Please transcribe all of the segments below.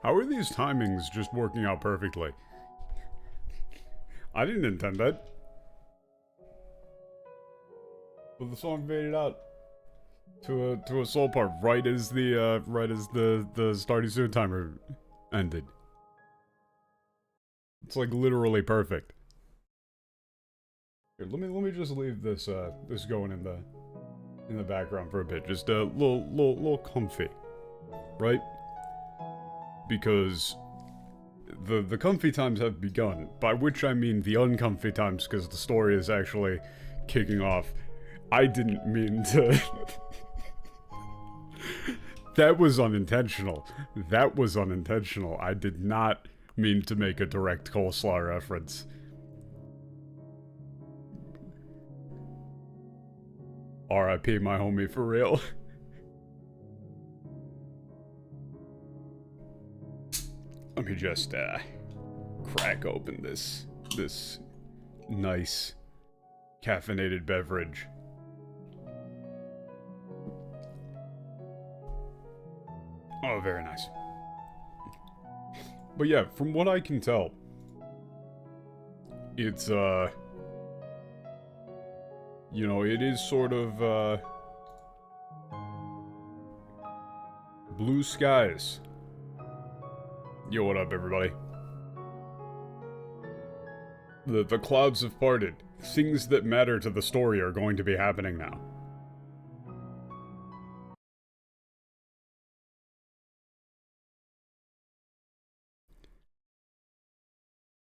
How are these timings just working out perfectly? I didn't intend that. But the song faded out to a soul part right as the starting soon timer ended. It's like literally perfect. Here, let me just leave this this going in the background for a bit, just a little comfy, right? Because the comfy times have begun, by which I mean the uncomfy times, because the story is actually kicking off. I didn't mean to... That was unintentional. That was unintentional. I did not mean to make a direct coleslaw reference. R.I.P. my homie, for real. Let me just, crack open this nice caffeinated beverage. Oh, very nice. But yeah, from what I can tell, it's, you know, it is sort of, blue skies. Yo, what up, everybody? The clouds have parted. Things that matter to the story are going to be happening now.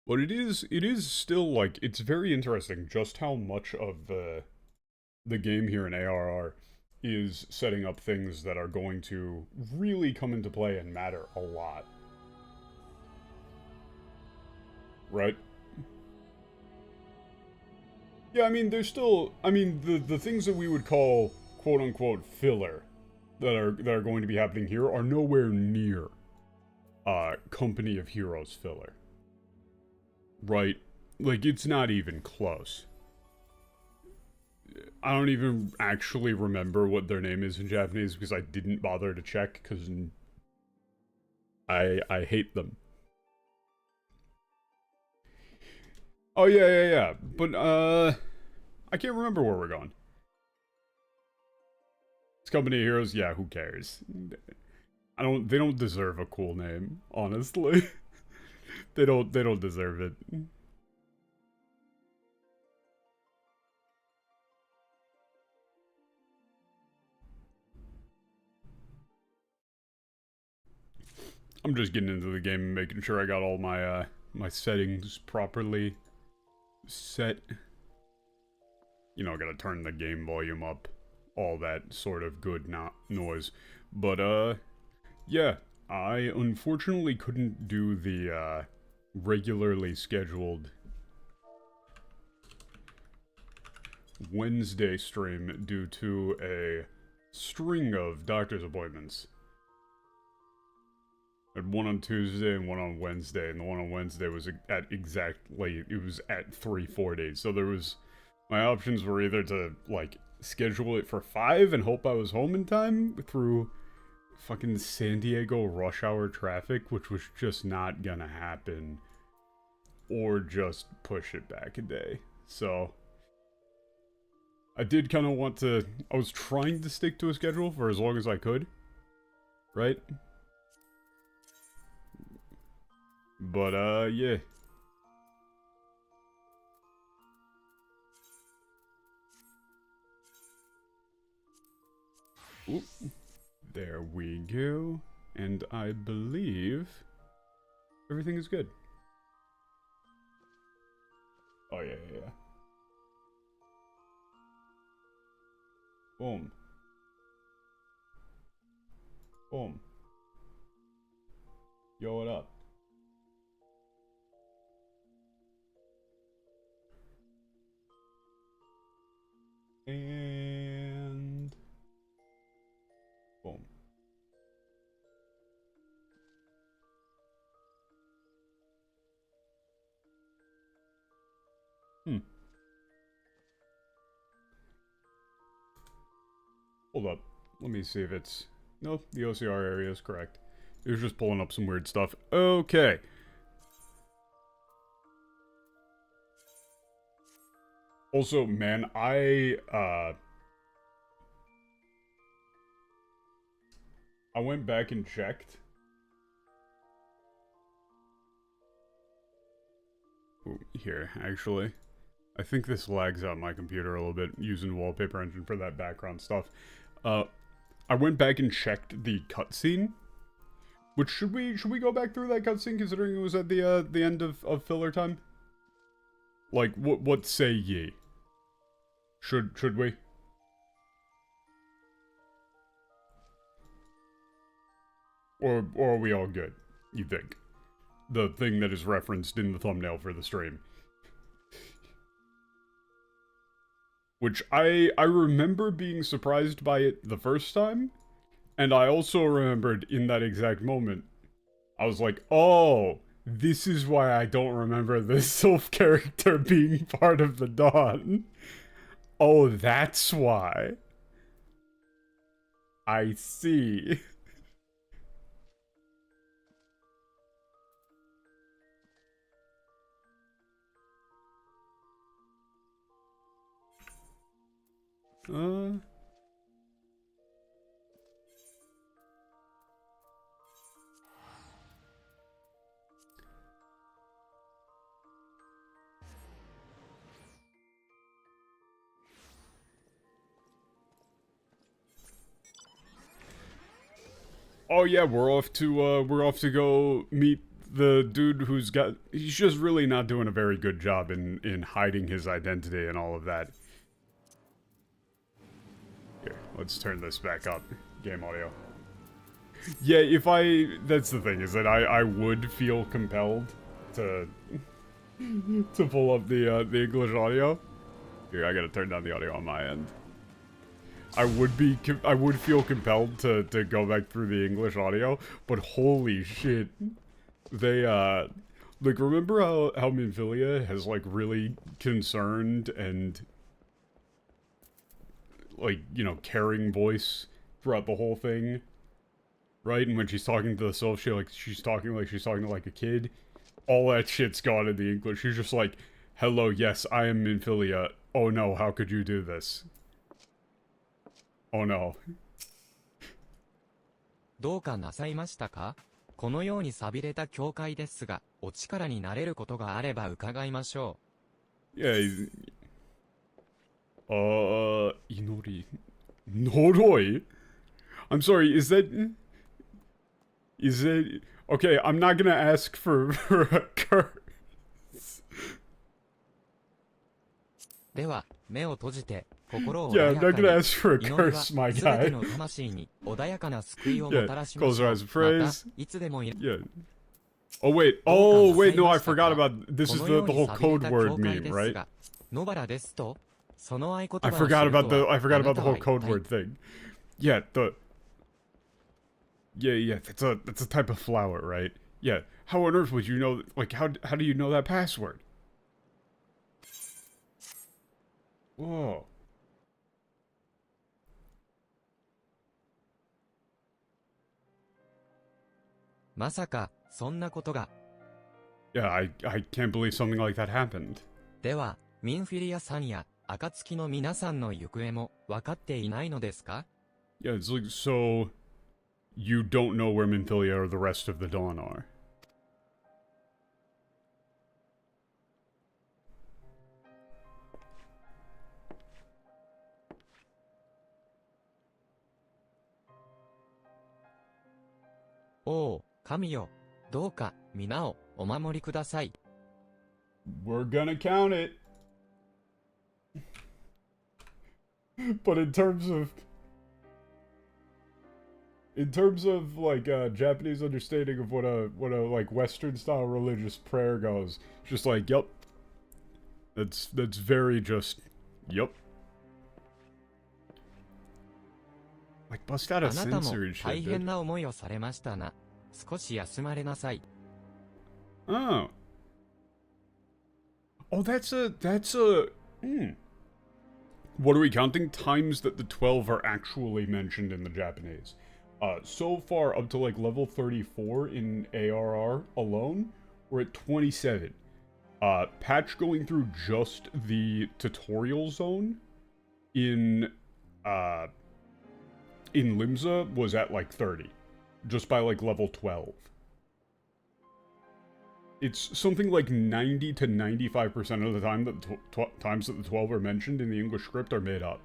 But it is still, like, it's very interesting just how much of the the game here in ARR is setting up things that are going to really come into play and matter a lot. Right? Yeah, I mean, there's still, I mean, the things that we would call quote-unquote filler that are going to be happening here are nowhere near Company of Heroes filler. Right? Like, it's not even close. I don't even actually remember what their name is in Japanese because I didn't bother to check because I hate them. Oh yeah. But I can't remember where we're going. It's Company of Heroes, yeah, who cares? They don't deserve a cool name, honestly. they don't deserve it. I'm just getting into the game and making sure I got all my my settings properly set. You know, gotta turn the game volume up, all that sort of good noise. But yeah, I unfortunately couldn't do the regularly scheduled Wednesday stream due to a string of doctor's appointments. I had one on Tuesday and one on Wednesday, and the one on Wednesday was at exactly, it was at 3:40, so there was, my options were either to, like, schedule it for 5 and hope I was home in time through fucking San Diego rush hour traffic, which was just not gonna happen, or just push it back a day. So I did kind of want to, I was trying to stick to a schedule for as long as I could, right? But, yeah. Oop. There we go. And I believe everything is good. Oh, yeah. Boom. Boom. Yo, what up? And boom. Hold up. Let me see if it's... Nope, the OCR area is correct. It was just pulling up some weird stuff. Okay. Also, man, I went back and checked. Ooh, here, actually. I think this lags out my computer a little bit, using Wallpaper Engine for that background stuff. I went back and checked the cutscene. Which, should we go back through that cutscene, considering it was at the end of filler time? Like, what say ye? Should we? Or are we all good, you think? The thing that is referenced in the thumbnail for the stream. Which I remember being surprised by it the first time, and I also remembered in that exact moment, I was like, oh, this is why I don't remember this Sylph character being part of the Dawn. Oh, that's why. I see. Oh yeah, we're off to go meet the dude who's got, he's just really not doing a very good job in hiding his identity and all of that. let's turn this back up. Game audio. Yeah, that's the thing, is that I would feel compelled to pull up the English audio. Here, I gotta turn down the audio on my end. I would feel compelled to go back through the English audio, but holy shit. They, like, remember how Minfilia has, like, really concerned and, like, you know, caring voice throughout the whole thing? Right? And when she's talking to the sylph, she's talking to, like, a kid. All that shit's gone in the English. She's just like, hello, yes, I am Minfilia. Oh no, how could you do this? Oh no. どうかなさいましたか？このように寂れた教会ですが、お力になれることがあれば伺いましょう。Yeah, Inori. Noroi? I'm sorry, is that... Okay, I'm not gonna ask for a curse. では、目を閉じて、心を Yeah, I'm 穏やか not に。 gonna ask for a 祈りは curse, my 全て guy. の魂に穏やかな救いをもたらしま Yeah, しょ close う。 your eyes and また、 praise. いつでもい Yeah. Oh wait, no, I forgot about... This is the whole code word meme, right? 野原ですと、その合言葉 I を forgot 知ると about は the whole あなたは code 一体 word thing. Yeah, Yeah, that's a type of flower, right? Yeah. How on earth would you know, like, how do you know that password? Whoa. Yeah, I can't believe something like that happened. では、ミンフィリアさんや暁の皆さんの行方も分かっていないのですか？ Yeah, it's like, so you don't know where Minfilia or the rest of the Dawn are. Oh, 神よ、どうか皆をお守りください。 We're gonna count it. But in terms of like Japanese understanding of what a like Western style religious prayer goes, it's just like, yep. That's very just, yep. Like bust out a あなたも censored shit, 大変 dude. な思いをされましたな。少し休まれなさい。 Oh. Oh, that's a, What are we counting? Times that the 12 are actually mentioned in the Japanese. So far, up to like level 34 in ARR alone, we're at 27. Patch going through just the tutorial zone in Limsa was at like 30. Just by like level 12. It's something like 90 to 95% of the time that times that the 12 are mentioned in the English script are made up.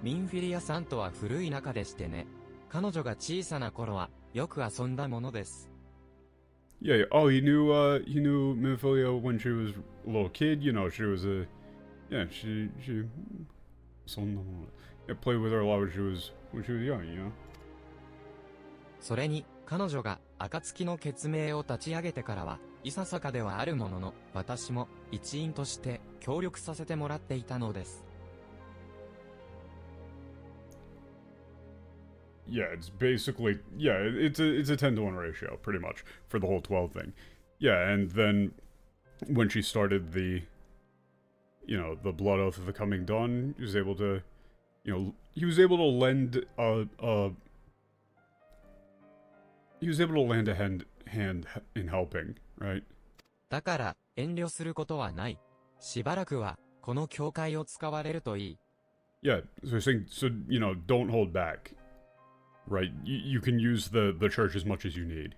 ミンフィリアさんとは古い仲でしてね。彼女が小さな頃はよく遊んだものです。 Yeah, oh, you knew Minfilia when she was a little kid, you know, she was a, yeah, she, yeah, played with her a lot when she was young, you know? それに、彼女が暁の血盟を立ち上げてからは、いささかではあるものの、私も一員として協力させてもらっていたのです。 Yeah, it's basically, yeah, it's a 10 to 1 ratio, pretty much, for the whole 12 thing. Yeah, and then when she started the, you know, the Blood Oath of the Coming Dawn, he was able to, you know, he was able to lend a hand in helping, right? だから、遠慮することはない。しばらくは、この教会を使われるといい。 Yeah, so, you know, don't hold back. Right, you can use the church as much as you need.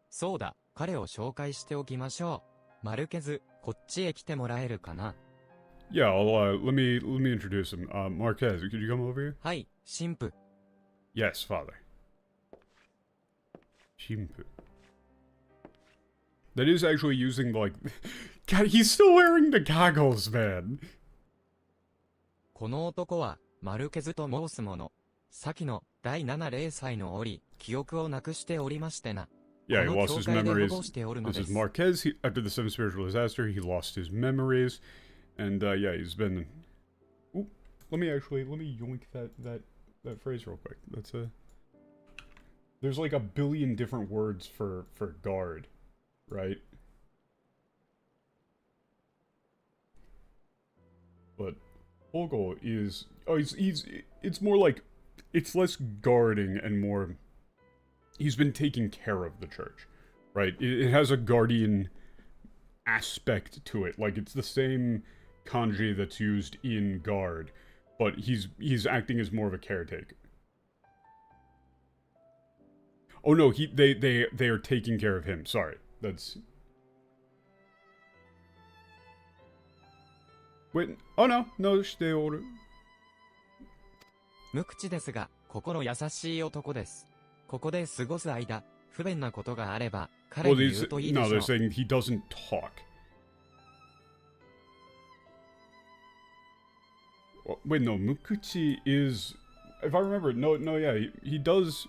そうだ、彼を紹介しておきましょう。マルケズ、こっちへ来てもらえるかな。 Yeah, let me introduce him. Marquez, could you come over here? はい、神父。 Yes, father. Shimpu. That is actually using, like... God, he's still wearing the goggles, man. この男は、マルケズと申す者。先の第7零歳の折、記憶をなくしておりましてな。Yeah, he この lost 教 his 会で保 memories. 護しておるの This で is す。Marquez. After the seventh spiritual disaster, he lost his memories. And, yeah, he's been... Ooh, let me yoink that phrase real quick. That's a... There's like a billion different words for guard, right? But Holgo is... Oh, it's more like... It's less guarding and more... He's been taking care of the church, right? It has a guardian aspect to it. Like, it's the same kanji that's used in guard, but he's acting as more of a caretaker. Oh no, they are taking care of him. Sorry. That's... Wait, oh no, stay order. 無口ですが、心優しい男です。ここで過ごす間、不便なことがあれば、彼 Well, に言うといいで no, しょ they're う。 saying he doesn't talk. Wait, no, Mukuchi is... If I remember, no, yeah, he does...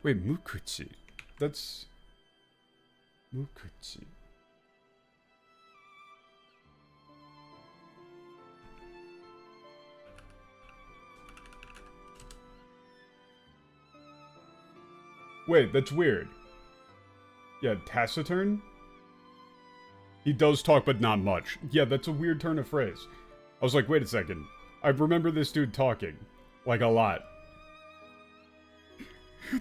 Wait, Mukuchi. That's... Mukuchi. Wait, that's weird. Yeah, taciturn? He does talk, but not much. Yeah, that's a weird turn of phrase. I was like, wait a second. I remember this dude talking. Like, a lot.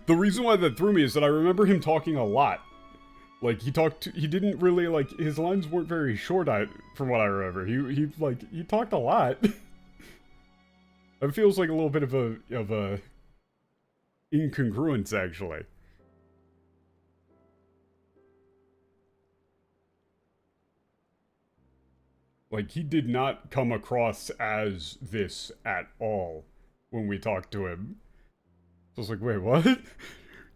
The reason why that threw me is that I remember him talking a lot. Like, he didn't really, like, his lines weren't very short, from what I remember. He talked a lot. It feels like a little bit of a incongruence, actually. Like, he did not come across as this at all when we talked to him. So I was like, wait, what?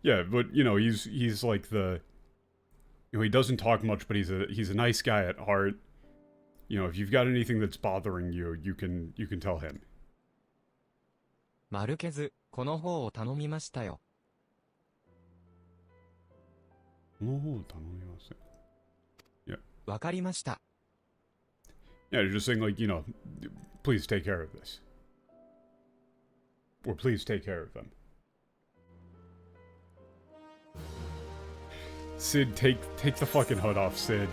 Yeah, but, you know, he's like the... You know, he doesn't talk much, but he's a nice guy at heart. You know, if you've got anything that's bothering you, you can tell him. マルケズ、この方を頼みましたよ。わかりました。 Yeah, you're just saying, like, you know, please take care of this. Or please take care of them. Sid, take the fucking hood off, Sid.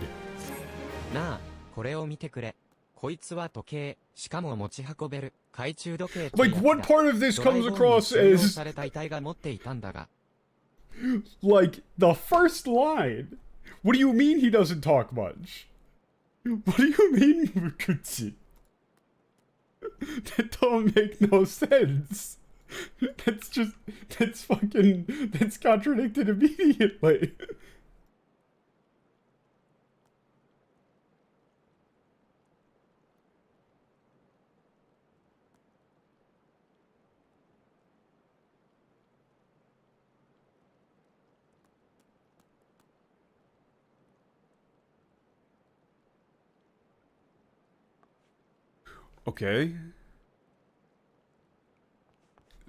なあ、これを見てくれ。こいつは時計、しかも持ち運べる懐中時計。Like, what part of this comes across as... された遺体が持っていたんだが。Like, the first line? What do you mean he doesn't talk much? What do you mean, Mukuchi? That don't make no sense. That's contradicted immediately. Okay.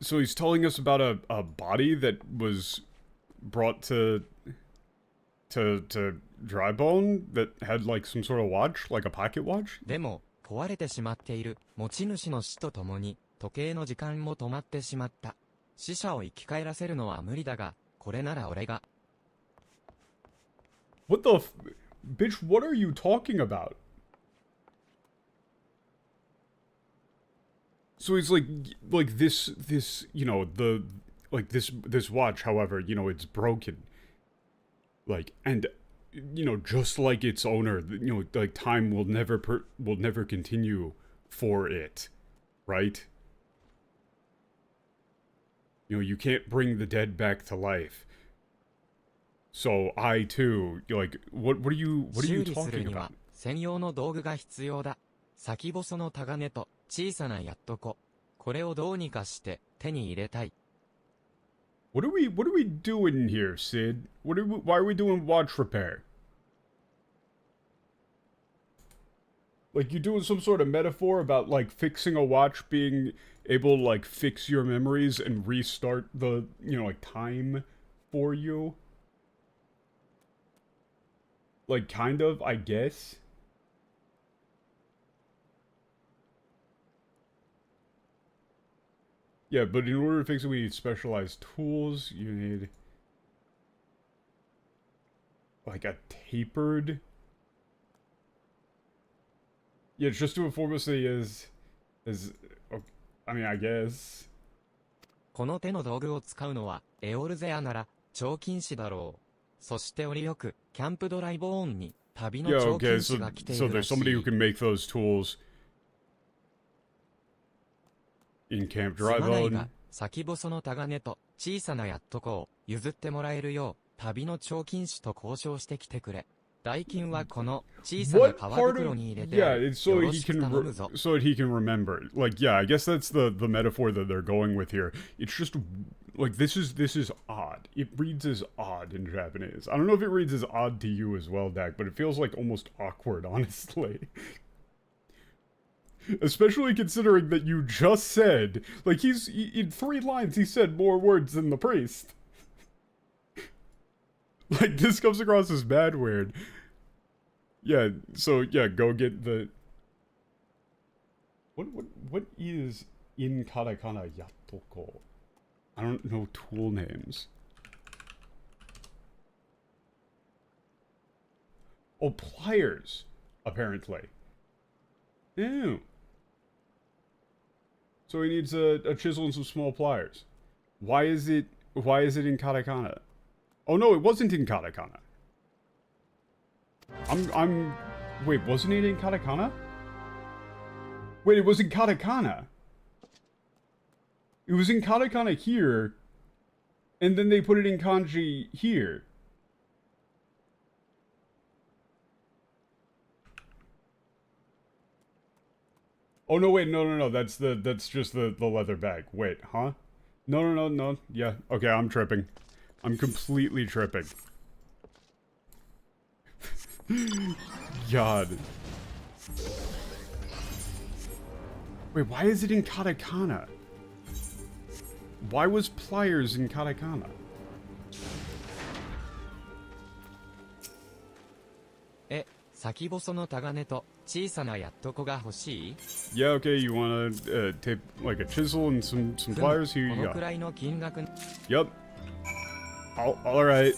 So he's telling us about a body that was brought to Drybone that had like some sort of watch, like a pocket watch? でも、壊れてしまっている持ち主の死とともに、時計の時間も止まってしまった。死者を生き返らせるのは無理だが、これなら俺が。What the bitch, what are you talking about? So he's like this, you know, this watch, however, you know, it's broken. Like, and, you know, just like its owner, you know, like time will never continue for it, right? You know, you can't bring the dead back to life. So I too, like, what are you talking about? 専用の道具が必要だ。先細のタガネと小さなやっとこ。これをどうにかして手に入れたい。What are we doing here, Sid? Why are we doing watch repair? Like, you doing some sort of metaphor about, like, fixing a watch being able to, like, fix your memories and restart the, you know, like, time for you? Like, kind of, I guess. Yeah, but in order to fix it, we need specialized tools. You need, like, a tapered... Yeah, just to inform us that he is... I mean, I guess. この手の道具を使うのは、エオルゼアなら、超禁止だろう。そして折よく、キャンプドライボーンに、旅の Yeah, 超禁 okay, 止が来てい so るら there's し somebody who い。can make those tools in Camp すまないが Drybone. 先細のタガネと小さなやっとこを譲ってもらえるよう、旅の超禁止と交渉してきてくれ。代金はこの小さな What 革 part 袋 of... に入れて Yeah, ある。 it's so よろ he しく can 頼むぞ。so that he can remember. Like, yeah, I guess that's the metaphor that they're going with here. It's just like this is odd. It reads as odd in Japanese. I don't know if it reads as odd to you as well, Dak, but it feels like almost awkward, honestly. Especially considering that you just said, like, in 3 lines he said more words than the priest. Like, this comes across as bad weird. Yeah, so, yeah, go get the... What is in katakana yatoko? I don't know tool names. Oh, pliers, apparently. Ew. So he needs a chisel and some small pliers. Why is it in katakana? Oh no, it wasn't in katakana. Wait, wasn't it in katakana? Wait, it was in katakana. It was in katakana here, and then they put it in kanji here. Oh no, wait, no, that's just the leather bag. Wait, huh? No. Yeah, okay, I'm tripping. I'm completely tripping. God. Wait, why is it in katakana? Why was pliers in katakana? Eh, 先細のタガネと小さなやっとこが欲しい? Yeah, okay, you wanna tape like a chisel and some pliers? Here you この go. くらいの金額 Yep. Alright.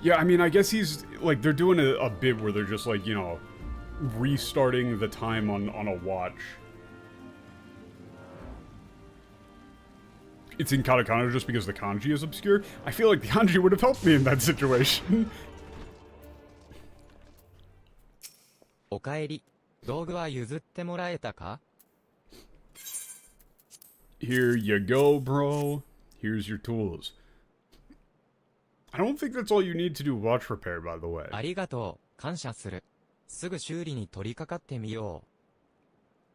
Yeah, I mean, I guess he's, like, they're doing a bit where they're just, like, you know, restarting the time on a watch. It's in katakana just because the kanji is obscure? I feel like the kanji would have helped me in that situation. おかえり。道具は譲ってもらえたか? Here you go, bro. Here's your tools. I don't think that's all you need to do watch repair, by the way. ありがとう。感謝する。すぐ修理に取り掛かってみよう。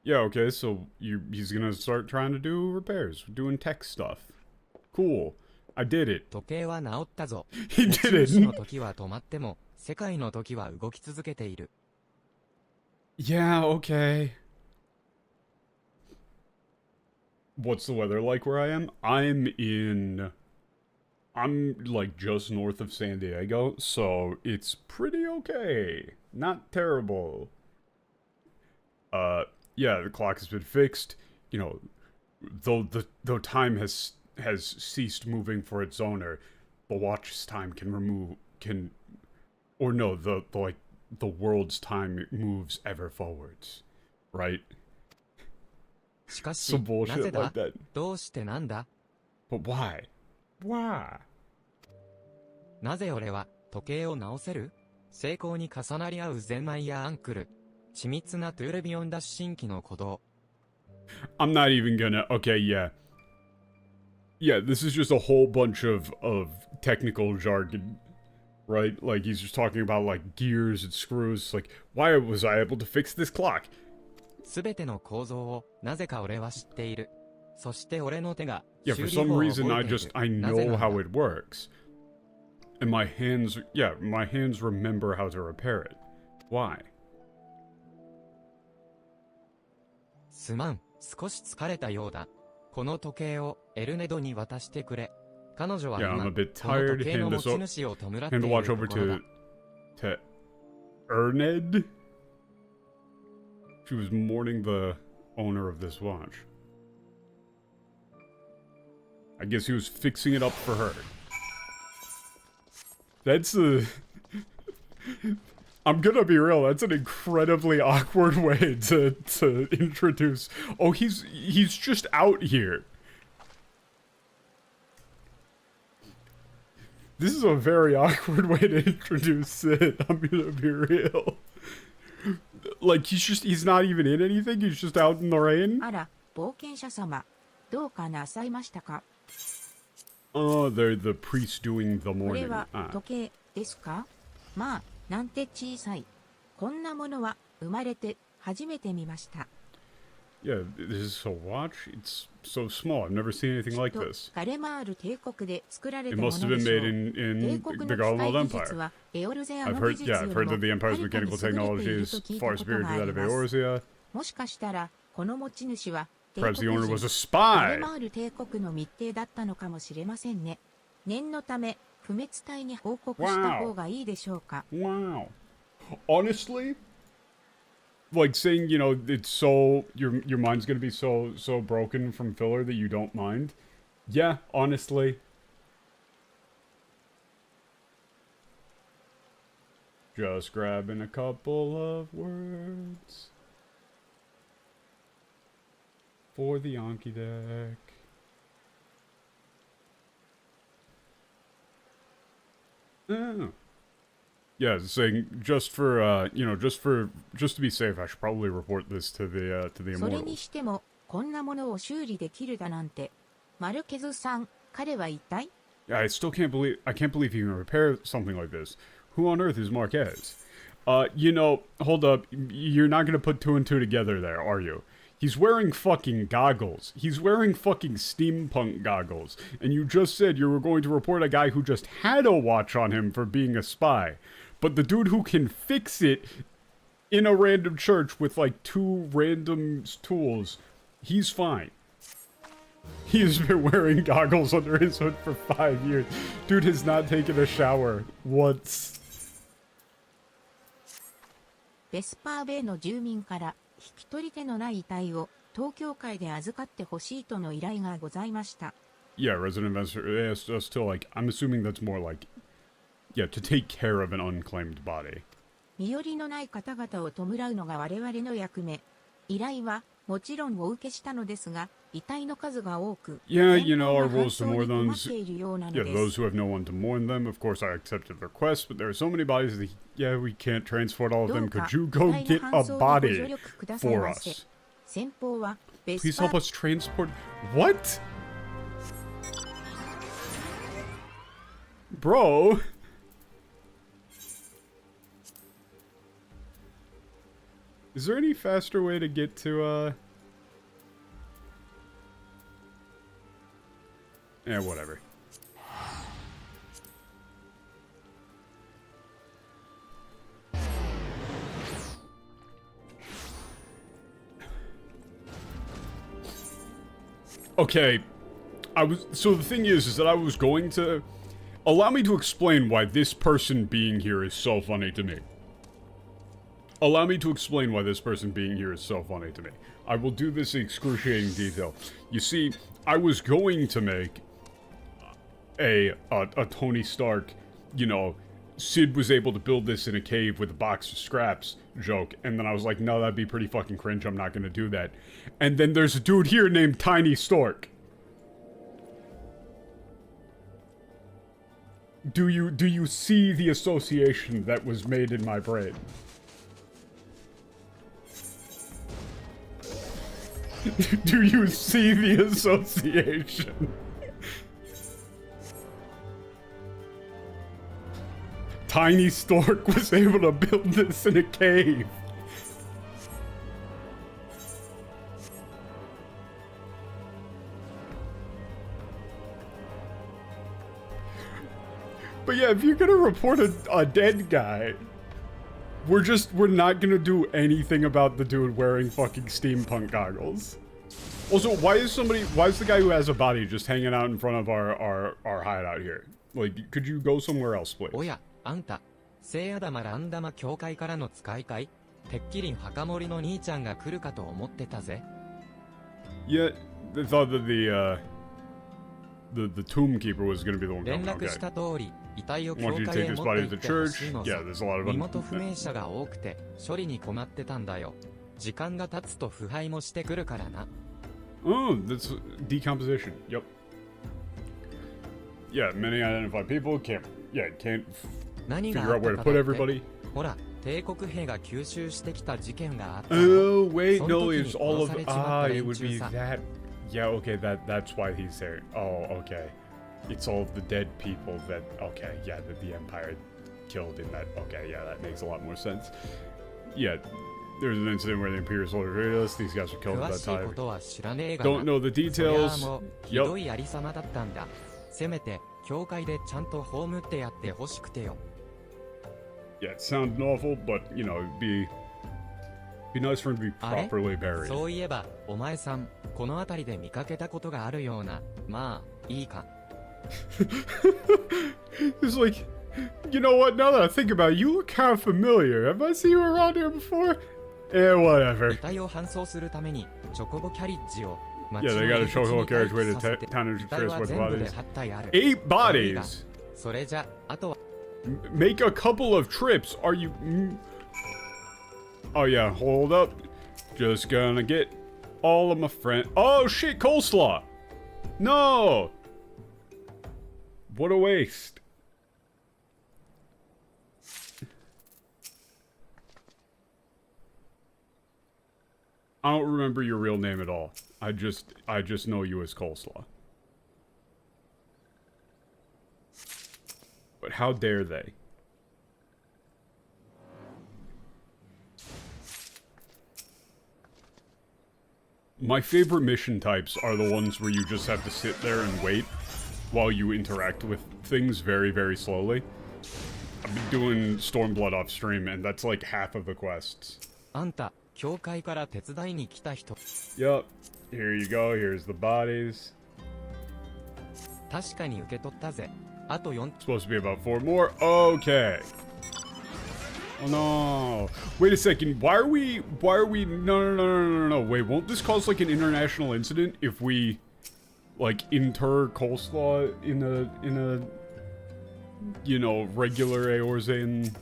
Yeah, okay, so he's gonna start trying to do repairs, doing tech stuff. Cool. I did it. 時計は治ったぞ。 He 持ち did 主の it. 時は止まっても、世界の時は動き続けている。Yeah, okay. What's the weather like where I am? I'm like just north of San Diego, so it's pretty okay. Not terrible. Yeah, the clock has been fixed. You know, though time has ceased moving for its owner, the watch's time the world's time moves ever forwards, right? しかし、 Some bullshit なぜだ? like that. どうしてなんだ? But why? Why? なぜ俺は時計を直せる? 成功に重なり合うゼンマイやアンクル。緻密なトゥールビヨン脱進機の鼓動。I'm not even gonna... Okay, yeah. Yeah, this is just a whole bunch of technical jargon, right? Like, he's just talking about, like, gears and screws. Like, why was I able to fix this clock? すべての構造をなぜか俺は知っている。そして俺の手が Yeah, 修 for 理 some 法を reason 覚えている。 I なぜ know なんだ? how it works. And my hands, yeah, my hands remember how to repair it. Why? すまん、少し疲れたようだ。この時計をエルネドに渡してくれ。彼女は Yeah, 今、I'm a bit この tired. 時計の Hand 持 this ち o- 主を弔ってい hand る the と watch こ over ろだ。to Erned? She was mourning the owner of this watch. I guess he was fixing it up for her. That's a... I'm gonna be real, that's an incredibly awkward way to introduce... Oh, he's just out here. This is a very awkward way to introduce Sid, I'm gonna be real. Like, he's not even in anything, he's just out in the rain? あら、冒険者様、どうかなさいましたか？ Oh, they're the priest doing the これ mourning. は Ah. 時計ですか？まあ、なんて小さい。こんなものは生まれて初めて見ました。Yeah, this is a watch? It's so small. I've never seen anything like と this. ガレマール帝国で作られ It たも must の have で been しょ made う。 in 帝 the 国の Garlemald 機械技術 Empire. はエオルゼア I've の heard, 技術 yeah, よ I've り heard も that the は Empire's るかに mechanical 優れてい technology る is と聞いた far こと superior が to あ that り of ます。 Eorzea. もしかしたら、この持ち主は帝 Perhaps the 国 owner 人 was a ガレ spy. マール帝国の密偵だったのかもしれませんね。念のため、不滅隊に報告した方がいいでしょうか。Wow. Honestly, like saying, you know, it's so your mind's gonna be so broken from filler that you don't mind. Yeah, honestly. Just grabbing a couple of words for the Anki deck. Oh. Yeah, saying just for you know, just to be safe, I should probably report this to the それに immortals. しても、こんなものを修理できるだなんて。マルケズさん、彼は一体？ Yeah, I can't believe you can repair something like this. Who on earth is Marquez? You know, hold up, you're not gonna put two and two together there, are you? He's wearing fucking goggles. He's wearing fucking steampunk goggles. And you just said you were going to report a guy who just had a watch on him for being a spy. But the dude who can fix it in a random church with like two random tools, he's fine. He has been wearing goggles under his hood for 5 years. Dude has not taken a shower once. ベスパーベイの住民から引き取り手のない遺体を東京会で預かってほしいとの依頼がございました。Yeah, resident investor asked us to, like, I'm assuming that's more like, yeah, to take care of an unclaimed body. 身寄りのない方々を弔うのが我々の役目。依頼はもちろんお受けしたのですが、遺体の数が多く、 Yeah, you know, our 戦闘が rules to 搬送 mourn に困 them. っているようなの Yeah, で those す。 who have no one to mourn them, of course I accepted the request, but there are so many bodies that, yeah, we can't transport all of ど them. うか Could you 遺 go 体 get の a 搬送にご助 body 力ください for ませ。 us? 先方はベス Please パ help ー us transport... What? Bro? Is there any faster way to get to, Yeah, whatever. Okay, so the thing is that I was going to... Allow me to explain why this person being here is so funny to me. Allow me to explain why this person being here is so funny to me. I will do this in excruciating detail. You see, I was going to make a Tony Stark, you know, Sid was able to build this in a cave with a box of scraps joke, and then I was like, no, that'd be pretty fucking cringe, I'm not gonna do that. And then there's a dude here named Tiny Stork. Do you see the association that was made in my brain? Do you see the association? Tiny Stork was able to build this in a cave. But yeah, if you're gonna report a dead guy, we're not gonna do anything about the dude wearing fucking steampunk goggles. Also, why is the guy who has a body just hanging out in front of our hideout here? Like, could you go somewhere else, please? おや、あんた、聖アダマランダマ教会からの使いかい？てっきり墓守の兄ちゃんが来るかと思ってたぜ。Yeah, they thought that the tomb keeper was gonna be the one 連 coming. 絡した Okay. 通り、遺体を Want 教 you to 会へ take his 持っ body て to 行 the ってほ church? しいの Yeah, さ。 there's a lot of 身元 them. 不明者が多くて、処理に困ってたんだよ。時間が経つと腐敗もしてくるからな。Oh, that's decomposition. Yep. Yeah, many unidentified people can't figure 何があ out った where to か put だって everybody. ほら、帝国兵が吸収してきた事件があった。 Oh, wait, そ no, の時 it's に all 殺 of されちまった it 連 would 中 be さ。that. Yeah, okay, that's why he's there. Oh, okay. It's all of the dead people that the Empire killed in that. Okay, yeah, that makes a lot more sense. Yeah, there's an incident where the Imperial soldiers raided us. These guys were killed at 詳 that しいこ time. とは知らねえが Don't な。 know the そりゃあ details. もう、ひどいありさまだったんだ。せめて、教会でちゃんと葬ってやってほしくてよ。Yeah, it sounded awful, but you know, it'd be nice for him to be あれ properly buried. そういえば、お前さん、この辺りで見かけたことがあるような。まあ、いいか。It's like, you know what? Now that I think about it, you look kind of familiar. Have I seen you around here before? Eh, 遺 whatever. 体を搬送するために、チョコボキャリッジを、 Yeah, they got a chokehold carriageway to town to 遺体は transport 全部で bodies. 8体ある。 8 bodies. それじゃ、あとは、 Make a couple of trips. Are you? Oh yeah, hold up. Just gonna get all of my friends. Oh shit, coleslaw. No. What a waste. I don't remember your real name at all. I just know you as coleslaw. But how dare they? My favorite mission types are the ones where you just have to sit there and wait while you interact with things very, very slowly. I've been doing Stormblood off stream, and that's like half of the quests. あんた、教会から手伝いに来た人。 Yup. Here you go. Here's the bodies. 確かに受け取ったぜ。あと4。 Supposed to be about 4 more. Okay. Oh no. Wait a second. Why are we no. Wait, won't this cause like an international incident if we like inter coleslaw in a you know, regular Eorzean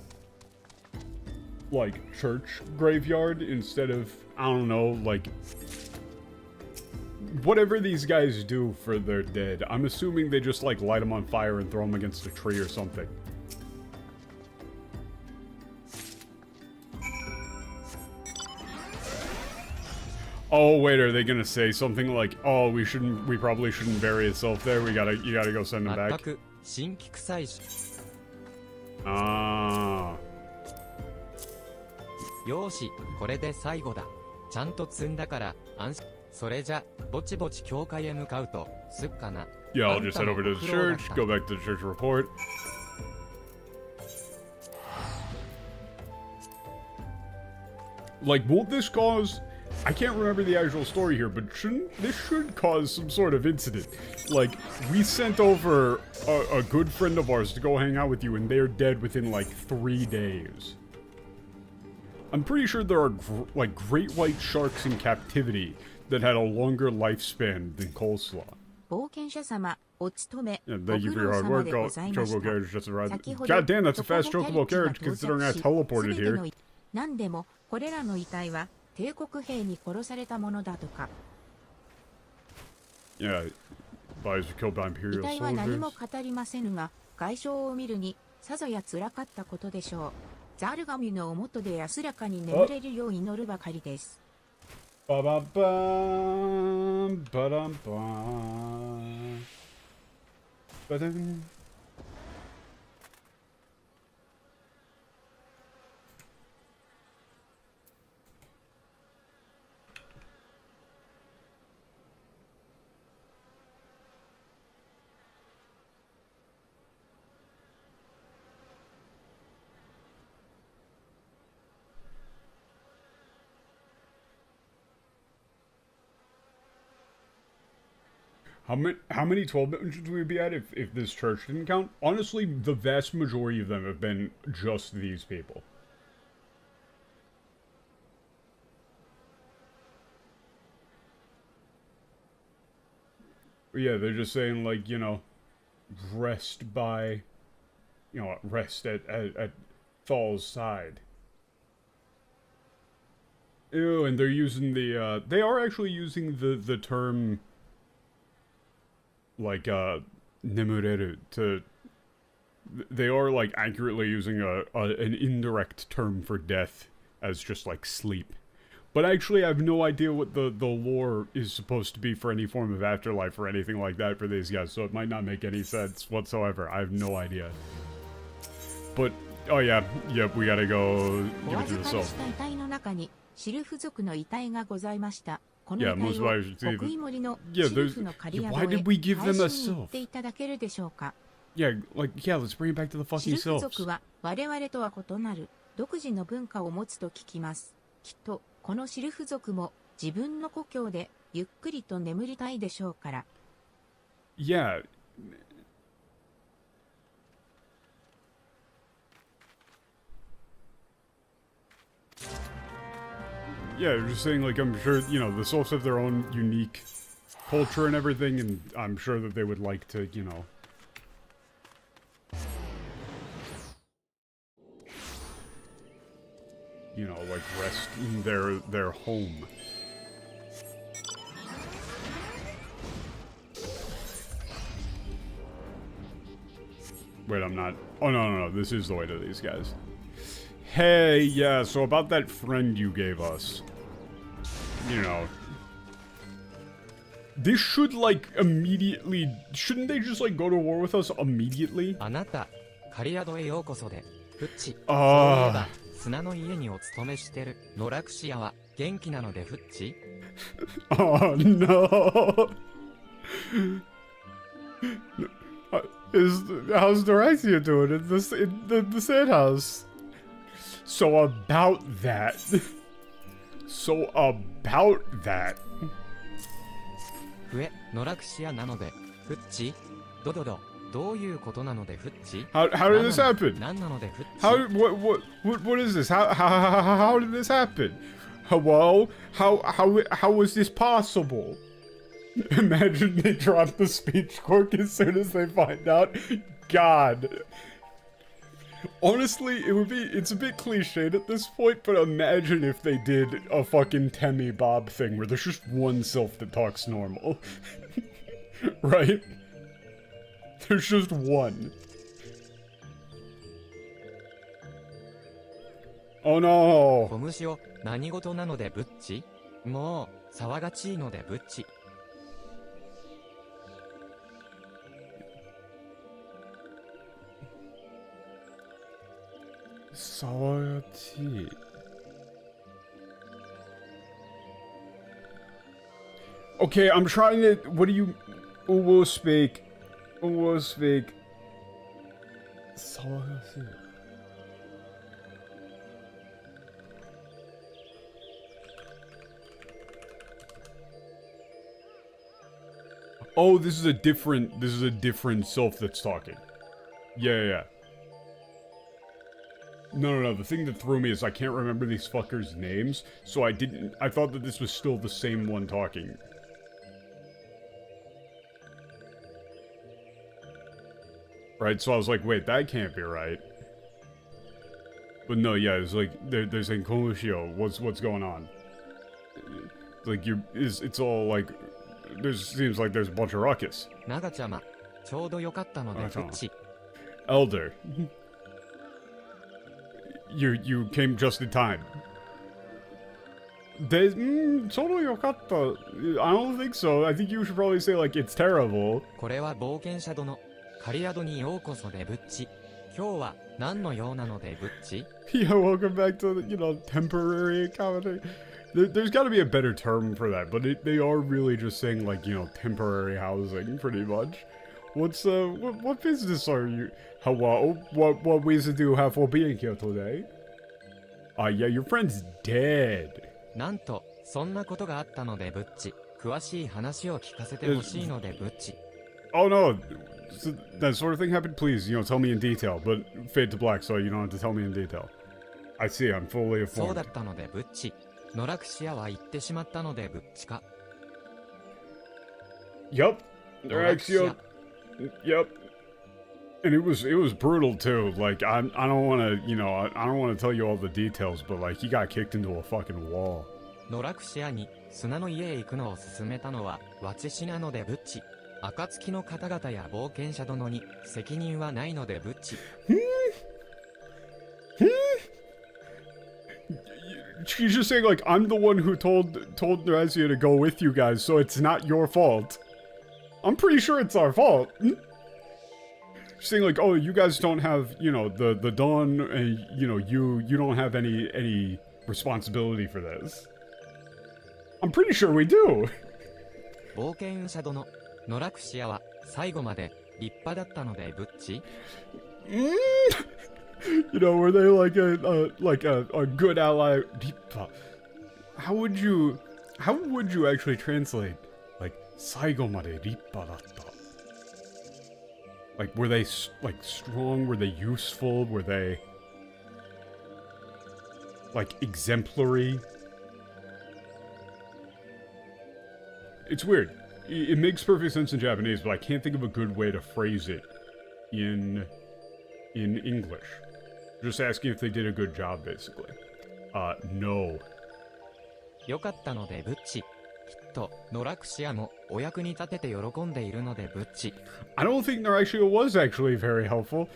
like church graveyard instead of, I don't know, like whatever these guys do for their dead? I'm assuming they just like light them on fire and throw them against a tree or something. Oh wait, are they gonna say something like, "Oh, we probably shouldn't bury itself there. You gotta go send them 全 back." く、新規臭いし。 Ah. よーし、これで最後だ。ちゃんと積んだから、安心。それじゃ、ぼちぼち教会へ向かうと、すっかな。 Yeah, I'll just head over to the church, go back to the church report. Like, won't this cause... I can't remember the actual story here, but this should cause some sort of incident. Like, we sent over a good friend of ours to go hang out with you, and they're dead within, like, 3 days. I'm pretty sure there are, like, great white sharks in captivity that had a longer lifespan than coleslaw. 冒険者様、お勤め、 Yeah, ご thank you 苦 for your 労 hard 様 work. でございま Choco した。 carriage just arrived. 先ほど God damn, that's a チョ fast コボ chocobo キャリ carriage ッジが到 considering I 着し teleported 全て here. の何でも、これらの遺体は、帝国兵に殺されたものだとか。 Yeah, bodies were killed by 遺 Imperial 体は何 soldiers. も語りませぬが、外傷を見るに、さぞや辛かったことでしょう。ザールガミのおもとで安らかに眠れるよう祈るばかりです。 Ba-ba-bum, ba-dum-bum. Ba-dum. how many 12 missions would we be at if this church didn't count? Honestly, the vast majority of them have been just these people. But yeah, they're just saying, like, you know, rest by, you know, rest at Thal's side. Ew, and they're using the, they are actually using the term, like, nemureru to, they are, like, accurately using an indirect term for death as just, like, sleep. But actually, I have no idea what the lore is supposed to be for any form of afterlife or anything like that for these guys, so it might not make any sense whatsoever. I have no idea. But, oh yeah, yep, we gotta go give it to the soul. Yeah, most of I should see why did we give them a sylph? Yeah, like, yeah, let's bring it back to the fucking sylphs. このシルフ族も自分の故郷でゆっくりと眠りたいでしょうから。Yeah. Yeah, just saying, like, I'm sure, you know, the Sylphs have their own unique culture and everything, and I'm sure that they would like to, you know, like, rest in their home. Wait, I'm not. Oh, no, this is the way to these guys. Hey, yeah, so about that friend you gave us. You know. This should, like, immediately. Shouldn't they just, like, go to war with us immediately? 砂の家にお勤めしてるノラクシアは元気なのでフッチ Oh no. How's Doraxia doing in the sand house? So about that. 上ノラクシアなのでフッチどどど How did this happen? What is this? How did this happen? Hello? How was this possible? Imagine they drop the speech quirk as soon as they find out. God. Honestly, it's a bit cliched at this point, but imagine if they did a fucking Temmie Bob thing where there's just one sylph that talks normal. Right? There's just one. Oh no. 小虫を何事なのでブッチもう騒がちいのでブッチ Sawachi. Okay, I'm trying to. What do you. Will speak. Will speak. Sawachi. Oh, this is a different sylph that's talking. Yeah. No, the thing that threw me is I can't remember these fuckers' names, so I thought that this was still the same one talking. Right, so I was like, wait, that can't be right. But no, yeah, it's like, they're saying, Komushio, what's going on? It's like, it's all like, seems like there's a bunch of ruckus. Elder. You came just in time. I don't think so. I think you should probably say, like, it's terrible. Yeah, welcome back to, temporary accommodation. There's got to be a better term for that, but they are really just saying, like, temporary housing, pretty much. What business are you? Hello? What reason do you have for being here today? Yeah, your friend's dead. 詳しい話を聞かせてほしいのでブッチ。Oh no, so that sort of thing happened? Please, tell me in detail, but fade to black so you don't have to tell me in detail. I see, I'm fully そうだ informed. ったのでブッチ。ノラクシアは言ってしまったのでブッチか。Yup, Norexia. Yep. And it was brutal too. Like I don't want to, I don't want to tell you all the details, but like he got kicked into a fucking wall. ノラクシアに砂の家へ行くのを勧めたのは私なのでブッチ。暁の方々や冒険者殿に責任はないのでブッチ。She's just saying like I'm the one who told Neresia to go with you guys, so it's not your fault. I'm pretty sure it's our fault. She's saying like, oh, you guys don't have, the dawn, and you don't have any responsibility for this. I'm pretty sure we do. 冒険者殿、ノラクシアは最後まで立派だったのでブッチ。Were they like a good ally? How would you actually translate like 最後まで立派だった? Like were they like strong? Were they useful? Were they like exemplary? It's weird. It makes perfect sense in Japanese, but I can't think of a good way to phrase it in English. Just asking if they did a good job, basically. No. よかったのでブッチ。きっとノラクシアもお役に立てて喜んでいるのでブッチ。I don't think Neresia was actually very helpful.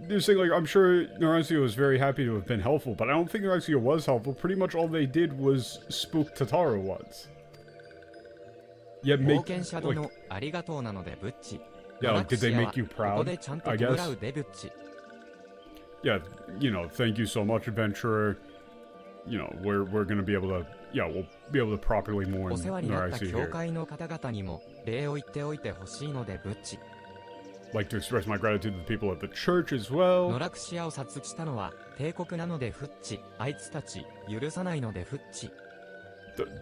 They're saying like I'm sure Neresia was very happy to have been helpful, but I don't think Neresia was helpful. Pretty much all they did was spook Tataru once. Yeah, 冒険者殿、ありがとうなのでブッチ。 Yeah, like, did they make you ここ proud? でちゃんと I 弔 guess. うでブッチ。 Yeah, thank you so much, adventurer. We're gonna be able to, we'll be able to properly お mourn 世話になった Neresia 教 here. 会の方々にも礼を言っておいてほしいのでブッチ。 Like to express my gratitude to the people at the church as ノ well. ラクシアを殺したのは帝国なのでフッチ。あいつたち許さないのでフッチ。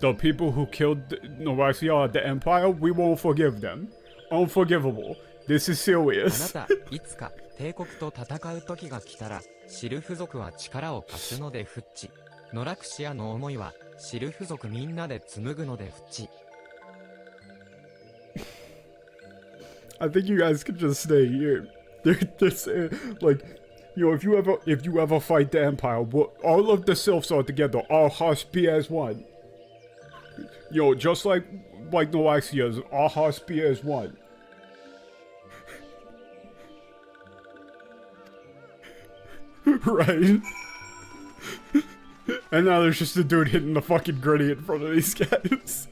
The people who killed Neresia at the Empire, we won't forgive them. Unforgivable. This is あな serious. た、いつか帝国と戦う時が来たら、シルフ族は力を貸すのでフッチ。ノラクシアの思いは、シルフ族みんなで紡ぐのでフッチ。I think you guys could just stay here. They're saying, like, if you ever fight the Empire, all of the sylphs are together, all hearts be as one. Just like Noaxia's, all hearts be as one. Right? And now there's just a dude hitting the fucking gritty in front of these guys.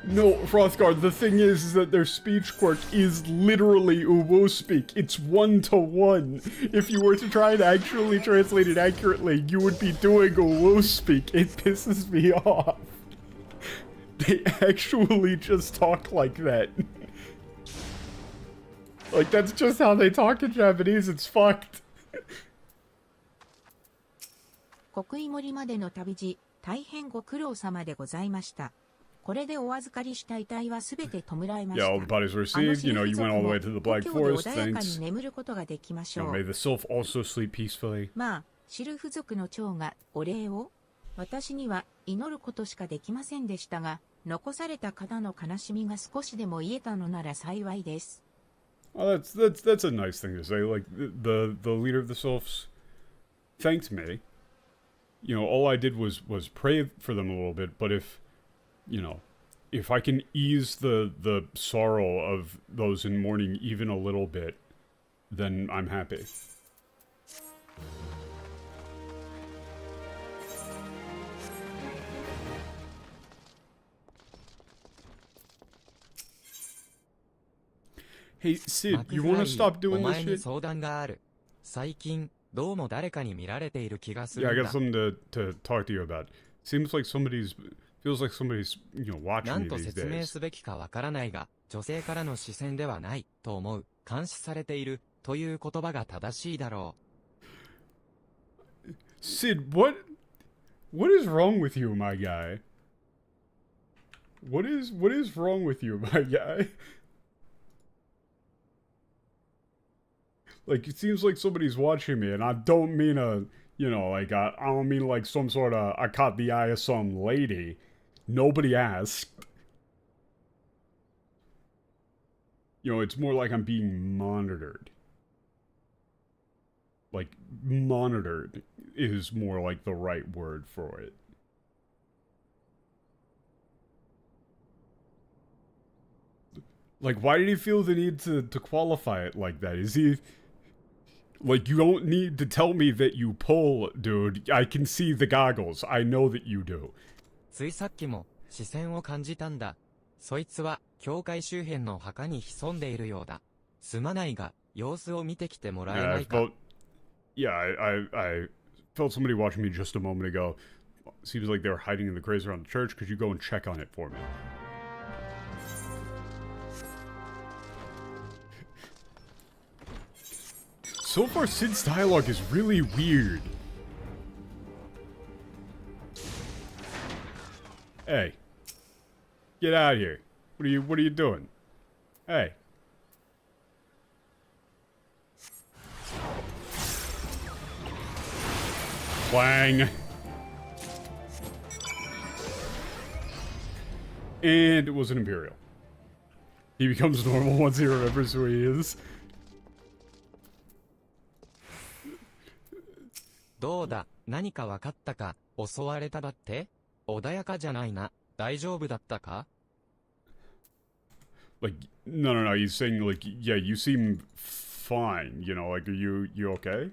No, Frothguard, the thing is that their speech quirk is literally Uwu speak. It's 1-to-1. If you were to try and actually translate it accurately, you would be doing Uwu speak. It pisses me off. They actually just talk like that. Like, that's just how they talk in Japanese. It's fucked. 刻印森までの旅路、大変ご苦労様でございました。これでお預かりした遺体はすべて弔いました。 Yeah, all the bodies were received. You went all the way to the Black 故郷 Forest. で穏やか Thanks. に眠ることができましょう。 May the sylph also sleep peacefully. まあ、シルフ族の長がお礼を、私には祈ることしかできませんでしたが、残された方の悲しみが少しでも癒えたのなら幸いです。Oh, that's a nice thing to say. Like the leader of the sylphs thanked me. All I did was pray for them a little bit. But if I can ease the sorrow of those in mourning even a little bit, then I'm happy. Hey, Sid, you wanna stop お doing this 前に shit? 相談がある。最近、どうも誰かに見られている気がす Yeah, I るん got だ。 something to talk to you about. Seems like feels like somebody's, な watching ん me と these 説明 days. すべきかわからないが、女性からの視線ではない、と思う。監視されている、という言葉が正しいだろ Sid, what is wrong with you, my guy? What is wrong with you, my guy? Like, it seems like somebody's watching me, and I don't mean a, you know, like, I don't mean like some sort of, I caught the eye of some lady. Nobody asked. You know, it's more like I'm being monitored. Like, monitored is more like the right word for it. Like, why did he feel the need to qualify it like that? Is he... Like, you don't need to tell me that you pull, dude. I can see the goggles. I know that you do. ついさっきも視線を感じたんだ。そいつは教会周辺の墓に潜んでいるようだ。すまないが様子を見てきてもらえないか。I felt somebody watching me just a moment ago. Seems like they were hiding in the crates around the church. Could you go and check on it for me? So far, Sid's dialogue is really weird. Hey. Get out of here. What are you doing? Hey. Clang. And it was an Imperial. He becomes normal once he remembers who he is. どうだ、何か分かったか、襲われただって？穏やかじゃないな、大丈夫だったか？ Like, no, he's saying, like, yeah, you seem fine, you know, like, are you okay?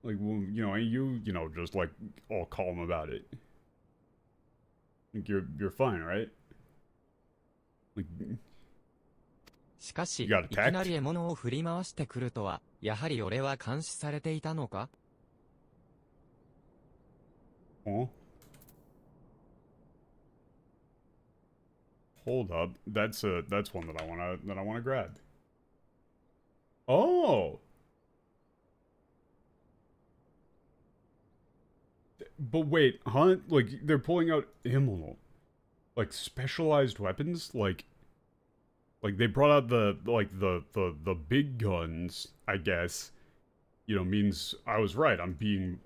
Like, well, you know, you know, just, like, all calm about it. Like, you're fine, right? Like... しかし、いきなり獲物を振り回してくるとは、やはり俺は監視されていたのか？ Huh? Hold up. That's one that I wanna grab. Oh! But wait, huh? Like, they're pulling out Immono. Like, specialized weapons? Like, they brought out the big guns, I guess. You know, means I was right. I'm being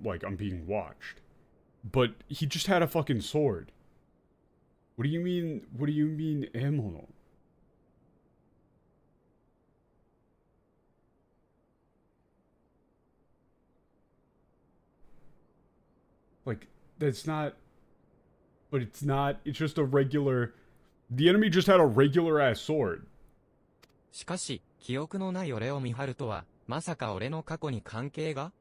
watched. But he just had a fucking sword. What do you mean Emono? Like, that's not... But it's not... It's just a regular... The enemy just had a regular-ass sword. しかし、記憶のない俺を見張るとは、まさか俺の過去に関係が?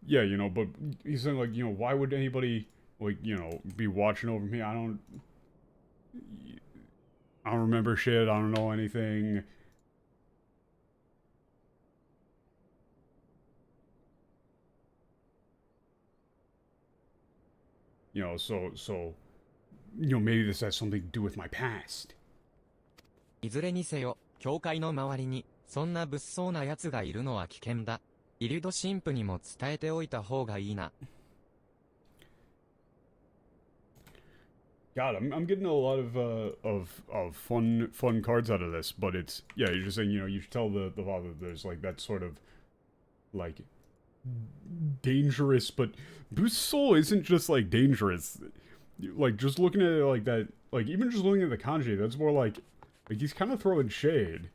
Yeah, you know, but he's saying, like, you know, why would anybody, like, you know, be watching over me? I don't remember shit. I don't know anything. You know, so, you know, maybe this has something to do with my past. いずれにせよ、教会の周りに、そんな物騒な奴がいるのは危険だ。イリュド神父にも伝えておいた方がいいな。God, I'm getting a lot of fun cards out of this, but it's, yeah, you're just saying, you know, you should tell the father there's, like, that sort of, like, dangerous, but Boost Soul isn't just, like, dangerous. Like, just looking at it like that, like, even just looking at the kanji, that's more like he's kind of throwing shade.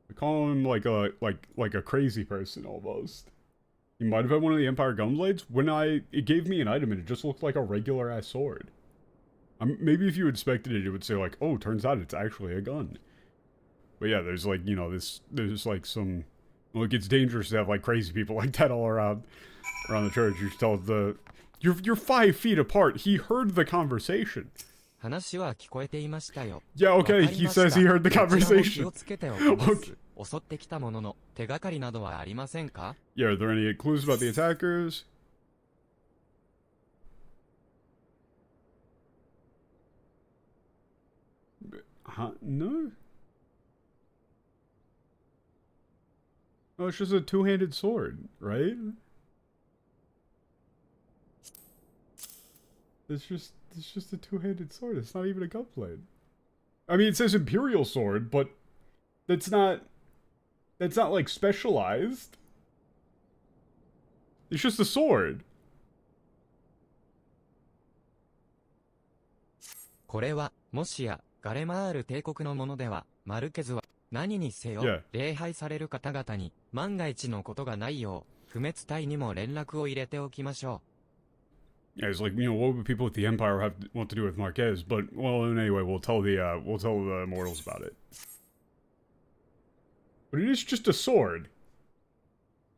I call him like a crazy person almost. He might have had one of the Empire Gunblades. When it gave me an item and it just looked like a regular ass sword. Maybe if you inspected it, it would say like, oh, turns out it's actually a gun. But yeah, there's like, you know, there's like some, look, it's dangerous to have like crazy people like that all around the church. You should tell you're 5 feet apart. He heard the conversation. 話は聞こえていましたよ。 Yeah, okay, he says he heard the conversation. 気をつけておきます。襲ってきたものの手がかりなどはありませんか? Yeah, are there any clues about the attackers? Huh? No? Oh, it's just a two-handed sword, right? It's just a two-handed sword. It's not even a gunblade. I mean, it says Imperial Sword, but that's not like specialized. It's just a sword. これは、もしや、ガレマール帝国のものでは、マルケズは、何にせよ、Yeah. 礼拝される方々に、万が一のことがないよう、不滅隊にも連絡を入れておきましょう。Yeah, it's like, you know, what would people with the Empire want to do with Marquez? But, well, anyway, we'll tell the immortals about it. But it is just a sword.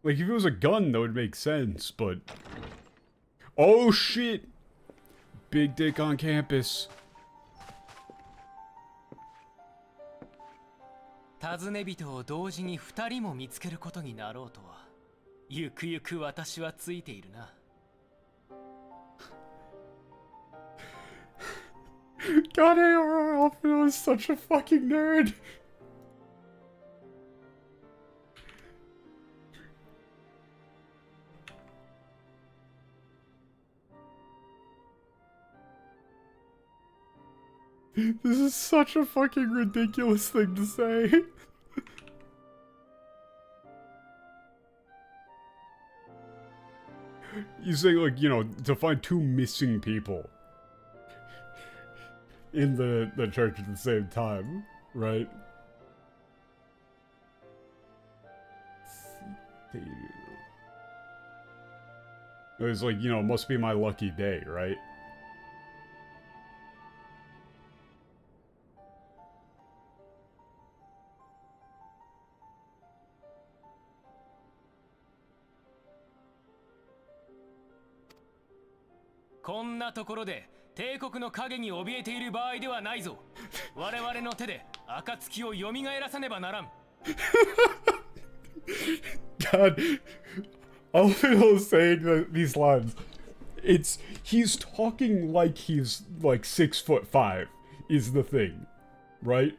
Like, if it was a gun, that would make sense, but... Oh, shit! Big dick on campus. 尋ね人を同時に2人も見つけることになろうとは、ゆくゆく私はついているな。God, Alphinaud is such a fucking nerd. This is such a fucking ridiculous thing to say. You say, like, you know, to find two missing people in the church at the same time, right? It was like, you know, it must be my lucky day, right?「こんなところで帝国の影に怯えている場合ではないぞ。我々の手で暁を蘇らさねばならん。」 God, Alphinaud saying these lines. He's talking like he's like 6'5" is the thing, right?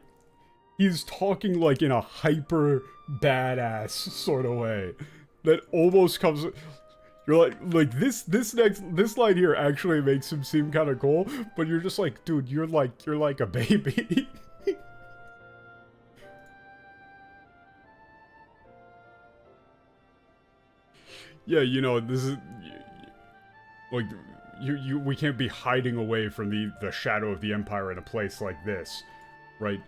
He's talking like in a hyper badass sort of way that almost comes. You're like this line here actually makes him seem kind of cool, but you're just like, dude, you're like a baby. Yeah, you know, this is like we can't be hiding away from the shadow of the Empire in a place like this, right?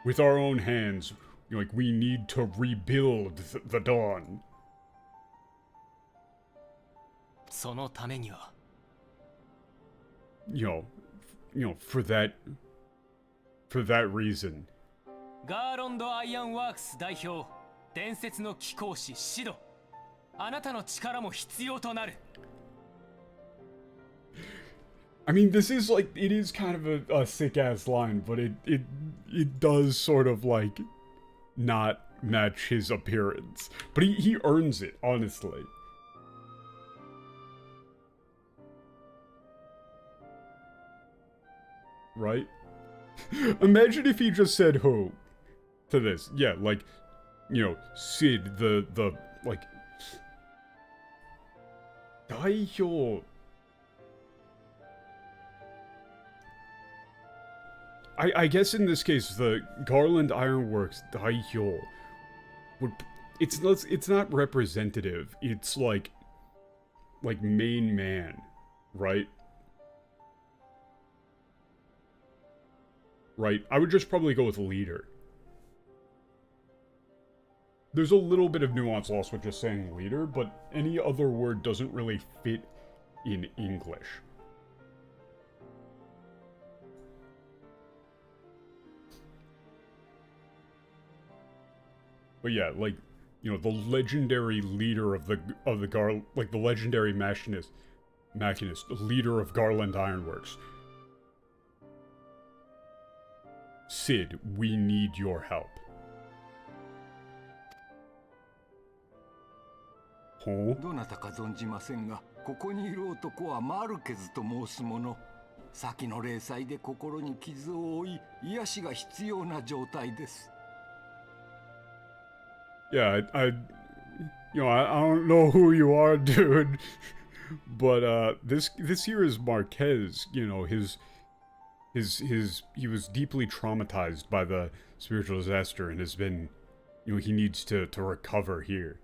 With our own hands, like we need to rebuild the dawn. そのためには You know, for that reason. ガーロンド・アイアンワークス代表、伝説の貴公子シド、あなたの力も必要となる。 I mean, this is like, it is kind of a sick-ass line, but it does sort of like not match his appearance. But he earns it, honestly. Right? Imagine if he just said who to this. Yeah, like, you know, Sid, the like, Daihyo. I guess in this case, the Garland Ironworks Daihyo would, it's not representative. It's like main man, right? Right, I would just probably go with leader. There's a little bit of nuance lost with just saying leader, but any other word doesn't really fit in English. But yeah, like, you know, the legendary leader of the like the legendary machinist, leader of Garland Ironworks. Sid, we need your help. Huh? どなたか存じませんが、ここにいる男はマルケズと申す者。先の霊災で心に傷を負い、癒しが必要な状態です。Yeah, I don't know who you are, dude, but this here is Marquez. You know, he was deeply traumatized by the spiritual disaster and has been, he needs to recover here.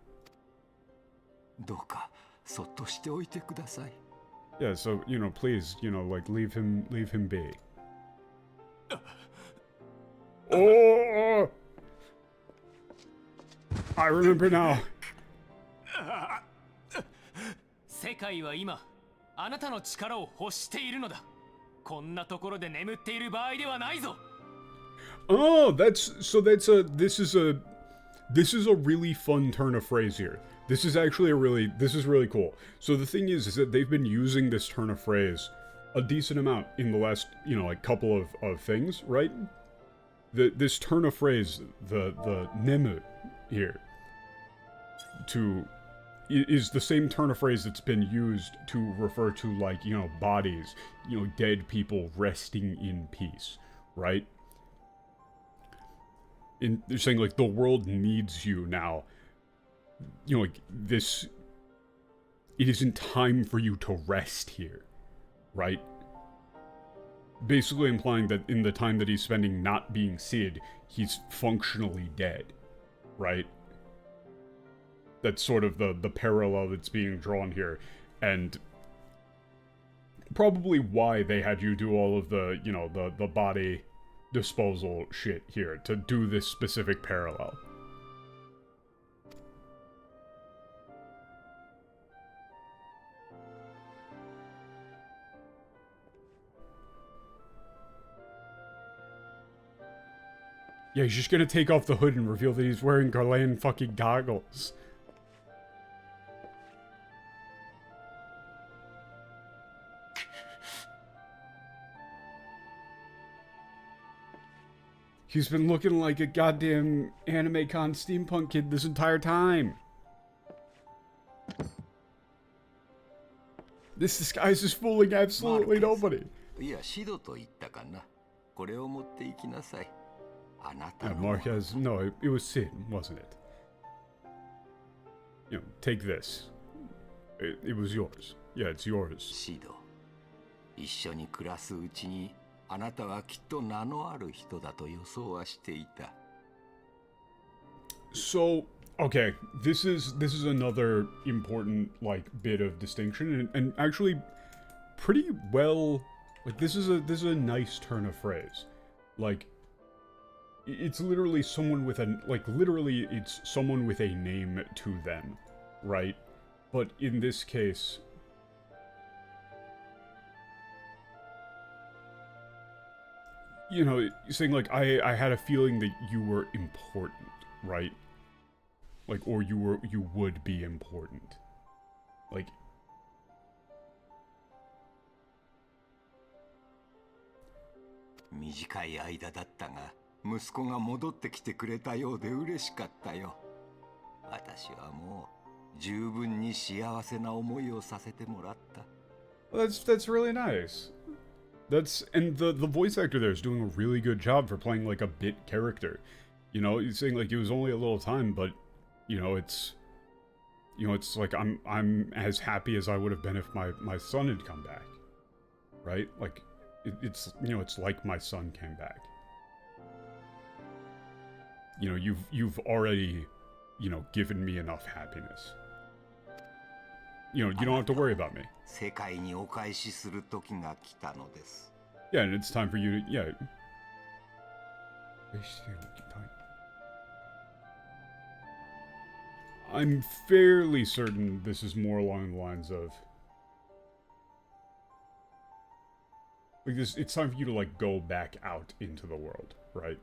どうかそっとしておいてください。Yeah, so please, like leave him be. Oh! I remember now. 世界は今あなたの力を欲しているのだ。こんなところで眠っている場合ではないぞ。Oh, this is a really fun turn of phrase here. This is really cool. So the thing is that they've been using this turn of phrase a decent amount in the last, like couple of things, right? This turn of phrase, the nemu here, is the same turn of phrase that's been used to refer to, like, bodies, dead people resting in peace, right? They're saying, like, the world needs you now. Like, it isn't time for you to rest here, right? Basically implying that in the time that he's spending not being Sid, he's functionally dead, right? That's sort of the parallel that's being drawn here, and probably why they had you do all of the, the body disposal shit here, to do this specific parallel. Yeah, he's just gonna take off the hood and reveal that he's wearing Garland fucking goggles. He's been looking like a goddamn anime con steampunk kid this entire time. This disguise is fooling absolutely nobody. Yeah, Marquez, no, it was Sid, wasn't it? Take this. It was yours. Yeah, it's yours. シド、一緒に暮らすうちにあなたはきっと名のある人だと予想はしていた。So, okay, this is another important, like, bit of distinction, and actually pretty well, like, this is a nice turn of phrase. Like, it's literally someone with it's someone with a name to them, right? But in this case, saying, like, I had a feeling that you were important, right? Like, or you would be important. Like,短い間だったが、息子が戻ってきてくれたようで嬉しかったよ。私はもう十分に幸せな思いをさせてもらった。That's really nice. And the voice actor there is doing a really good job for playing, like, a bit character. He's saying, like, it was only a little time, but it's like I'm as happy as I would have been if my son had come back, right? Like, it's like my son came back. You've already, given me enough happiness. You don't have to worry about me. 世界にお返しする時が来たのです。Yeah, and it's time for you to, yeah. I'm fairly certain this is more along the lines of, like, it's time for you to, like, go back out into the world, right?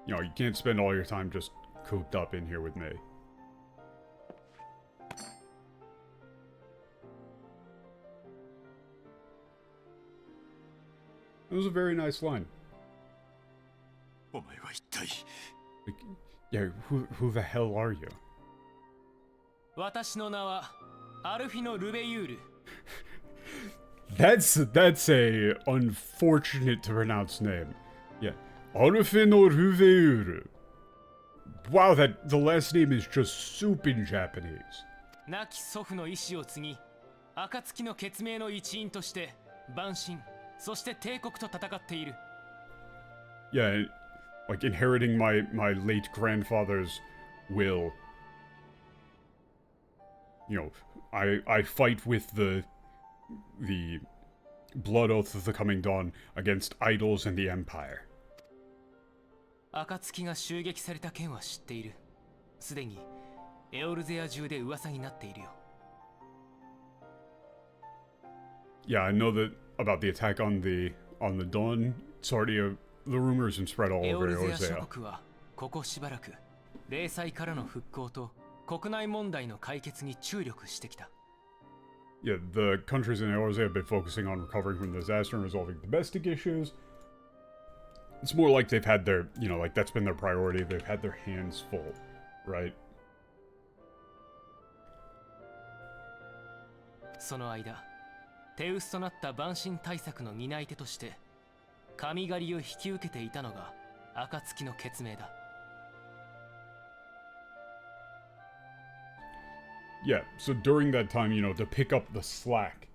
You can't spend all your time just cooped up in here with me. It was a very nice line. Like, yeah, who the hell are you? 私の名はアルフィノ・ルベユール。 That's a unfortunate to pronounce name. Yeah. Alphinaud Ruveur. Wow, the last name is just soup in Japanese. 亡き祖父の意志を継ぎ、暁の血盟の一員として蛮神、そして帝国と戦っている。 Yeah, like inheriting my late grandfather's will. You know, I fight with the blood oath of the coming dawn against idols and the empire. 暁が襲撃された件は知っている。すでにエオルゼア中で噂になっているよ。 Yeah, I know that about the attack on the dawn. It's already the rumors and spread all エオ over ルゼア諸 Orzea. 国はここしばらく霊災からの復興と国内問題の解決に注力してきた。 Yeah, the countries in Orzea have been focusing on recovering from the disaster and resolving domestic issues. It's more like they've had their, you know, like that's been their priority. They've had their hands full, right? その間、手薄となった蛮神対策の担い手として神狩りを引き受けていたのが暁の血盟だ。 Yeah, so during that time, you know, to pick up the slack,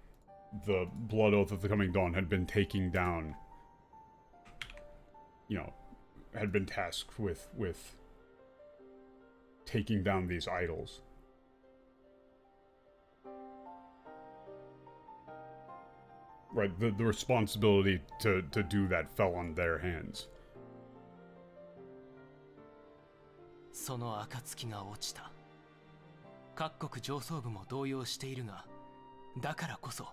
the Blood Oath of the Coming Dawn had been taking down, you know, had been tasked with taking down these idols. Right, the responsibility to do that fell on their hands. その暁が落ちた。各国上層部も動揺しているが、だからこそ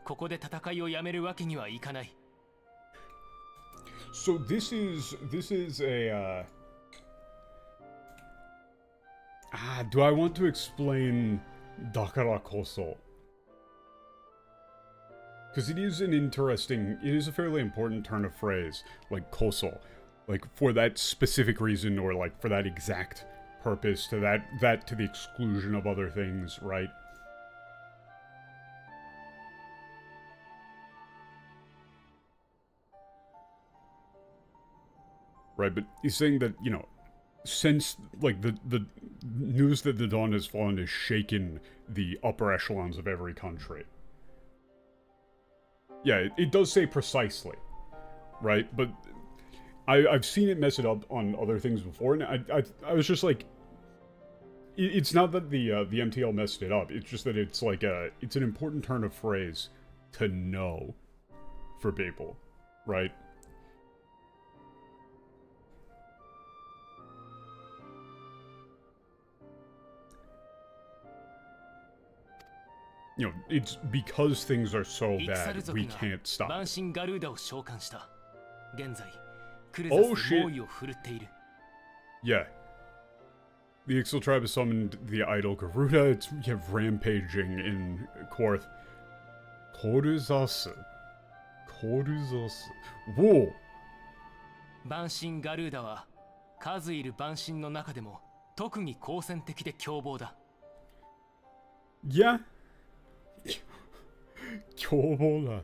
ここで戦いをやめるわけにはいかない。 So this is a do I want to explain Dakara Koso? Because it is a fairly important turn of phrase, like koso, like for that specific reason or like for that exact purpose, to that to the exclusion of other things, right? Right, but he's saying that, you know, since, like, the news that the Dawn has fallen has shaken the upper echelons of every country. Yeah, it does say precisely, right? But I've seen it mess it up on other things before, and I was just like, it's not that the MTL messed it up. It's just that it's like it's an important turn of phrase to know for people, right? You know, it's because things are so bad, we can't stop 蛮 it. 神ガルーダを召喚した。現在、クル Oh, ザス shit. 猛威を振るっている。 Yeah. The Ixtal tribe has summoned the idol Garuda. It's rampaging in Korth. Koruzasu. Whoa! 蛮神ガルーダは数いる蛮神の中でも特に好戦的で凶暴だ。 Yeah. Kyobola.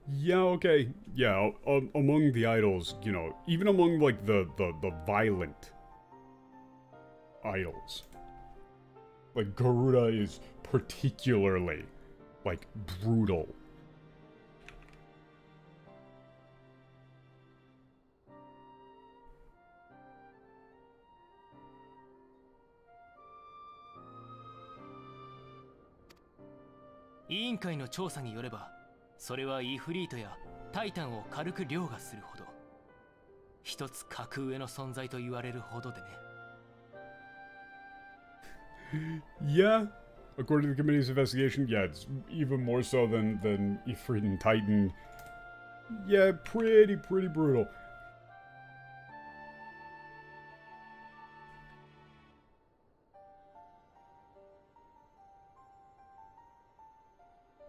Yeah, okay. Yeah, among the idols, you know, even among, like, the violent idols, like, Garuda is particularly, like, brutal.「委員会の調査によれば、それはイフリートやタイタンを軽く凌駕するほど、一つ格上の存在と言われるほどでね。 Yeah, according to the committee's investigation, yeah, it's even more so than Ifrit and Titan. Yeah, pretty brutal.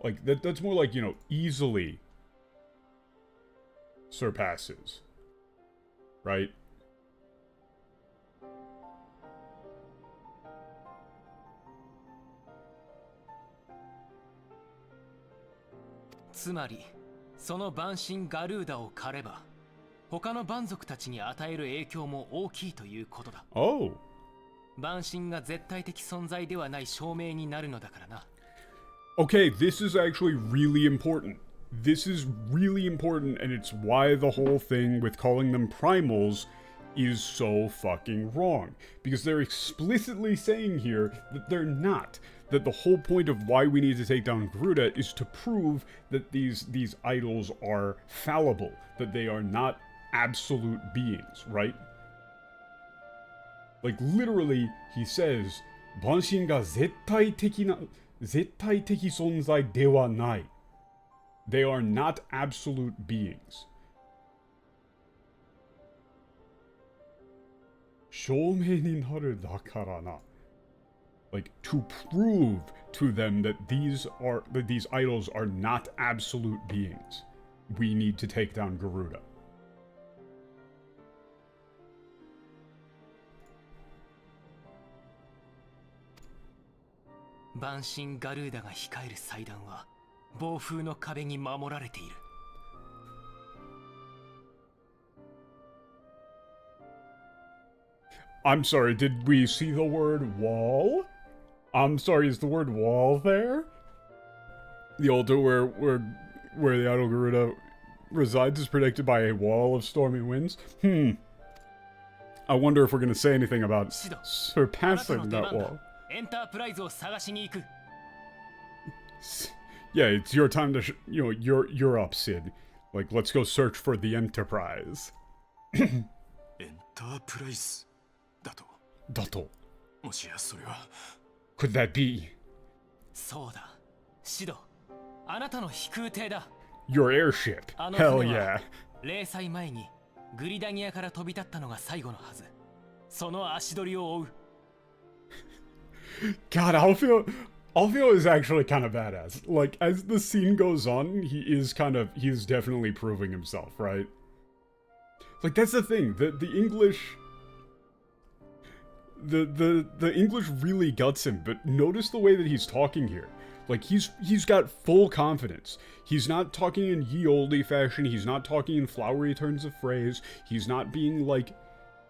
Like, that's more like, you know, easily surpasses. Right? つまりその蛮神ガルーダを狩れば他の蛮族たちに与える影響も大きいということだ。 Oh. 蛮神が絶対的存在ではない証明になるのだからな。 Okay, this is actually really important. This is really important, and it's why the whole thing with calling them primals is so fucking wrong. Because they're explicitly saying here that they're not. That the whole point of why we need to take down Garuda is to prove that these idols are fallible. That they are not absolute beings, right? Like, literally, he says, 万神が絶対的存在ではない. They are not absolute beings. 証明になるだからな. Like, to prove to them that these idols are not absolute beings, we need to take down Garuda. 蛮神ガルーダが控える祭壇は暴風の壁に守られている。 I'm sorry, did we see the word wall? I'm sorry, is the word wall there? The altar where the idol Garuda resides is protected by a wall of stormy winds? I wonder if we're gonna say anything about surpassing that wall. エンタープライズを探しに行く。 Yeah, it's your time to, you're up, Sid. Like, let's go search for the Enterprise. エンタープライズだと。 Dato. もしやそれは Could that be そうだ、シド、あなたの飛空艇だ。 your airship? あの Hell 船は yeah. 0歳前にグリダニアから飛び立ったのが最後のはず。その足取りを追う。 God, Alphinaud is actually kind of badass. Like, as the scene goes on, he's definitely proving himself, right? Like, that's the thing, the English... The English really guts him, but notice the way that he's talking here. Like, he's got full confidence. He's not talking in ye olde fashion, he's not talking in flowery turns of phrase, he's not being like...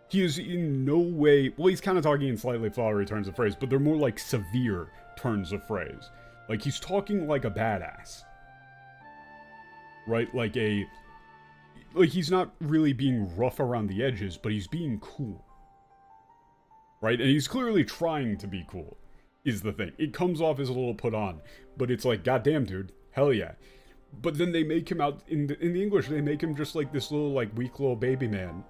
He is in no way... Well, he's kind of talking in slightly flowery turns of phrase, but they're more like severe turns of phrase. Like, he's talking like a badass. Right? Like he's not really being rough around the edges, but he's being cool. Right? And he's clearly trying to be cool, is the thing. It comes off as a little put on, but it's like, goddamn, dude. Hell yeah. But then they make him out... In the English, they make him just like this little, like, weak little baby man.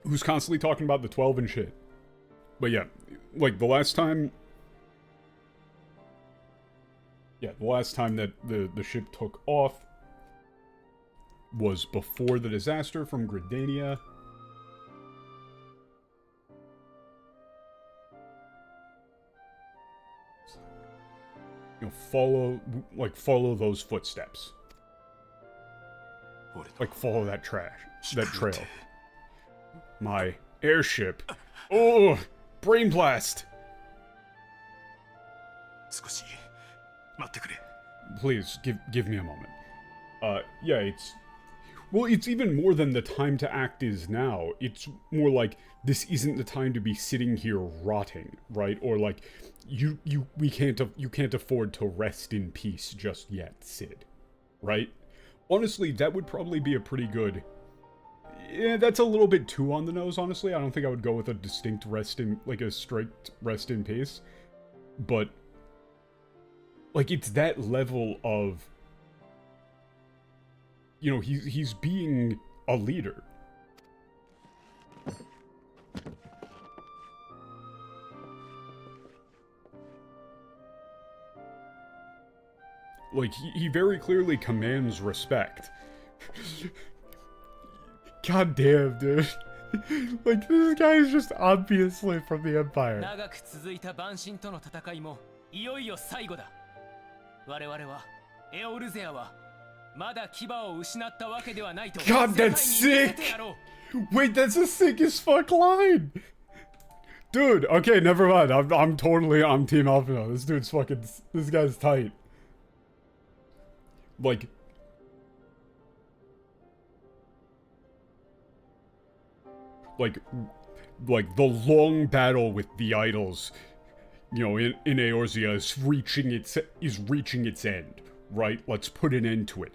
Who's constantly talking about the 12 and shit. But yeah, like the last time that the ship took off was before the disaster from Gridania. Follow those footsteps. Like, follow that trail. My airship. Oh, brain blast. 少し待ってくれ。 Please give me a moment. Yeah, it's even more than the time to act is now. It's more like this isn't the time to be sitting here rotting, right? Or like you can't afford to rest in peace just yet, Sid. Right? Honestly, that would probably be a pretty good... Yeah, that's a little bit too on the nose, honestly. I don't think I would go with a distinct rest in... Like, a strict rest in peace. But... Like, it's that level of... He's being a leader. Like, he very clearly commands respect. God damn, dude. Like, this guy is just obviously from the Empire. 長く続いた蛮神との戦いもいよいよ最後だ。我々はエオルゼアはまだ牙を失ったわけではないと。 God, that's sick! Wait, that's the sickest fuck line! Dude, okay, never mind. I'm totally on Team Alphinaud. This dude's fucking... This guy's tight. Like... Like the long battle with the idols, you know, in Eorzea is reaching its end, right? Let's put an end to it.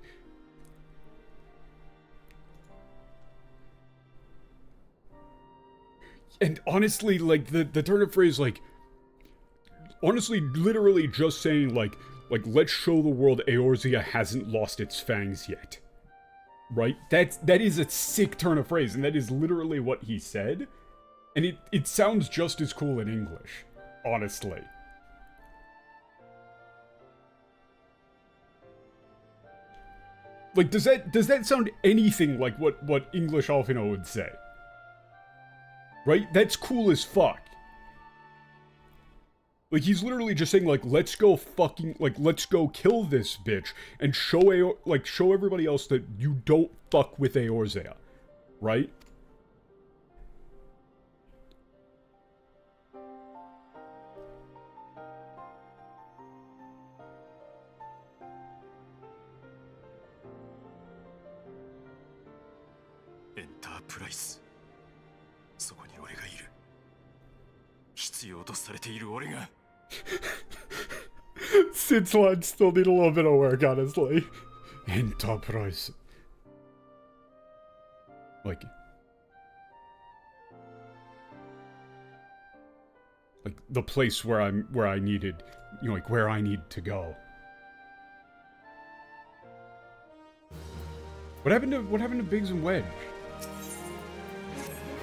And honestly, like, the turn of phrase, like, honestly, literally just saying, like, let's show the world Eorzea hasn't lost its fangs yet. Right? That is a sick turn of phrase, and that is literally what he said. And it sounds just as cool in English, honestly. Like, does that sound anything like what English Alphinaud would say? Right? That's cool as fuck. Like, he's literally just saying, like, let's go fucking, like, let's go kill this bitch and show everybody else that you don't fuck with Eorzea. Right? Enterprise. そこに俺がいる。必要とされている俺が。Sid's lines still need a little bit of work, honestly. Enterprise. Like the place where I needed, you know, like where I need to go. What happened to Biggs and Wedge?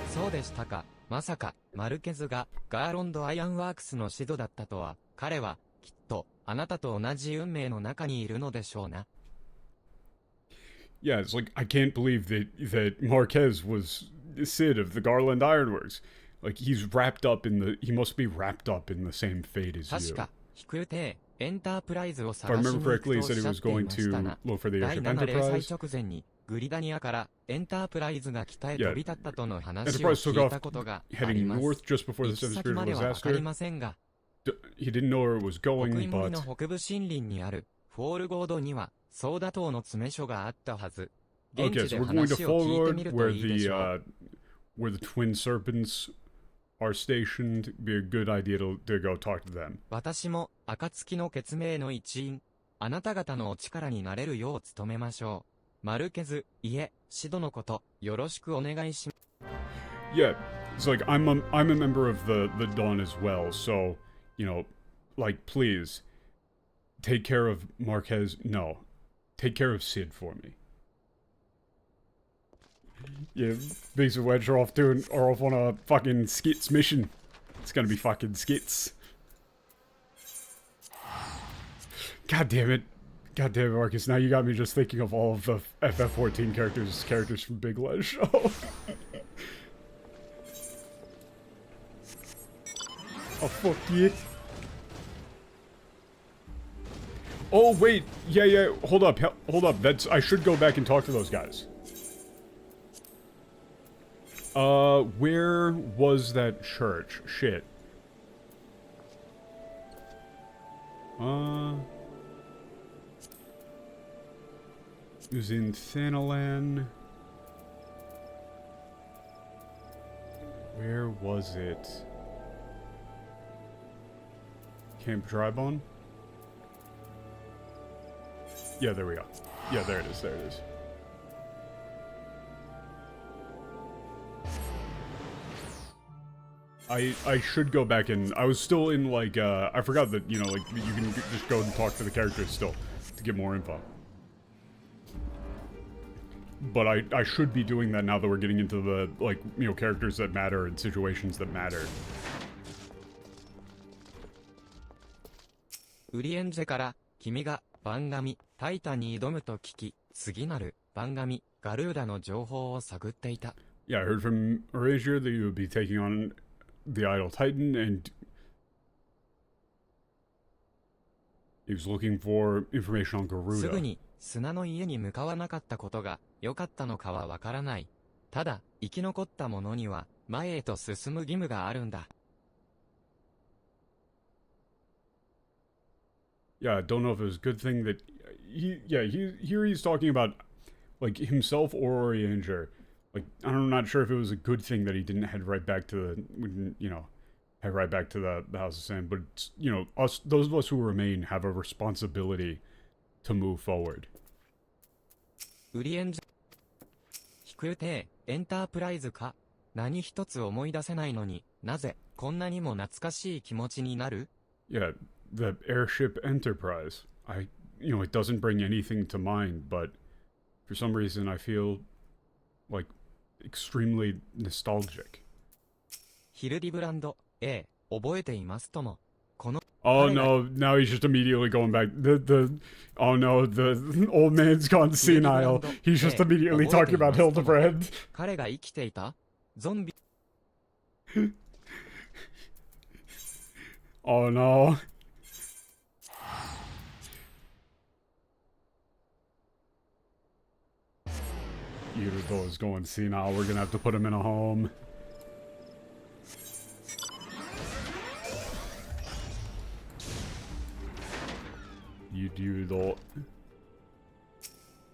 そうでしたか。まさか、マルケズがガーロンド・アイアンワークスの指導だったとは、彼は、きっと、あなたと同じ運命の中にいるのでしょうな。Yeah, it's like, I can't believe that Marquez was Sid of the Garland Ironworks. Like, he must be wrapped up in the same fate as you. 確か、飛空艇、エンタープライズを If I 探し remember に行く correctly, と he おっ said し he ゃっ was てい going ましたが、 to look for the 第 airship 7零祭 Enterprise. 直前に、グリダニアからエンタープライズが北へ Yeah. 飛び立ったとの話を Enterprise 聞 took いた off ことがあり heading ます。 north just before the 行き Seven 先 Spirit まではわかり disaster. ませんが、 He didn't know where it was 北 going, イモリ but の北部森林にあるフォールゴードにはソーダ島の詰め所があったはず。現 okay, 地 so で we're going to 話を聞いてみ Folgord, ると where いいでしょう。where the twin serpents are stationed. Be a good idea to go talk to them. 私も暁の血盟の一員、あなた方のお力になれるよう努めましょう。マルケズ、いえ、シドのこと、よろしくお願いします。Yeah, it's like I'm a member of the Dawn as well, so you know, like please take care of Marquez. No, take care of Sid for me. Yeah, Biggs and Wedge are off on a fucking skits mission. It's gonna be fucking skits. God damn it, Marcus. Now you got me just thinking of all of the FF14 characters from Big Ledge Show. Oh, fuck yeah. Oh, wait. Yeah. Hold up. I should go back and talk to those guys. Where was that church? Shit. It was in Thanalan. Where was it? Camp Drybone? Yeah, there we go. Yeah, there it is. I should go back and I was still in like I forgot that, you know, like you can just go and talk to the characters still to get more info. But I should be doing that now that we're getting into the, like, you know, characters that matter and situations that matter. ウリエンジェから君が番組タイタンに挑むと聞き、次なる番組ガルーダの情報を探っていた。Yeah, I heard from Erasure that you would be taking on the Idol Titan, and he was looking for information on Garuda. すぐに砂の家に向かわなかったことが良かったのかはわからない。ただ、生き残った者には前へと進む義務があるんだ。Yeah, I don't know if it was a good thing that here he's talking about like himself or Orianger. Like I'm not sure if it was a good thing that he didn't head right back to head right back to the House of Sand, but those of us who remain have a responsibility to move forward. ウリエンジャ飛空艇エンタープライズか何一つ思い出せないのになぜこんなにも懐かしい気持ちになる Yeah, the airship Enterprise. It doesn't bring anything to mind, but for some reason I feel like extremely nostalgic. ヒルディブランド A 覚えていますともこの Oh no, now he's just immediately going back. Oh no, the old man's gone senile. He's just immediately talking about Hildebrand. 彼が生きていたゾンビ Oh no. Yurudo is going senile. We're gonna have to put him in a home. Yurudo.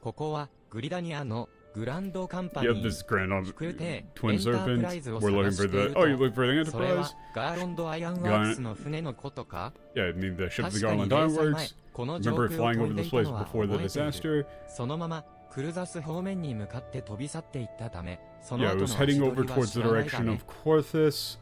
ここはグリダニアのグランドカンパニ Yep, ー this is Grand 飛空艇 Twin エンタープ Serpent. ライズを We're 探 looking し for てい the. る Oh, you と look for the それは Enterprise? ガーロンドアイアンワークスの船のことか Yeah, I mean the ship of the 確かに Garland 0歳 Ironworks. 前この上 Remember 空を flying 飛 over んで this いた place のは before the 覚えている disaster? そのままクルザス方面に向かって飛び去っていったためその Yeah, 後 it の was 足 heading 取 over りは towards 知 the らないだ direction ね of Corthus,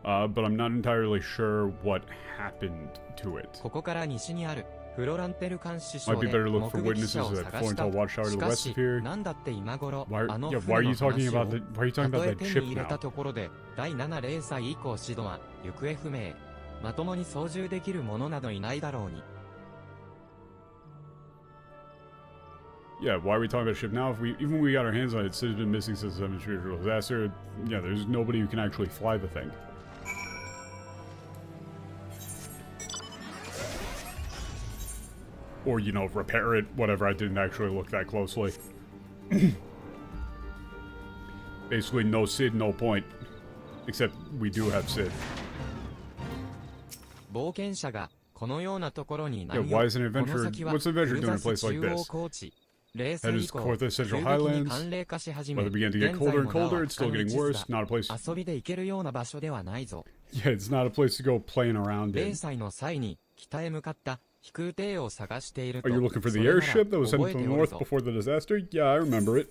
but I'm not entirely sure what happened to it. ここから西にあるフロランテル監視 Might 所 be で better to look 目 for 撃 witnesses 者を at 探した Forental Watchtower し to the か west し of here. なんだって今頃 Why, あの yeah, 船 why are の you talking 話を about why are you た talking と about え that 手に ship 入れ now? たところで第7零歳以降シドは行方不明まともに操縦できる者などいないだろうに Yeah, why are we talking about ship now? Even when we got our hands on it, it's been missing since the 7th Spiritual Disaster. Yeah, there's nobody who can actually fly the thing. Or, repair it, whatever. I didn't actually look that closely. Basically, no Sid, no point. Except we do have Sid. 冒険者がこのようなところに Yeah, 何 why を is an この adventure? 先は What's an ク adventure ル doing ザ in a ス place like 中央 this? 高地0 That 歳 is 以降 Corthus 急 Central 激に Highlands. 寒冷化し始め Whether it began to get 現 colder 在 and もなお colder, it's 不可 still の getting 地図 worse. だ Not a place. 遊びで行けるような場所ではないぞ Yeah, it's not a place to go playing around 0 in. 歳の際に北へ向かった飛空艇を探している Are と you looking for そ the れなら airship that was 覚 heading え to て the おる north ぞ before the disaster? Yeah, I remember it.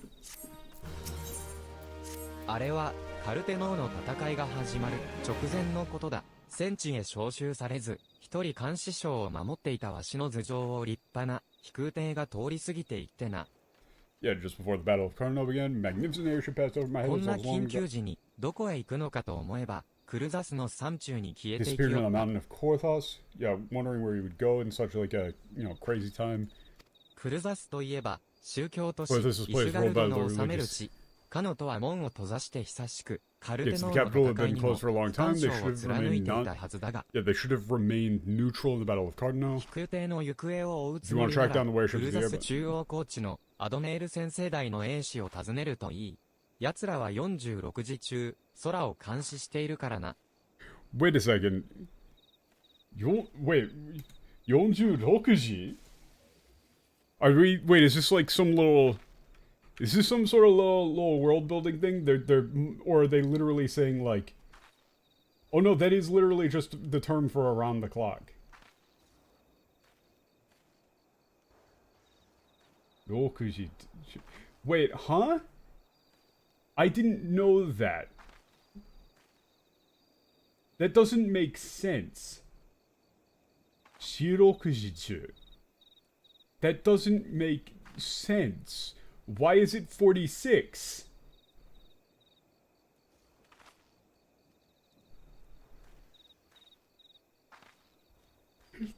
あれはカルテノーの戦いが始まる直前のことだ戦地へ召集されず一人監視省を守っていたわしの頭上を立派な飛空艇が通り過ぎていってな Yeah, just before the Battle of Carno began, magnificent airship passed over my head こ as ん I な was long 緊急 ago. 時にどこへ行くのかと思えばクルザスの山中に消えていき Disappeared よ on the った mountain of Korthos. Yeah, wondering where he would go in such like a crazy time. クルザスといえば宗教都市 Well, this is イ place シュガルド ruled by の the 治める religious. 地カノとは門を閉ざして久しくカル Yes, テ the ノー capital の had 戦い been にも closed for a long 干 time. They 渉 should を have 貫い remained てい not. たはずだが Yeah, they should have remained neutral in the Battle of Cardinal. 飛空艇の行方を追うつ You も wanna りな track ら down the warships クル of ザ the ス airmen? 中央コーチのアドネール先生代の英士を訪ねるといい奴らは46時中空を監視しているからな Wait a second. Wait, 46? Wait, is this like some little... Is this some sort of little world building thing? Or are they literally saying like... Oh no, that is literally just the term for around the clock. 6時. Wait, huh? I didn't know that. That doesn't make sense. 16時中. That doesn't make sense. Why is it 46?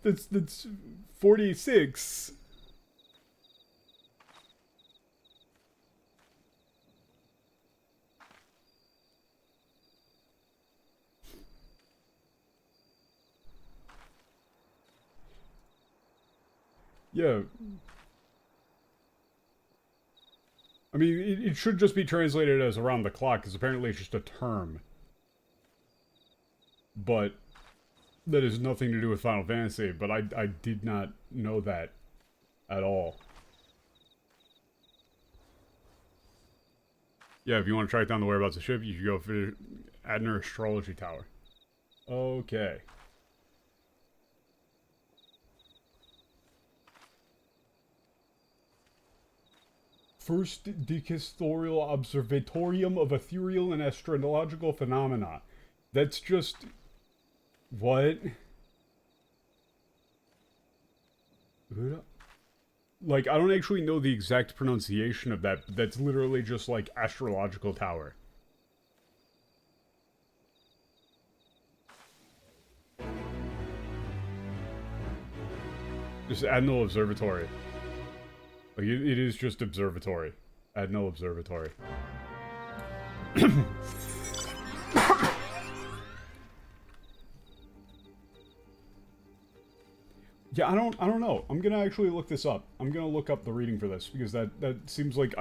That's 46. Yeah. I mean, it should just be translated as around the clock, because apparently it's just a term. But that has nothing to do with Final Fantasy, but I did not know that at all. Yeah, if you want to track down the whereabouts of the ship, you should go for Adner Astrology Tower. Okay. First Decustorial Observatorium of Ethereal and Astrological Phenomena. That's just... What? Like, I don't actually know the exact pronunciation of that, but that's literally just like astrological tower. Just Adnal Observatory. Like, it is just observatory. Adnal Observatory. Yeah, I don't know. I'm gonna actually look this up. I'm gonna look up the reading for this because that seems like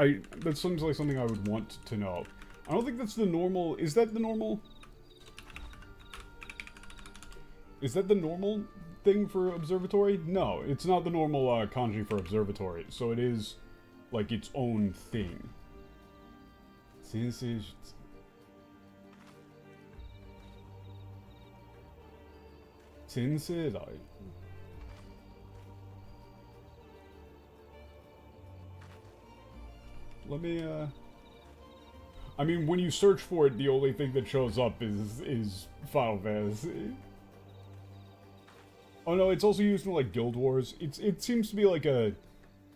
something I would want to know. I don't think that's the normal. Is that the normal? Is that the normal thing for observatory? No, it's not the normal kanji for observatory. So it is like its own thing. Sensei. Sensei. Let me, I mean, when you search for it, the only thing that shows up is Final Fantasy. Oh no, it's also used in, like, Guild Wars. It seems to be like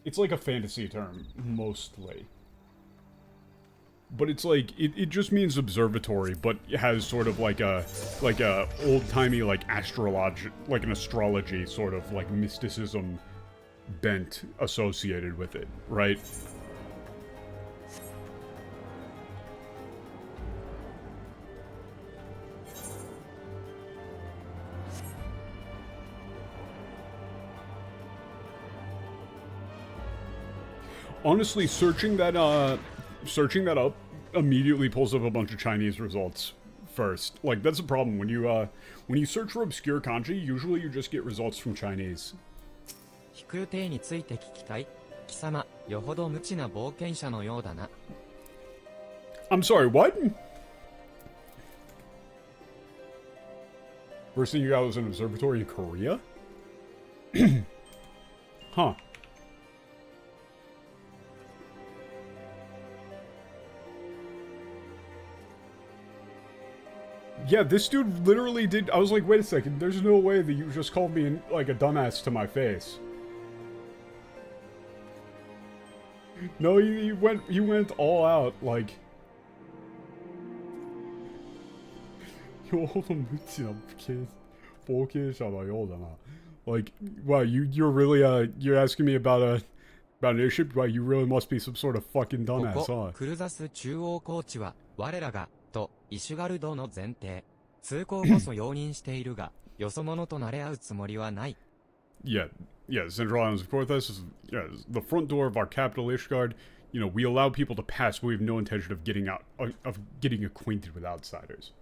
it's like a fantasy term, mostly. But it's like, it just means observatory, but it has sort of like a old-timey, like, like an astrology sort of, like, mysticism bent associated with it, right? Honestly, searching that up immediately pulls up a bunch of Chinese results first. Like, that's a problem. When you search for obscure kanji, usually you just get results from Chinese. 飛空艇について聞きたい。貴様、よほど無知な冒険者のようだな。I'm sorry, what? First thing you got was an observatory in Korea? Huh. Yeah, this dude literally did. I was like, wait a second, there's no way that you just called me like a dumbass to my face. No, you went all out, like. Like, wow, you're really you're asking me about an airship? Wow, you really must be some sort of fucking dumbass, ここ huh? クルザス中央コーチは我らがとイシュガルドの前提通行こそ容認しているがよそ者と慣れ合うつもりはない Yeah, Central Islands of Korthus is the front door of our capital, Ishgard. You know, we allow people to pass, but we have no intention of getting acquainted with outsiders.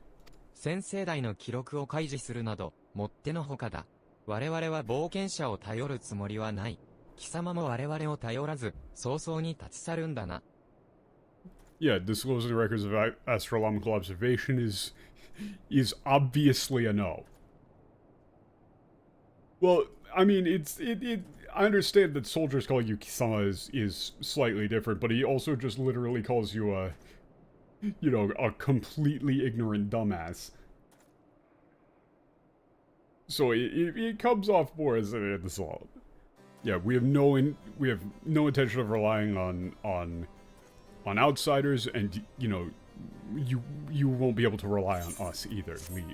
先世代の記録を開示するなどもってのほかだ我々は冒険者を頼るつもりはない貴様も我々を頼らず早々に立ち去るんだな Yeah, disclosing the records of astronomical observation is obviously a no. Well, I mean, I understand that soldiers calling you Kisama is slightly different, but he also just literally calls you a completely ignorant dumbass. So it comes off more as an insult. Yeah, we have no intention of relying on outsiders, and you won't be able to rely on us either. Leave.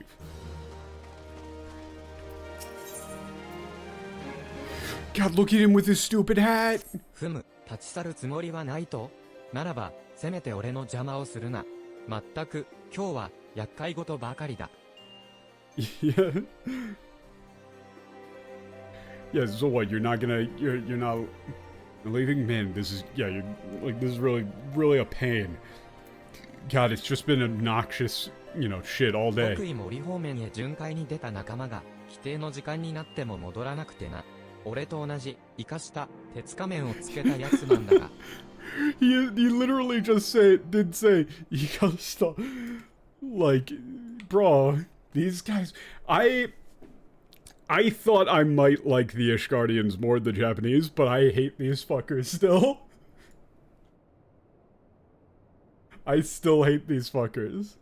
God, look at him with his stupid hat! ふむ立ち去るつもりはないとならばせめて俺の邪魔をするなまったく今日は厄介事ばかりだ Yeah. Yeah, so what, you're not leaving? Man, this is really a pain. God, it's just been obnoxious, shit all day. 北緯森方面へ巡回に出た仲間が規定の時間になっても戻らなくてな。俺と同じ、生かした、鉄仮面をつけたやつなんだが。he literally just did say, Yikasta. Like, bro, these guys, I thought I might like the Ishgardians more than the Japanese, but I hate these fuckers still. I still hate these fuckers.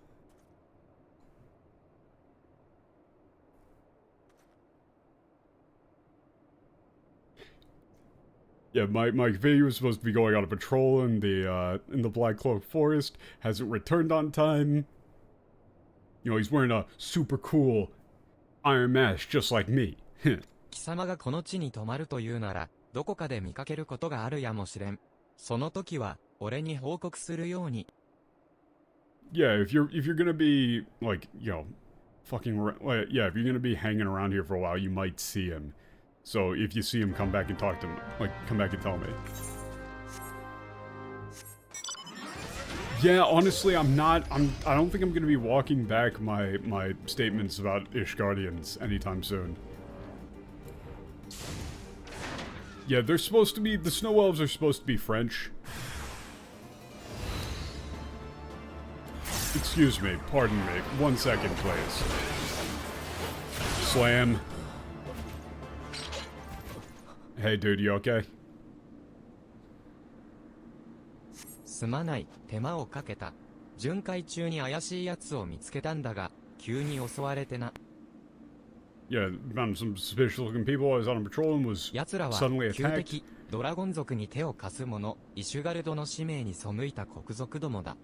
Yeah, my video was supposed to be going on a patrol in the Black Cloak Forest. Hasn't returned on time. You know, he's wearing a super cool iron mask just like me. 貴様がこの地に泊まるというなら、どこかで見かけることがあるやもしれん。その時は、俺に報告するように。Yeah, if you're gonna be, like, you know, yeah, if you're gonna be hanging around here for a while, you might see him. So if you see him, come back and talk to him. Like, come back and tell me. Yeah, honestly, I don't think I'm gonna be walking back my statements about Ishgardians anytime soon. Yeah, they're supposed to be, the Snow Elves are supposed to be French. Excuse me, pardon me. 1 second, please. Slam. Hey, dude, you okay? すまない、手間をかけた。巡回中に怪しい奴を見つけたんだが、急に襲われてな。Yeah, found some suspicious looking people. I was on a patrol and was 奴らは、 suddenly 旧 attacked. 敵、ドラゴン族に手を貸す者、イシュガルドの使命に背いた国族どもだ。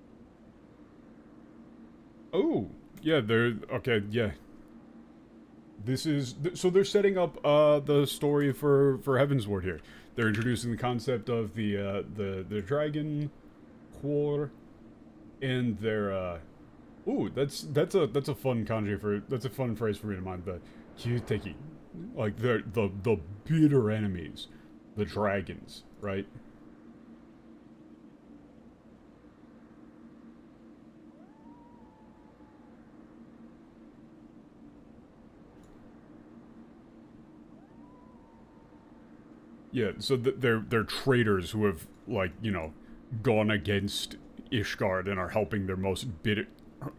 Oh, yeah, they're okay. Yeah, this is so they're setting up the story for Heavensward here. They're introducing the concept of the dragon core, and they're ooh, that's a fun kanji that's a fun phrase for me to mind. The kyuteki, like the bitter enemies, the dragons, right? Yeah, so they're traitors who have, like, you know, gone against Ishgard and are helping their most bitter,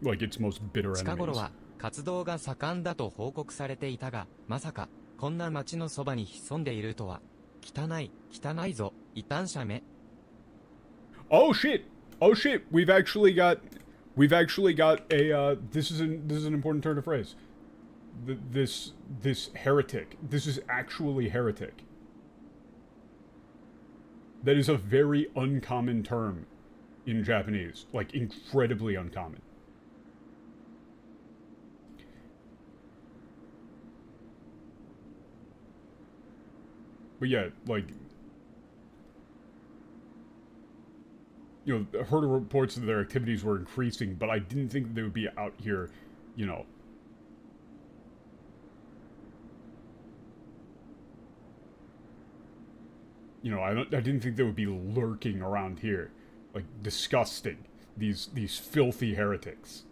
like, its most bitter 近頃 enemies. は活動が盛んだと報告されていたが、まさかこんな町のそばに潜んでいるとは。汚いぞ、異端者め。Oh shit! Oh shit! We've actually got a this is an important turn of phrase. This heretic. This is actually heretic. That is a very uncommon term in Japanese. Like, incredibly uncommon. But yeah, like, you know, I heard reports that their activities were increasing, but I didn't think that they would be out here, you know. You know, I didn't think they would be lurking around here, like, disgusting. These filthy heretics.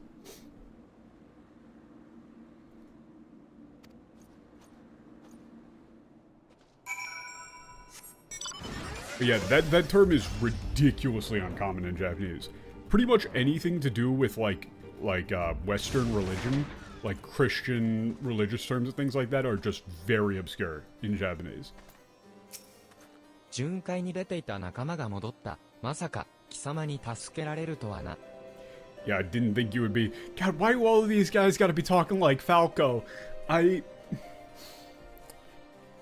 But yeah, that term is ridiculously uncommon in Japanese. Pretty much anything to do with like Western religion, like Christian religious terms and things like that, are just very obscure in Japanese. 巡回に出ていた仲間が戻った。まさか貴様に助けられるとはな。Yeah, I didn't think you would be. God, why do all of these guys gotta be talking like Falco?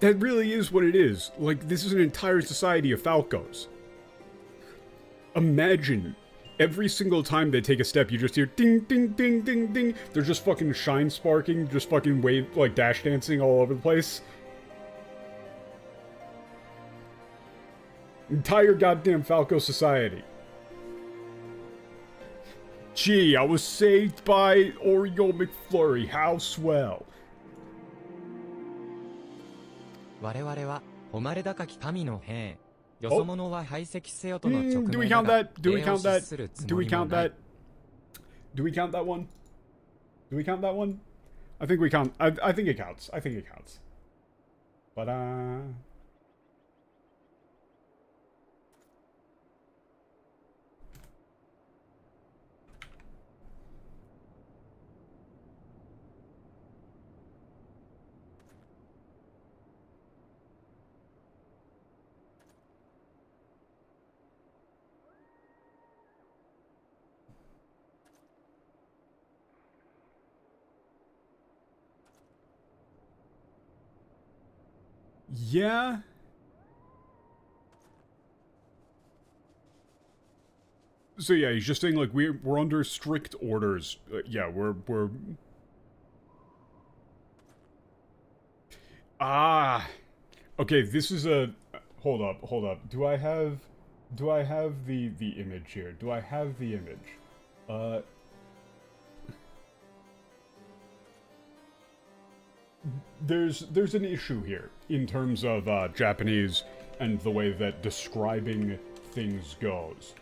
That really is what it is. Like, this is an entire society of Falcos. Imagine, every single time they take a step, you just hear ding, ding, ding, ding, ding. They're just fucking shine sparking, just fucking wave, like, dash dancing all over the place. Entire goddamn Falco society. Gee, I was saved by Oreo McFlurry. How swell. 我々は誉れ高き神の兵。よそ者は排斥せよとの直 Do we 命 count だが that? Do we 礼を count that? 失するつ Do も we りも count ない that? Do we count that one? Do we count that one? I think we count. I think it counts. I think it counts. But yeah. So yeah, he's just saying like we're under strict orders. Yeah, we're. Ah, okay. This is a. Hold up, hold up. Do I have the image here? Do I have the image? There's an issue here in terms of Japanese and the way that describing things goes.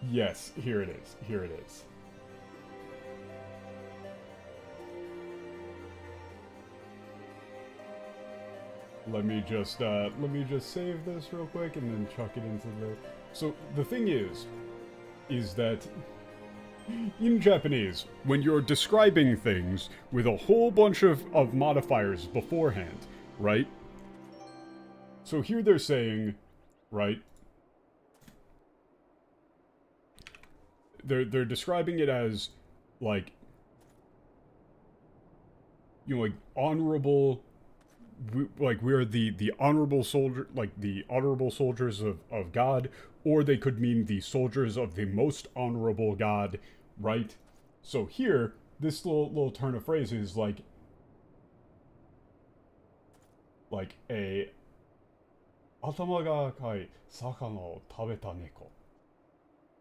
Yes, here it is. Here it is. Let me just save this real quick and then chuck it into the... So, the thing is that in Japanese, when you're describing things with a whole bunch of modifiers beforehand, right? So here they're saying, right? They're describing it as, like, you know, like, honorable... like we're the honorable soldier, like the honorable soldiers of God, or they could mean the soldiers of the most honorable God, right? So here, this little turn of phrase is like a atama ga akai sakana o tabeta neko,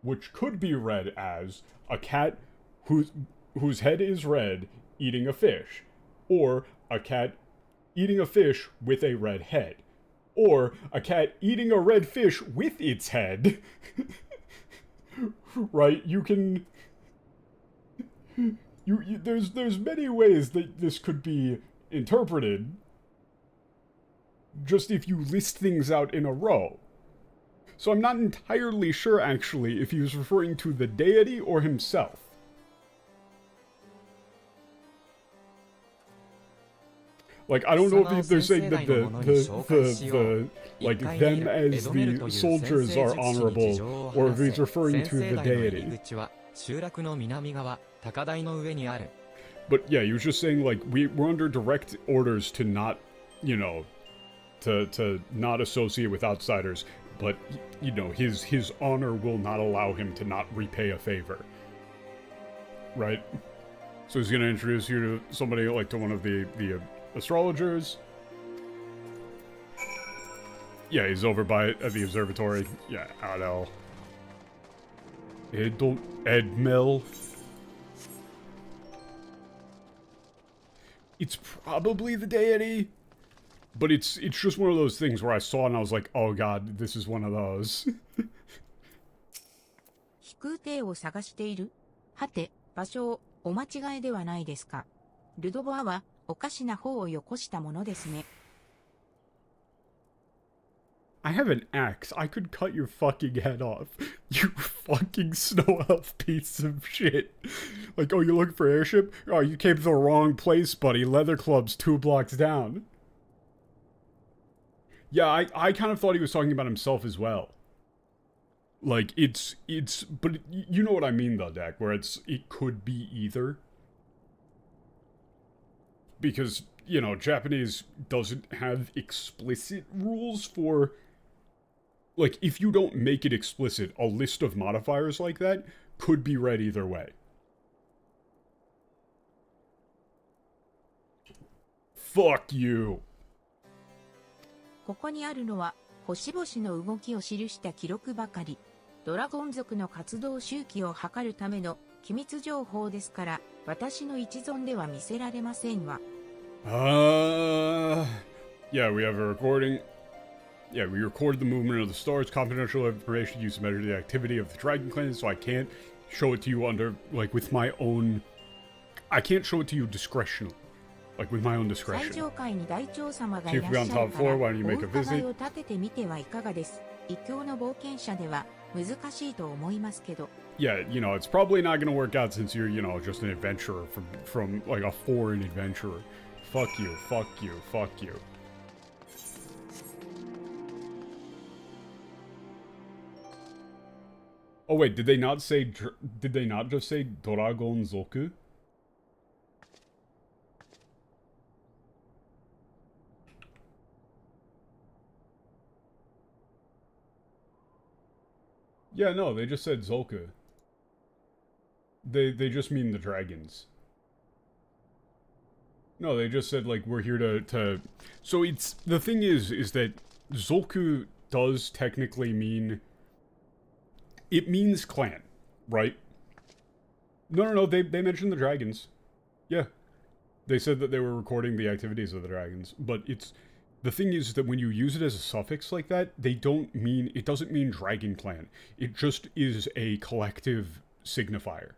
which could be read as a cat whose head is red eating a fish, or a cat eating a fish with a red head, or a cat eating a red fish with its head. Right? You can... there's many ways that this could be interpreted, just if you list things out in a row. So I'm not entirely sure, actually, if he was referring to the deity or himself. Like, I don't know if they're saying that the like, them as the soldiers are honorable, or if he's referring to the deity. But yeah, he was just saying, like, we're under direct orders to not, you know, to not associate with outsiders, but, you know, his honor will not allow him to not repay a favor. Right? So he's gonna introduce you to somebody, like, to one of the astrologers. Yeah, he's over by at the observatory. Yeah, Adel. Edmel. It's probably the deity, but it's just one of those things where I saw it and I was like, oh god, this is one of those. 飛空艇を探している。はて、場所をお間違えではないですか。ルドボアはおかしな方をよこしたものですね。I have an axe. I could cut your fucking head off. You fucking snow elf piece of shit. Like, oh, you're looking for airship? Oh, you came to the wrong place, buddy. Leather Club's 2 blocks down. Yeah, I kind of thought he was talking about himself as well. Like, but you know what I mean though, Dak, where it could be either. Because, you know, Japanese doesn't have explicit rules for... Like, if you don't make it explicit, a list of modifiers like that could be read either way. Fuck you. ここにあるのは、星々の動きを記した記録ばかり。ドラゴン族の活動周期を測るための機密情報ですから、私の一存では見せられませんわ。Yeah, we have a recording. Yeah, we record the movement of the stars, confidential information used to measure the activity of the Dragon Clan, so I can't show it to you under, like, with my own... I can't show it to you discretionally. Like, with my own 最 discretion. 上階に大長様が See い if ら we っ on しゃる top から floor, why don't you お make a 伺い visit? を立ててみてはいかがです。異教の冒険者では難しいと思いますけど。Yeah, you know, it's probably not gonna work out since you're, you know, just an adventurer from like, a foreign adventurer. Fuck you, fuck you, fuck you. Oh wait, did they not say, did they not just say Dragon Zoku? Yeah, no, they just said Zolka. They just mean the dragons. No, they just said, like, we're here to... So it's... The thing is that Zolku does technically mean... It means clan, right? No, they mentioned the dragons. Yeah. They said that they were recording the activities of the dragons, but it's... The thing is that when you use it as a suffix like that, they don't mean... It doesn't mean dragon clan. It just is a collective signifier,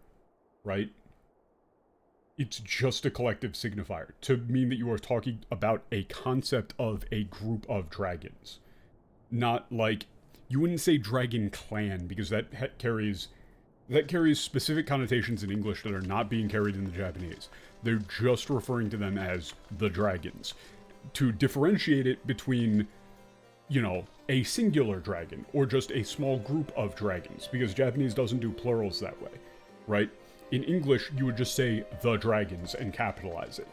right? It's just a collective signifier to mean that you are talking about a concept of a group of dragons. Not like... You wouldn't say dragon clan because that carries specific connotations in English that are not being carried in the Japanese. They're just referring to them as the dragons. To differentiate it between, you know, a singular dragon or just a small group of dragons, because Japanese doesn't do plurals that way, right? In English, you would just say the dragons and capitalize it.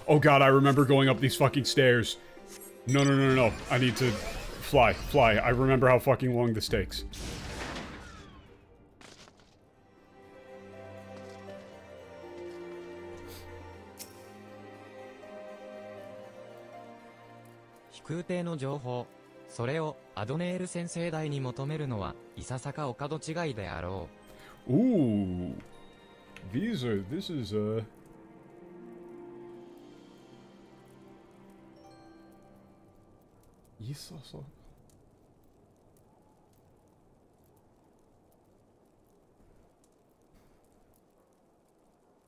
Oh god, I remember going up these fucking stairs. No. I need to fly. I remember how fucking long this takes.飛空艇の情報。それをアドネール先生代に求めるのはいささかお門違いであろう。Ooh. This is,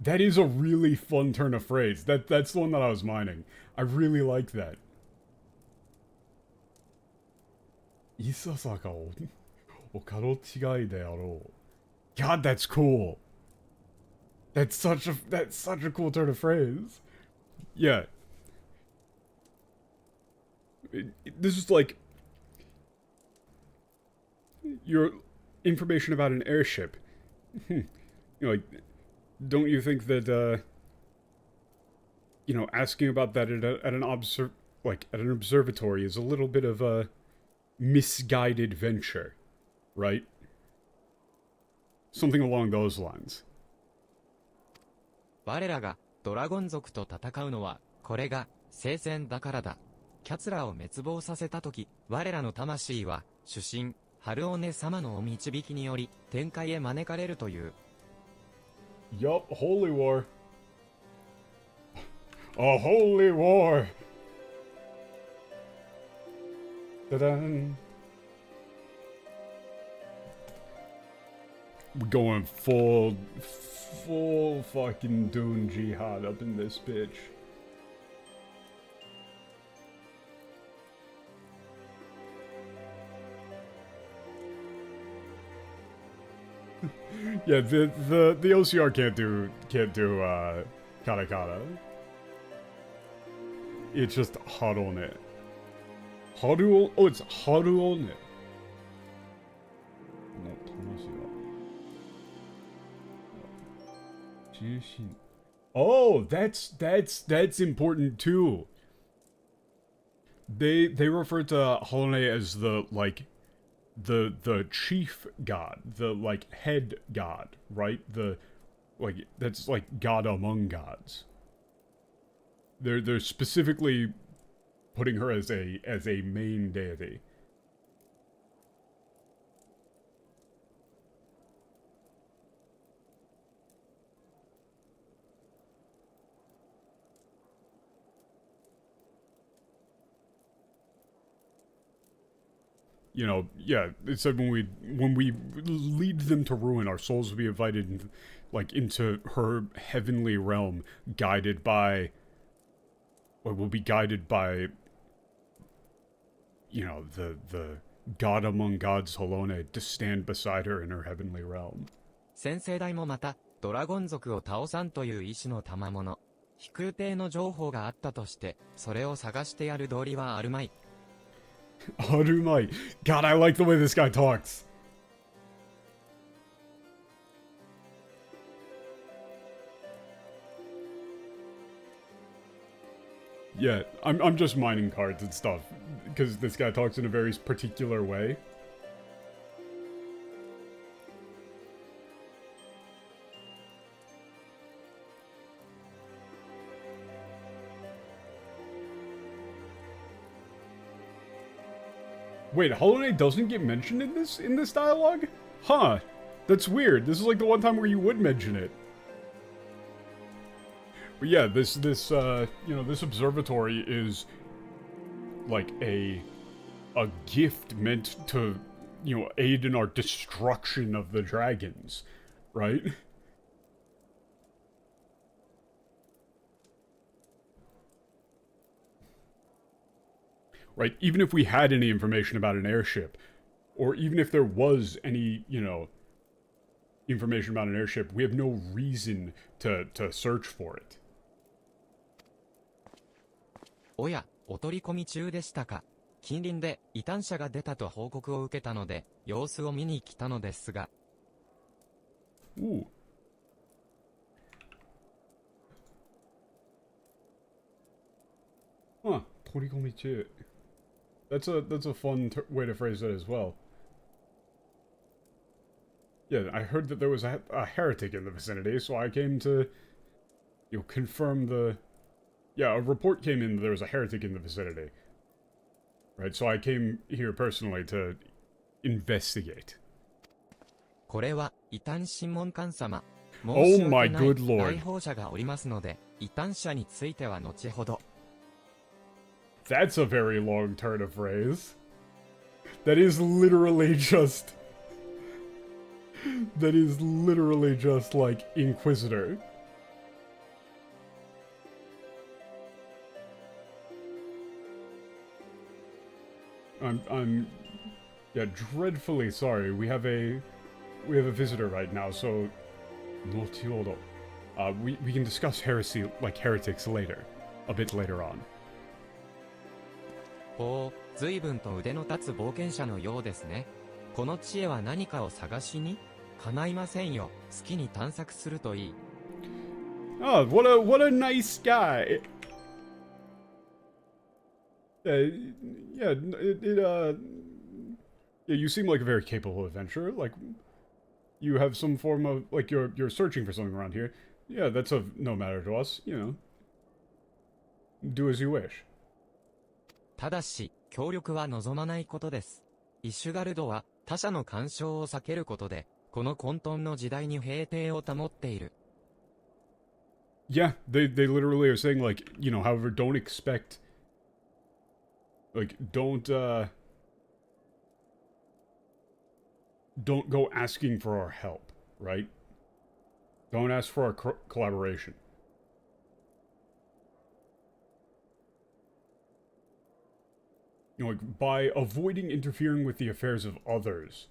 That is a really fun turn of phrase. That's the one that I was mining. I really like that. Isasaka o okadochigai de aro. God, that's cool. That's such a cool turn of phrase. Yeah. This is like your information about an airship. You know, like, don't you think that you know, asking about that at an observatory is a little bit of a misguided venture, right? Something along those lines. 我らがドラゴン族と戦うのはこれが聖戦だからだ。キャツラを滅亡させたとき、我らの魂は主神ハルオネ様のお導きにより天界へ招かれるという。Yup, holy war. A holy war. Ta-da. We're going full fucking Dune Jihad up in this bitch. Yeah, the OCR can't do katakana. It's just harone. Haru, oh, it's harone. No, Jushin. Oh, that's important too. They refer to Harone as the like the chief god, the like head god, right? The like that's like god among gods. They're specifically putting her as a main deity. You know, yeah, it said when we lead them to ruin, our souls will be invited, like, into her heavenly realm, guided by, or will be guided by, you know, the God among gods, Halone, to stand beside her in her heavenly realm. 先生代もまた、ドラゴン族を倒さんという意志の賜物。飛空艇の情報があったとして、それを探してやる道理はあるまい。Arumai. God, I like the way this guy talks. Yeah, I'm just mining cards and stuff, because this guy talks in a very particular way. Wait, Hollow Knight doesn't get mentioned in this dialogue? Huh. That's weird. This is like the one time where you would mention it. But yeah, this you know, this observatory is like a gift meant to, you know, aid in our destruction of the dragons, right? Right, even if we had any information about an airship, or even if there was any, you know, information about an airship, we have no reason to search for it. おや、お取り込み中でしたか。近隣で異端者が出たと報告を受けたので、様子を見に来たのですが。Ooh. Huh, 取り込み中. That's a fun way to phrase that as well. Yeah, I heard that there was a heretic in the vicinity, so I came to, you know, confirm the... Yeah, a report came in that there was a heretic in the vicinity. Right, so I came here personally to investigate. これは、異端審問官様。 Oh my good lord. 来訪者がおりますので、異端者については後ほど。 That's a very long turn of phrase. That is literally just... That is literally just like Inquisitor. I'm yeah, dreadfully sorry. We have a visitor right now, so we can discuss heresy like heretics later, a bit later on. ほう、随分と腕の立つ冒険者のようですね。この知恵は何かを探しに？構いませんよ。好きに探索するといい。Oh, what a nice guy. Yeah, yeah, you seem like a very capable adventurer. Like, you have some form of, like, you're searching for something around here. Yeah, that's of no matter to us, you know. Do as you wish. ただし、協力は望まないことです。イシュガルドは他者の干渉を避けることで、この混沌の時代に平定を保っている。Yeah, they literally are saying, like, you know, however, don't expect... Like, don't go asking for our help, right? Don't ask for our collaboration. You know, like, by avoiding interfering with the affairs of others,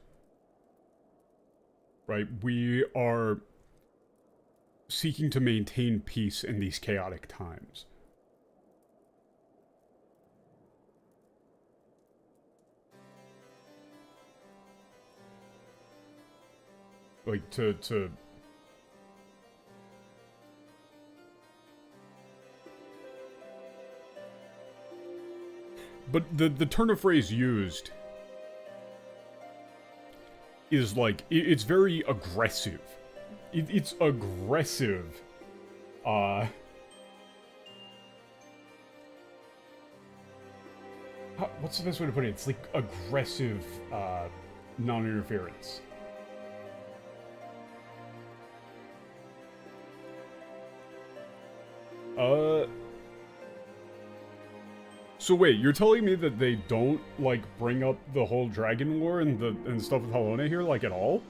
right, we are seeking to maintain peace in these chaotic times. Like, to But the turn of phrase used is like, it's very aggressive. It's aggressive. What's the best way to put it? It's like aggressive non-interference. So wait, you're telling me that they don't, like, bring up the whole dragon war and stuff with Halone here, like, at all?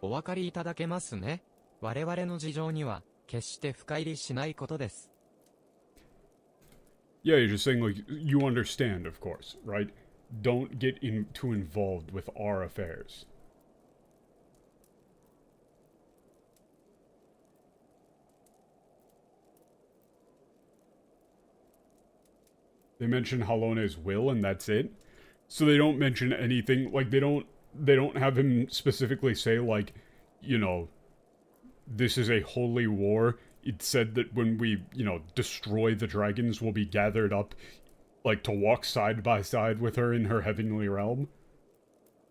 お分かりいただけますね。我々の事情には決して深入りしないことです。Yeah, you're just saying, like, you understand, of course, right? Don't get too involved with our affairs. They mention Halone's will, and that's it. So they don't mention anything, like, they don't have him specifically say, like, you know, this is a holy war. It said that when we, you know, destroy the dragons, we'll be gathered up, like, to walk side by side with her in her heavenly realm.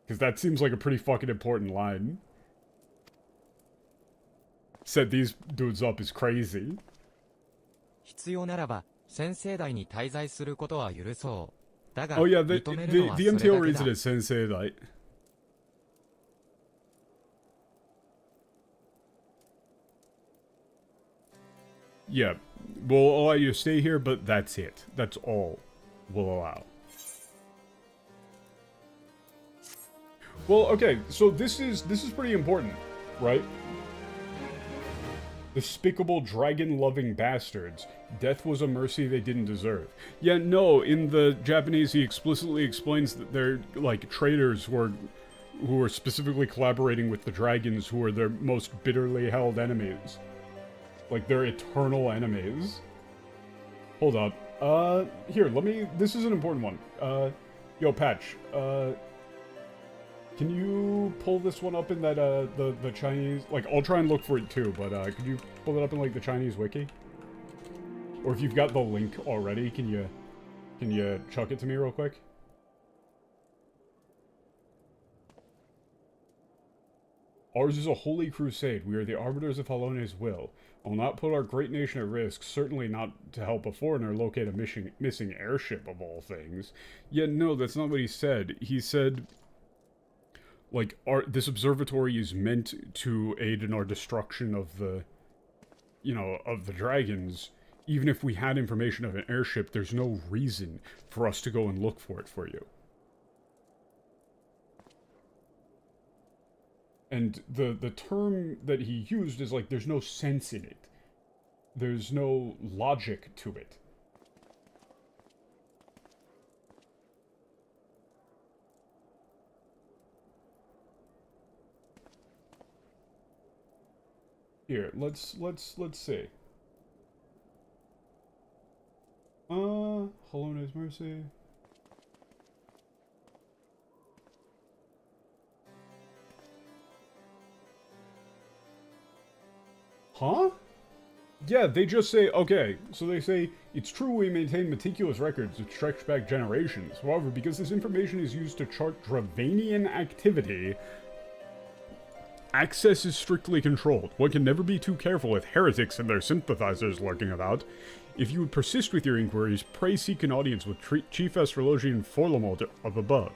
Because that seems like a pretty fucking important line. Set these dudes up is crazy. 必要ならば先生代に滞在することは許そう。だが、 Oh yeah, 認めるのはそれだ the MTO け reads だ。 it as Sensei, like... Yeah, we'll allow you to stay here, but that's it. That's all we'll allow. Well, okay, so this is pretty important, right? Despicable dragon-loving bastards. Death was a mercy they didn't deserve. Yeah, no, in the Japanese he explicitly explains that they're, like, traitors who are specifically collaborating with the dragons who are their most bitterly held enemies. Like, they're eternal enemies. Hold up. Here, this is an important one. Yo, Patch, can you pull this one up in that, the Chinese... Like, I'll try and look for it too, but, could you pull it up in, like, the Chinese wiki? Or if you've got the link already, can you chuck it to me real quick? Ours is a holy crusade. We are the arbiters of Halone's will. I will not put our great nation at risk, certainly not to help a foreigner locate a missing airship, of all things. Yeah, no, that's not what he said. He said... Like, this observatory is meant to aid in our destruction of the, you know, of the dragons. Even if we had information of an airship, there's no reason for us to go and look for it for you. And the term that he used is like, there's no sense in it. There's no logic to it. Here, let's see. Halone's Mercy. Huh? Yeah, they just say, okay, so they say, it's true we maintain meticulous records that stretch back generations. However, because this information is used to chart Dravanian activity, access is strictly controlled. One can never be too careful with heretics and their sympathizers lurking about. If you would persist with your inquiries, pray seek an audience with Chief Astrologian Forlamalt of above.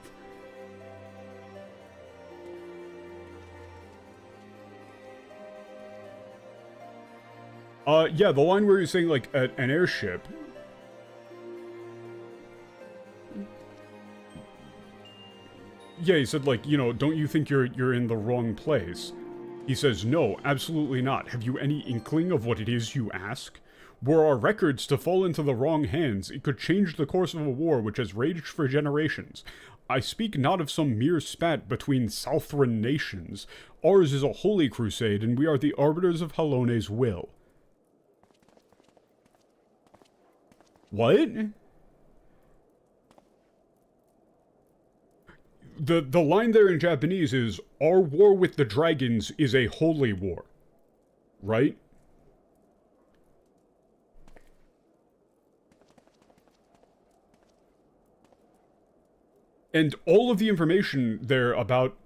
Yeah, the line where you're saying, like, an airship. Yeah, he said, like, you know, don't you think you're in the wrong place? He says, no, absolutely not. Have you any inkling of what it is you ask? Were our records to fall into the wrong hands, it could change the course of a war which has raged for generations. I speak not of some mere spat between Southron nations. Ours is a holy crusade, and we are the arbiters of Halone's will. What? The line there in Japanese is, our war with the dragons is a holy war. Right? And all of the information there about...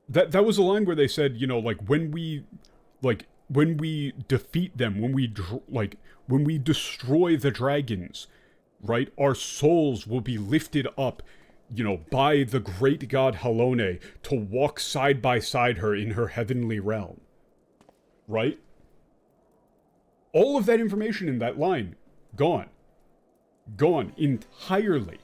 That was a line where they said, you know, like, when we defeat them, when we destroy the dragons, right, our souls will be lifted up, you know, by the great god Halone to walk side by side her in her heavenly realm. Right? All of that information in that line, gone. Gone entirely.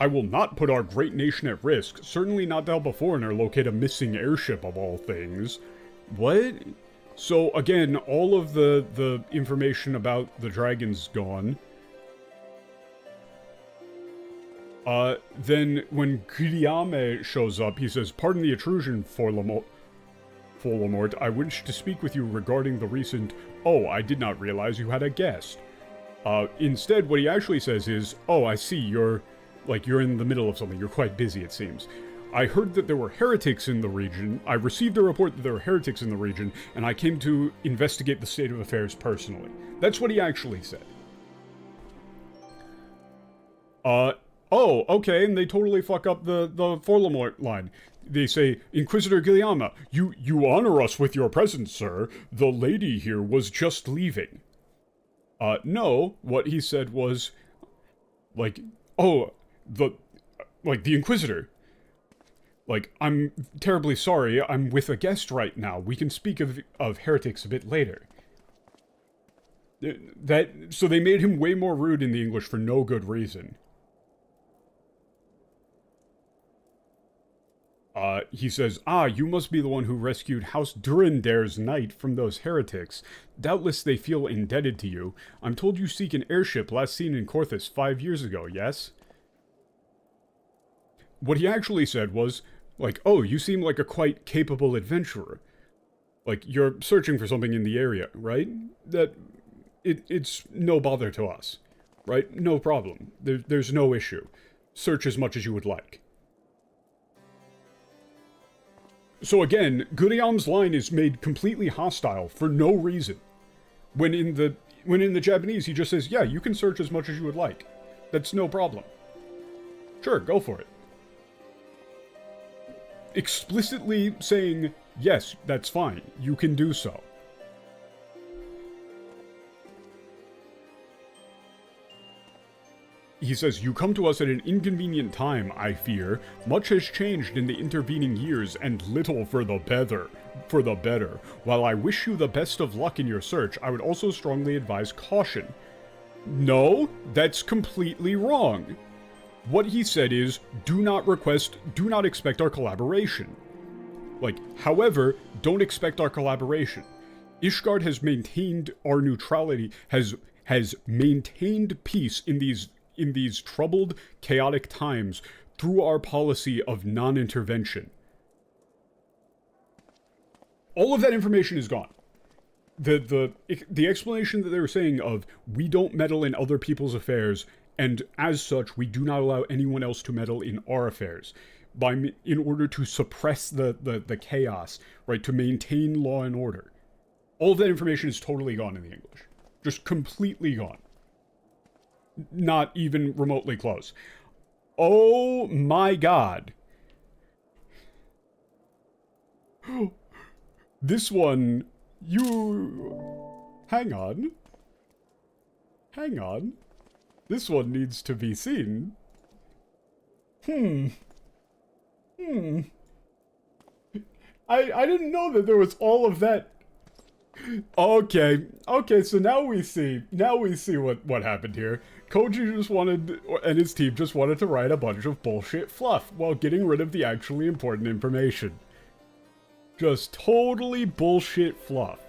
I will not put our great nation at risk, certainly not to help a foreigner locate a missing airship of all things. What? So again, all of the information about the dragon's gone. Then when Guillaume shows up, he says, "Pardon the intrusion, Follomort. I wish to speak with you regarding the recent... Oh, I did not realize you had a guest." Instead, what he actually says is, "Oh, I see, you're in the middle of something. You're quite busy, it seems. I heard that there were heretics in the region. I received a report that there were heretics in the region, and I came to investigate the state of affairs personally." That's what he actually said. Oh, okay, and they totally fuck up the Follomort line. They say, "Inquisitor Guillaume, you honor us with your presence, sir. The lady here was just leaving." No, what he said was, like, "Oh, the Inquisitor. Like, I'm terribly sorry, I'm with a guest right now. We can speak of heretics a bit later." So they made him way more rude in the English for no good reason. He says, "Ah, you must be the one who rescued House Durandair's knight from those heretics. Doubtless they feel indebted to you. I'm told you seek an airship last seen in Corthus 5 years ago, yes?" What he actually said was, like, "Oh, you seem like a quite capable adventurer. Like, you're searching for something in the area, right? It's no bother to us, right? No problem. There's no issue. Search as much as you would like." So again, Guillaume's line is made completely hostile for no reason. When in the Japanese, he just says, "Yeah, you can search as much as you would like. That's no problem. Sure, go for it." Explicitly saying, "Yes, that's fine. You can do so." He says, "You come to us at an inconvenient time, I fear. Much has changed in the intervening years, and little for the better. While I wish you the best of luck in your search, I would also strongly advise caution." No, that's completely wrong. What he said is, do not expect our collaboration. Like, however, don't expect our collaboration. Ishgard has maintained our neutrality, has maintained peace in these troubled, chaotic times through our policy of non-intervention. All of that information is gone. The explanation that they were saying of, we don't meddle in other people's affairs, and as such, we do not allow anyone else to meddle in our affairs, in order to suppress the chaos, right, to maintain law and order. All of that information is totally gone in the English. Just completely gone. Not even remotely close. Oh my god. This one, hang on. This one needs to be seen. I didn't know that there was all of that. Okay, so now we see what happened here. Koji and his team just wanted to write a bunch of bullshit fluff while getting rid of the actually important information. Just totally bullshit fluff.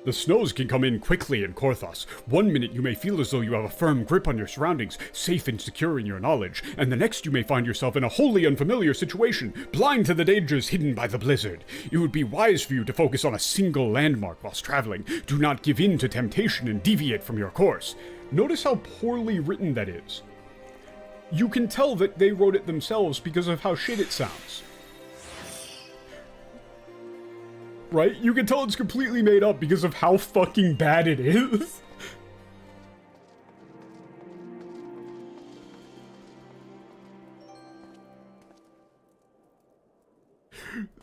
The snows can come in quickly in Korthos. 1 minute you may feel as though you have a firm grip on your surroundings, safe and secure in your knowledge, and the next you may find yourself in a wholly unfamiliar situation, blind to the dangers hidden by the blizzard. It would be wise for you to focus on a single landmark whilst traveling. Do not give in to temptation and deviate from your course. Notice how poorly written that is. You can tell that they wrote it themselves because of how shit it sounds. Right? You can tell it's completely made up because of how fucking bad it is.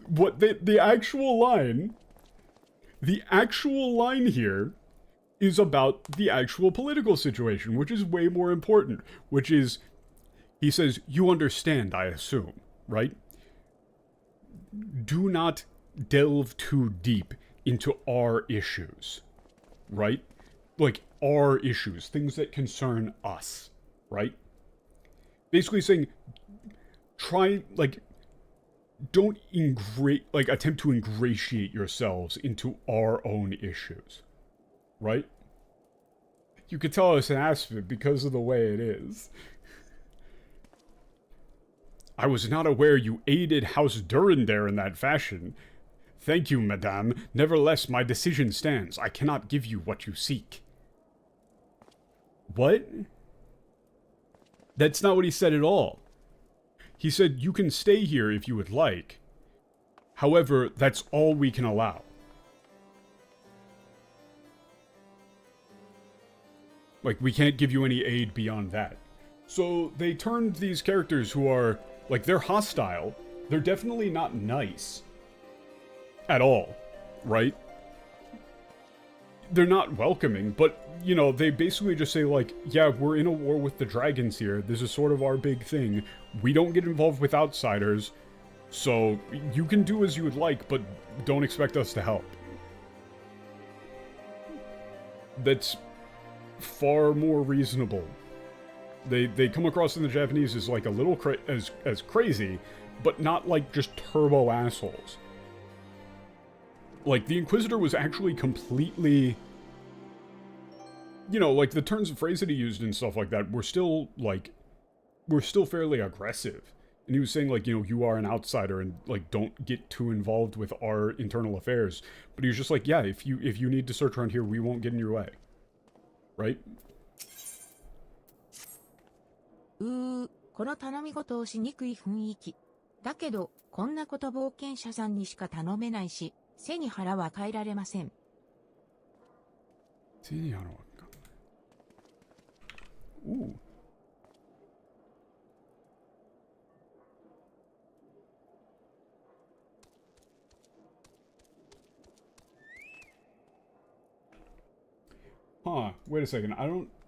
What the actual line here is about the actual political situation, which is way more important, which is, he says, you understand, I assume, right? Do not delve too deep into our issues, right? Like, our issues, things that concern us, right? Basically saying, don't attempt to ingratiate yourselves into our own issues, right? You could tell it's an aspect because of the way it is. I was not aware you aided House Durandare in that fashion. Thank you, madame. Nevertheless, my decision stands. I cannot give you what you seek. What? That's not what he said at all. He said, you can stay here if you would like. However, that's all we can allow. Like, we can't give you any aid beyond that. So, they turned these characters who are, like, they're hostile. They're definitely not nice. At all. Right? They're not welcoming, but, you know, they basically just say, like, yeah, we're in a war with the dragons here. This is sort of our big thing. We don't get involved with outsiders, so you can do as you would like, but don't expect us to help. That's far more reasonable. They come across in the Japanese as, like, a little as crazy, but not, like, just turbo assholes. Like, the Inquisitor was actually completely... You know, like, the turns of phrase that he used and stuff like that were still, like... Were still fairly aggressive. And he was saying, like, you know, you are an outsider and, like, don't get too involved with our internal affairs. But he was just like, yeah, if you need to search around here, we won't get in your way. Right? この頼み事をしにくい雰囲気。だけど、こんなこと冒険者さんにしか頼めないし、背に腹は変えられません。背に腹はOoh. Huh, wait a second.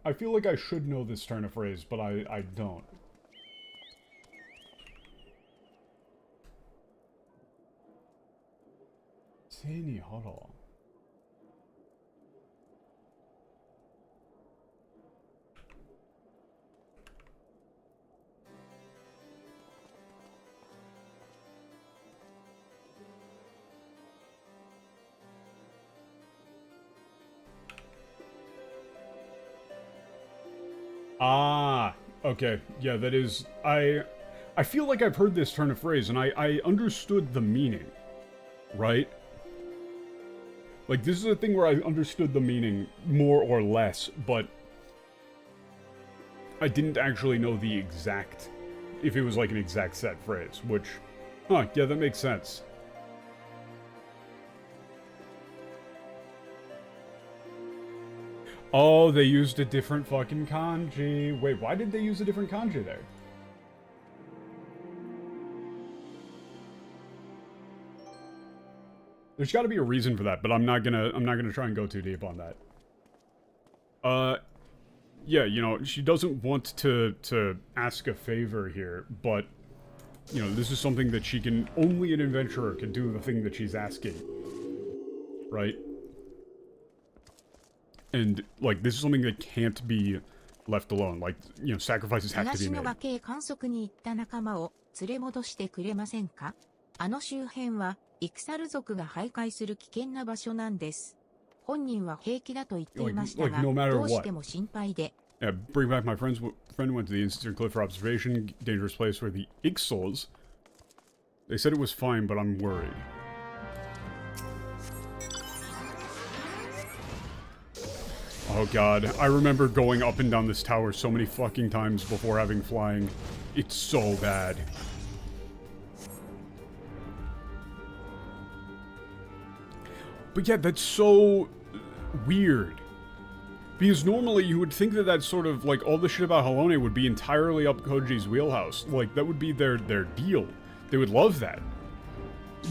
I feel like I should know this turn of phrase, but I don't. Seini hara. Ah, okay. Yeah, that is... I feel like I've heard this turn of phrase, and I understood the meaning. Right? Like, this is a thing where I understood the meaning more or less, but... I didn't actually know the exact... If it was like an exact set phrase, which... Huh, yeah, that makes sense. Oh, they used a different fucking kanji. Wait, why did they use a different kanji there? There's got to be a reason for that, but I'm not gonna try and go too deep on that. Yeah, you know, she doesn't want to ask a favor here, but you know, this is something that she can only an adventurer can do the thing that she's asking. Right? And, like, this is something that can't be left alone. Like, you know, sacrifices have to be 東の made. 崖へ観測に行った仲間を連れ戻してくれませんか？あの周辺は、イクサル族が徘徊する危険な場所なんです。本人は平気だと言っていましたが、 no matter どうしても心配で。Yeah, bring back my friend went to the Eastern Cliff for observation. Dangerous place where the Ixals. They said it was fine, but I'm worried. Oh god, I remember going up and down this tower so many fucking times before having flying. It's so bad. But yeah, that's so weird. Because normally you would think that that's sort of, like, all the shit about Halone would be entirely up Koji's wheelhouse. Like, that would be their deal. They would love that.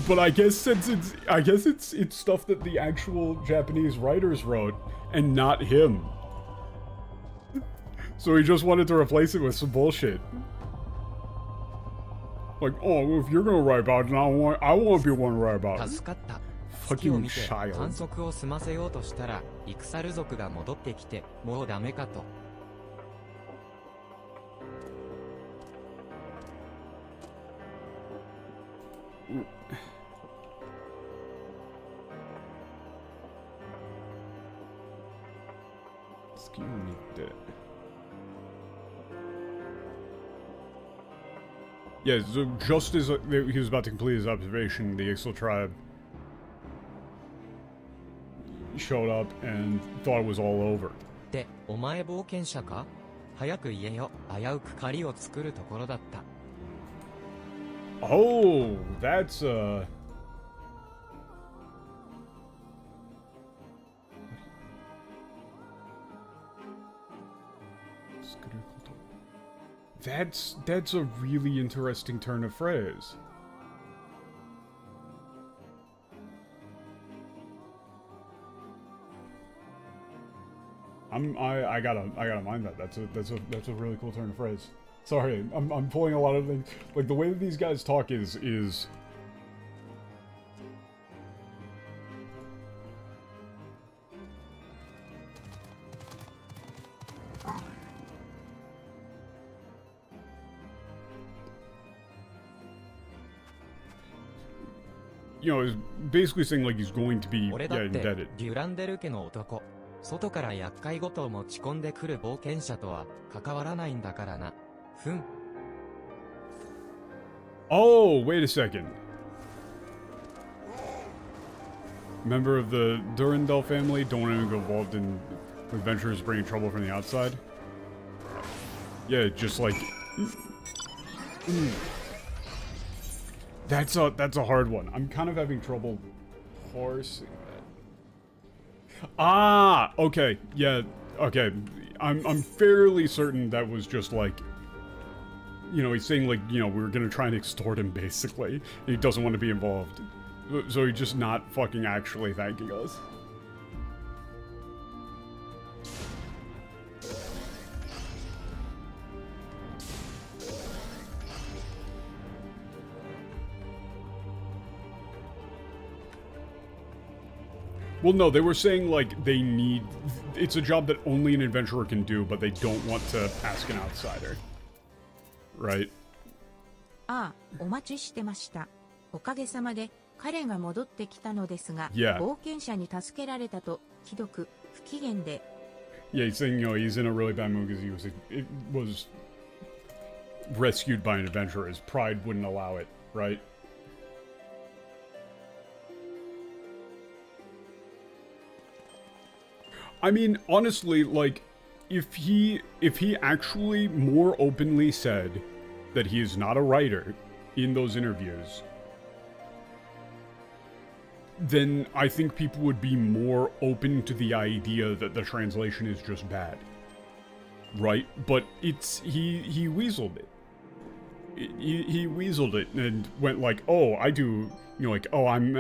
But I guess since it's stuff that the actual Japanese writers wrote, and not him. So he just wanted to replace it with some bullshit. Like, oh, if you're gonna write about it, I want to be one to write about it. 月を見て Fucking child. 観測を済ませようとしたら、イクサル族が戻ってきて、もうダメかと。月を見て。Yeah, so just as he was about to complete his observation, the Ixtal tribe showed up and thought it was all over. で、お前冒険者か？早く言えよ。危うく狩りを作るところだった。Oh, that's That's a really interesting turn of phrase. I gotta mind that. That's a really cool turn of phrase. Sorry, I'm pulling a lot of things. Like the way that these guys talk is you know, is basically saying like he's going to be 俺だって indebted. デュランデル家の男。外から厄介事を持ち込んでくる冒険者とは関わらないんだからな。ふん。Oh, wait a second. Member of the Durandal family, don't want to get involved in adventures bringing trouble from the outside. Yeah, just like... That's a hard one. I'm kind of having trouble parsing that. Ah, okay, yeah, okay. I'm fairly certain that was just like, you know, he's saying like, you know, we were gonna try and extort him basically. And he doesn't want to be involved. So he's just not fucking actually thanking us. Well, no, they were saying, like, they need... It's a job that only an adventurer can do, but they don't want to ask an outsider. Right? ああ、お待ちしてました。おかげさまで、彼が戻ってきたのですが、 Yeah. 冒険者に助けられたと、ひどく、不機嫌で。Yeah, he's saying, you know, he's in a really bad mood because it was rescued by an adventurer. His pride wouldn't allow it, right? I mean, honestly, like, if he actually more openly said that he is not a writer in those interviews, then I think people would be more open to the idea that the translation is just bad. Right? But it's, he weaseled it. He weaseled it and went like, oh, I do, you know, like, oh, I'm,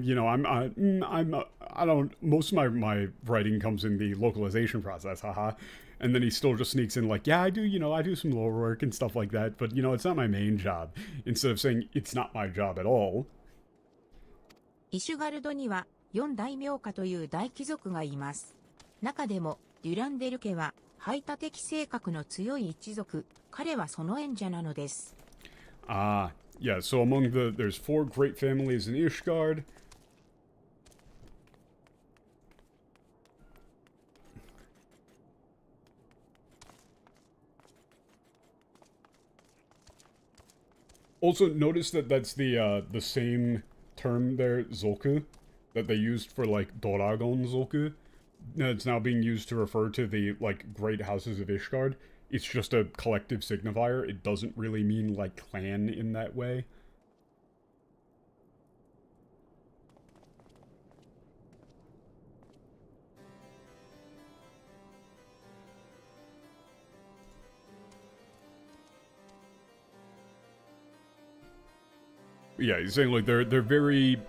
you know, I don't, most of my writing comes in the localization process, haha. And then he still just sneaks in like, yeah, I do, you know, I do some lore work and stuff like that, but, you know, it's not my main job. Instead of saying, it's not my job at all. イシュガルドには、4大名家という大貴族がいます。中でも、デュランデル家は、排他的性格の強い一族。彼はその縁者なのです。Ah, yeah, so among there's 4 great families in Ishgard. Also, notice that that's the same term there, Zolku, that they used for, like, Doragon Zolku. It's now being used to refer to the, like, great houses of Ishgard. It's just a collective signifier. It doesn't really mean, like, clan in that way. Yeah, he's saying, like, they're very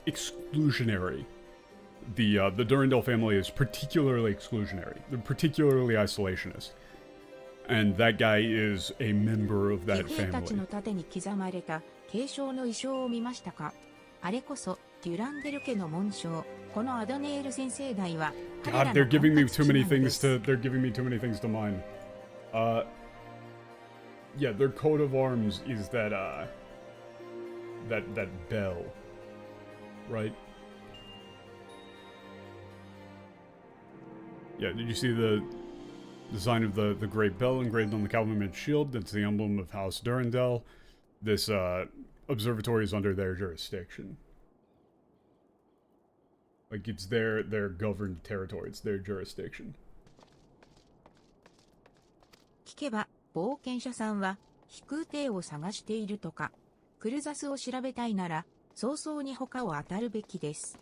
exclusionary. The Durandal family is particularly exclusionary. They're particularly isolationist. And that guy is a member of that 騎兵たち family. の盾に刻まれた継承の意匠を見ましたか？あれこそデュランデル家の紋章、このアドネール先生代は、 God, they're giving me too many things to. They're giving me too many things to mine. Yeah, their coat of arms is that that bell, right? Yeah, did you see the design of the great bell engraved on the cavalryman's shield? That's the emblem of House Durandal. This observatory is under their jurisdiction. Like, it's their governed territory. It's their jurisdiction. 聞けば、冒険者さんは、飛空艇を探しているとか、クルザスを調べたいなら、早々に他を当たるべきです。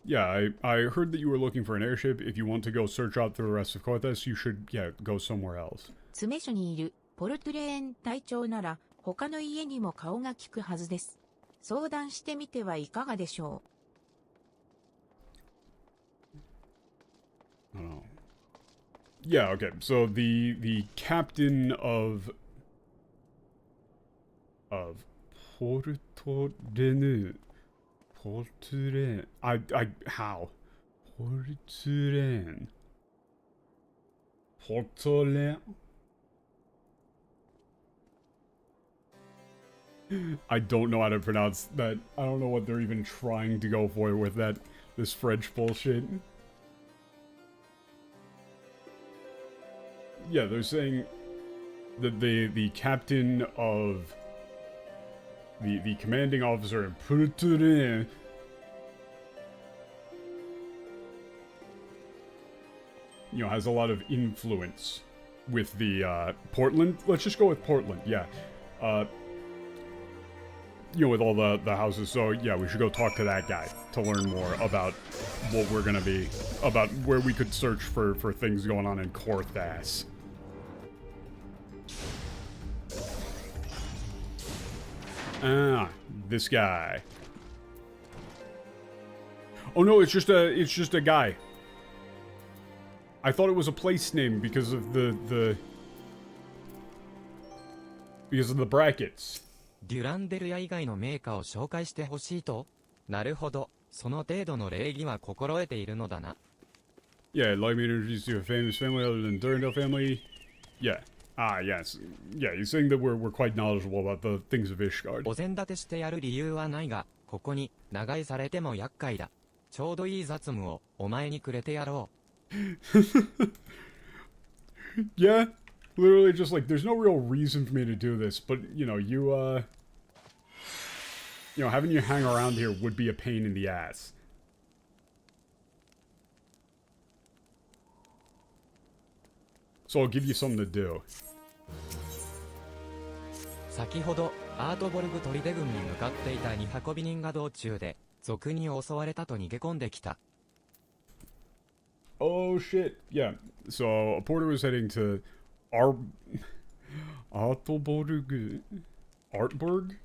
Yeah, I heard that you were looking for an airship. If you want to go search out through the rest of Cortez, you should, yeah, go somewhere else. 詰め所にいる、ポルトレーン隊長なら、他の家にも顔が利くはずです。相談してみてはいかがでしょう。Oh. Yeah, okay. So the captain of Portolene. How? Portolene. I don't know how to pronounce that. I don't know what they're even trying to go for with this French bullshit. Yeah, they're saying that the captain of the commanding officer in Portolene, you know, has a lot of influence with the Portland. Let's just go with Portland. Yeah. You know, with all the houses. So yeah, we should go talk to that guy to learn more about what we're gonna be, about where we could search for things going on in Cortez. Ah, this guy. Oh no, it's just a guy. I thought it was a place name because of the brackets. デュランデルヤ以外のメーカーを紹介してほしいと？なるほど、その程度の礼儀は心得ているのだな。Yeah, allow me to introduce you to a famous family other than Durandal family. Yeah. Ah, yes. Yeah, he's saying that we're quite knowledgeable about the things of Ishgard. お膳立てしてやる理由はないが、ここに長居されても厄介だ。ちょうどいい雑務をお前にくれてやろう。Yeah, literally just like, there's no real reason for me to do this, but, you know, you know, having you hang around here would be a pain in the ass. So I'll give you something to do. 先ほど、アートボルグ砦軍に向かっていた荷運び人が道中で、賊に襲われたと逃げ込んできた。Oh shit, yeah. So a porter was heading to Artborg? Artborg?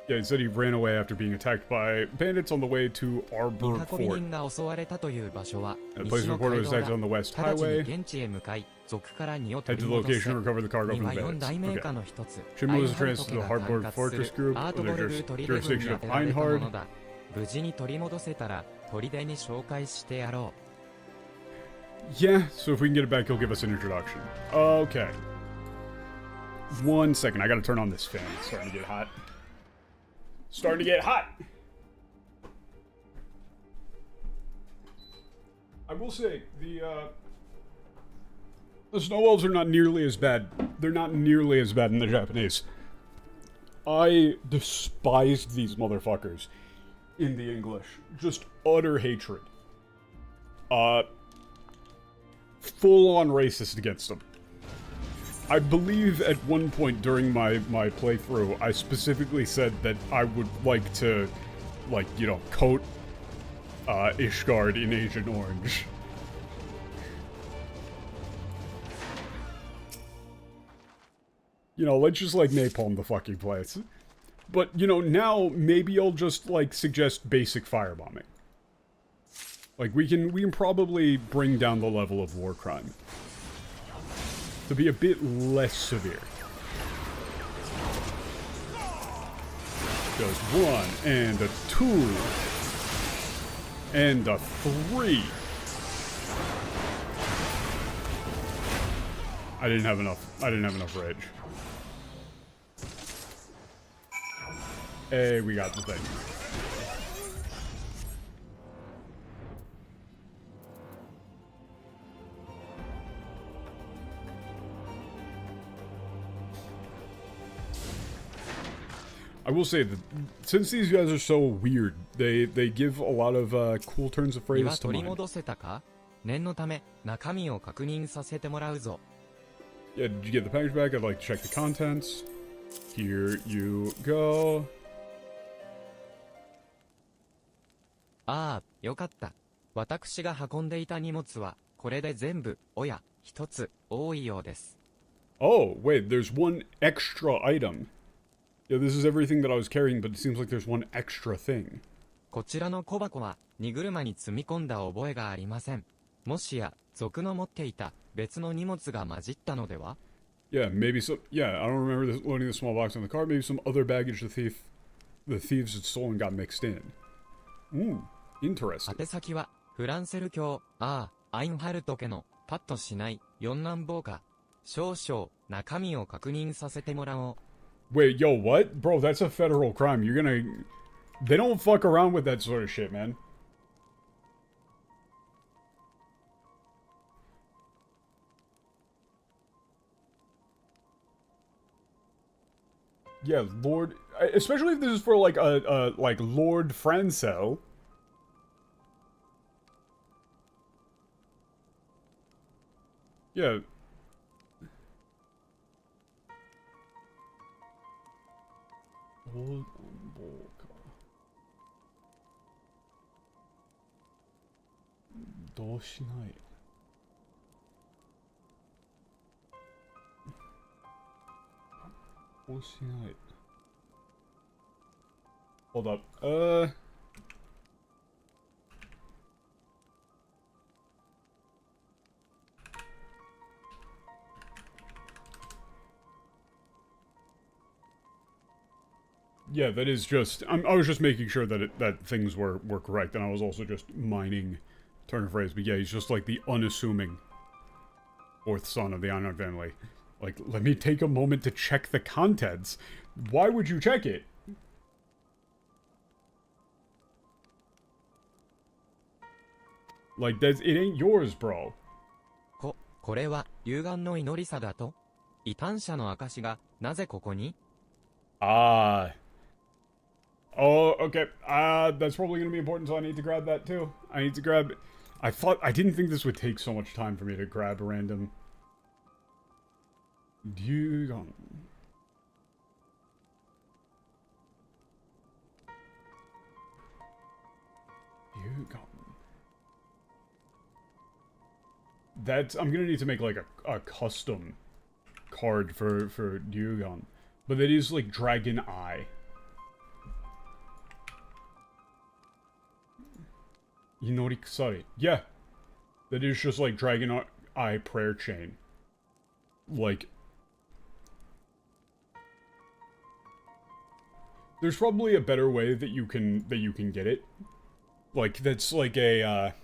Yeah, he said he ran away after being attacked by bandits on the way to 荷 Arborg 運び Fort. 人が襲われたという場所は、 A 西 place の reported 街 was 道 attacked だ。 on the west 直ちに highway. 現地へ向かい、賊から荷を Head 取 to り the 戻 location す。 and recover the cargo 荷 from は the 4大 bandits. 名 Okay. 家の一つ。 Shimon was アイハル transferred ト to 家 the が Hardborg 管轄す Fortress る Group アート under ボ the ルグ砦軍に jurisdiction 当 of てられたもの Einhard. だ。無事に取り戻せたら、砦に紹介してやろう。 Yeah, so if we can get it back, he'll give us an introduction. Okay. 1 second, I gotta turn on this fan. It's starting to get hot. Starting to get hot! I will say, the snow elves are not nearly as bad. They're not nearly as bad in the Japanese. I despised these motherfuckers in the English. Just utter hatred. Full-on racist against them. I believe at one point during my playthrough, I specifically said that I would like to, like, you know, coat Ishgard in Agent Orange. You know, let's just, like, napalm the fucking place. But, you know, now, maybe I'll just, like, suggest basic firebombing. Like, we can probably bring down the level of war crime to be a bit less severe. Goes 1, and a 2, and a 3. I didn't have enough rage. Hey, we got the thing. I will say that since these guys are so weird, they give a lot of cool turns of 身 phrase は to 取り mind. 戻せたか？念のため中身を確認させてもらうぞ。 Yeah, did you get the package back? I'd like to check the contents. Here you go. ああ、よかった。私が運んでいた荷物はこれで全部、おや、一つ多いようです。 Oh, wait, there's one extra item. Yeah, this is everything that I was carrying, but it seems like there's one extra thing. こちらの小箱は荷車に積み込んだ覚えがありません。もしや、賊の持っていた別の荷物が混じったのでは？ Yeah, maybe some. Yeah, I don't remember loading the small box on the car. Maybe some other baggage the thieves had stolen got mixed in. Interesting. 宛先はフランセル卿、アインハルト家のパッとしない四男坊か。少々中身を確認させてもらおう。 Wait, yo, what? Bro, that's a federal crime. You're gonna... They don't fuck around with that sort of shit, man. Yeah, Lord... Especially if this is for, like, like, Lord Francel. Yeah. Old Boca. どうしない？どうしない？ Hold up. Yeah, that is just... I was just making sure that that things were correct, and I was also just mining turn of phrase. But yeah, he's just like the unassuming fourth son of the Einarch family. Like, let me take a moment to check the contents. Why would you check it? Like, it ain't yours, bro. これは有願の祈りさだと？異端者の証がなぜここに？ Oh, okay. That's probably gonna be important, so I need to grab that too. I need to grab... I didn't think this would take so much time for me to grab a random... Dugon. That's... I'm gonna need to make, like, a custom card for Dugon. But that is, like, Dragon Eye. Inori Kusari. Yeah. That is just, like, Dragon Eye prayer chain. Like... There's probably a better way that you can get it. Like, that's like a,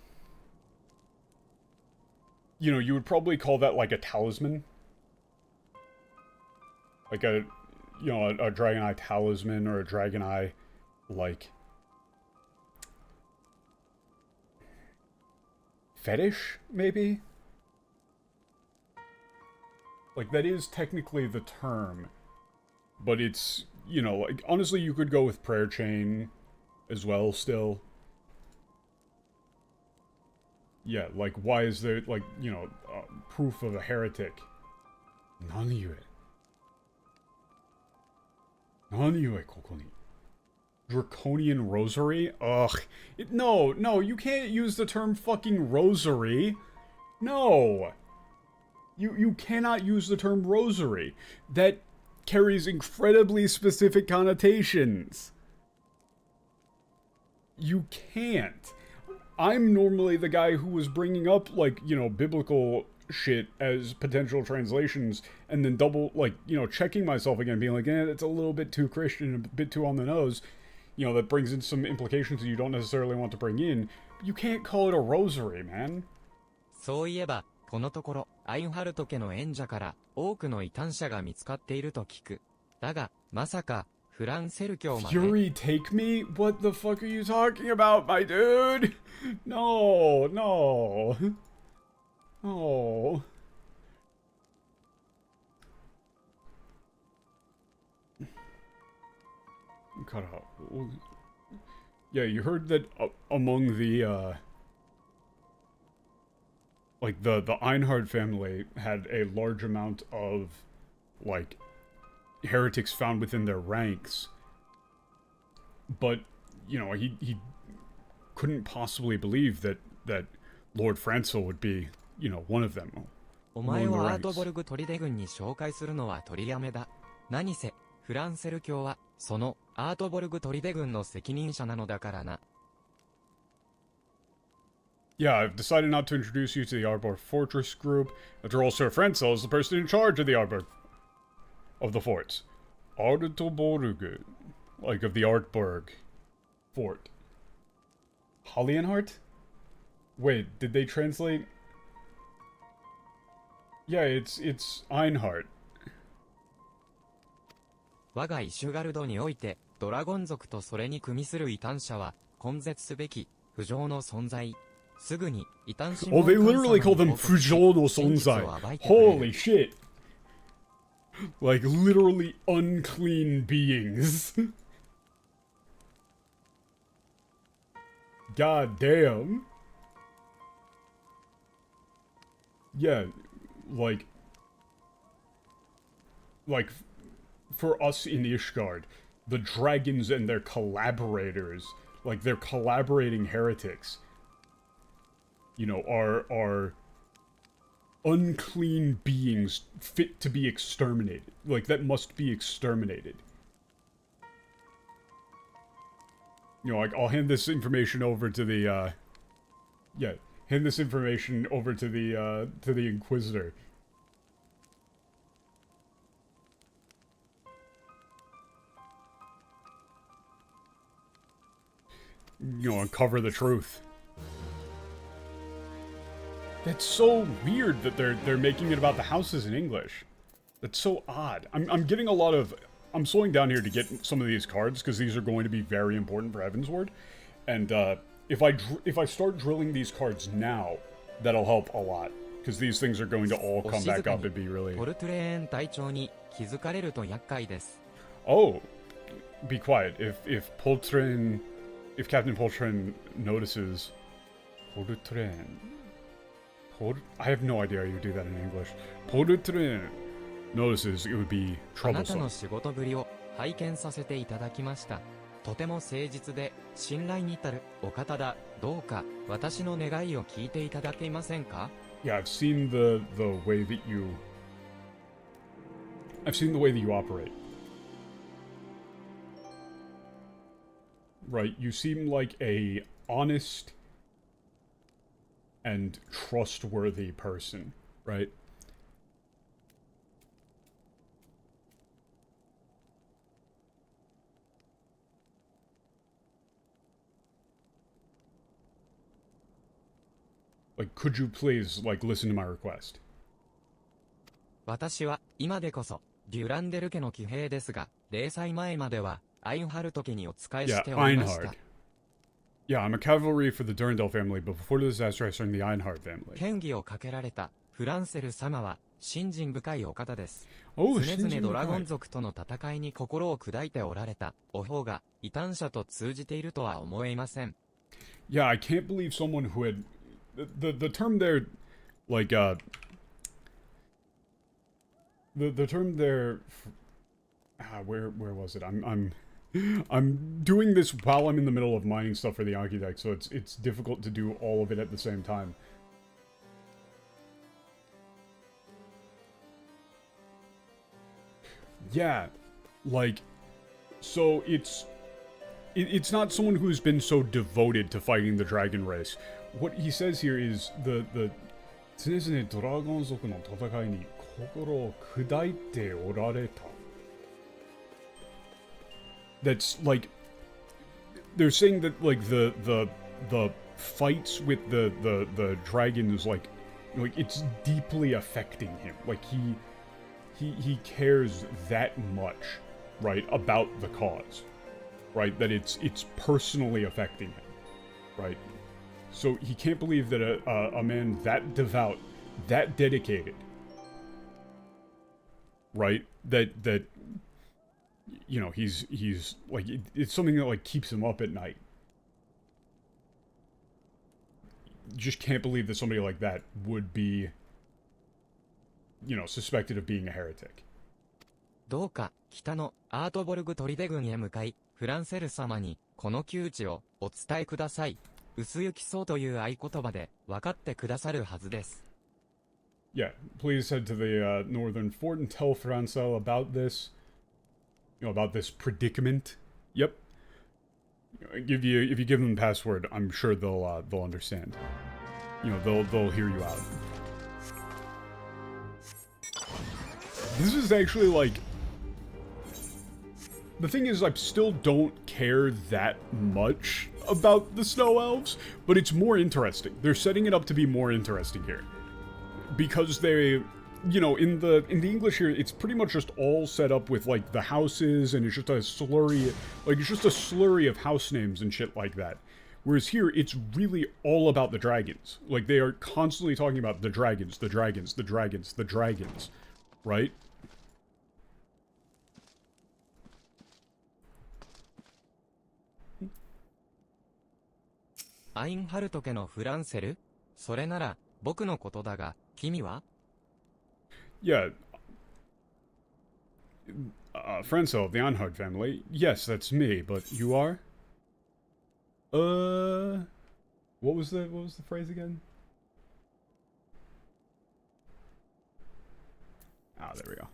you know, you would probably call that like a talisman. Like a, you know, a Dragon Eye talisman or a Dragon Eye, like... fetish, maybe? Like, that is technically the term. But it's, you know, like, honestly, you could go with prayer chain as well, still. Yeah, like, why is there, like, you know, proof of a heretic? Naniue? Naniue, koko ni? Draconian rosary? Ugh. No, you can't use the term fucking rosary. No. You cannot use the term rosary. That carries incredibly specific connotations. You can't. I'm normally the guy who was bringing up, like, you know, biblical shit as potential translations, and then double, like, you know, checking myself again, being like, it's a little bit too Christian, a bit too on the nose. You know, that brings in some implications that you don't necessarily want to bring in. But you can't call it a rosary, man. そういえば、このところ、アインハルト家の縁者から多くの異端者が見つかっていると聞く。だが、まさか、フランセル教まで。Fury take me? What the fuck are you talking about, my dude? No, no. Oh. Cut out. Yeah, you heard that among the, like, the Einhard family had a large amount of, like, heretics found within their ranks. But, you know, he couldn't possibly believe that Lord Franzel would be, you know, one of them. お前をアートボルグ砦軍に紹介するのは取りやめだ。何せ、フランセル教は、そのアートボルグ砦軍の責任者なのだからな。Yeah, I've decided not to introduce you to the Ardborg Fortress group. After all, Sir Franzel is the person in charge of the Ardborg... of the forts. Ardborg. Like, of the Ardborg fort. Hallienhart? Wait, did they translate? Yeah, it's Einhard. 我がイシュガルドにおいて、ドラゴン族とそれに組みする異端者は、根絶すべき、不浄の存在。すぐに、異端神 Oh, they literally call them Fujou no Sonzai. Holy shit. Like, literally unclean beings. God damn. Yeah, like, for us in Ishgard, the dragons and their collaborators, like, they're collaborating heretics, you know, are unclean beings fit to be exterminated. Like, that must be exterminated. You know, like, I'll hand this information over to the, yeah, hand this information over to the Inquisitor. You know, uncover the truth. That's so weird that they're making it about the houses in English. That's so odd. I'm getting a lot of... I'm slowing down here to get some of these cards, because these are going to be very important for Heavensward. And, if I start drilling these cards now, that'll help a lot. Because these things are going to all come back up and be really... Oh, be quiet. If Poltrin... If Captain Poltrin notices... I have no idea how you do that in English. Poltrin notices, it would be troublesome. とても誠実で信頼に至るお方だ。どうか私の願いを聞いていただけませんか? Yeah, I've seen the way that you operate. Right, you seem like a honest and trustworthy person, right? Like, could you please, like, listen to my request? 私は今でこそデュランデル家の騎兵ですが、0歳前まではアインハルト家にお仕えしておりました。Yeah, I'm a cavalry for the Durandal family, but before the disaster I served the Einhard family. 嫌疑をかけられたフランセル様は信心深いお方です。常々ドラゴン族との戦いに心を砕いておられたお方が異端者と通じているとは思えません。Yeah, I can't believe someone who had the term there, like the term there. Where was it? I'm doing this while I'm in the middle of mining stuff for the architect, so it's difficult to do all of it at the same time. Yeah, like, so it's not someone who's been so devoted to fighting the dragon race. What he says here is the 常々ドラゴン族の戦いに心を砕いておられた. That's like they're saying that like the fights with the dragons like it's deeply affecting him. Like he cares that much, right, about the cause, right? That it's personally affecting him, right? So he can't believe that a man that devout, that dedicated, right? That you know, he's like it's something that like keeps him up at night. Just can't believe that somebody like that would be, you know, suspected of being a heretic. どうか、北のアートボルグ砦軍へ向かい、フランセル様に、この窮地をお伝えください。薄行きそうという合言葉で、分かってくださるはずです。Yeah, please head to the northern fort and tell Francel about this. You know, about this predicament. Yep. If you give them the password, I'm sure they'll understand. You know, they'll hear you out. This is actually like the thing is I still don't care that much about the snow elves, but it's more interesting. They're setting it up to be more interesting here. Because they, you know, in the English here, it's pretty much just all set up with like the houses, and it's just a slurry of house names and shit like that. Whereas here, it's really all about the dragons. Like they are constantly talking about the dragons, the dragons, the dragons, the dragons, right? Einhalt家のフランセル？それなら、僕のことだが、君は？ Yeah. Francel of the Einhard family. Yes, that's me, but you are? What was the phrase again? Ah, there we go.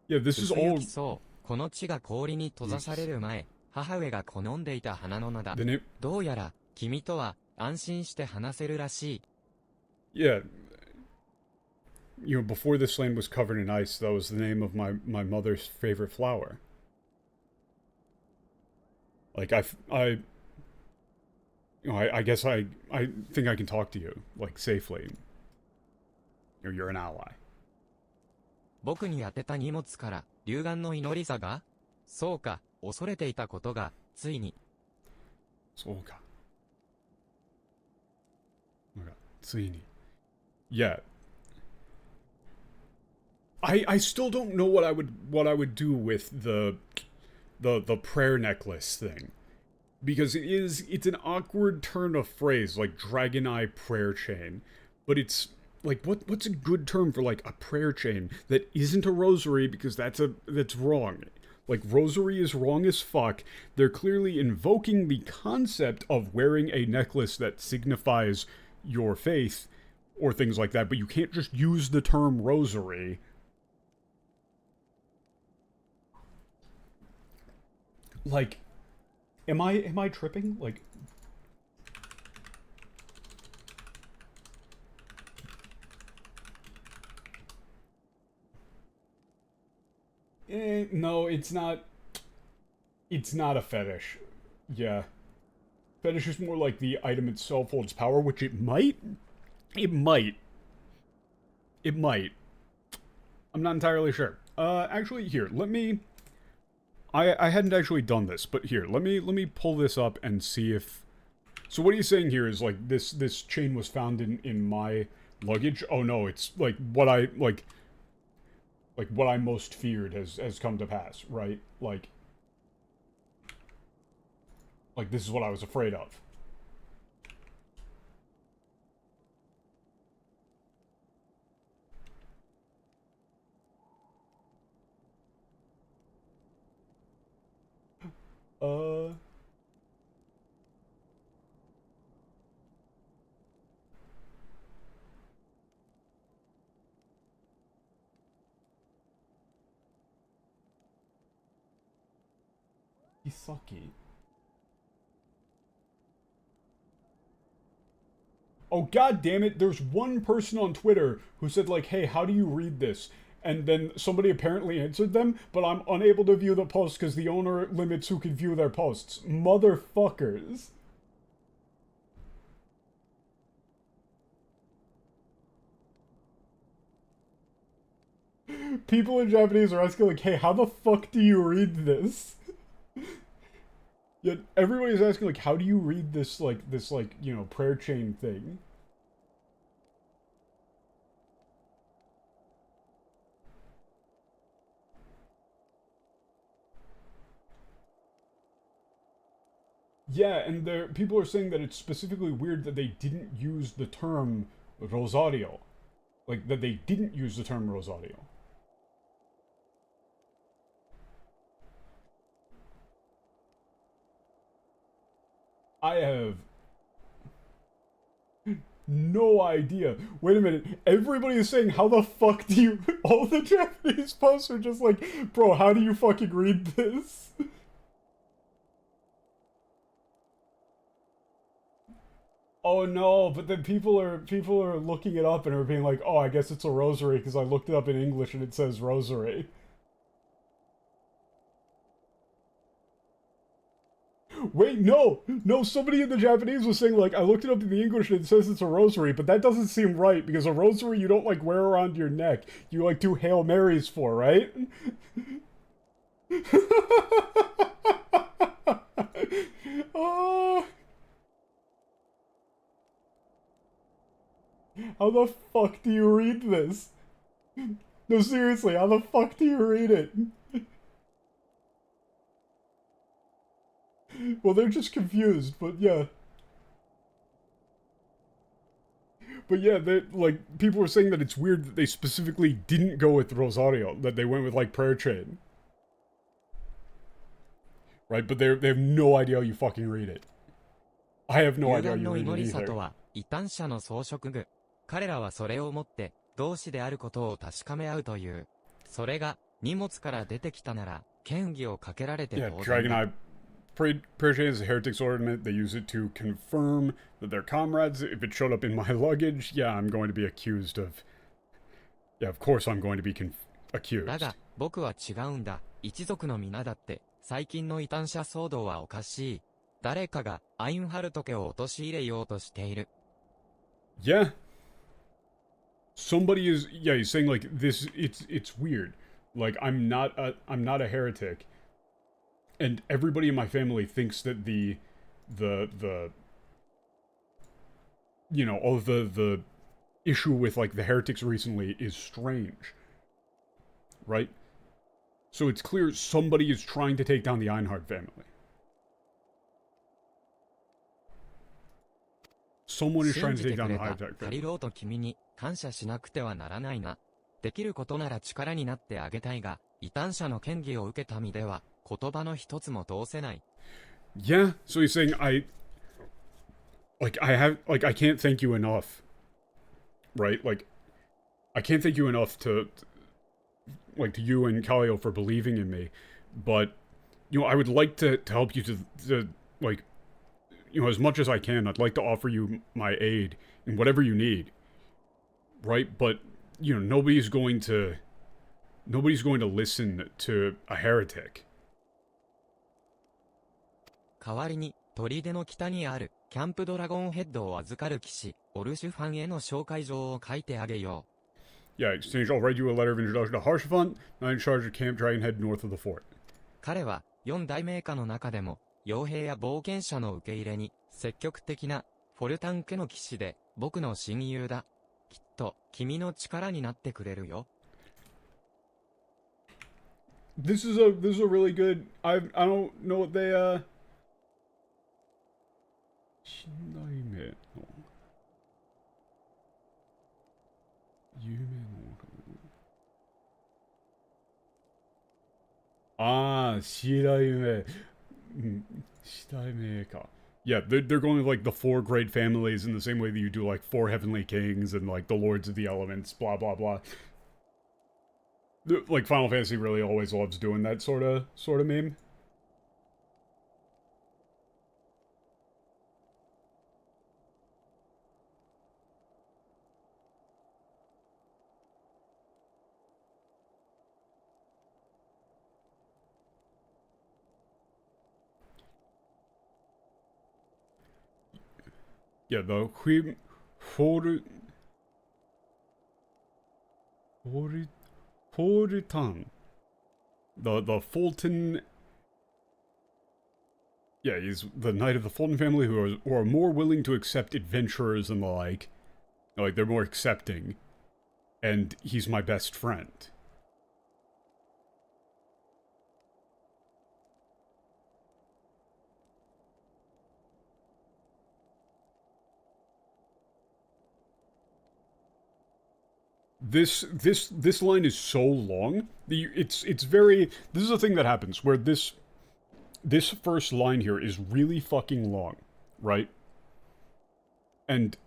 Yeah, this is 薄 all... 行きそう。この地が氷に閉ざされる前、母上が好んでいた花の名だ。 The name... どうやら、君とは安心して話せるらしい。Yeah. You know, before this land was covered in ice, that was the name of my mother's favorite flower. Like, you know, I guess I think I can talk to you, like, safely. You know, you're an ally. 僕に宛てた荷物から、龍眼の祈り座が？そうか、恐れていたことが、ついに。そうか。なんか、ついに。Yeah. I still don't know what I would do with the prayer necklace thing. Because it's an awkward turn of phrase, like Dragon Eye prayer chain. But it's like what's a good term for like a prayer chain that isn't a rosary, because that's wrong. Like rosary is wrong as fuck. They're clearly invoking the concept of wearing a necklace that signifies your faith or things like that, but you can't just use the term rosary. Like, am I tripping? Like, no, it's not. It's not a fetish. Yeah. Fetish is more like the item itself holds power, which it might. It might. It might. I'm not entirely sure. Actually, here, let me... I hadn't actually done this, but here, let me pull this up and see if... So what he's saying here is, like, this chain was found in my luggage. Oh no, it's, like, what I, like what I most feared has come to pass, right? Like, this is what I was afraid of. Kisaki. Oh, god damn it, there's one person on Twitter who said, like, hey, how do you read this? And then somebody apparently answered them, but I'm unable to view the post because the owner limits who can view their posts. Motherfuckers. People in Japanese are asking, like, hey, how the fuck do you read this? Yet everybody's asking, like, how do you read this, you know, prayer chain thing? Yeah, and people are saying that it's specifically weird that they didn't use the term Rosario. Like, that they didn't use the term Rosario. I have no idea. Wait a minute. Everybody is saying, how the fuck do you... All the Japanese posts are just like, bro, how do you fucking read this? Oh no, but then people are looking it up and are being like, oh, I guess it's a rosary because I looked it up in English and it says rosary. Wait, no! No, somebody in the Japanese was saying, like, I looked it up in the English and it says it's a rosary, but that doesn't seem right, because a rosary you don't, like, wear around your neck. You, like, do Hail Marys for, right? Oh. How the fuck do you read this? No, seriously, how the fuck do you read it? Well, they're just confused, but yeah. But yeah, like, people were saying that it's weird that they specifically didn't go with Rosario, that they went with, like, prayer chain. Right, but they have no idea how you fucking read it. I have no idea how you read it either. 異端者の装飾具。彼らはそれをもって同志であることを確かめ合うという。それが荷物から出てきたなら嫌疑をかけられて当然だ。Yeah, Dragon Eye prayer chain is a heretic's ornament. They use it to confirm that they're comrades. If it showed up in my luggage, yeah, I'm going to be accused of... Yeah, of course I'm going to be accused. だが、僕は違うんだ。一族の皆だって、最近の異端者騒動はおかしい。誰かがアインハルト家を陥れようとしている。Yeah. Somebody is... Yeah, he's saying, like, this... It's weird. Like, I'm not a heretic. And everybody in my family thinks that the you know, all of the issue with, like, the heretics recently is strange. Right? So it's clear somebody is trying to take down the Einhard family. Someone is trying to take down the Einhard family. 借りろうと君に感謝しなくてはならないな。できることなら力になってあげたいが、異端者の嫌疑を受けた身では、言葉の一つも通せない。Yeah, so he's saying I can't thank you enough. Right? Like, I can't thank you enough to you and Kallio for believing in me. But, you know, I would like to help you to like, you know, as much as I can. I'd like to offer you my aid in whatever you need. Right? But, you know, nobody's going to listen to a heretic. 代わりに、砦の北にある、キャンプドラゴンヘッドを預かる騎士、オルシュファンへの紹介状を書いてあげよう。Yeah, exchange, I'll write you a letter of introduction to Harshfont, now in charge of Camp Dragonhead north of the fort. 彼は、4大名家の中でも、傭兵や冒険者の受け入れに、積極的な、フォルタン家の騎士で、僕の親友だ。きっと、君の力になってくれるよ。This is a really good, I don't know what they, 新代名の有名のああ、四代目。四代目か。Yeah, they're going with, like, the 4 great families in the same way that you do, like, 4 heavenly kings and, like, the lords of the elements, blah, blah, blah. Like, Final Fantasy really always loves doing that sort of meme. Yeah, the Horitan. The Fulton. Yeah, he's the knight of the Fulton family who are more willing to accept adventurers and the like. Like, they're more accepting. And he's my best friend. This line is so long. It's very. This is a thing that happens where this first line here is really fucking long, right? And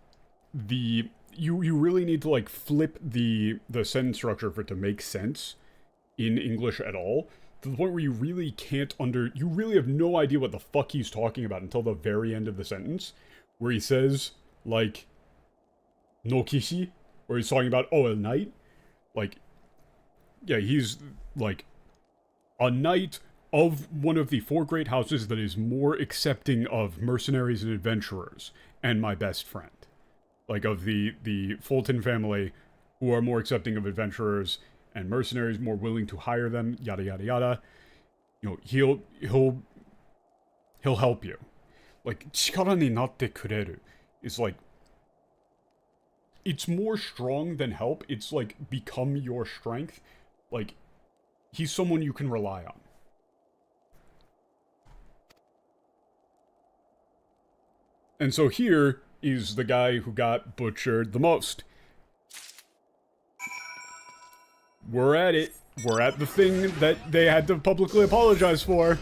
you really need to like flip the sentence structure for it to make sense in English at all, to the point where you really you really have no idea what the fuck he's talking about until the very end of the sentence, where he says like no kishi, where he's talking about, oh, a knight? Like, yeah, he's, like, a knight of one of the 4 great houses that is more accepting of mercenaries and adventurers, and my best friend. Like, of the Fulton family, who are more accepting of adventurers and mercenaries, more willing to hire them, yada yada yada. You know, he'll help you. Like, 力になってくれる is like, it's more strong than help. It's like become your strength. Like, he's someone you can rely on. And so here is the guy who got butchered the most. We're at it. We're at the thing that they had to publicly apologize for.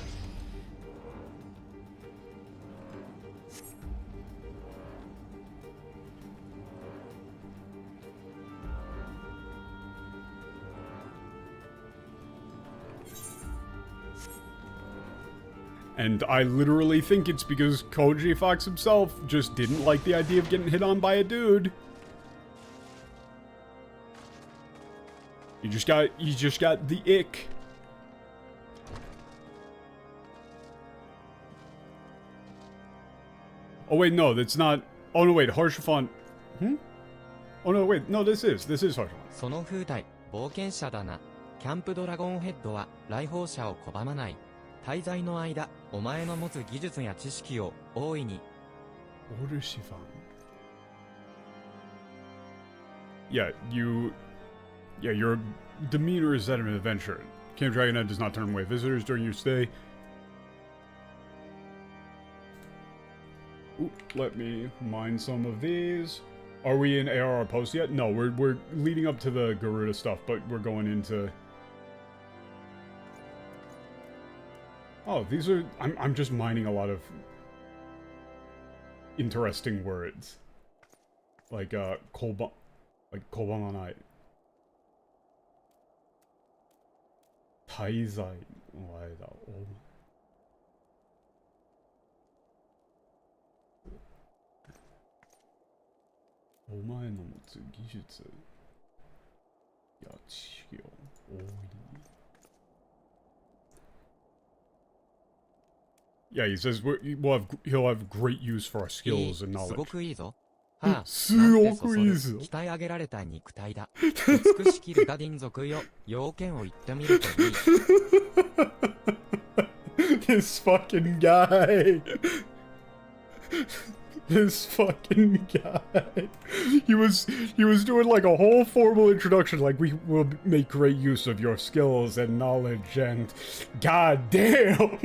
And I literally think it's because Koji Fox himself just didn't like the idea of getting hit on by a dude. He just got the ick. Oh wait, no, that's not. Oh no, wait, Harshafon. Oh no, wait, no, this is Harshafon. その風体、冒険者だな。キャンプドラゴンヘッドは来訪者を拒まない。滞在の間、お前の持つ技術や知識を大いに。Harshafon. Yeah, your demeanor is that of an adventurer. Camp Dragonhead does not turn away visitors during your stay. Oop, let me mine some of these. Are we in ARR post yet? No, we're leading up to the Garuda stuff, but we're going into. Oh, these are. I'm just mining a lot of interesting words, like kobamanai. 滞在の間お前の持つ技術や知識を大いに Yeah, he says he'll have great use for our skills and knowledge. すごくいいぞ。はあ、すごくいいぞ。鍛え上げられた肉体だ。美しきルダディン族よ。要件を言ってみるといい。This fucking guy. This fucking guy. He was doing like a whole formal introduction, like we will make great use of your skills and knowledge, and god damn.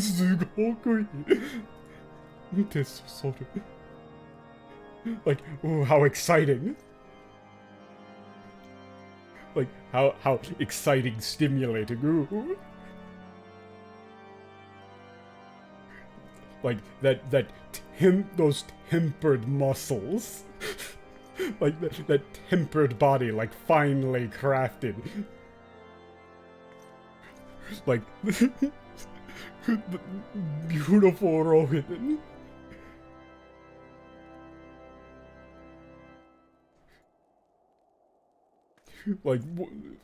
すごくいい。This sort of like, ooh, how exciting! Like how exciting, stimulating. Ooh. Like those tempered muscles, like that tempered body, like finely crafted. Like beautiful Rohit.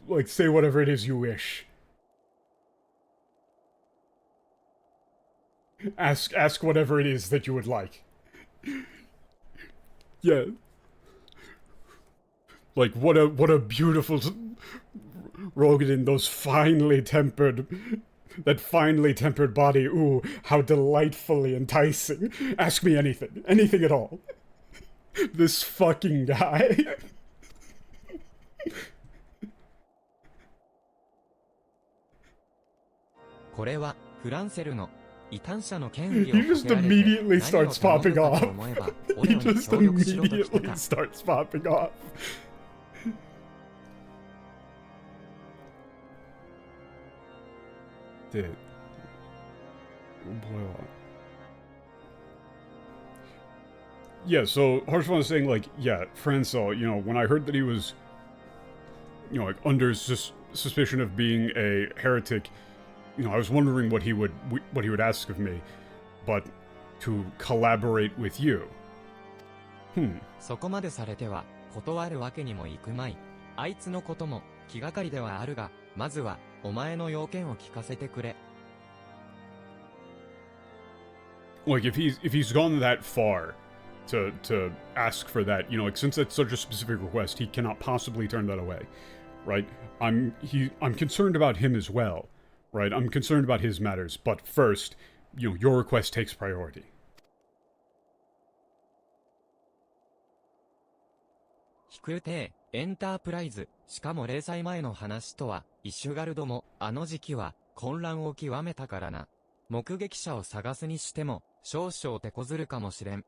Like say whatever it is you wish. Ask whatever it is that you would like. Yeah. Like, what a beautiful Rogadin, those finely tempered... That finely tempered body, ooh, how delightfully enticing. Ask me anything. Anything at all. This fucking guy. He just immediately starts popping off. He just immediately starts popping off. Dude. Yeah, so Harshvan was saying, like, yeah, Francel, you know, when I heard that he was, you know, like, under suspicion of being a heretic, you know, I was wondering what he would ask of me, but to collaborate with you. そこまでされては断るわけにもいくまい。あいつのことも気がかりではあるが、まずはお前の要件を聞かせてくれ。Like, if he's gone that far to ask for that, you know, like, since that's such a specific request, he cannot possibly turn that away, right? I'm concerned about him as well, right? I'm concerned about his matters, but first, you know, your request takes priority. 飛空艇、エンタープライズ、しかも0歳前の話とは、イシュガルドも、あの時期は、混乱を極めたからな。目撃者を探すにしても、少々手こずるかもしれん。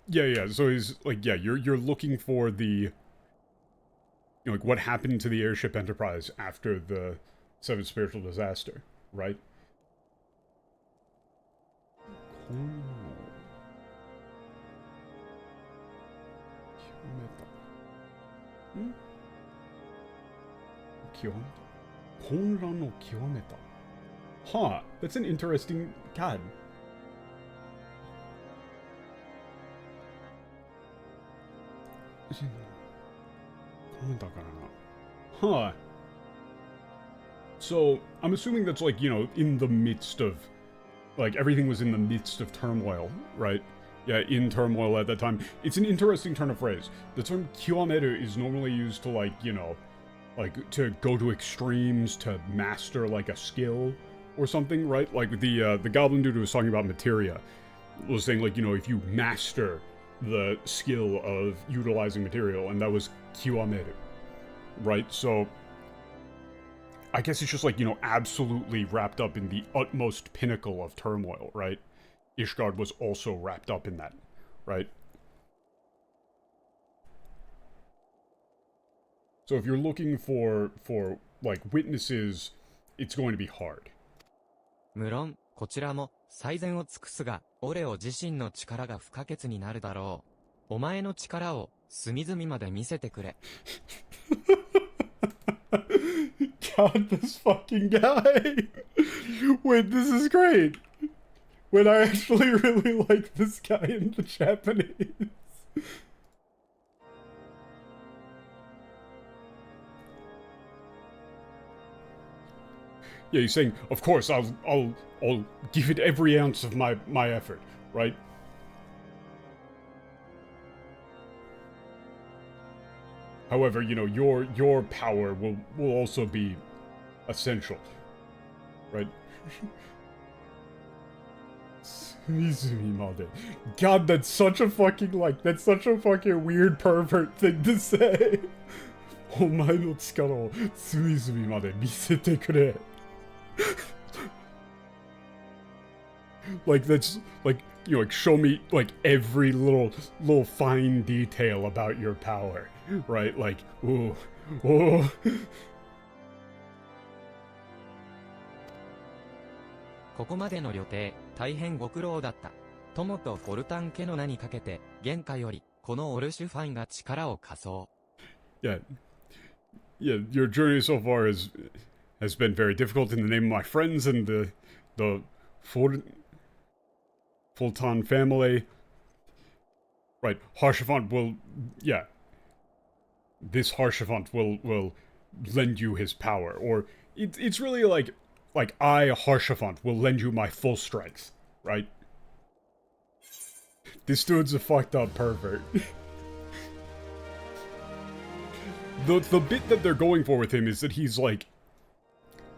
Yeah, so he's, like, yeah, you're looking for the, you know, like, what happened to the airship Enterprise after the Seventh Spiritual Disaster, right? Huh, that's an interesting... God. Huh. So, I'm assuming that's, like, you know, in the midst of... Like, everything was in the midst of turmoil, right? Yeah, in turmoil at that time. It's an interesting turn of phrase. The term kyomeru is normally used to, like, you know, like, to go to extremes, to master, like, a skill or something, right? Like, the goblin dude who was talking about materia was saying, like, you know, if you master the skill of utilizing material, and that was kyomeru, right? So, I guess it's just, like, you know, absolutely wrapped up in the utmost pinnacle of turmoil, right? Ishgard was also wrapped up in that, right? So if you're looking for like, witnesses, it's going to be hard. 無論、こちらも、最善を尽くすが、オレオ自身の力が不可欠になるだろう。お前の力を、隅々まで見せてくれ。God, this fucking guy! Wait, this is great! When I actually really like this guy in the Japanese. Yeah, he's saying, of course, I'll give it every ounce of my effort, right? However, you know, your power will also be essential, right? God, that's such a fucking, like, that's such a fucking weird pervert thing to say. お前の力を隅々まで見せてくれ. Like, that's, like, you know, like, show me, like, every little fine detail about your power, right? Like, ooh, ooh. ここまでの旅程、大変ご苦労だった。友とフォルタン家の名にかけて、原価より、このオルシュファインが力を貸そう。Yeah, your journey so far has been very difficult in the name of my friends and the Fulton family. Right, Harshafant will, yeah. This Harshafant will lend you his power, or it's really like, like, I, Harshaphant, will lend you my full strength, right? This dude's a fucked up pervert. The bit that they're going for with him is that he's like...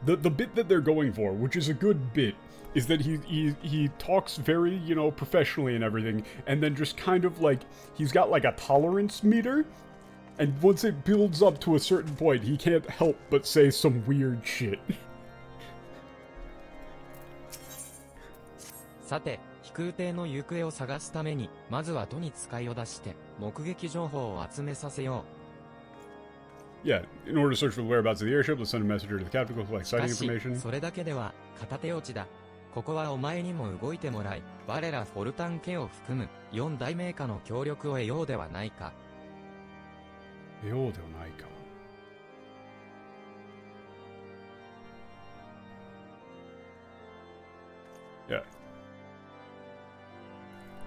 The bit that they're going for, which is a good bit, is that he talks very, you know, professionally and everything, and then just kind of like, he's got like a tolerance meter, and once it builds up to a certain point, he can't help but say some weird shit. さて、飛空艇の行方を探すために、まずは都に使いを出して、目撃情報を集めさせよう。Yeah, in order to search for the whereabouts of the airship, let's send a messenger to the captain to collect しか sighting し、 information. それだけでは、片手落ちだ。ここはお前にも動いてもらい、我らフォルタン家を含む、4大名家の協力を得ようではないか。得ようではないか。Yeah.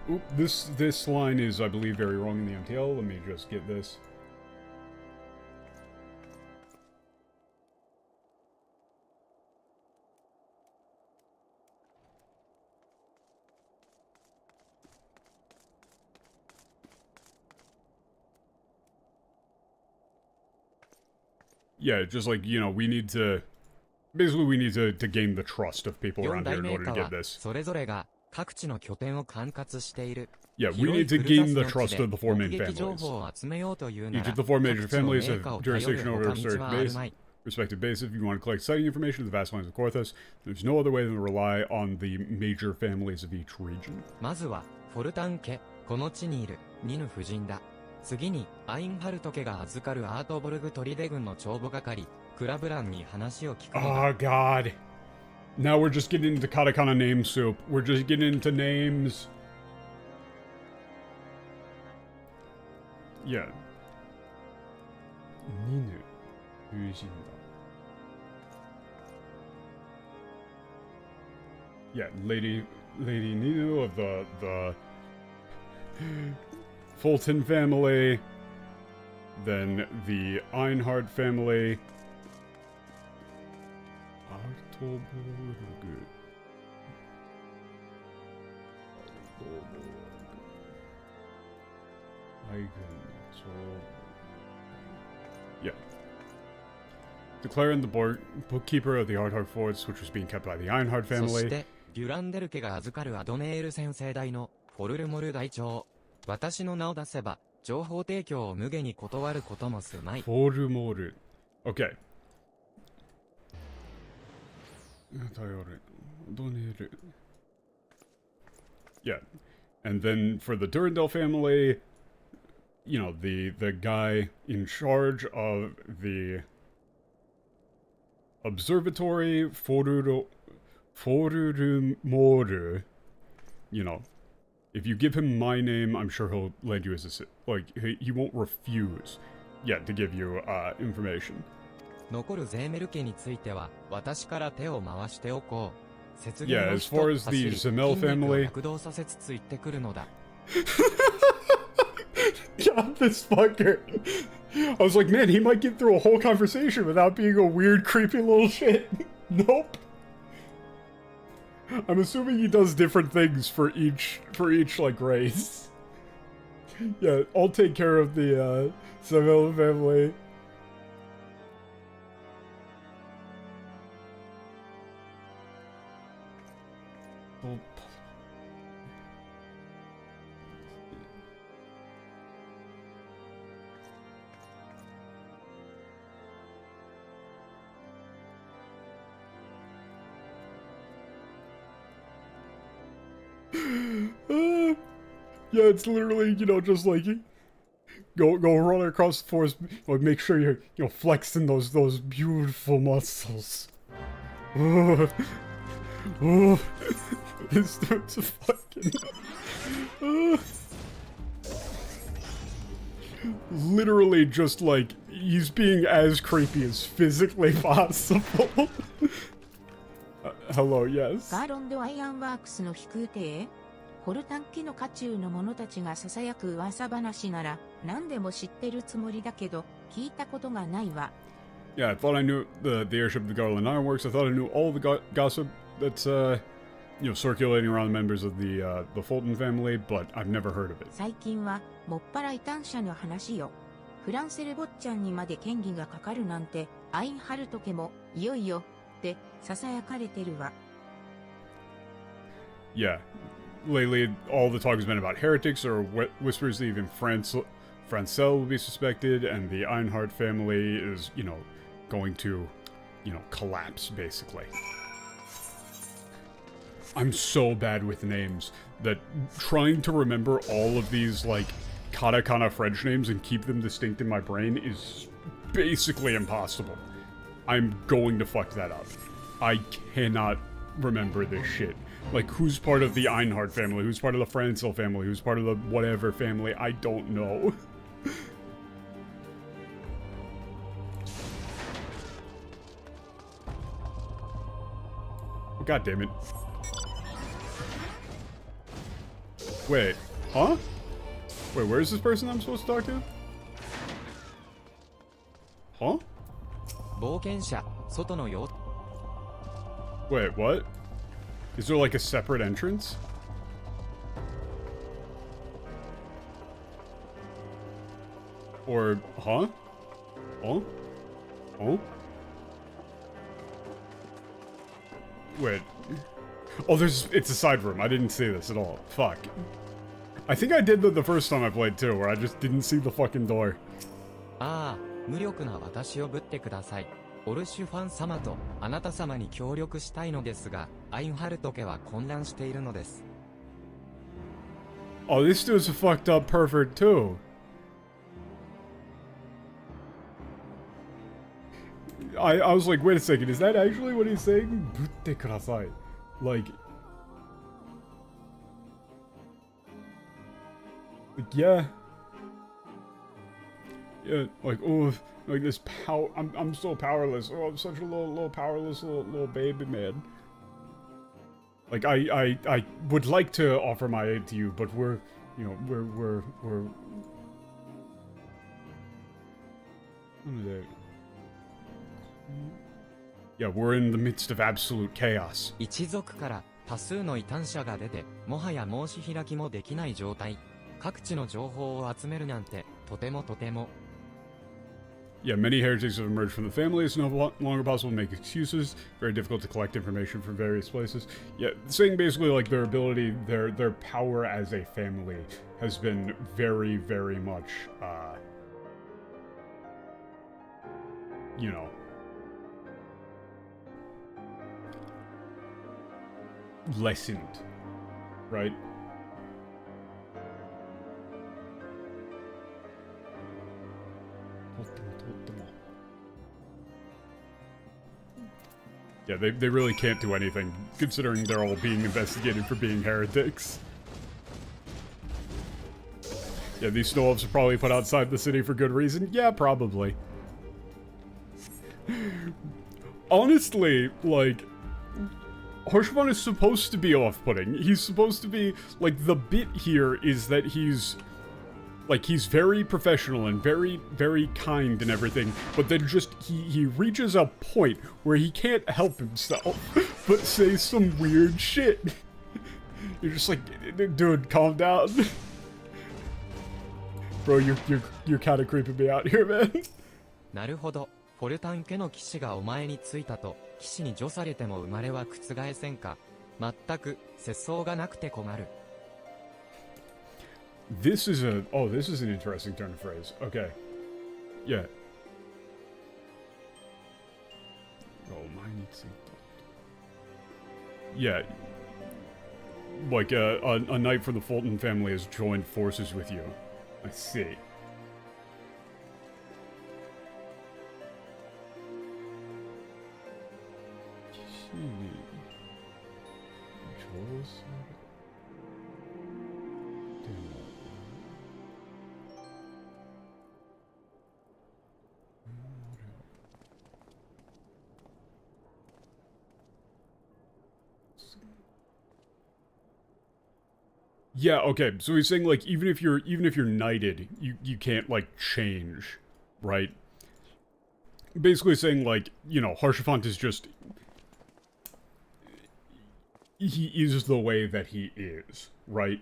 Oop, this line is, I believe, very wrong in the MTL. Let me just get this. Yeah, just like, you know, we need to... Basically, we need to gain the trust of people 4 around 大 here in 名 order 家 to は get this. それぞれが各地の拠点を管轄している。 Yeah, we 広い need to フルザ gain ス the の地 trust で of the four 目 main 撃情 families. 報を集めようというな Each ら、 of the four 各 major 地の families 名 have 家を頼る jurisdiction 他 over 道 their はあるまい。 respective base. If you want to collect sighting information of the vast lands of Korthos, there's no other way than to rely on the major families of each region. まずは、フォルタン家、この地にいる、ニヌ夫人だ。次に、アインハルト家が預かるアートボルグ砦軍の帳簿係、クラブランに話を聞くのだ。Oh, God. Now we're just getting into katakana name soup. We're just getting into names. Yeah. Ninu. Yeah, Lady Ninu of the Fulton family. Then the Einhard family. Yeah. Declaring the bookkeeper of the Ardhog forts, which was being kept by the Einhard そ family. して、デュランデル家が預かるアドネール先生代のフォルルモル代長。私の名を出せば、情報提供を無下に断ることもすまい。Fordumore. Okay. Yeah. And then for the Durandal family, you know, the guy in charge of the observatory, Fordumore, you know, if you give him my name, I'm sure he'll lend you his like he won't refuse, yeah, to give you information. 残るゼーメル家については、私から手を回しておこう。雪 Yeah, 原の as 人 far as 走り the Zemel 筋肉を family. 躍動させつつ言ってくるのだ。God, this fucker. I was like, man, he might get through a whole conversation without being a weird, creepy little shit. Nope. I'm assuming he does different things for each like race. Yeah, I'll take care of the Zemel family. Yeah, it's literally, you know, just like go run across the forest, like make sure you're, you know, flexing those beautiful muscles. This dude's a fucking literally just like he's being as creepy as physically possible. Hello, yes. ガーロンド・アイアンワークスの飛空艇ホルタン家の家中の者たちが囁く噂話なら何でも知ってるつもりだけど聞いたことがないわ。Yeah, I thought I knew the airship of the Garland Ironworks. I thought I knew all the gossip that's, circulating around the members of the Fulton family, but I've never heard of it. 最近はもっぱら異端者の話よ。フランセル坊ちゃんにまで嫌疑がかかるなんて、アインハルト家もいよいよって囁かれてるわ。Yeah, lately all the talk has been about heretics or whispers that even Francel will be suspected, and the Einhard family is, going to, collapse, basically. I'm so bad with names that trying to remember all of these, like, katakana French names and keep them distinct in my brain is basically impossible. I'm going to fuck that up. I cannot remember this shit. Like, who's part of the Einhard family? Who's part of the Francel family? Who's part of the whatever family? I don't know. God damn it. Wait, huh? Wait, where's this person I'm supposed to talk to? Huh? 冒険者、外のよ。Wait, what? Is there like a separate entrance? Or, huh? Huh? Huh? Wait. Oh, it's a side room. I didn't see this at all. Fuck. I think I did that the first time I played too, where I just didn't see the fucking door. ああ、無力な私をぶってください。オルシュファン様とあなた様に協力したいのですが、アインハルト家は混乱しているのです。Oh, this dude's a fucked up pervert too. I was like, wait a second, is that actually what he's saying? ぶってください. Like, yeah. Yeah, like, oh, like this I'm so powerless. Oh, I'm such a little powerless little baby man. Like, I would like to offer my aid to you, but we're yeah, we're in the midst of absolute chaos. 一族から多数の異端者が出て、もはや申し開きもできない状態。各地の情報を集めるなんて、とても。Yeah, many heretics have emerged from the family. It's no longer possible to make excuses. Very difficult to collect information from various places. Yeah, saying basically like their ability, their power as a family has been very, very much, lessened, right? Yeah, they really can't do anything, considering they're all being investigated for being heretics. Yeah, these snow elves are probably put outside the city for good reason. Yeah, probably. Honestly, like, Harshvan is supposed to be off-putting. He's supposed to be, like, the bit here is that he's very professional and very, very kind and everything, but then just, he reaches a point where he can't help himself but say some weird shit. You're just like, dude, calm down. Bro, you're kind of creeping me out here, man. なるほど。フォルタン家の騎士がお前についたと、騎士に除されても生まれは覆せんか。全く、節操がなくて困る。This is an interesting turn of phrase. Okay. Yeah. Oh, mine needs yeah. Like, a knight from the Fulton family has joined forces with you. I see. Yeah, okay, so he's saying, like, even if you're knighted, you can't, like, change, right? basically saying, like, you know, Haurchefant is just... He is the way that he is, right?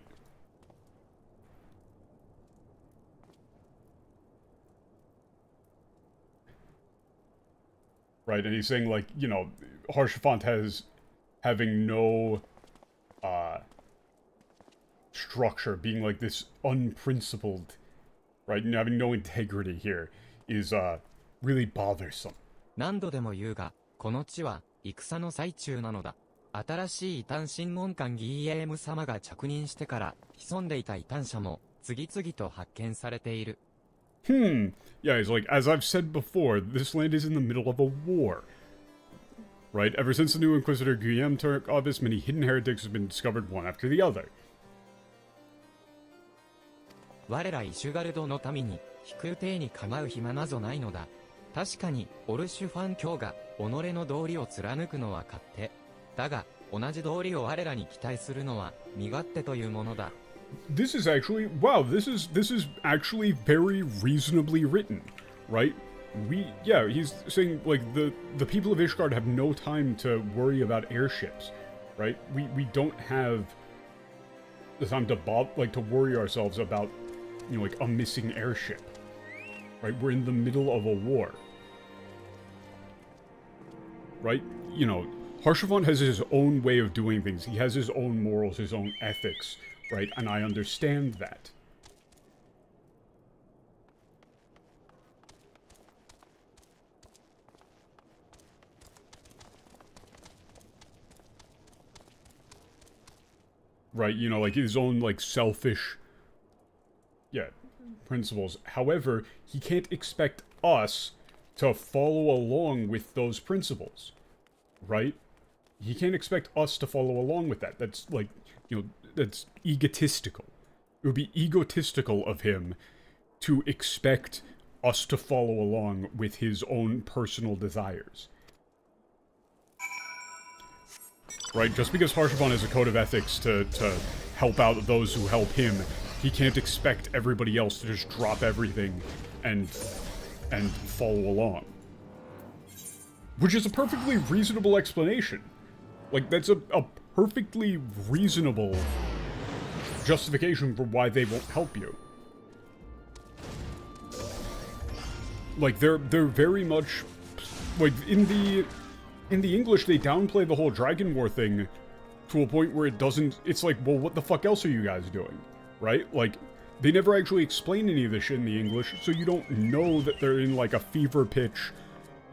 Right, and he's saying, like, you know, Haurchefant having no, structure, being, like, this unprincipled, right, and having no integrity here is, really bothersome. 何度でも言うが、この地は戦の最中なのだ。新しい異端審問官ギーエーム様が着任してから潜んでいた異端者も次々と発見されている。Yeah, he's like, as I've said before, this land is in the middle of a war. Right? Ever since the new Inquisitor Guillaume took office, many hidden heretics have been discovered one after the other. 我らイシュガルドの民に飛空艇に構う暇なぞないのだ。確かにオルシュファン教が己の道理を貫くのは勝手。だが同じ道理を我らに期待するのは身勝手というものだ。This is actually, wow, this is actually very reasonably written, right? He's saying, like, the people of Ishgard have no time to worry about airships, right? We don't have the time to to worry ourselves about, you know, like, a missing airship, right? We're in the middle of a war, right? You know, Haurchefant has his own way of doing things. He has his own morals, his own ethics, right? And I understand that. Right, you know, like his own, like, selfish, principles. However, he can't expect us to follow along with those principles, right? He can't expect us to follow along with that. That's, like, you know, that's egotistical. It would be egotistical of him to expect us to follow along with his own personal desires. Right? Just because Haurchefant has a code of ethics to help out those who help him, he can't expect everybody else to just drop everything and follow along. Which is a perfectly reasonable explanation. Like, that's a perfectly reasonable justification for why they won't help you. Like, they're very much, like, in the English, they downplay the whole Dragon War thing to a point where it's like, well, what the fuck else are you guys doing? Right? Like, they never actually explain any of this shit in the English, so you don't know that they're in, like, a fever pitch,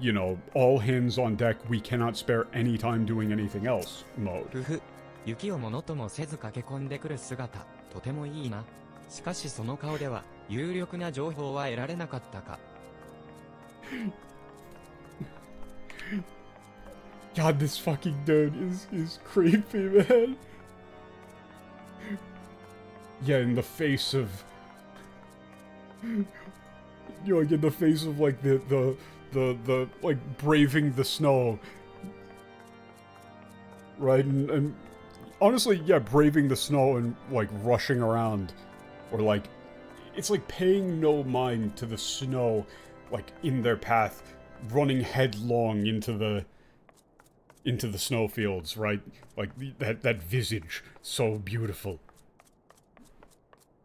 you know, all hands on deck, we cannot spare any time doing anything else mode. ふふ、雪をものともせず駆け込んでくる姿、とてもいいな。しかしその顔では、有力な情報は得られなかったか。God, this fucking dude is creepy, man. Yeah, in the face of... You know, like, in the face of, like, the like, braving the snow. Right, and honestly, yeah, braving the snow and, like, rushing around. Or, like, it's like paying no mind to the snow, like, in their path, running headlong into the snowfields, right? Like, that visage, so beautiful.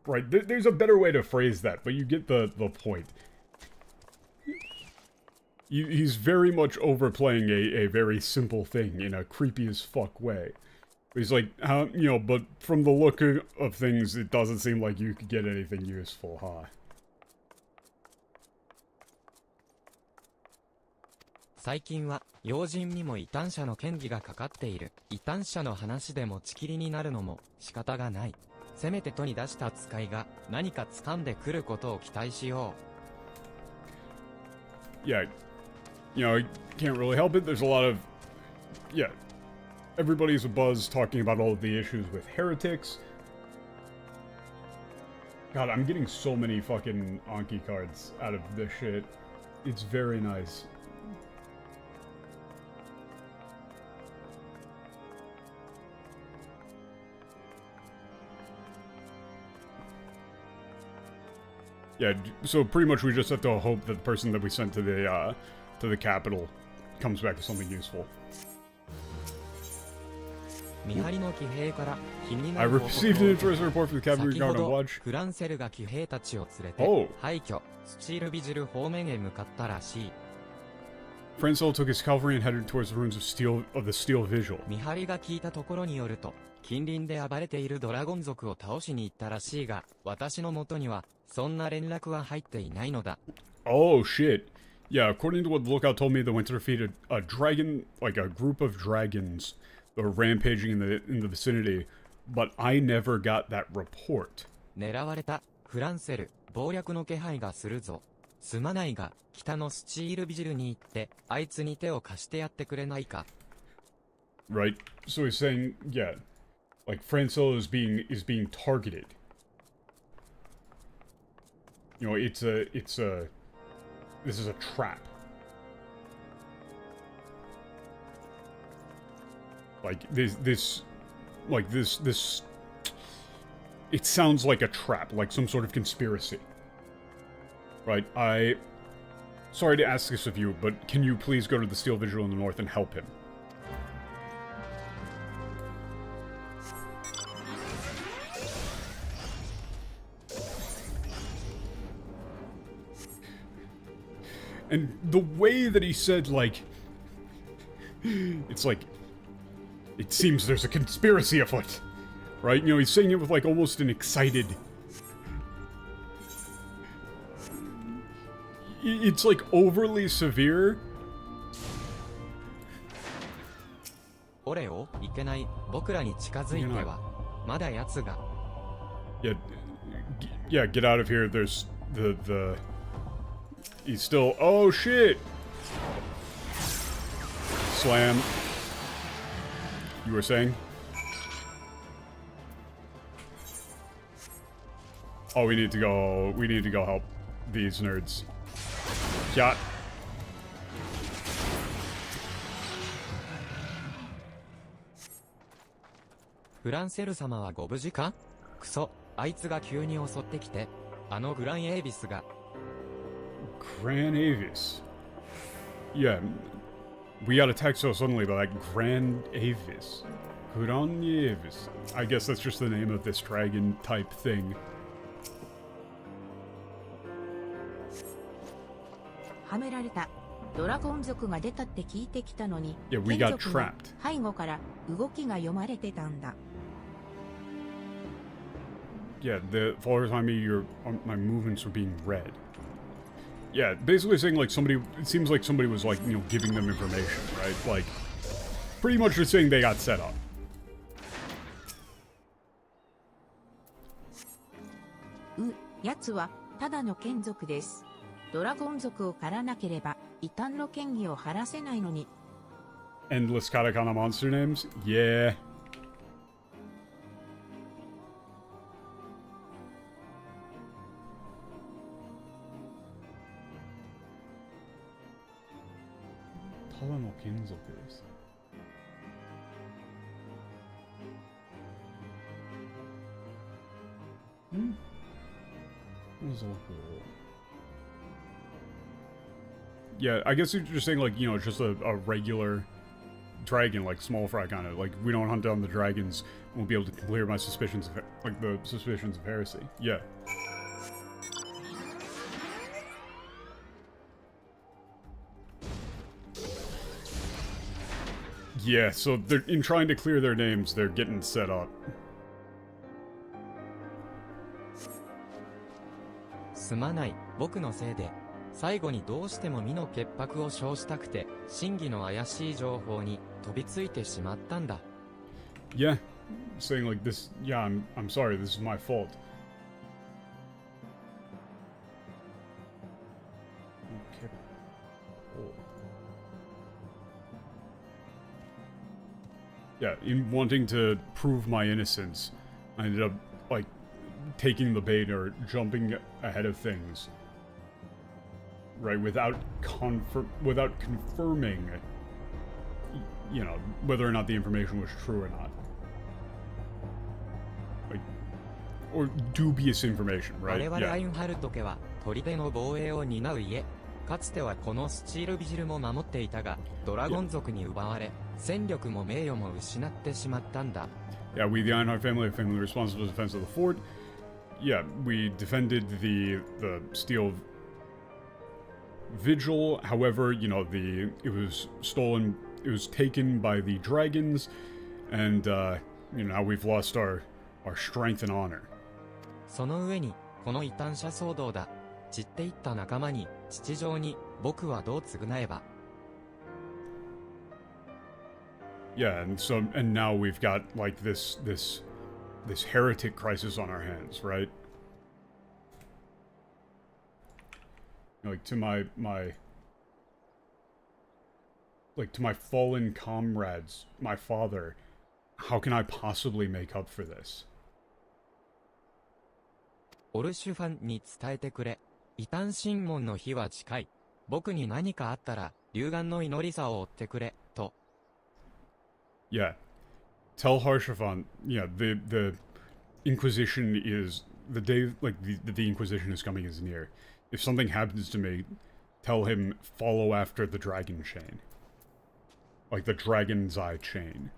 Right, there's a better way to phrase that, but you get the point. He's very much overplaying a very simple thing in a creepy as fuck way. He's like, you know, but from the look of things, it doesn't seem like you could get anything useful, huh? 最近は要人にも異端者の権利がかかっている。異端者の話で持ちきりになるのも仕方がない。せめて都に出した使いが何か掴んでくることを期待しよう。Yeah, you know, I can't really help it. There's a lot of, yeah, everybody's a buzz talking about all of the issues with heretics. God, I'm getting so many fucking Anki cards out of this shit. It's very nice. Yeah, so pretty much we just have to hope that the person that we sent to the to the capital comes back with something useful. 見張りの騎兵から気にな I る報告 received an を受け interesting report from the cavalry 先ほ guard on ど watch. フランセルが騎兵たちを連れて Oh. 廃墟スチールビジル方面へ向かったらしい。 Francel took his cavalry and headed towards the ruins of the Steel Vigil. 見張りが聞いたところによると近隣で暴れているドラゴン族を倒しに行ったらしいが、私の元にはそんな連絡は入っていないのだ。 Oh shit. Yeah, according to what the lookout told me, they went to defeat a dragon, like a group of dragons that were rampaging in the vicinity, but I never got that report. 狙われたフランセル、謀略の気配がするぞ。すまないが、北のスチールビジルに行って、あいつに手を貸してやってくれないか。 Right? So he's saying, yeah, like Francel is being targeted. You know, this is a trap. Like this, it sounds like a trap, like some sort of conspiracy. Right, sorry to ask this of you, but can you please go to the Steel Vigil in the north and help him? And the way that he said, like, it's like, it seems there's a conspiracy afoot, right? You know, he's saying it with, like, almost an excited... It's, like, overly severe. 俺よ、いけない。僕らに近づいては。まだ奴が。Yeah, get out of here. There's the... He's still... Oh, shit! Slam. You were saying? Oh, we need to go help these nerds. Yeah. フランセル様はご無事か？クソ、あいつが急に襲ってきて、あのグランエービスが。Gran Avis. Yeah, we got attacked so suddenly by that Gran Avis. Gran Avis. I guess that's just the name of this dragon type thing. はめられた。ドラゴン族が出たって聞いてきたのに、 Yeah, we got 眷属の trapped. 背後から動きが読まれてたんだ。Yeah, the followers on me, my movements were being read. Yeah, basically saying like somebody, it seems like somebody was like, you know, giving them information, right? Like, pretty much just saying they got set up. 奴はただの眷属です。ドラゴン族を狩らなければ異端の権威を晴らせないのに。 Endless katakana monster names? Yeah. Tadano kenzoku desu. Yeah, I guess you're just saying, like, you know, just a regular dragon, like, small fry kind of. Like, we don't hunt down the dragons, won't be able to clear my suspicions of, like, the suspicions of heresy. Yeah. Yeah, so they're, in trying to clear their names, they're getting set up. すまない、僕のせいで。最後にどうしても身の潔白を証したくて、真偽の怪しい情報に飛びついてしまったんだ。Yeah, saying like this, yeah, I'm sorry, this is my fault. Okay. Oh. Yeah, in wanting to prove my innocence, I ended up, like, taking the bait or jumping ahead of things. Right, without confirming, you know, whether or not the information was true or not. Like, or dubious information, right? 我々アイ Yeah. ンハルト家は砦の防衛を担う家。かつてはこのスチールビジルも守っていたが、ドラゴン族に奪われ、戦力も名誉も失ってしまったんだ。Yeah, we, the Ironheart family, are family responsible for the defense of the fort. Yeah, we defended the steel vigil. However, you know, it was stolen, it was taken by the dragons, and you know, now we've lost our strength and honor. その上に、この異端者騒動だ。散っていった仲間に、地上に、僕はどう償えば。Yeah, and now we've got like this heretic crisis on our hands, right? Like to my fallen comrades, my father, how can I possibly make up for this? オルシュファンに伝えてくれ。異端審問の日は近い。僕に何かあったら、龍眼の祈りさを追ってくれ、と。Yeah. Tell Harshavan, yeah, the Inquisition is, the day, like, the Inquisition is coming is near. If something happens to me, tell him follow after the dragon chain. Like the dragon's eye chain.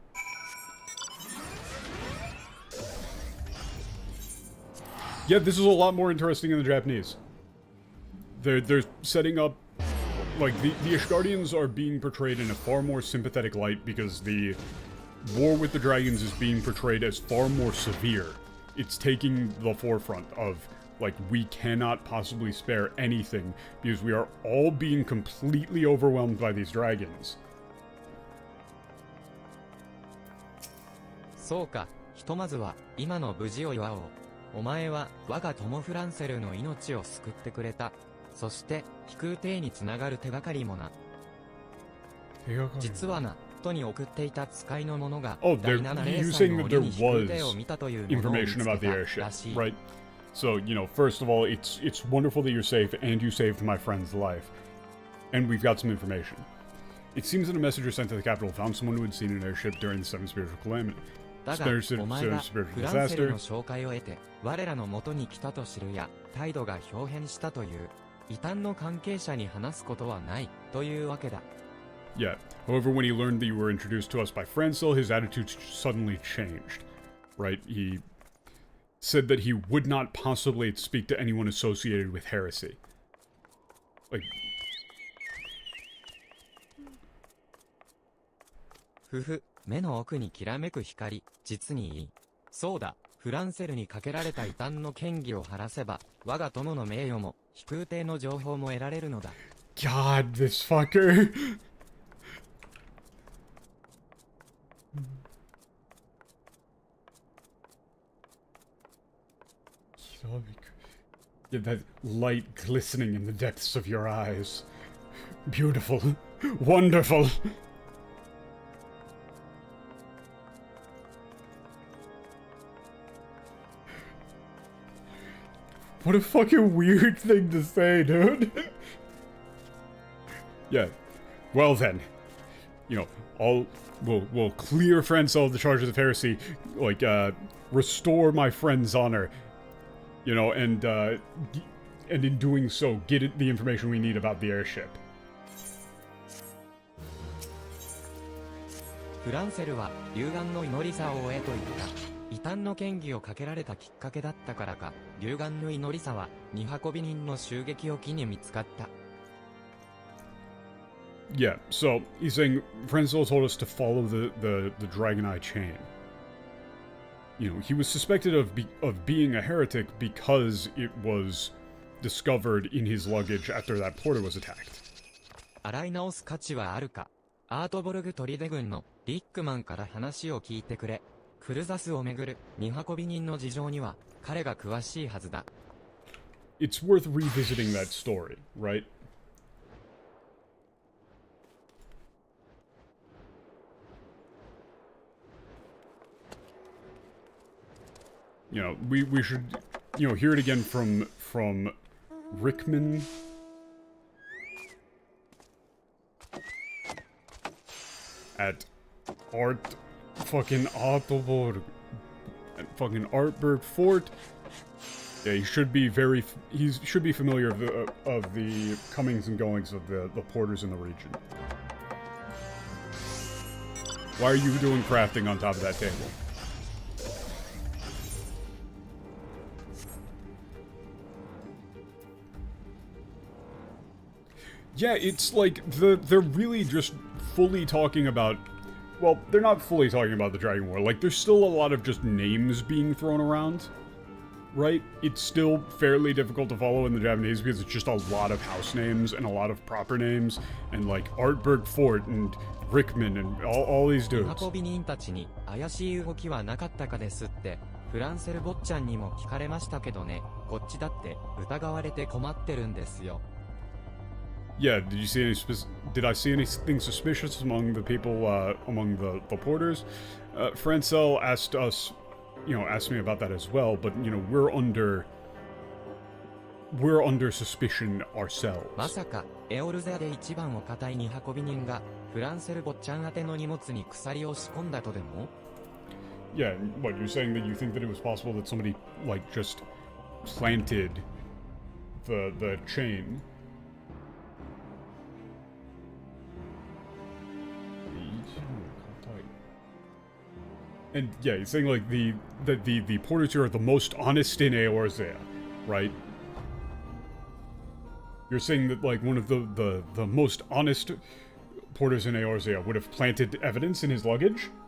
Yeah, this is a lot more interesting in the Japanese. They're setting up, like, the Ishgardians are being portrayed in a far more sympathetic light because the war with the dragons is being portrayed as far more severe. It's taking the forefront of, like, we cannot possibly spare anything because we are all being completely overwhelmed by these dragons. そうか、ひとまずは、今の無事を祝おう。お前は、我が友フランセルの命を救ってくれた。そして、飛空艇につながる手がかりもな。実はな、都に送っていた使いの者が、第7レーサーの折に飛空艇を見たというものを見つけたらしい。Right? So, you know, first of all, it's wonderful that you're safe, and you saved my friend's life. And we've got some information. It seems that a messenger sent to the capital found someone who had seen an airship during the Seventh Spiritual Calamity. だが、お前がフランセルの紹介を得て、我らの元に来たと知るや、態度が表変したという、異端の関係者に話すことはない、というわけだ。Yeah. However, when he learned that you were introduced to us by Francel, his attitude suddenly changed. Right? He said that he would not possibly speak to anyone associated with heresy. Like... ふふ、目の奥にきらめく光、実にいい。そうだ、フランセルにかけられた異端の嫌疑を晴らせば、我が友の名誉も、飛空艇の情報も得られるのだ。God, this fucker! Yeah, that light glistening in the depths of your eyes. Beautiful. Wonderful. What a fucking weird thing to say, dude. Yeah. Well then. You know, we'll clear Francel of the charges of heresy, like, restore my friend's honor. You know, and in doing so, get the information we need about the airship. フランセルは、龍眼の祈りさを追えと言った。異端の嫌疑をかけられたきっかけだったからか、龍眼の祈りさは、荷運び人の襲撃を機に見つかった。Yeah, so, he's saying, Francel told us to follow the Dragon Eye chain. You know, he was suspected of being a heretic because it was discovered in his luggage after that porter was attacked. 洗い直す価値はあるか。アートボルグ砦軍のリックマンから話を聞いてくれ。クルザスをめぐる荷運び人の事情には彼が詳しいはずだ。It's worth revisiting that story, right? You know, we should, you know, hear it again from Rickman. At fucking Artborg, at fucking Artberg Fort. Yeah, he should be familiar of the comings and goings of the porters in the region. Why are you doing crafting on top of that table? Yeah, it's like they're really just fully talking about. Well, they're not fully talking about the Dragon War. Like, there's still a lot of just names being thrown around, right? It's still fairly difficult to follow in the Japanese because it's just a lot of house names and a lot of proper names and like Artberg Fort and Rickman and all these dudes. 運び人たちに怪しい動きはなかったかですってフランセル坊ちゃんにも聞かれましたけどね。こっちだって疑われて困ってるんですよ。Yeah, did I see anything suspicious among the people, among the porters? Francel asked me about that as well, but, we're under suspicion ourselves. まさか、エオルゼアで一番を固いに運び人が、フランセル坊ちゃん宛ての荷物に鎖を仕込んだとでも Yeah, what, you're saying that you think that it was possible that somebody, like, just planted the chain? And yeah, he's saying like the porters here are the most honest in Eorzea, right? You're saying that like one of the most honest porters in Eorzea would have planted evidence in his luggage?「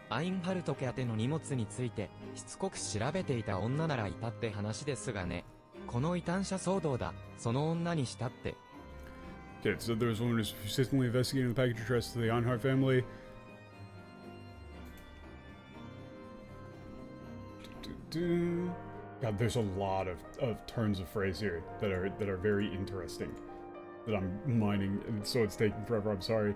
アインハルト家宛ての荷物についてしつこく調べていた女ならいたって話ですがね。この異端者騒動だ。その女にしたって。Okay, so there was one who's persistently investigating the package addressed to the Einhart family. God, there's a lot of turns of phrase here that are very interesting that I'm mining, and so it's taking forever. I'm sorry.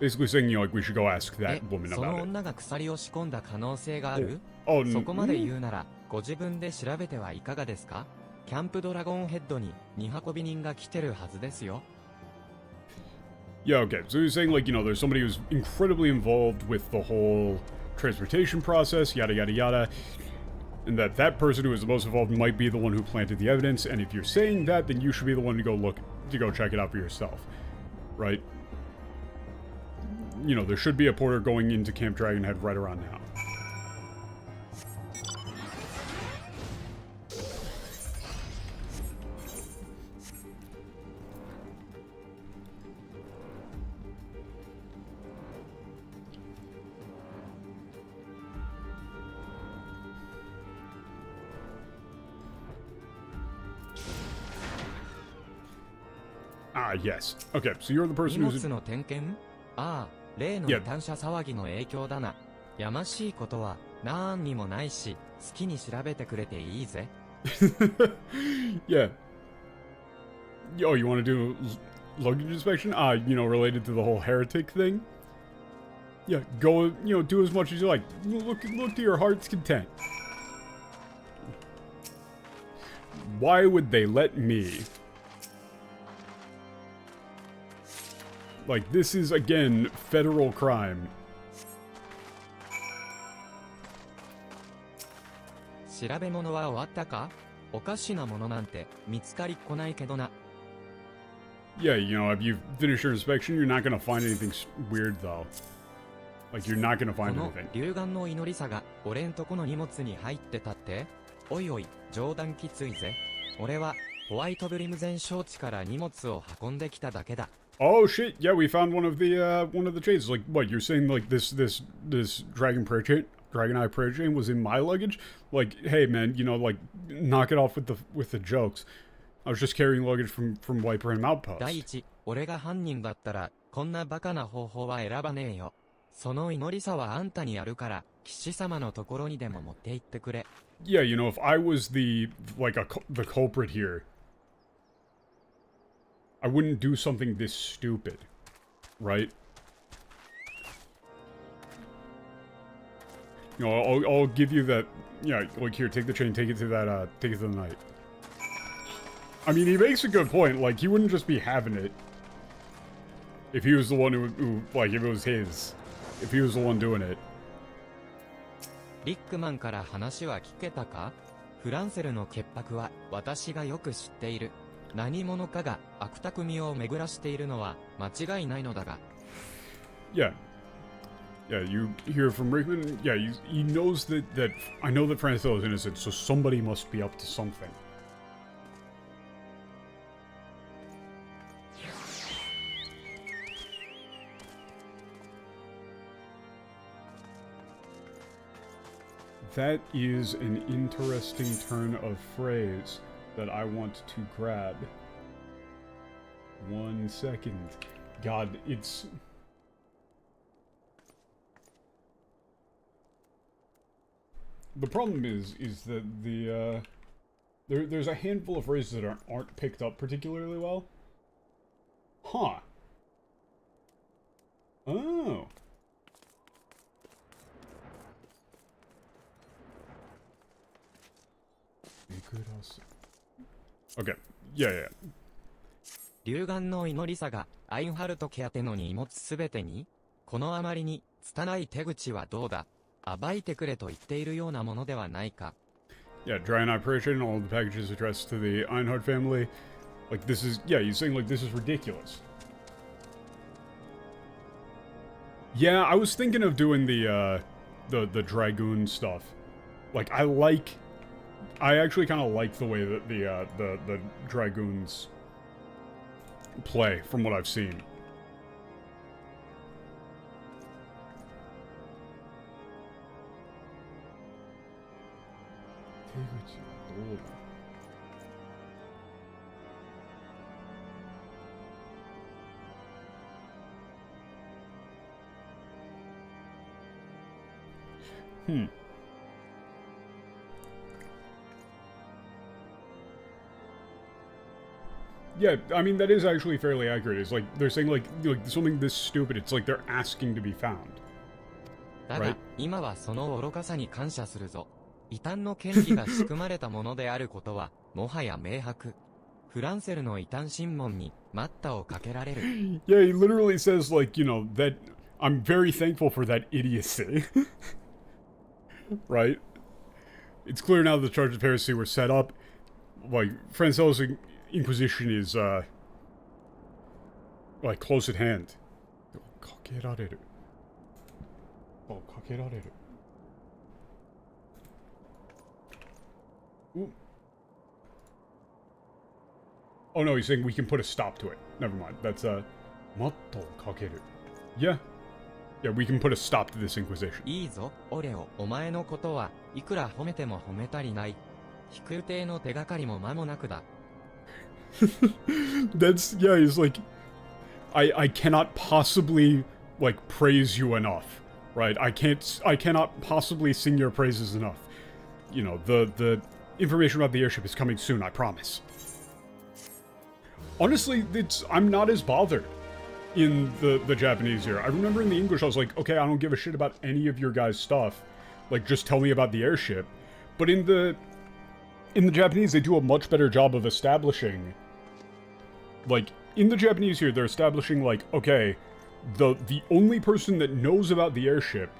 Basically saying, like, we should go ask that woman その about it. 女が鎖を仕込んだ可能性がある Oh, そこまで言うなら、ご自分で調べてはいかがですか？キャンプドラゴンヘッドに荷運び人が来てるはずですよ。Yeah, okay. So you're saying, like, there's somebody who's incredibly involved with the whole transportation process, yada, yada, yada, and that person who is the most involved might be the one who planted the evidence, and if you're saying that, then you should be the one to go check it out for yourself, right? There should be a porter going into Camp Dragonhead right around now. Ah, yes. Okay, so you're the 荷 person 物 who's... の点検？ああ、例の異端者騒ぎの影響だな。やましいことはなんにもないし、好きに調べてくれていいぜ。Yeah. Oh, you want to do luggage inspection? Related to the whole heretic thing? Yeah, go, do as much as you like. Look to your heart's content. Why would they let me? Like, this is, again, federal crime. 調べ物は終わったか？おかしなものなんて見つかりっこないけどな。Yeah, if you finish your inspection, you're not gonna find anything weird, though. Like, you're not gonna こ find の anything. 龍眼の祈りさが俺んとこの荷物に入ってたって？おいおい、冗談きついぜ。俺はホワイトブリム前承知から荷物を運んできただけだ。Oh shit! Yeah, we found one of the chains. Like, what? You're saying like this Dragon Prayer chain? Dragon Eye Praetor was in my luggage, like, hey man, you know, like, knock it off with the jokes. I was just carrying luggage from Wiper and Outpost. 第一、俺が犯人だったら、こんなバカな方法は選ばねえよ。その祈りさはあんたにやるから、騎士様のところにでも持って行ってくれ。Yeah, you know, if I was the culprit here, I wouldn't do something this stupid, right? You know, I'll give you that, yeah, like here, take the chain, take it to that, take it to the knight. I mean, he makes a good point, like, he wouldn't just be having it if he was the one who like, if it was his, if he was the one doing it. リックマンから話は聞けたか？フランセルの潔白は私がよく知っている。何者かが悪巧みを巡らしているのは間違いないのだが。Yeah. Yeah, you hear from Rickman, yeah, he knows that I know that Francel is innocent, so somebody must be up to something. That is an interesting turn of phrase that I want to grab. 1 second. God, it's... The problem is that there's a handful of phrases that aren't picked up particularly well. Huh. Oh. Okay. Yeah. 龍眼の祈りさがアインハルト家宛ての荷物すべてに、このあまりに拙い手口はどうだ。暴いてくれと言っているようなものではないか。Yeah, Dry and Operation, all of the packages addressed to the Einhard family. Like, this is, yeah, he's saying, like, this is ridiculous. Yeah, I was thinking of doing the Dragoon stuff. Like, I actually kind of like the way that the Dragoons play, from what I've seen. Yeah, I mean, that is actually fairly accurate. It's like, they're saying, like something this stupid, it's like they're asking to be found. だが、今はその愚かさに感謝するぞ。異端の権利が仕組まれたものであることは、もはや明白。フランセルの異端審問に待ったをかけられる。Yeah, he literally says, like, you know, that I'm very thankful for that idiocy. Right? It's clear now that the charges of heresy were set up. Like, Francel's Inquisition is, like, close at hand. Ooh. Oh no, he's saying we can put a stop to it. Never mind. That's, Motto kakeru. Yeah. Yeah, we can put a stop to this Inquisition. いいぞ、オレオ。お前のことはいくら褒めても褒め足りない。飛空艇の手がかりも間もなくだ。That's, yeah, he's like, I cannot possibly, like, praise you enough, right? I cannot possibly sing your praises enough. You know, the information about the airship is coming soon, I promise. Honestly, I'm not as bothered in the Japanese here. I remember in the English I was like, okay, I don't give a shit about any of your guys' stuff. Like, just tell me about the airship. But in the Japanese, they do a much better job of establishing, like, in the Japanese here, they're establishing, like, okay, the only person that knows about the airship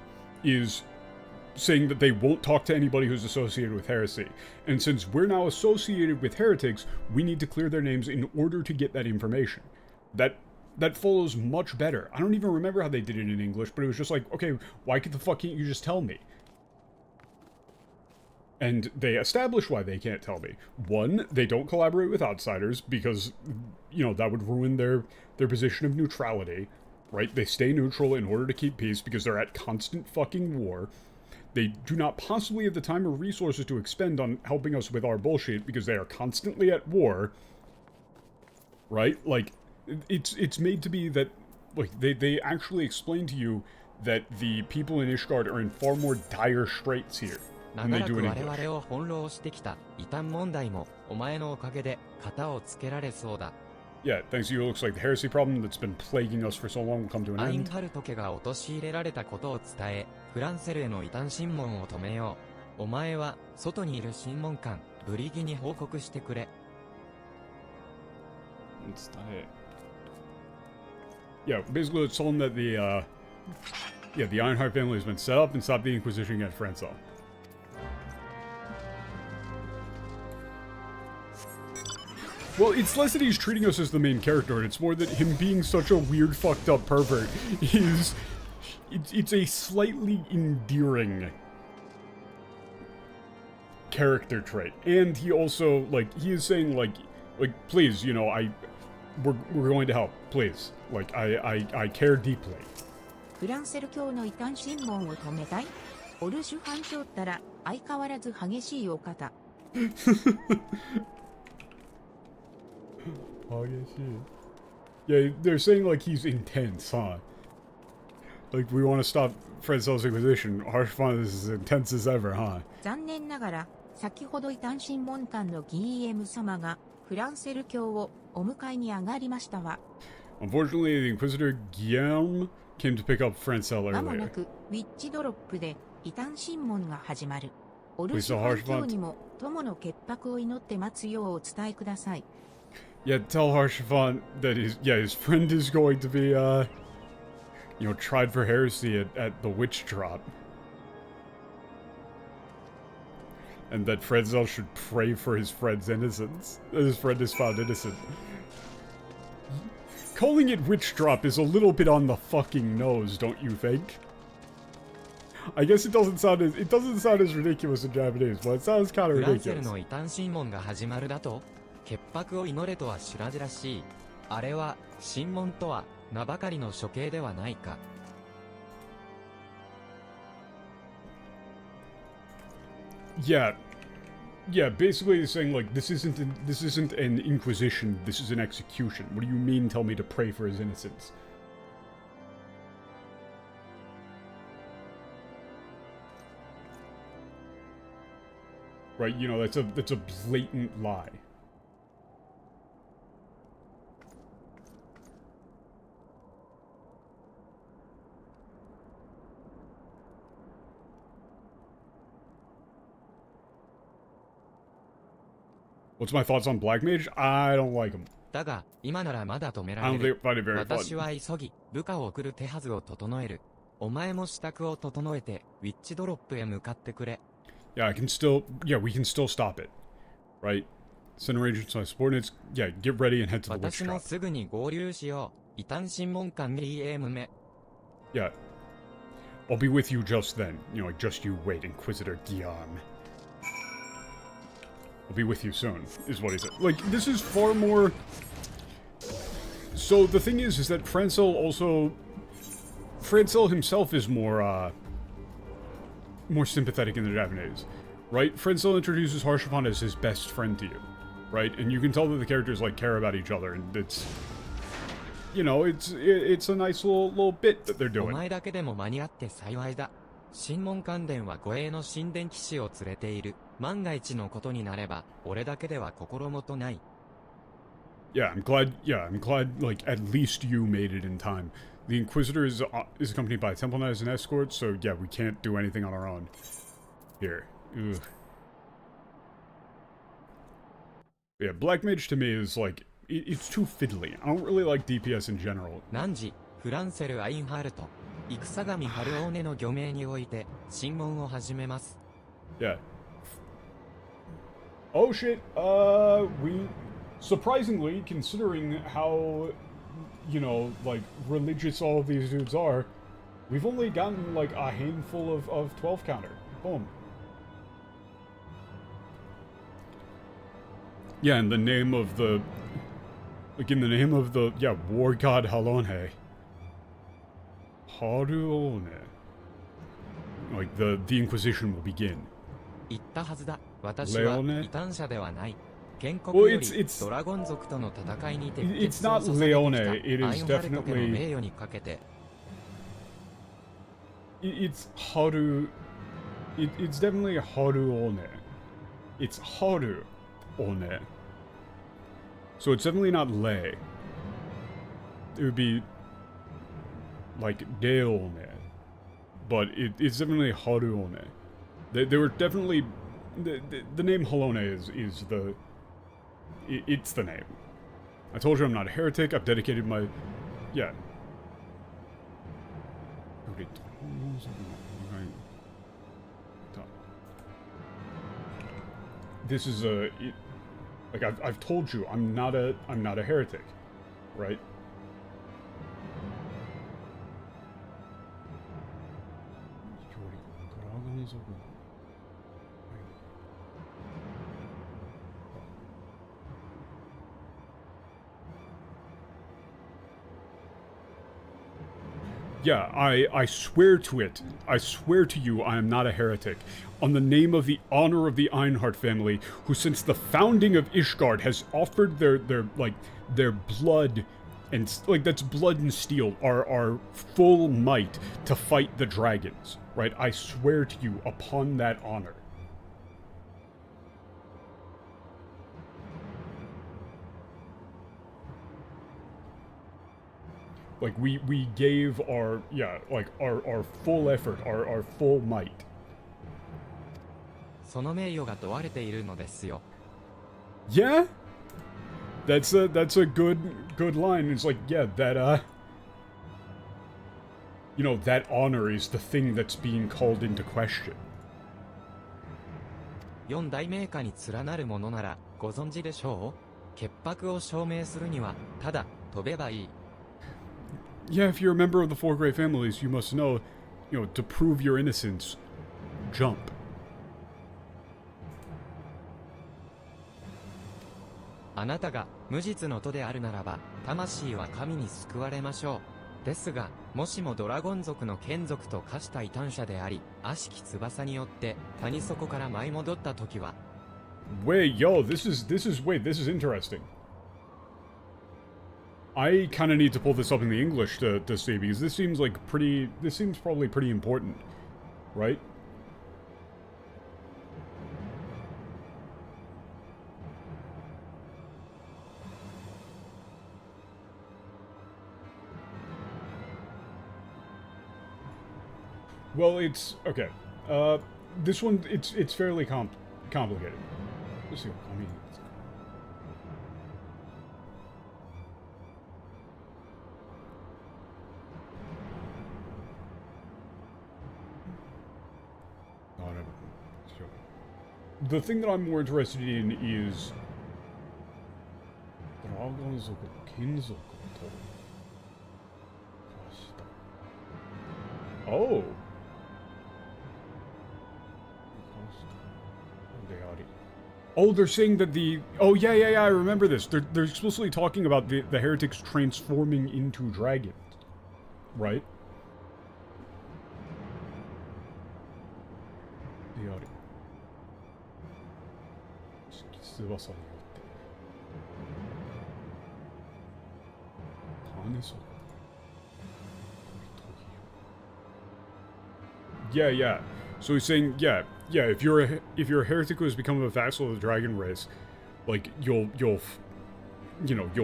is saying that they won't talk to anybody who's associated with heresy. And since we're now associated with heretics, we need to clear their names in order to get that information. That follows much better. I don't even remember how they did it in English, but it was just like, okay, why the fuck can't you just tell me? And they establish why they can't tell me. One, they don't collaborate with outsiders because, you know, that would ruin their position of neutrality, right? They stay neutral in order to keep peace because they're at constant fucking war. They do not possibly have the time or resources to expend on helping us with our bullshit because they are constantly at war. Right? Like, it's made to be that, like, they actually explain to you that the people in Ishgard are in far more dire straits here than 長 they ら do く in 我 English. 々を翻弄してきた異端問題もお前のおかげで型をつけられそうだ。 Yeah, thanks to you, it looks like the heresy problem that's been plaguing us for so long will come to an アイン end. ハルト家が陥れられたことを伝え、フランセルへの異端審問を止めよう。お前は外にいる審問官ブリギに報告してくれ。 Yeah, basically let's tell them that the Ironheart family has been set up and stop the Inquisition against Franco. Well, it's less that he's treating us as the main character, and it's more that him being such a weird, fucked up pervert is... It's a slightly endearing character trait. And he also, like, he is saying, like, please, you know, we're going to help, please. Like, I care deeply. フランセル教の異端審問を止めたい？オルシュファン教ったら相変わらず激しいお方。Yeah, they're saying like he's intense, huh? Like we want to stop Franco's Inquisition. Harshfan is as intense as ever, huh? 残念ながら、先ほど異端審問官のギーエム様がフランセル教をお迎えに上がりましたわ。Unfortunately, the Inquisitor Guillaume came to pick up Francel まもな earlier. くウィッチドロップで異端審問が始まる。オルシュファン教にも友の潔白を祈って待つようお伝えください。Yeah, tell Harshfan that his friend is going to be, tried for heresy at the witch drop. And that Franzel should pray for his friend's innocence. That his friend is found innocent. Calling it witch drop is a little bit on the fucking nose, don't you think? I guess it doesn't sound as ridiculous in Japanese, but it sounds kind of フランセル ridiculous. の異端審問が始まるだと、潔白を祈れとは白々しい。あれは審問とは名ばかりの処刑ではないか。Yeah, basically he's saying like this isn't an inquisition, this is an execution. What do you mean tell me to pray for his innocence? Right, you know, that's a blatant lie. What's my thoughts on Black Mage? I don't like him. だが、今ならまだ止めら I れ don't る。 find it very 私 fun. は急ぎ、部下を送る手はずを整える。お前も支度を整えて、ウィッチドロップへ向かってくれ。Yeah, we can still stop it. Right? Send arrangements to my subordinates. Yeah, get ready and head to the witch 私も trap. すぐに合流しよう。異端審問官 EM 目。 Yeah. I'll be with you just then. You know, like, just you wait, Inquisitor Guillaume. I'll be with you soon, is what he said. Like, this is far more... So, the thing is that Francel himself is more sympathetic in the Japanese, right? Francel introduces Harshavan as his best friend to you, right? And you can tell that the characters, like, care about each other, and it's... You know, it's a nice little bit that they're お doing. 前だけでも間に合って幸いだ。審問関連は護衛の神殿騎士を連れている。万が一のことになれば、俺だけでは心もとない。Yeah, I'm glad, like, at least you made it in time. The Inquisitor is accompanied by Temple Knights and escorts, so yeah, we can't do anything on our own. Here. Ugh. Yeah, Black Mage to me is, like, it's too fiddly. I don't really like DPS in general. 汝、フランセル・アインハルト、戦神ハルオーネの御命において、審問を始めます。Yeah. Oh shit, surprisingly, considering how, you know, like, religious all of these dudes are, we've only gotten, like, a handful of 12 counter. Boom. Yeah, in the name of the... Like, in the name of the, war god Halone. Haruone. like the Inquisition will begin. 言ったはずだ。私はレオネ異端者ではない。建国 Well, より it's ドラゴン族との戦いにて It's 決を not 捧げて Leone, き it たア is インハルト家の definitely- 名誉にかけて It's Haru. It's definitely Haruone. It's Haruone. So it's definitely not Lei. It would be like Deone. But it's definitely Haruone. They were definitely... The name Halone is the... It's the name. I told you I'm not a heretic. I've dedicated my... Yeah. This is a... Like, I've told you, I'm not a heretic. Right? Yeah, I swear to it. I swear to you I am not a heretic. On the name of the honor of the Einhart family, who since the founding of Ishgard has offered their blood, and like that's blood and steel, our full might to fight the dragons, right? I swear to you upon that honor. Like, we gave our, yeah, like, our full effort, our full might. その名誉が問われているのですよ。 Yeah? That's a good line. It's like, yeah, that, you know, that honor is the thing that's being called into question. 四大名家に連なるものならご存知でしょう？潔白を証明するにはただ飛べばいい。 Yeah, if you're a member of the four great families, you must know, you know, to prove your innocence, jump. あなたが無実の徒であるならば、魂は神に救われましょう。ですが、もしもドラゴン族の眷属と化した異端者であり、悪しき翼によって谷底から舞い戻った時は。Wait, yo, this is interesting. I kind of need to pull this up in the English to see, because this seems probably pretty important, right? Well, it's okay. This one, it's fairly complicated. Let's see. I mean. The thing that I'm more interested in is... Oh! Oh, they're saying that the... Oh, yeah, I remember this. They're explicitly talking about the heretics transforming into dragons. Right? Yeah. So he's saying, yeah. If you're a heretic who has become a vassal of the dragon race, like you'll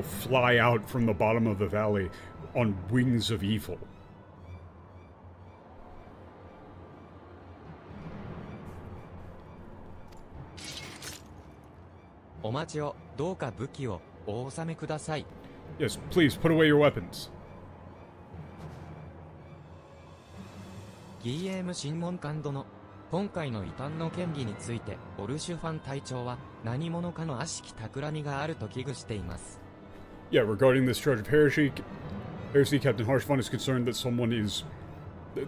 fly out from the bottom of the valley on wings of evil. お待ちを、どうか武器をお納めください。 Yes, please put away your weapons. ギーエーム審問官殿、今回の異端の嫌疑についてオルシュファン隊長は何者かの悪しき企みがあると危惧しています。 Yeah, regarding this charge of heresy, Captain Harshfan is concerned that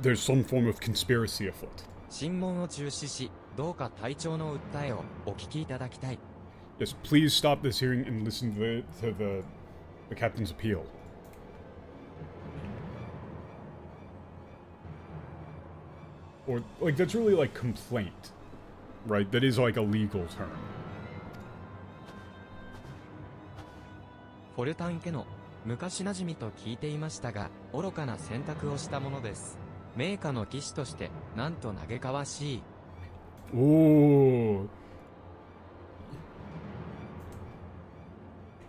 there's some form of conspiracy afoot. 審問を中止し、どうか隊長の訴えをお聞きいただきたい。 Yes, please stop this hearing and listen to the captain's appeal. Or, like, that's really, like, complaint. Right? That is, like, a legal term. フォルタン家の昔馴染みと聞いていましたが、愚かな選択をしたものです。名家の騎士として、なんと嘆かわしい。Ooh.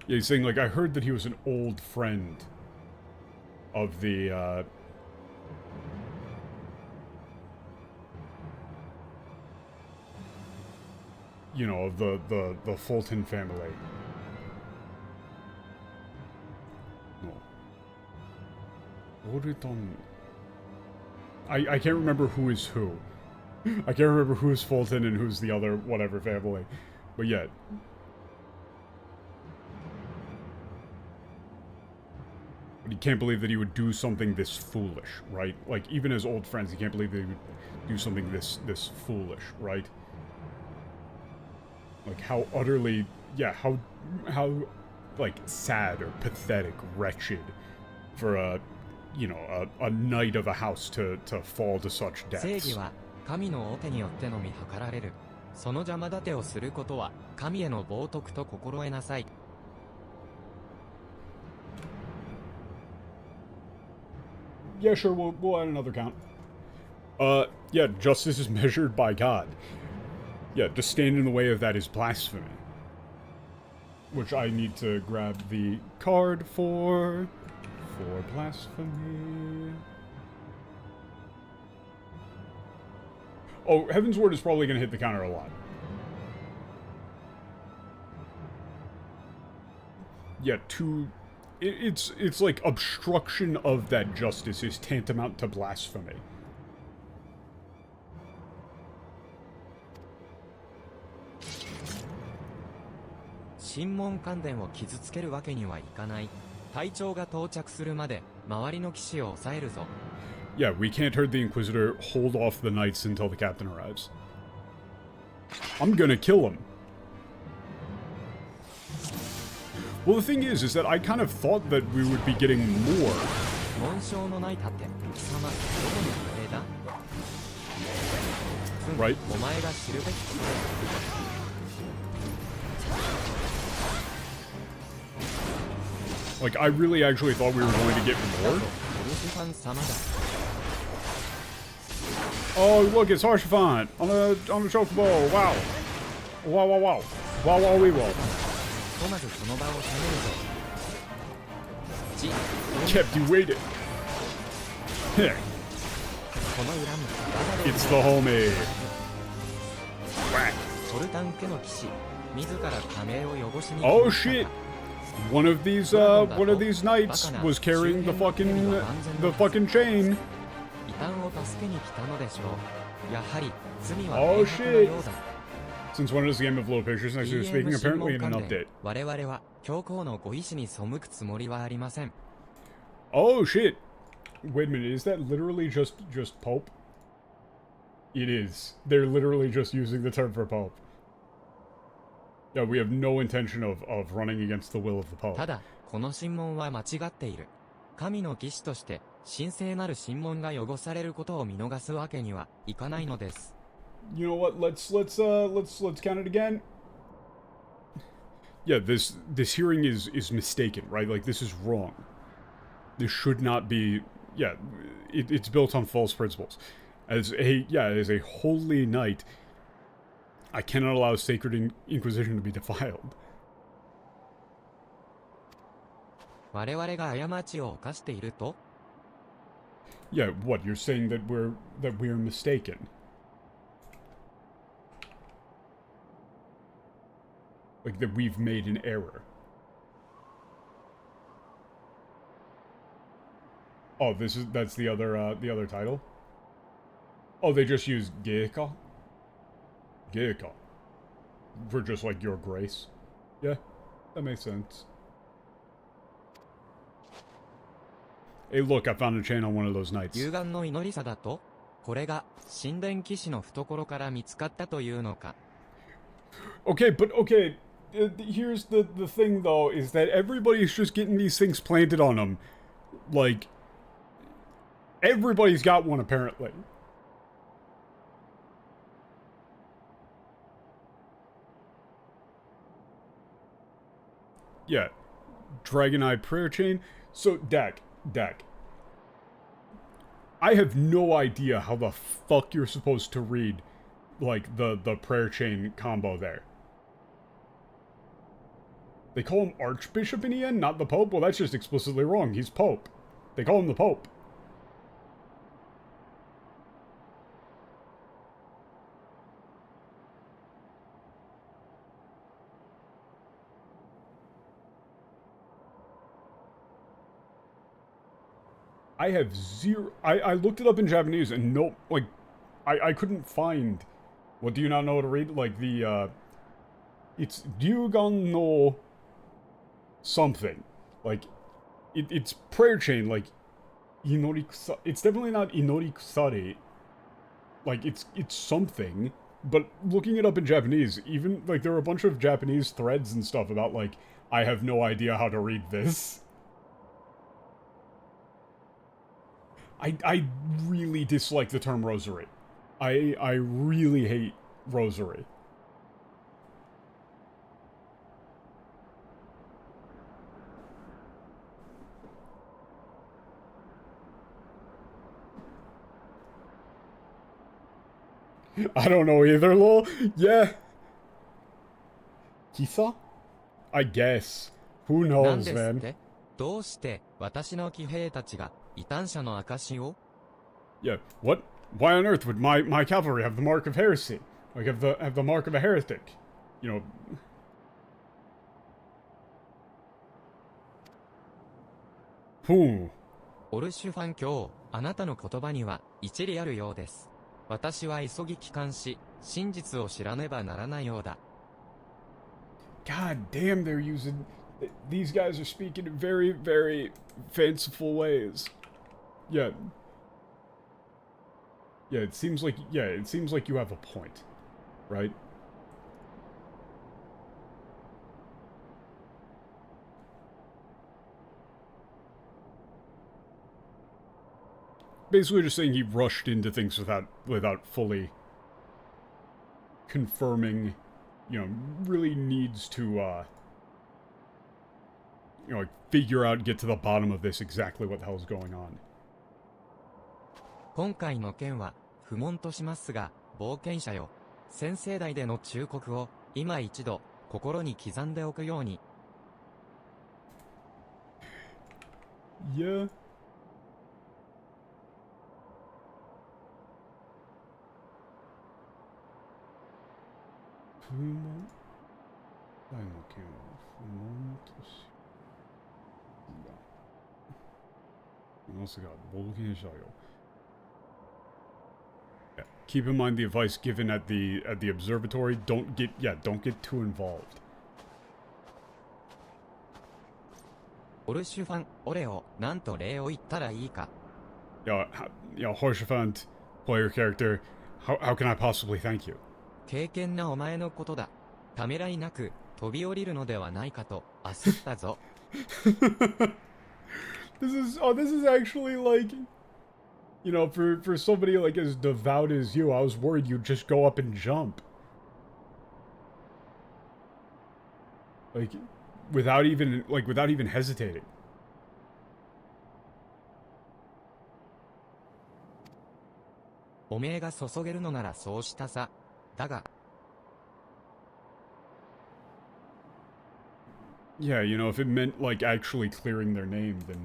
Yeah, he's saying, like, I heard that he was an old friend of the, you know, of the Fulton family. No. Oriton. I can't remember who is who. I can't remember who's Fulton and who's the other whatever family. But yeah. But he can't believe that he would do something this foolish, right? Like, even as old friends, he can't believe that he would do something this foolish, right? Like, how utterly, yeah, how, like, sad or pathetic, wretched for a, you know, a knight of a house to fall to such 正 depths. 義は神の御手によってのみ計られる。その邪魔立てをすることは神への冒涜と心得なさい。Yeah, sure, we'll add another count. Yeah, justice is measured by God. Yeah, to stand in the way of that is blasphemy. Which I need to grab the card for blasphemy. Oh, Heaven's Word is probably going to hit the counter a lot. Yeah, it's like obstruction of that justice is tantamount to blasphemy. 神門関殿を傷つけるわけにはいかない。隊長が到着するまで周りの騎士を抑えるぞ。Yeah, we can't hurt the Inquisitor. Hold off the knights until the captain arrives. I'm gonna kill him. Well, the thing is that I kind of thought that we would be getting more. 紋章のない盾、貴様、どこに命令だ？ Right. お前が知るべきことだ。Like, I really actually thought we were going to get more. Oh, look, it's Harshaphant on a chocobo. Wow. Wow, wow, wow. Wow, wow, we will. Kept you waiting. Here. It's the homie. Whack. Oh, shit. One of these knights was carrying the fucking chain. Oh shit! Since when is the game of little pictures next to speaking? Apparently in an update. Oh shit! Wait a minute, is that literally just Pope? It is. They're literally just using the term for Pope. Yeah, we have no intention of running against the will of the Pope. ただ、この神門は間違っている。神の騎士として、神聖なる神門が汚されることを見逃すわけにはいかないのです。You know what? Let's count it again. Yeah, this hearing is mistaken, right? Like, this is wrong. This should not be. Yeah, it's built on false principles. As a holy knight, I cannot allow sacred inquisition to be defiled. 我々が過ちを犯していると? Yeah, what? You're saying that we're mistaken? Like that we've made an error? Oh, that's the other title? Oh, they just use Geika? Geika. For just like your grace. Yeah, that makes sense. Hey, look, I found a chain on one of those knights. 幽眼の祈りさだと? これが神殿騎士の懐から見つかったというのか? Okay, but okay, here's the thing though, is that everybody's just getting these things planted on them. Like, everybody's got one apparently. Yeah. Dragon Eye Prayer Chain. So, Dak. I have no idea how the fuck you're supposed to read, like, the prayer chain combo there. They call him Archbishop in the end, not the Pope? Well, that's just explicitly wrong. He's Pope. They call him the Pope. I have zero... I looked it up in Japanese and no... Like, I couldn't find... What, do you not know how to read? Like, the, It's Ryugan no... something. Like, it's prayer chain, like... Inori... It's definitely not Inori Kusari. Like, it's something. But looking it up in Japanese, even, like, there are a bunch of Japanese threads and stuff about, like, I have no idea how to read this. I really dislike the term rosary. I really hate rosary. I don't know either, lol. Yeah. Kisa? I guess. Who なん knows, ですっ man? てどうして私の騎兵たちが異端者の証を Yeah, what? Why on earth would my cavalry have the mark of heresy? Like, have the mark of a heretic? You know...オルシュファン卿、あなたの言葉には一理あるようです。私は急ぎ帰還し、真実を知らねばならないようだ。God damn, they're using... These guys are speaking in very, very fanciful ways. Yeah. Yeah, it seems like you have a point, right? Basically just saying he rushed into things without fully confirming, you know, really needs to, you know, like, figure out, get to the bottom of this, exactly what the hell's going on. 今回の件は不問としますが、冒険者よ、先生代での忠告を今一度心に刻んでおくように。Yeah. Yeah. Keep in mind the advice given at the observatory. Don't get too involved. オルシュファン、俺をなんと礼を言ったらいいか。Horshafant, player character, how can I possibly thank you? 敬虔なお前のことだ。ためらいなく飛び降りるのではないかと焦ったぞ。This is actually like, you know, for somebody like as devout as you, I was worried you'd just go up and jump. Like, without even hesitating. おめえが注げるのならそうしたさ。だが。Yeah, you know, if it meant, like, actually clearing their name, then...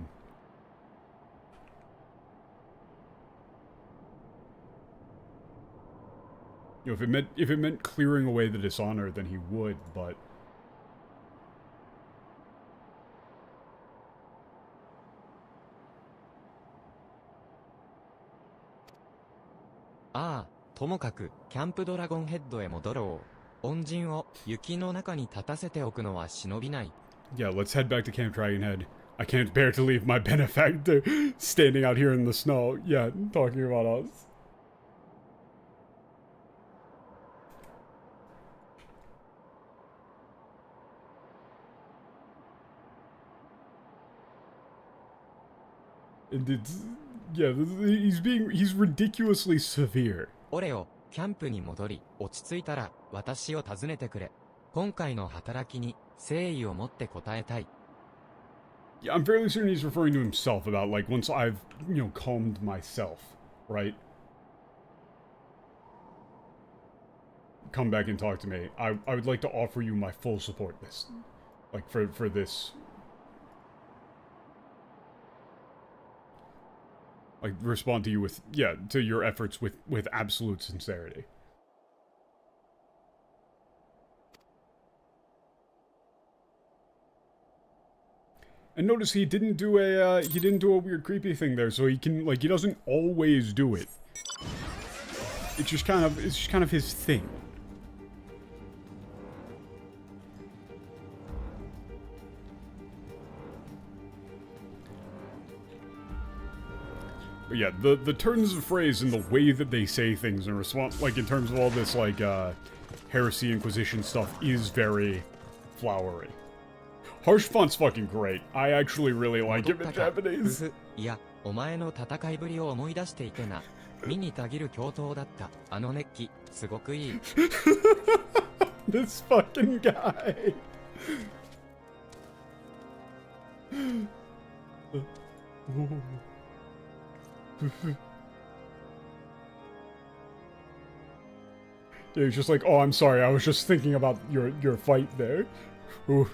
You know, if it meant clearing away the dishonor, then he would, but...ああ、ともかく、キャンプドラゴンヘッドへ戻ろう。恩人を雪の中に立たせておくのは忍びない。Yeah, let's head back to Camp Dragonhead. I can't bear to leave my benefactor standing out here in the snow. Yeah, talking about us. And it's... Yeah, he's ridiculously severe. 俺をキャンプに戻り、落ち着いたら私を訪ねてくれ。今回の働きに誠意を持って答えたい。 Yeah, I'm fairly certain he's referring to himself about, like, once I've, calmed myself, right? Come back and talk to me. I would like to offer you my full support this, like, for this. Like, respond to you with, yeah, to your efforts with absolute sincerity. And notice he didn't do a weird creepy thing there, so he can, like, he doesn't always do it. It's just kind of his thing. But yeah, the turns of phrase and the way that they say things in response, like, in terms of all this, like, heresy inquisition stuff is very flowery. Harsh font's fucking great. I actually really like it in Japanese. いや、お前の戦いぶりを思い出していてな。身にたぎる共闘だった。あの熱気、すごくいい。This fucking guy. Yeah, he's just like, oh, I'm sorry, I was just thinking about your fight there. Ooh.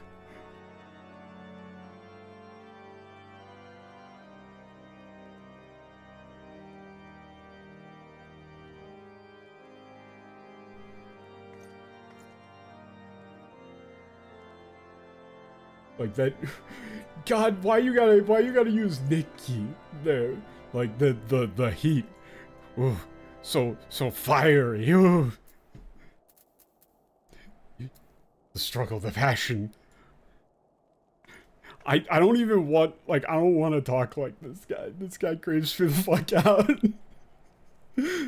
Like that. God, why you gotta use Nikki there? Like the heat. Ooh, so fiery. Ooh. The struggle, the passion. I don't even want, like, I don't want to talk like this guy. This guy creeps me the fuck out.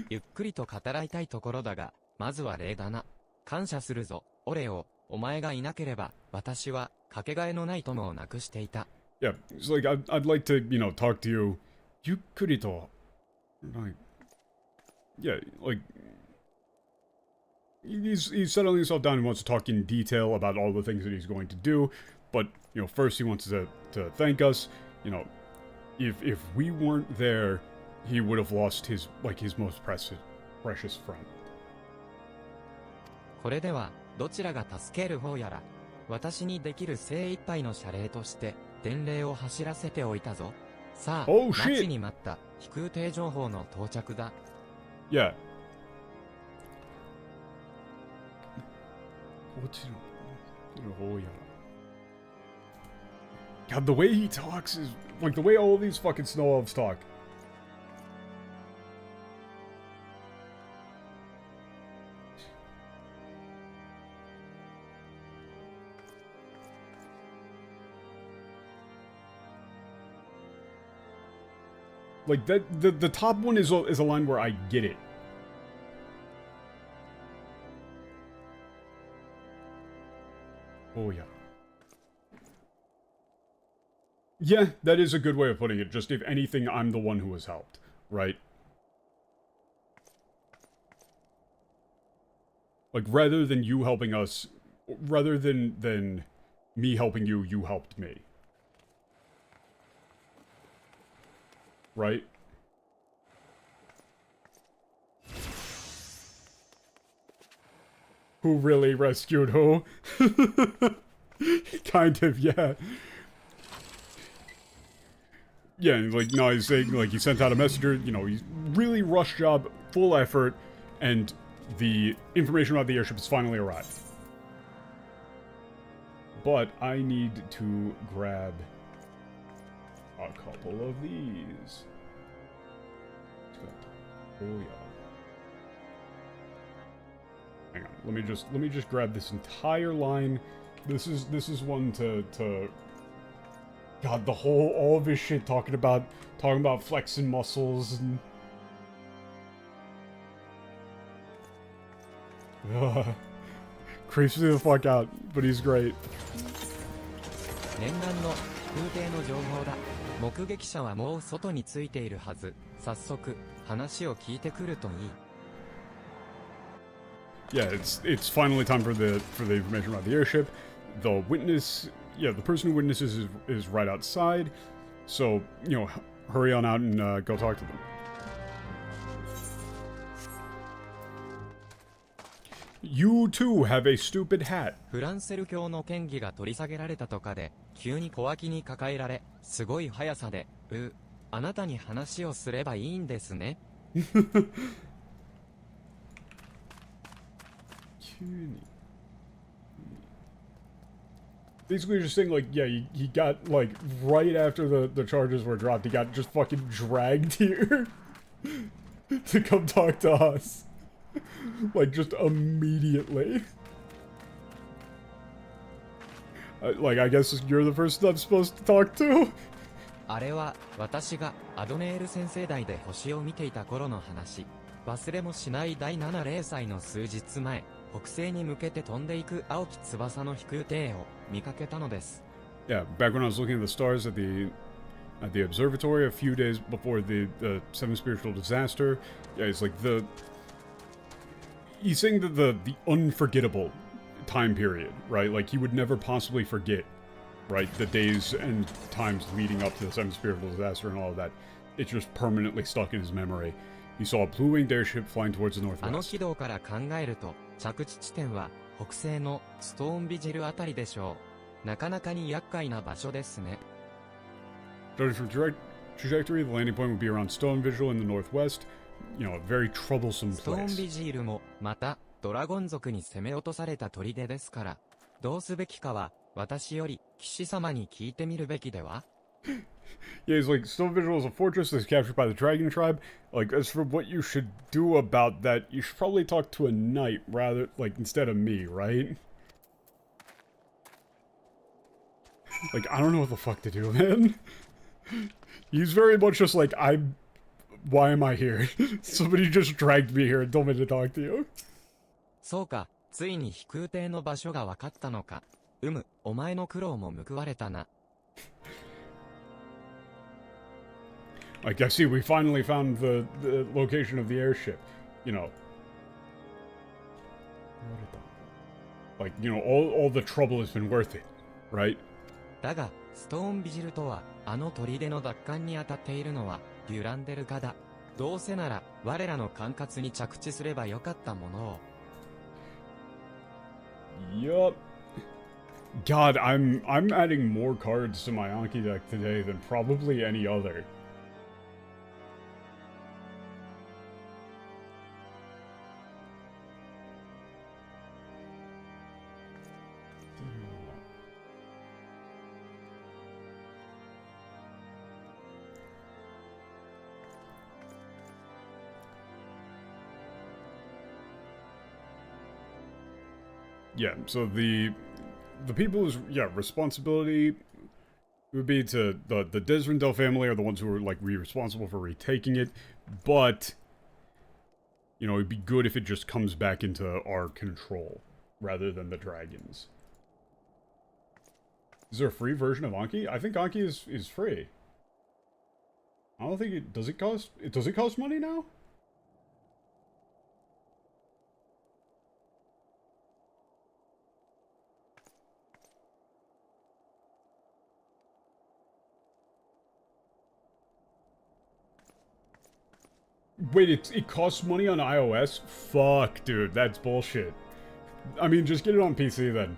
ゆっくりと語らいたいところだが、まずは礼だな。感謝するぞ、オレオ。お前がいなければ、私はかけがえのない友を亡くしていた。Yeah, it's like I'd like to, talk to you. ゆっくりと, like, yeah, like, he's settling himself down and wants to talk in detail about all the things that he's going to do, but, first he wants to thank us. If we weren't there, he would have lost his most precious friend. これでは、どちらが助ける方やら、私にできる精一杯の謝礼として、伝令を走らせておいたぞ。さあ、待ちに待った飛空艇情報の到着だ。Yeah. God, the way he talks is like the way all these fucking snow elves talk. Like that, the top one is a line where I get it. Oh yeah. Yeah, that is a good way of putting it. Just if anything, I'm the one who was helped, right? Like rather than you helping us, rather than me helping you, you helped me. Right? Who really rescued who? Kind of, yeah. Yeah, like, no, he's saying, like, he sent out a messenger, he's really rush job, full effort, and the information about the airship has finally arrived. But I need to grab a couple of these. Oh yeah. Hang on. Let me just grab this entire line. This is one to God, all of his shit talking about flexing muscles and creeps me the fuck out, but he's great. 念願の飛空艇の情報だ。目撃者はもう外についているはず。早速話を聞いてくるといい。Yeah, it's finally time for the information about the airship. the witness, yeah, the person who witnesses is right outside. So, you know, hurry on out and go talk to them. You too have a stupid hat. フランセル教の権威が取り下げられたとかで、急に小脇に抱えられ、すごい速さで、あなたに話をすればいいんですね。Basically just saying, like, yeah, he got, like, right after the charges were dropped, he got just fucking dragged here to come talk to us. Like, just immediately. Like, I guess you're the person I'm supposed to talk to? あれは、私がアドネール先生代で星を見ていた頃の話。忘れもしない第7零歳の数日前、北西に向けて飛んでいく青き翼の飛空艇を見かけたのです。Yeah, back when I was looking at the stars at the observatory a few days before the seventh spiritual disaster, yeah, it's like he's saying that the unforgettable time period, right? Like he would never possibly forget, right? The days and times leading up to the seventh spiritual disaster and all of that. It's just permanently stuck in his memory. He saw a blue-winged airship flying towards the あの northwest. 軌道から考えると、着地地点は北西のストーンビジルあたりでしょう。なかなかに厄介な場所ですね。Judging from trajectory, the landing point would be around Stone Visual in the northwest. You know, a very troublesome ストーン place. ビジールもまたドラゴン族に攻め落とされた砦ですから、どうすべきかは私より騎士様に聞いてみるべきでは。Yeah, he's like, Stone Visual is a fortress that's captured by the Dragon Tribe. Like, as for what you should do about that, you should probably talk to a knight rather, like, instead of me, right? Like, I don't know what the fuck to do, man. He's very much just like, why am I here? Somebody just dragged me here and told me to talk to you. そうか、ついに飛空艇の場所が分かったのか。お前の苦労も報われたな。Like, I see, we finally found the location of the airship. You know. Like, you know, all the trouble has been worth it, right? だが、ストーンビジルとは、あの砦の奪還に当たっているのは、デュランデルガだ。どうせなら、我らの管轄に着地すればよかったものを。Yup. God, I'm adding more cards to my Anki deck today than probably any other. Yeah, so the people's, yeah, responsibility would be to the Desrendel family are the ones who are, like, responsible for retaking it, but, you know, it'd be good if it just comes back into our control, rather than the dragons. Is there a free version of Anki? I think Anki is free. I don't think does it cost money now? Wait, it costs money on iOS? Fuck, dude, that's bullshit. I mean, just get it on PC then.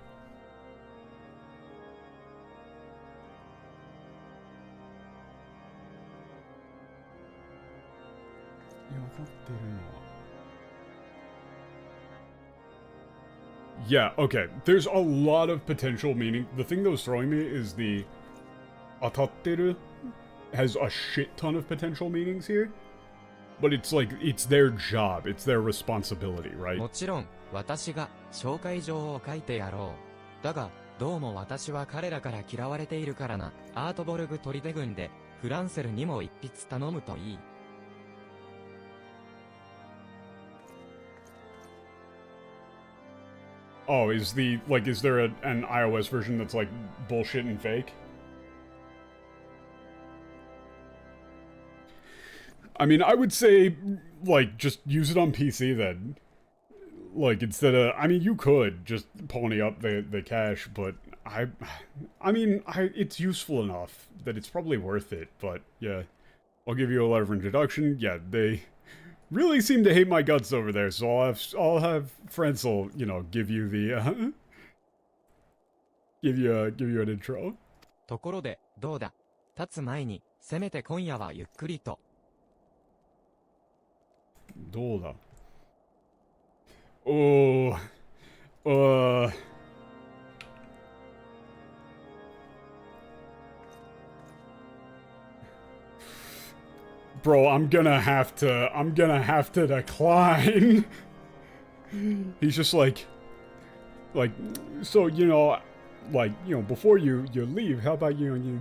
Yeah, okay. There's a lot of potential meaning. The thing that was throwing me is the atatteru has a shit ton of potential meanings here. But it's like, it's their job, it's their responsibility, right? もちろん、私が紹介状を書いてやろう。だが、どうも私は彼らから嫌われているからな。アートボルグ砦軍で、フランセルにも一筆頼むといい。Oh, is there an iOS version that's like bullshit and fake? I mean, I would say, like, just use it on PC then. Like, instead of, I mean, you could just pony up the cash, but I mean, it's useful enough that it's probably worth it, but yeah. I'll give you a letter of introduction. Yeah, they really seem to hate my guts over there, so I'll have Frenzel, you know, give you the, give you an intro. ところで、どうだ。立つ前に、せめて今夜はゆっくりと。どうだ。Oh, Bro, I'm gonna have to decline. He's just like, so, you know, before you leave, how about you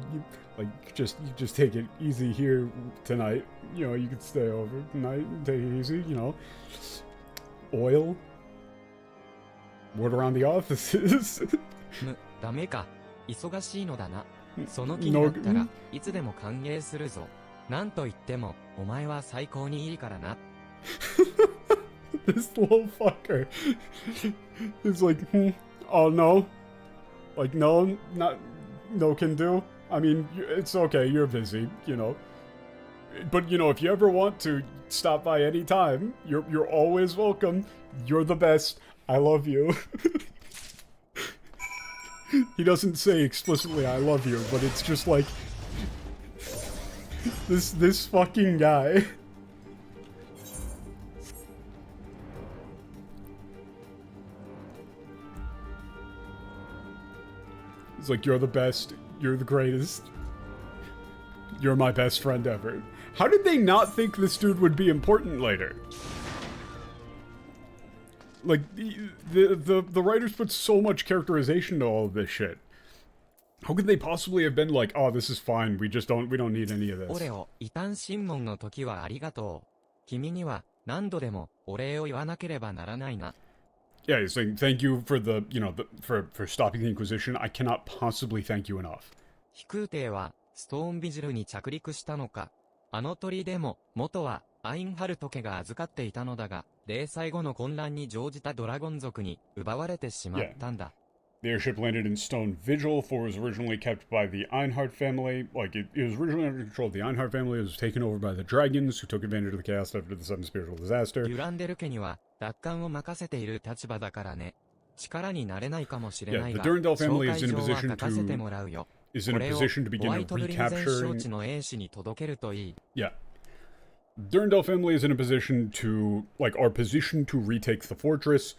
just take it easy here tonight. You know, you could stay over tonight and take it easy, you know. Oil. Word around the offices. ダメか。忙しいのだな。その気になったらいつでも歓迎するぞ。なんと言っても、お前は最高にいいからな。This little fucker is like, oh no. Like, no, no can do. I mean, it's okay, you're busy, you know. But, you know, if you ever want to stop by any time, you're always welcome. You're the best. I love you. He doesn't say explicitly I love you, but it's just like this fucking guy. It's like, you're the best, you're the greatest, you're my best friend ever. How did they not think this dude would be important later? Like, the writers put so much characterization to all of this shit. How could they possibly have been like, oh, this is fine, we don't need any of this. 俺を異端審問の時はありがとう。君には何度でもお礼を言わなければならないな。Yeah, he's saying thank you for the, you know, for stopping the Inquisition. I cannot possibly thank you enough. 飛空艇はストーンビジルに着陸したのか。あの鳥でも元はアインハルト家が預かっていたのだが、零細後の混乱に乗じたドラゴン族に奪われてしまったんだ。The airship landed in Stone Vigil, for it was originally kept by the Einhard family. Like, it was originally under control of the Einhard family. It was taken over by the dragons, who took advantage of the chaos after the sudden spiritual disaster. デュランデル家には奪還を任せている立場だからね。力になれないかもしれないが、紹介状は書かせてもらうよ。これをホワイトブリンゼン承知の英士に届けるといい。Yeah. Durandal family is in a position to, like, our position to retake the fortress.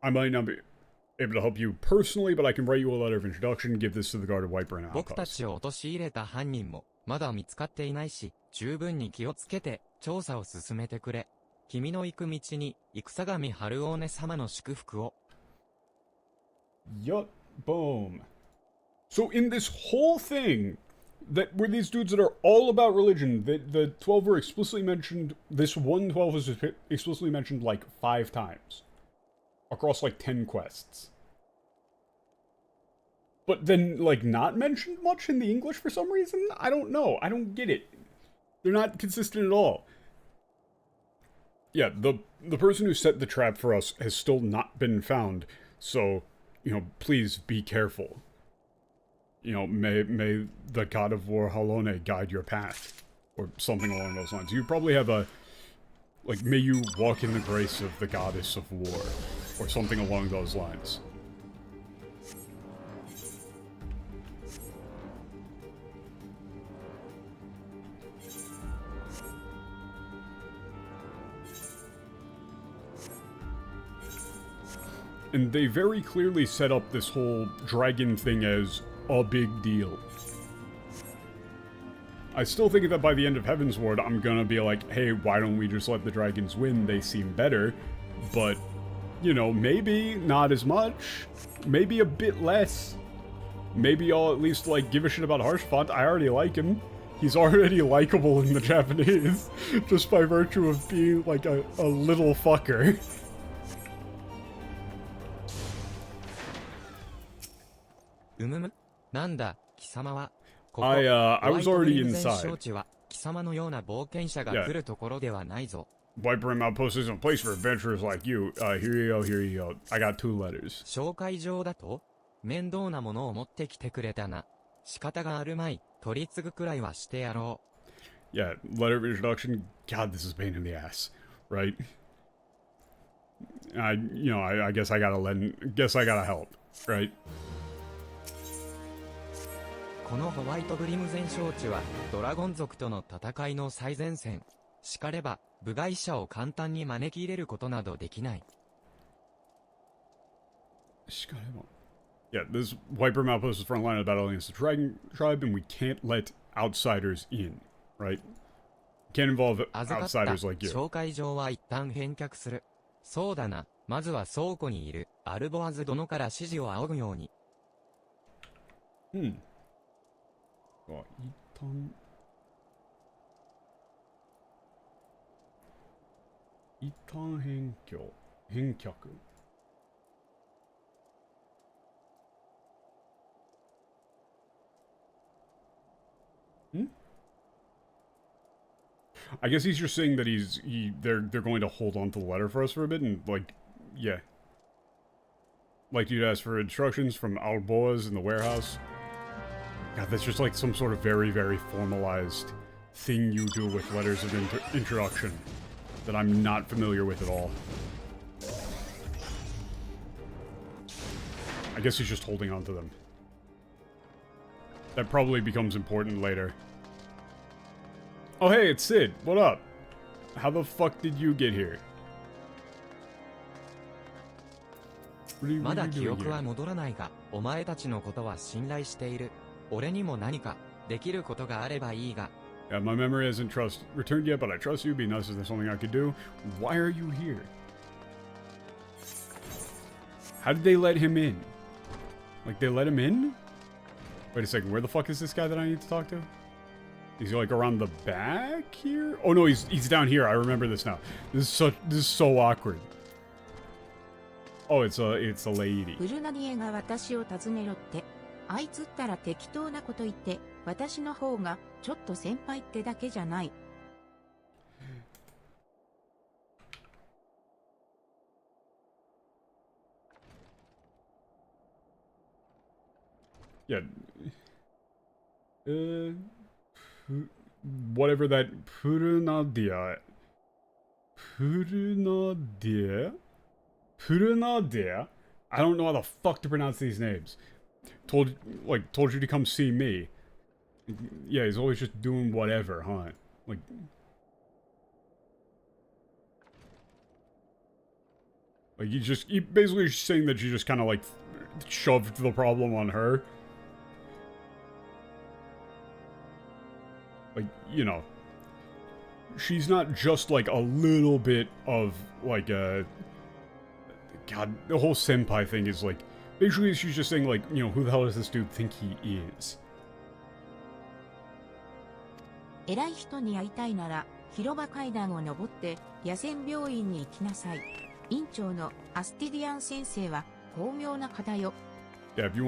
I might not be able to help you personally, but I can write you a letter of introduction, give this to the guard of Whiteburn Outpost. 僕たちを陥れた犯人もまだ見つかっていないし、十分に気をつけて調査を進めてくれ。君の行く道に戦神ハルオーネ様の祝福を。Yup, boom. So in this whole thing, that were these dudes that are all about religion, the 12 were explicitly mentioned, this one 12 was explicitly mentioned like 5 times. Across like 10 quests. But then, like, not mentioned much in the English for some reason? I don't know. I don't get it. They're not consistent at all. Yeah, the person who set the trap for us has still not been found, so, you know, please be careful. You know, may the god of war Halone guide your path. Or something along those lines. You probably have a, like, may you walk in the grace of the goddess of war. Or something along those lines. And they very clearly set up this whole dragon thing as a big deal. I still think that by the end of Heaven's Ward, I'm gonna be like, hey, why don't we just let the dragons win? They seem better. But, you know, maybe not as much. Maybe a bit less. Maybe I'll at least, like, give a shit about Harshfont. I already like him. He's already likable in the Japanese. Just by virtue of being, like, a little fucker. I was already inside. Whiteburn Outpost isn't a place for adventurers like you. Here you go, here you go. I got 2 letters. 紹介状だと面倒なものを持ってきてくれたな。仕方があるまい。取り継ぐくらいはしてやろう。Yeah, letter of introduction. God, this is a pain in the ass, right? I guess I gotta help, right? このホワイトブリム全招致は、ドラゴン族との戦いの最前線。しかれば、部外者を簡単に招き入れることなどできない。Yeah, this Wiper outpost is front line of battle against the Dragon Tribe, and we can't let outsiders in, right? Can't involve outsiders like you. 紹介状は一旦返却する。そうだな。まずは倉庫にいるアルボアズ殿から指示を仰ぐように。一旦返却。I guess he's just saying that they're going to hold on to the letter for us for a bit and yeah. Like you'd ask for instructions from Alboas in the warehouse. God, that's just like some sort of very, very formalized thing you do with letters of introduction that I'm not familiar with at all. I guess he's just holding on to them. That probably becomes important later. Oh hey, it's Sid. What up? How the fuck did you get here? What まだ記憶は戻らないが、お前たちのことは信頼している。俺にも何かできることがあればいいが。Yeah, my memory hasn't returned yet, but I trust you. Be nice if there's something I could do. Why are you here? How did they let him in? Like, they let him in? Wait a second, where the fuck is this guy that I need to talk to? Is he like around the back here? Oh no, he's down here. I remember this now. This is so awkward. Oh, it's a lady. ブルナディエが私を訪ねろって。あいつったら適当なこと言って、私の方がちょっと先輩ってだけじゃない。Yeah. Whatever that Purunadia. I don't know how the fuck to pronounce these names. Told you to come see me. Yeah, he's always just doing whatever, huh? He basically saying that she just kind of like shoved the problem on her. Like, you know, she's not just like a little bit of like a God, the whole senpai thing is like basically she's just saying like, you know, who the hell does this dude think he is? 偉い人に会いたいなら広場階段を登って野戦病院に行きなさい。院長のアスティディアン先生は巧妙な方よ。Yeah, if you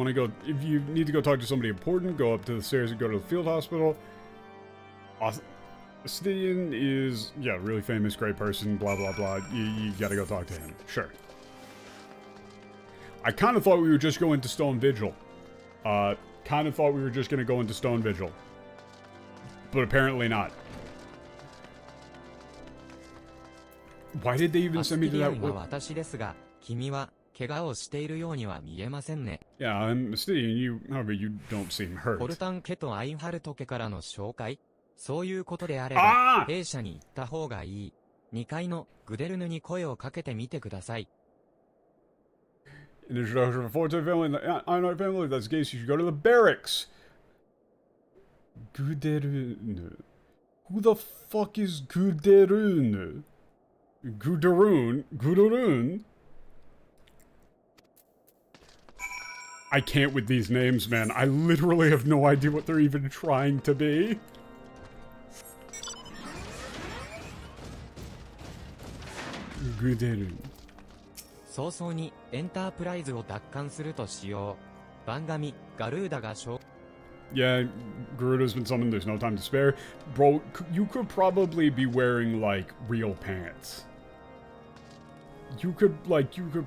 need to go talk to somebody important, go up to the stairs and go to the field hospital. Astidian is, yeah, really famous, great person, blah, blah, blah. You gotta go talk to him. Sure. I kind of thought we were just going to Stone Vigil. But apparently not. Why did they even send me to that? は私ですが、君は怪我をしているようには見えませんね。Yeah, I'm Astidian. However, you don't seem hurt. ポルタン家とアインハルト家からの紹介。そういうことであれば、弊社に行った方がいい。2階のグデルヌに声をかけてみてください。An introduction of a Forte family, the Einhard family. If that's the case, you should go to the barracks. Guderune. Who the fuck is Guderune? Guderune? I can't with these names, man. I literally have no idea what they're even trying to be. Guderune. 早々にエンタープライズを奪還するとしよう。番組ガルーダがYeah, Garuda's been summoned, there's no time to spare. Bro, you could probably be wearing, like, real pants. You could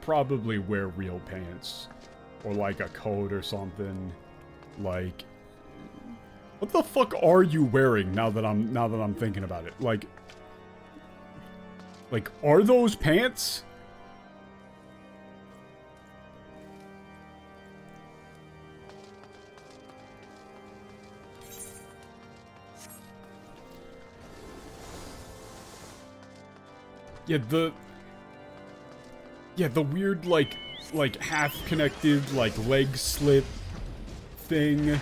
probably wear real pants. or like a code or something. Like, what the fuck are you wearing now that I'm thinking about it? Like, are those pants? Yeah, the weird, like half-connected, like, leg slit thing.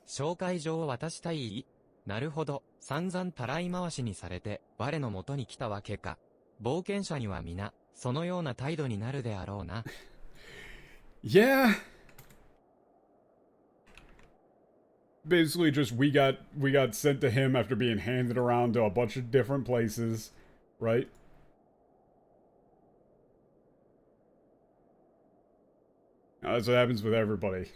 紹介状を渡したい？なるほど、散々たらい回しにされて、我の元に来たわけか。冒険者には皆、そのような態度になるであろうな。Yeah. Basically just we got sent to him after being handed around to a bunch of different places, right? That's what happens with everybody.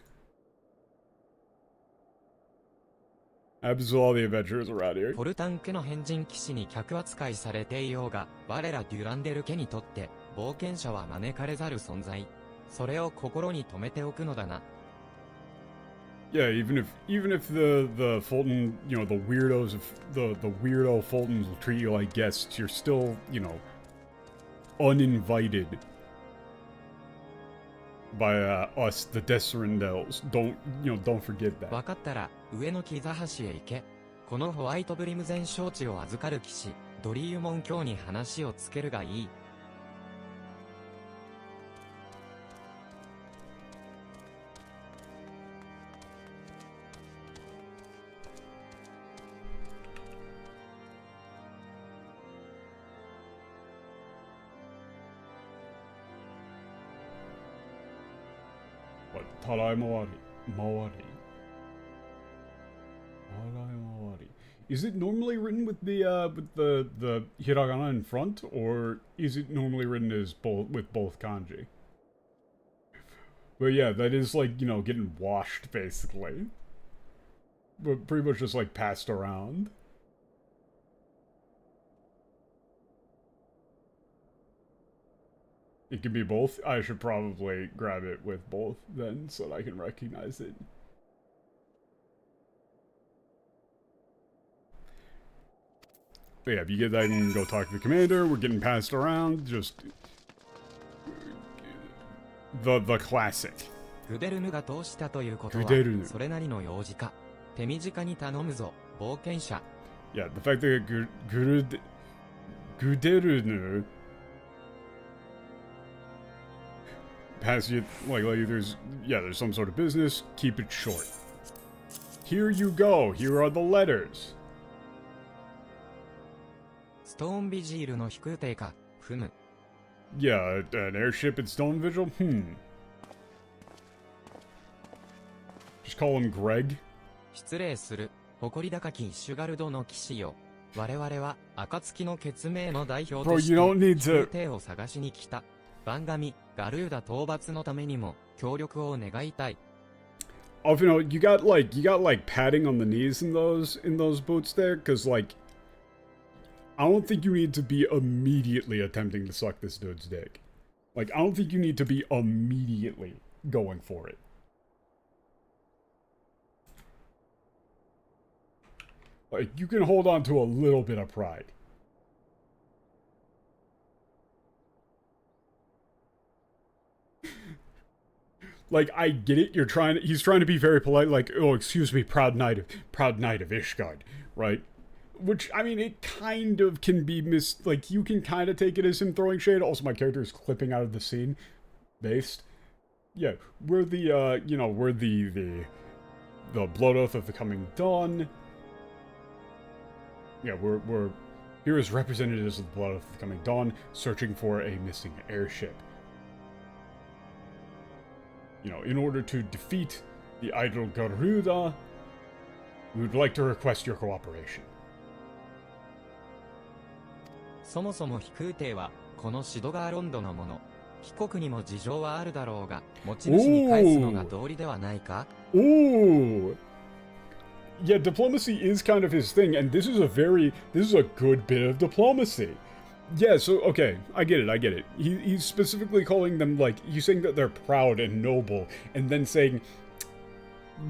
Happens with all the adventurers around here. ポルタン家の変人騎士に客扱いされていようが、我らデュランデル家にとって、冒険者は招かれざる存在。それを心に留めておくのだな。Yeah, even if the Fulton, you know, the weirdos of the weirdo Fultons will treat you like guests, you're still, you know, uninvited by us, the Descerandels. Don't forget that. わかったら、上の木座橋へ行け。このホワイトブリム全招致を預かる騎士、ドリーユモン卿に話をつけるがいい。Tarai Mawari. Is it normally written with the hiragana in front, or is it normally written as with both kanji? But yeah, that is like, you know, getting washed basically. But pretty much just like passed around. It can be both. I should probably grab it with both then so that I can recognize it. But yeah, if you get that and go talk to the commander, we're getting passed around, just the classic. グデルヌが通したということは、それなりの用事か。手短に頼むぞ、冒険者。Yeah, the fact that Guderunu pass you like there's some sort of business, keep it short. Here you go, here are the letters. ストーンビジールの飛空艇か、ふむ。Yeah, an airship at Stone Vigil? Just call him Greg. 失礼する、誇り高きシュガルドの騎士よ。我々は、暁の血命の代表として、飛空艇を探しに来た。番組、ガルーダ討伐のためにも、協力を願いたい。Alphinaud, you got like padding on the knees in those boots there? Cause like, I don't think you need to be immediately attempting to suck this dude's dick. Like, I don't think you need to be immediately going for it. Like, you can hold on to a little bit of pride. Like, I get it, he's trying to be very polite, like, oh, excuse me, proud knight of Ishgard, right? Which, I mean, it kind of can be like, you can kind of take it as him throwing shade. Also, my character is clipping out of the scene, based. Yeah, we're the, we're the Blood Oath of the Coming Dawn. Yeah, we're here as representatives of the Blood Oath of the Coming Dawn, searching for a missing airship. You know, in order to defeat the idol Garuda, we would like to request your cooperation. そもそも飛空艇は、このシドガーロンドのもの。帰国にも事情はあるだろうが、持ち主に返すのが道理ではないか? Ooh! Yeah, diplomacy is kind of his thing, and this is a good bit of diplomacy. Yeah, so, okay, I get it. He's specifically calling them, like, he's saying that they're proud and noble, and then saying,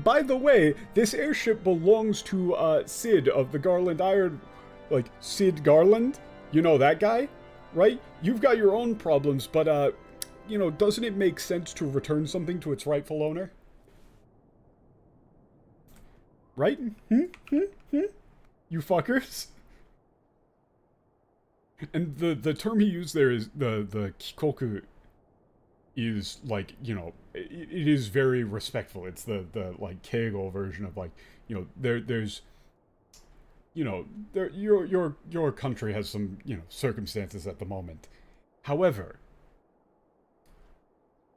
by the way, this airship belongs to, Sid of the Garland Iron, like, Sid Garland? You know that guy? Right? You've got your own problems, but, you know, doesn't it make sense to return something to its rightful owner? Right? You fuckers? And the term he used there is the kikoku is like, you know, it is very respectful. It's the like keigo version of like, you know, there's you know, your country has some, you know, circumstances at the moment. However,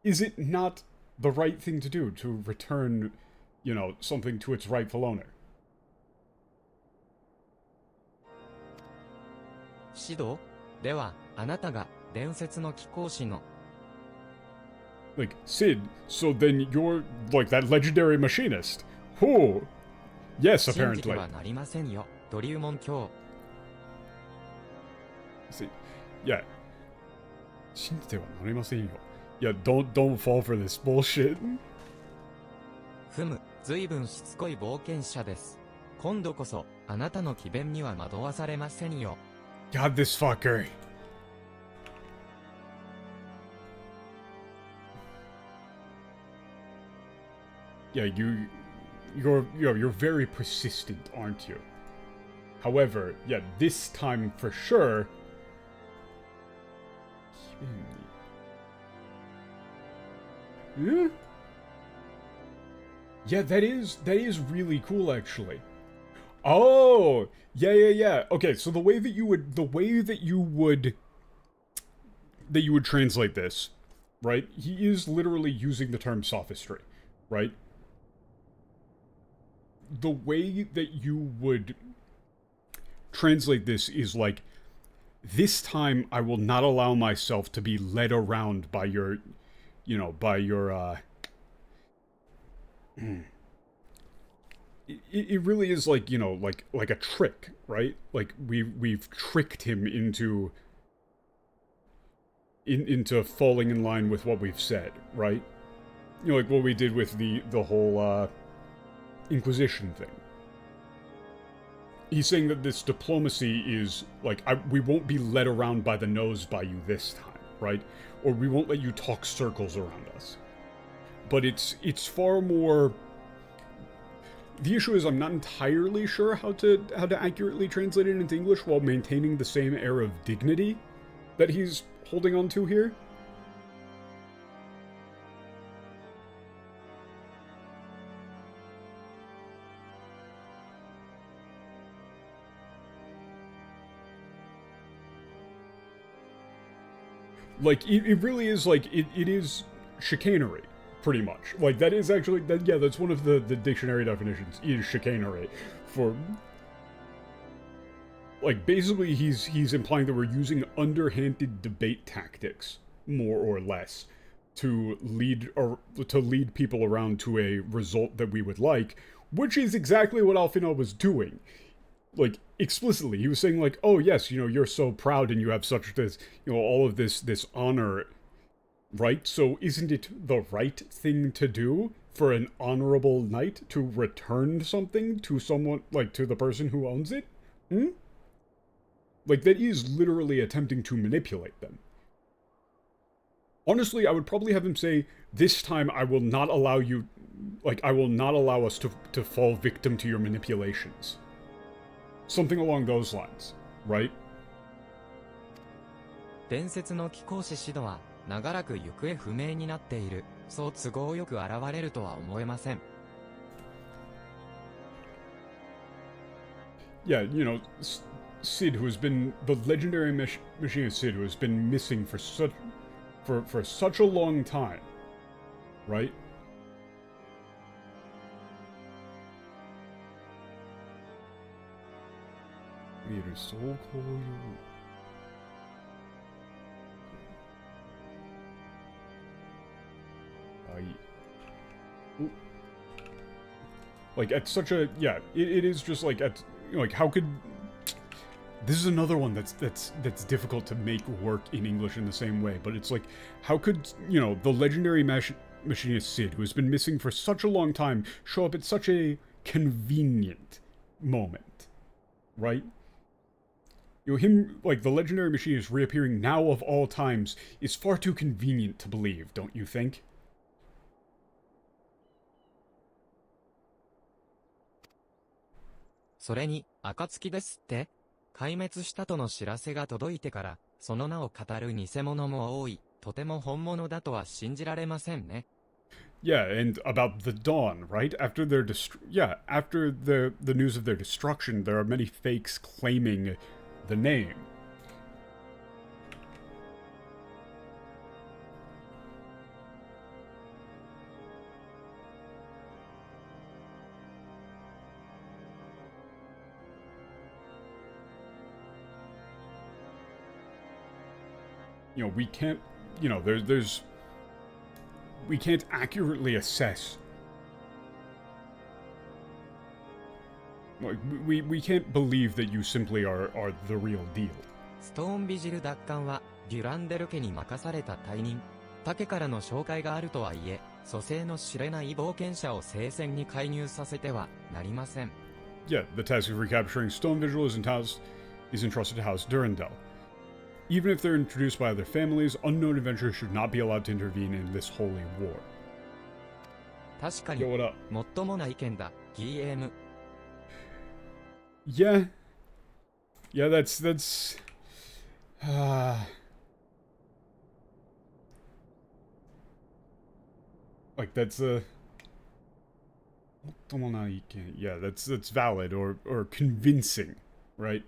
is it not the right thing to do to return, you know, something to its rightful owner? 指導では、あなたが伝説の貴公子の Like, Sid, so then you're, like, that legendary machinist. Who? Yes, 信じて apparently. はなりませんよ、ドリューモン卿。 See, yeah. 信じてはなりませんよ. Yeah, don't fall for this bullshit. ふむ、ずいぶんしつこい冒険者です。今度こそ、あなたの詭弁には惑わされませんよ。 God, this fucker. Yeah, you're very persistent, aren't you? However, yeah, this time for sure. Yeah? Yeah, that is really cool, actually. Oh, yeah. Okay, so the way that you would translate this, right? He is literally using the term sophistry, right? The way that you would translate this is like, this time I will not allow myself to be led around by your, you know, by your, It really is like, you know, like a trick, right? Like we've tricked him into falling in line with what we've said, right? You know, like what we did with the whole Inquisition thing. He's saying that this diplomacy is like, we won't be led around by the nose by you this time, right? Or we won't let you talk circles around us. But it's far more. The issue is I'm not entirely sure how to accurately translate it into English while maintaining the same air of dignity that he's holding on to here. Like, it really is like, it is chicanery. Pretty much. Like, that is actually, yeah, that's one of the dictionary definitions, is chicanery. For, like, basically he's implying that we're using underhanded debate tactics, more or less, to lead people around to a result that we would like, which is exactly what Alphinaud was doing. Like, explicitly, he was saying, like, oh yes, you know, you're so proud and you have such this, you know, all of this honor. Right? So isn't it the right thing to do for an honorable knight to return something to someone, like, to the person who owns it? Like, that is literally attempting to manipulate them. Honestly, I would probably have him say, this time I will not allow you, like, I will not allow us to fall victim to your manipulations. Something along those lines, right? 伝説の貴公子シドは長らく行方不明になっている。そう都合よく現れるとは思えません。Yeah, you know, Sid, who has been the legendary machinist Sid, who has been missing for such a long time, right? Leader soul call you. Like, at such a, yeah, it is just like, at, you know, like, how could, This is another one that's difficult to make work in English in the same way, but it's like, how could, you know, the legendary machinist Sid, who has been missing for such a long time, show up at such a convenient moment, right? You know, him, like, the legendary machinist reappearing now of all times is far too convenient to believe, don't you think? それに、暁ですって？壊滅したとの知らせが届いてから、その名を語る偽物も多い。とても本物だとは信じられませんね。Yeah, and about the dawn, right? After their after the news of their destruction, there are many fakes claiming the name. You know, we can't, you know, we can't accurately assess. Like, we can't believe that you simply are the real deal. ストーンビジル奪還は、デュランデル家に任された大任。竹からの紹介があるとはいえ、蘇生の知れない冒険者を聖戦に介入させてはなりません。Yeah, the task of recapturing Stone Vigil is entrusted to House Durandal. Even if they're introduced by other families, unknown adventurers should not be allowed to intervene in this holy war. 確かに、 Yo, what up? もっともな意見だ、GM。Yeah. Yeah, that's like that's yeah, that's valid or convincing, right?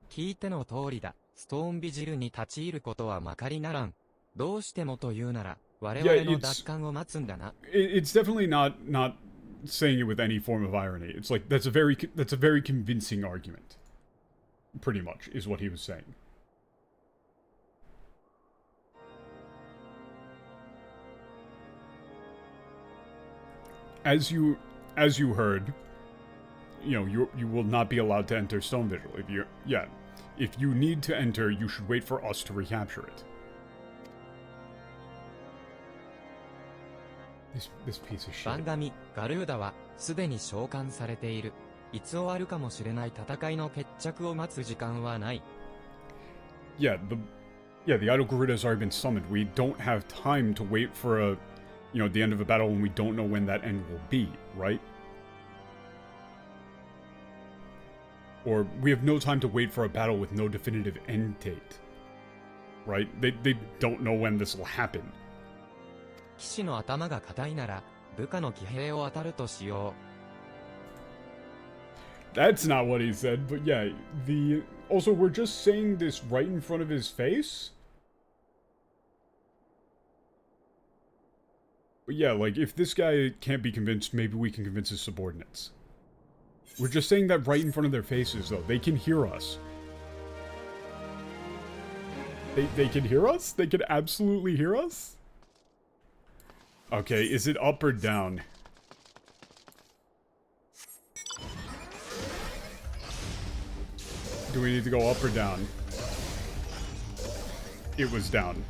聞いての通りだ。ストーンビジルに立ち入ることはまかりならん。どうしてもというなら、我々の奪還を待つんだな。It's definitely not saying it with any form of irony. It's like that's a very convincing argument. Pretty much is what he was saying. As you heard, you know, you will not be allowed to enter Stone Vigil. If you need to enter, you should wait for us to recapture it. This piece of shit. 番組、ガルーダは、すでに召喚されている。いつ終わるかもしれない戦いの決着を待つ時間はない。Yeah, the idol Garuda has already been summoned. We don't have time to wait for the end of a battle when we don't know when that end will be, right? Or we have no time to wait for a battle with no definitive end date. Right? They don't know when this will happen. 騎士の頭が硬いなら、部下の騎兵を当たるとしよう。That's not what he said, but yeah, also we're just saying this right in front of his face? But yeah, like, if this guy can't be convinced, maybe we can convince his subordinates. We're just saying that right in front of their faces, though. They can hear us. They can hear us? They can absolutely hear us? Okay, is it up or down? Do we need to go up or down? It was down.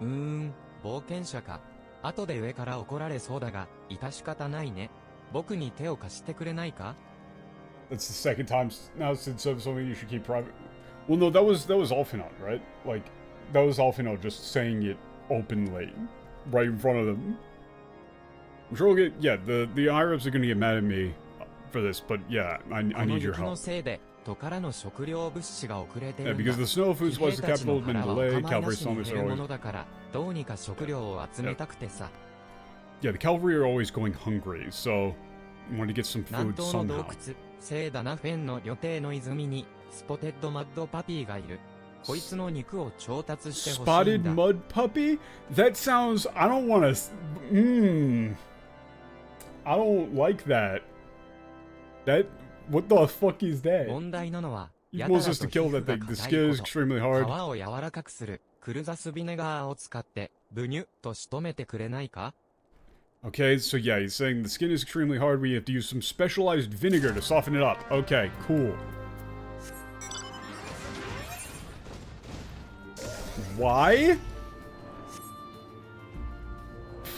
That's 冒険者か。後で上から怒られそうだが、致し方ないね。僕に手を貸してくれないか? That's the second time now since something you should keep private. Well, no, that was Alphinaud, right? Like, that was Alphinaud just saying it openly, right in front of them. I'm sure we'll get, yeah, the higher-ups are gonna get mad at me for this, but yeah, I need your help. Yeah, because the snow food supplies to the capital have been delayed, cavalry summits are always... Yeah, the cavalry are always going hungry, so I want to get some food somehow. Spotted mud puppy? That sounds... I don't want to... I don't like that. That... What the fuck is that? He wants us to kill that thing. The skin is extremely hard. クルザスビネガーを使って、ブニュと仕留めてくれないか? Okay, so yeah, he's saying the skin is extremely hard. We have to use some specialized vinegar to soften it up. Okay, cool. Why?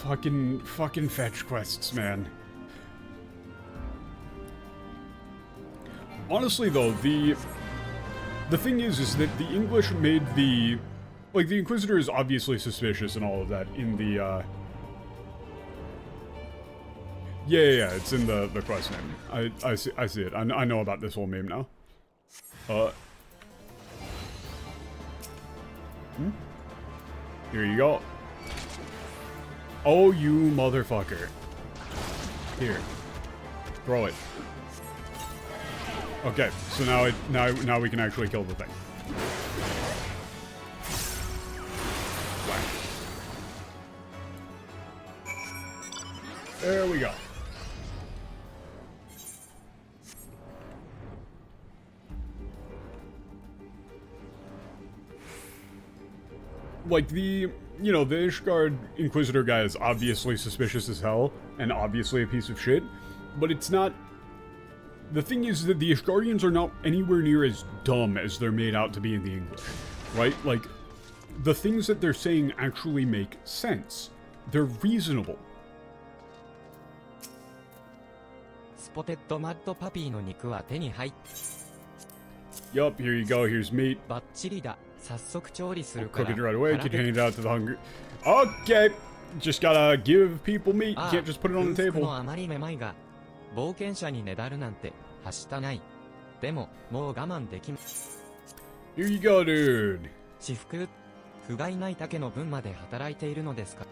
Fucking fetch quests, man. Honestly, though, the thing is that the English made the... Like, the Inquisitor is obviously suspicious and all of that in the, Yeah, it's in the quest name. I see it. I know about this whole meme now. Here you go. Oh, you motherfucker. Here. Throw it. Okay, so now we can actually kill the thing. Whack. There we go. Like, the Ishgard Inquisitor guy is obviously suspicious as hell, and obviously a piece of shit, but it's not... The thing is that the Ishgardians are not anywhere near as dumb as they're made out to be in the English, right? Like, the things that they're saying actually make sense. They're reasonable. Spotted Mad Puppy の肉は手に入っ Yup, here you go, here's meat. バッチリだ。早速調理するか Cook ら it right away, can hand it out to the hungry. Okay, just gotta give people meat, you can't just put it on the 空腹 table. のあまりめまいが冒険者にねだるなんてはしたない。でももう我慢でき Here you go, dude. 私服不甲斐ない竹の分まで働いているのですか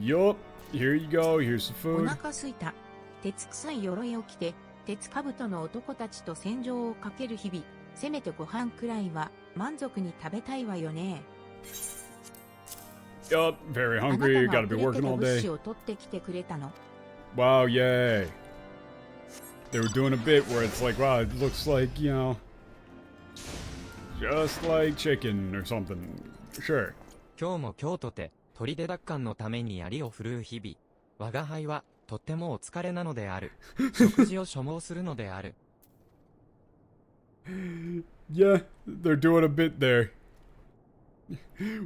Yup, here you go, here's some お food. 腹すいた。鉄臭い鎧を着て、鉄兜の男たちと戦場をかける日々。せめてご飯くらいは満足に食べたいわよね。Yup, very あな hungry, たが gotta be 遅れて working た all 物 day. 資を取ってきてくれたの。Wow, yay. They were doing a bit where it's like, wow, it looks like, just like chicken or something. Sure. 今日も今日とて砦奪還のために槍を振るう日々。我が輩はとってもお疲れなのである。食事を所望するのである。Yeah, they're doing a bit there.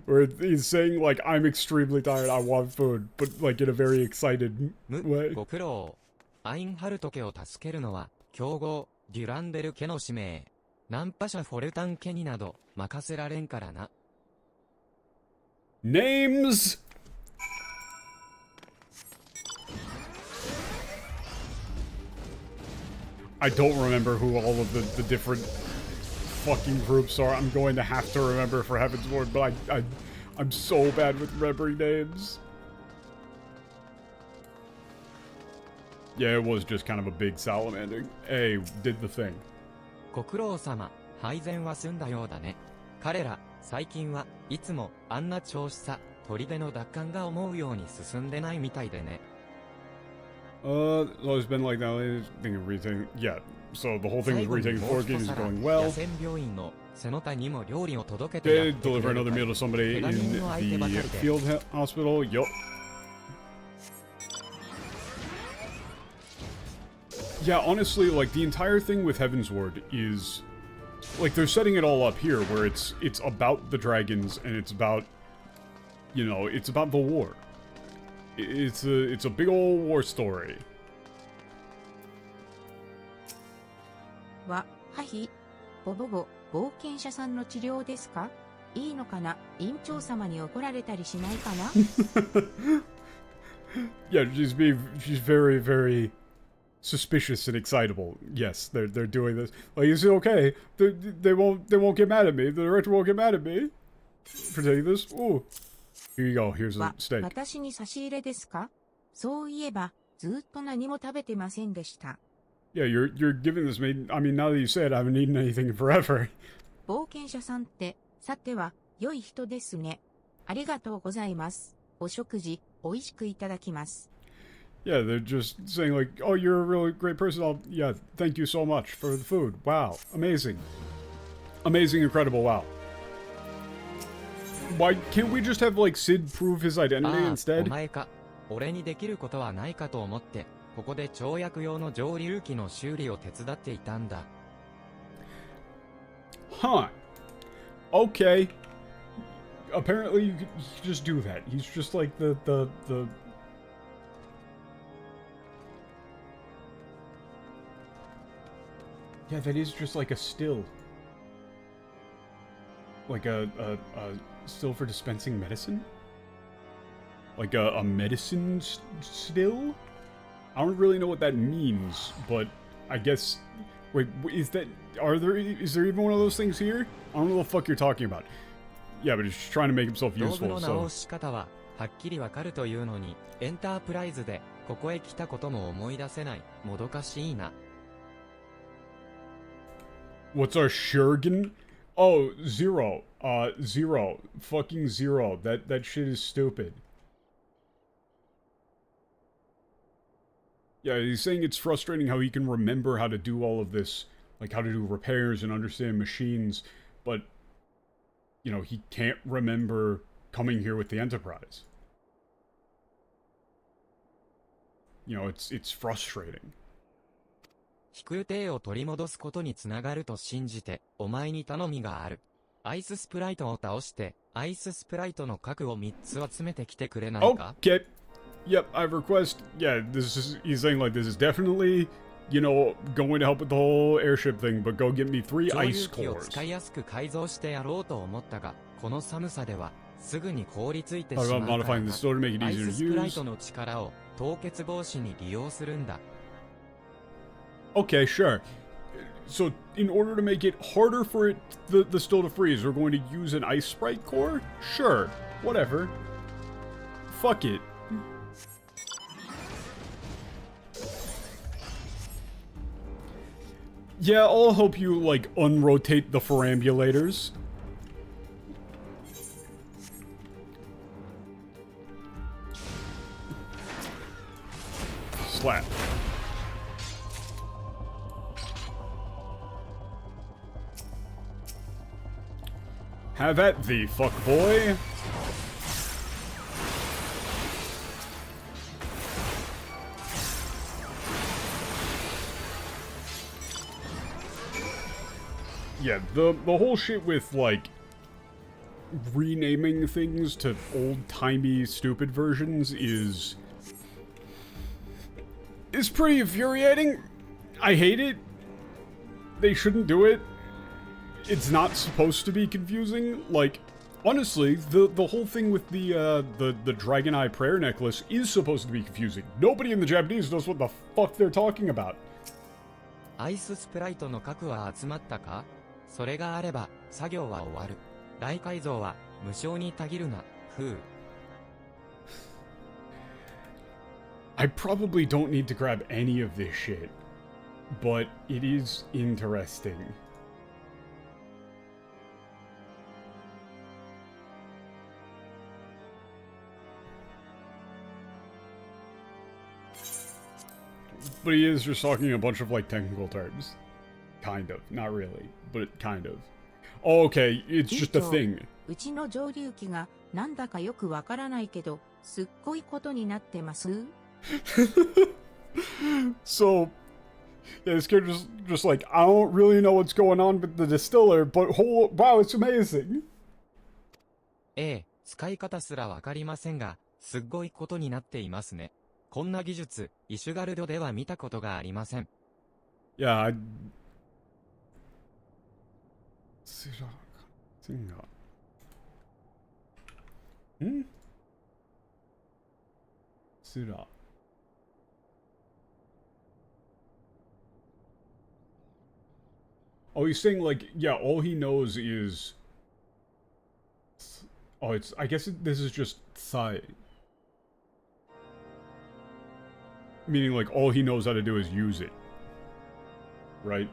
Where he's saying, like, I'm extremely tired, I want food, but, like, in a very excited む way. ご苦労。アインハルト家を助けるのは強豪デュランデル家の使命。ナンパ社フォルタン家になど任せられんからな。Names! I don't remember who all of the different fucking groups are. I'm going to have to remember for heaven's word, but I'm so bad with remembering names. Yeah, it was just kind of a big salamander. Hey, did the thing. ご苦労様、配膳は済んだようだね。彼ら、最近はいつもあんな調子さ、砦の奪還が思うように進んでないみたいでね。It's always been like that. I think of retaking. Yeah, so the whole thing with retaking the board games is going well. 野戦病院の背の田にも料理を届けて Did deliver another meal to somebody in the field hospital. Yup. Yeah, honestly, like, the entire thing with Heaven's Ward is... Like, they're setting it all up here, where it's about the dragons, and it's about... it's about the war. It's a big old war story. はひ、ボボボ、冒険者さんの治療ですか？いいのかな？院長様に怒られたりしないかな？ Yeah, she's very, very suspicious and excitable. Yes, they're doing this. Like, is it okay? They won't get mad at me. The director won't get mad at me for taking this. Ooh. Here you go. Here's a steak. 私に差し入れですか？そういえば、ずっと何も食べてませんでした。Yeah, you're giving this me. I mean, now that you say it, I haven't eaten anything in forever. 冒険者さんって、さては、良い人ですね。ありがとうございます。お食事、美味しくいただきます。Yeah, they're just saying like, oh, you're a really great person. Yeah, thank you so much for the food. Wow, amazing. Amazing, incredible, wow. Why can't we just have, like, Sid prove his identity ああ、お instead? 前か。俺にできることはないかと思って、ここで跳躍用の蒸留機の修理を手伝っていたんだ。Huh. Okay. Apparently you could just do that. He's just like the... Yeah, that is just like a still. Like a still for dispensing medicine? Like a medicine still? I don't really know what that means, but I guess... Wait, is there even one of those things here? I don't know what the fuck you're talking about. Yeah, but he's just trying to make himself 道具 useful, の so... 直し方は、はっきりわかるというのに、エンタープライズで、ここへ来たことも思い出せない。もどかしいな。What's our Shuriken? Oh, zero. Zero. Fucking zero. That shit is stupid. Yeah, he's saying it's frustrating how he can remember how to do all of this, like how to do repairs and understand machines, but, you know, he can't remember coming here with the Enterprise. You know, it's frustrating. 飛空艇を取り戻すことにつながると信じて、お前に頼みがある。アイススプライトを倒して、アイススプライトの核を3つ集めてきてくれないか? Okay. Yep, I request. Yeah, he's saying like this is definitely, you know, going to help with the whole airship thing, but go get me 3 ice 蒸留機を cores. 使いやすく改造してやろうと思ったが、この寒さでは、すぐに凍りついてしまう Thought か about ら modifying the store to make it アイ easier ス to スプライ use. トの力を凍結防止に利用するんだ。Okay, sure. So, in order to make it harder for the still to freeze, we're going to use an ice sprite core? Sure. Whatever. Fuck it. Yeah, I'll help you, like, unrotate the perambulators. Slap. Have at thee, fuckboy. Yeah, the whole shit with, like, renaming things to old-timey, stupid versions is pretty infuriating. I hate it. They shouldn't do it. It's not supposed to be confusing. Like, honestly, the whole thing with the Dragon Eye prayer necklace is supposed to be confusing. Nobody in the Japanese knows what the fuck they're talking about. アイススプライトの核は集まったか？それがあれば、作業は終わる。大改造は、無償にたぎるな、ふう。I probably don't need to grab any of this shit, but it is interesting. But he is just talking a bunch of, like, technical terms. Kind of. Not really, but kind of. Oh, okay, it's just a thing. うちの蒸留機がなんだかよくわからないけど、すっごいことになってます。So, yeah, this character's just like, I don't really know what's going on with the distiller, but wow, it's amazing. ええ、使い方すらわかりませんが、すっごいことになっていますね。こんな技術、イシュガルドでは見たことがありません。Yeah, Sura. Oh, he's saying, like, yeah, all he knows is... Oh, it's... I guess this is just Sai. Meaning, like, all he knows how to do is use it. Right?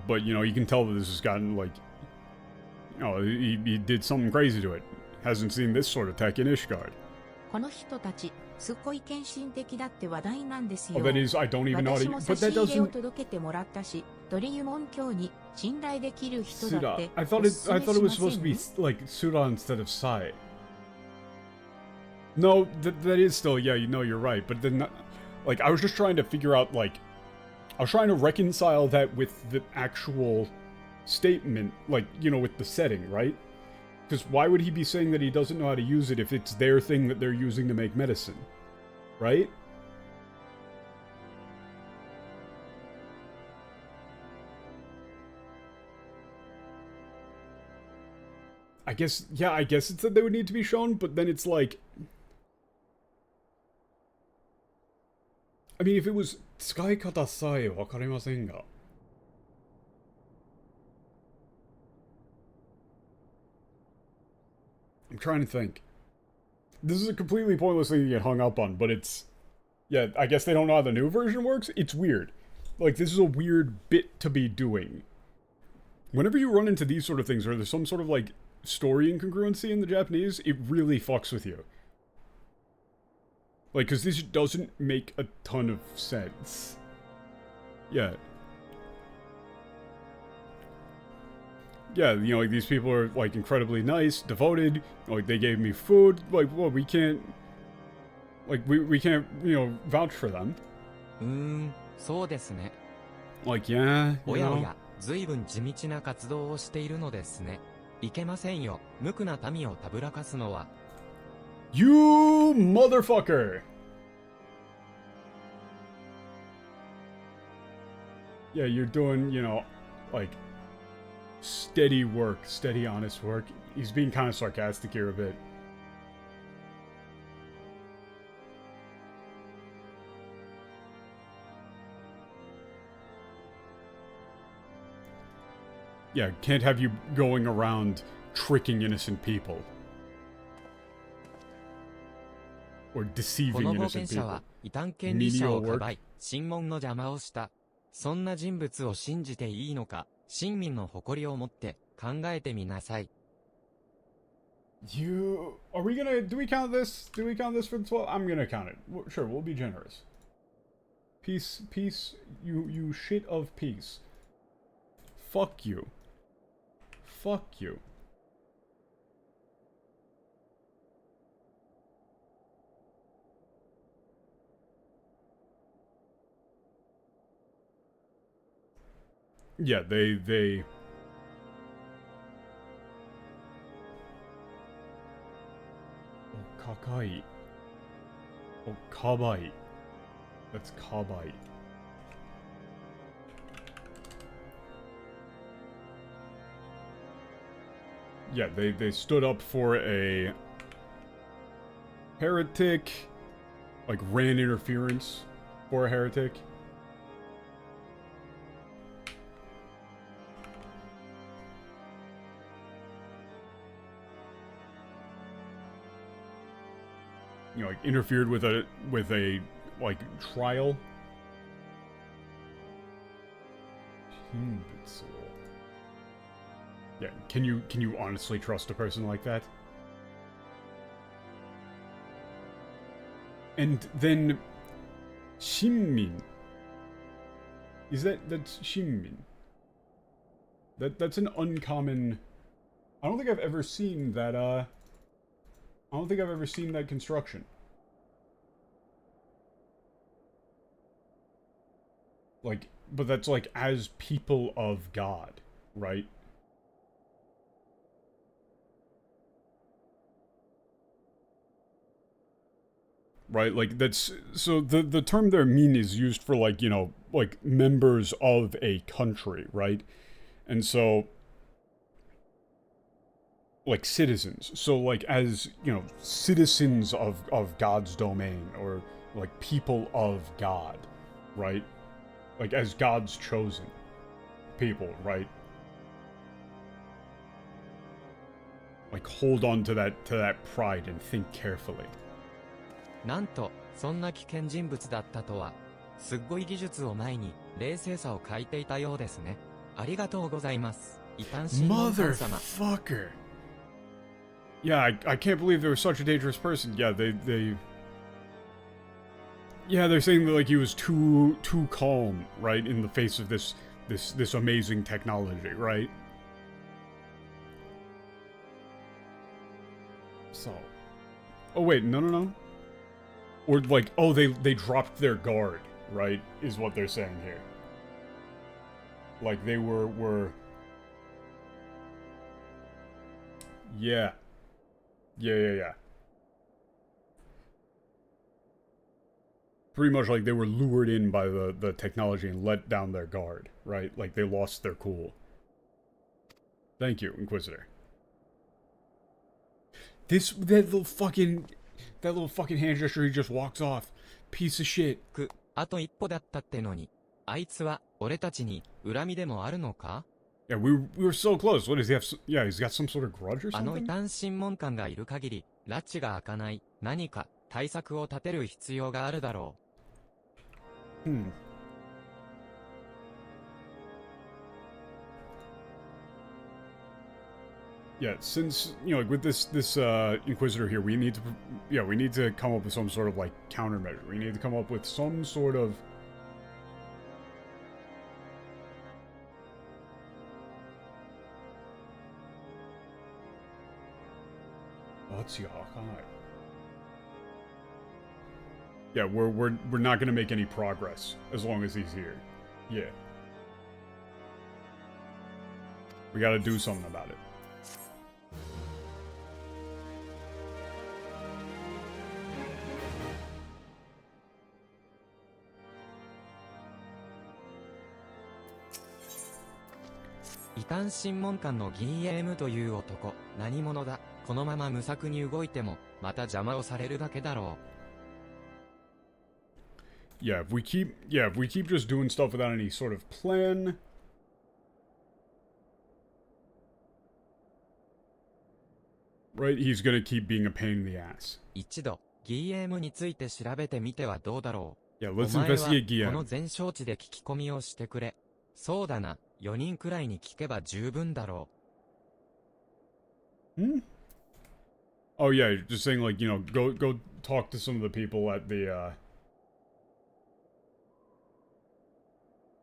But, you know, you can tell that this has gotten, like... Oh, he did something crazy to it. Hasn't seen this sort of tech in Ishgard. この人たち、すっごい献身的だって話題なんですよ。 Oh, that is, I don't even know how 私 to, も but 差し that 入れを doesn't, 届けてもらったし、ドリユモン教に信頼できる人だっ Suda. て I お thought す it, す I め thought し it ま was せ supposed ん to be, like, Suda instead of Sai. No, that is still, yeah, you know, you're right, but then, like, I was just trying to figure out, like, I was trying to reconcile that with the actual statement, like, you know, with the setting, right? Because why would he be saying that he doesn't know how to use it if it's their thing that they're using to make medicine? Right? I guess, yeah, I guess it's that they would need to be shown, but then it's like... I mean, if it was 使い方さえわかりませんが I'm trying to think. This is a completely pointless thing to get hung up on, but it's... Yeah, I guess they don't know how the new version works? It's weird. Like, this is a weird bit to be doing. Whenever you run into these sort of things, or there's some sort of, like, story incongruency in the Japanese, it really fucks with you. Like, because this doesn't make a ton of sense. Yeah. Yeah, you know, like, these people are, like, incredibly nice, devoted, like, they gave me food, like, well, we can't... Like, we can't, you know, vouch for them. そうですね。 Like, yeah, you おやお know. や、随分地道な活動をしているのですね。いけませんよ、無垢な民をたぶらかすのは。You motherfucker! Yeah, you're doing, you know, like, steady work, steady, honest work. He's being kind of sarcastic here a bit. Yeah, can't have you going around tricking innocent people. Or こ deceiving の冒 innocent 険者 people. は異端権利者を Menial かばい、審問の邪魔をした。そんな人物を信じていいのか、市民の誇りを持って考えてみなさい。You... Are we gonna... Do we count this? Do we count this for the 12? I'm gonna count it. Sure, we'll be generous. Peace, peace, you shit of peace. Fuck you. Fuck you. Yeah, they... Okakai. Okabai. That's kabai. Yeah, they stood up for a heretic, like ran interference for a heretic. You know, like interfered with a like trial. Yeah, can you honestly trust a person like that? And then Shinmin. That's Shinmin? That's an uncommon. I don't think I've ever seen that I don't think I've ever seen that construction. Like, but that's like as people of God, right? Right, like that's so the term there mean is used for like, you know, like members of a country, right? And so like citizens. So like as, you know, citizens of God's domain or like people of God, right? Like as God's chosen people, right? Like hold on to that pride and think carefully. なんと、そんな危険人物だったとは。すっごい技術を前に、冷静さを欠いていたようですね。ありがとうございます。異端審問官様。Motherfucker! Yeah, I can't believe there was such a dangerous person. Yeah, they... Yeah, they're saying that, like, he was too calm, right, in the face of this amazing technology, right? So... Oh, wait, no. Or, like, oh, they dropped their guard, right, is what they're saying here. Like, they were... Yeah. Yeah. Pretty much like they were lured in by the technology and let down their guard, right? Like they lost their cool. Thank you, Inquisitor. That little fucking hand gesture, he just walks off. Piece of shit. あと一歩だったってのに、あいつは俺たちに恨みでもあるのか？ Yeah, we were so close. What does he have? Yeah, he's got some sort of grudge or あの異 something? 端審問官がいる限り、拉致が開かない、何か対策を立てる必要があるだろう。Yeah, since, you know, like with this Inquisitor here, we need to come up with some sort of, like, countermeasure. We need to come up with some sort of... Yeah, we're not gonna make any progress as long as he's here. Yeah. We gotta do something about it.「異端審問官の GM という男、何者だ。このまま無策に動いても、また邪魔をされるだけだろう。Yeah, if we keep just doing stuff without any sort of plan, right, he's gonna keep being a pain in the ass. 一度、GM について調べてみてはどうだろう。 Yeah, お let's 前は investigate この GM. 全承知で聞き込みをしてくれ。そうだな、4人くらいに聞けば十分だろう。Oh yeah, just saying, like, you know, go talk to some of the people at the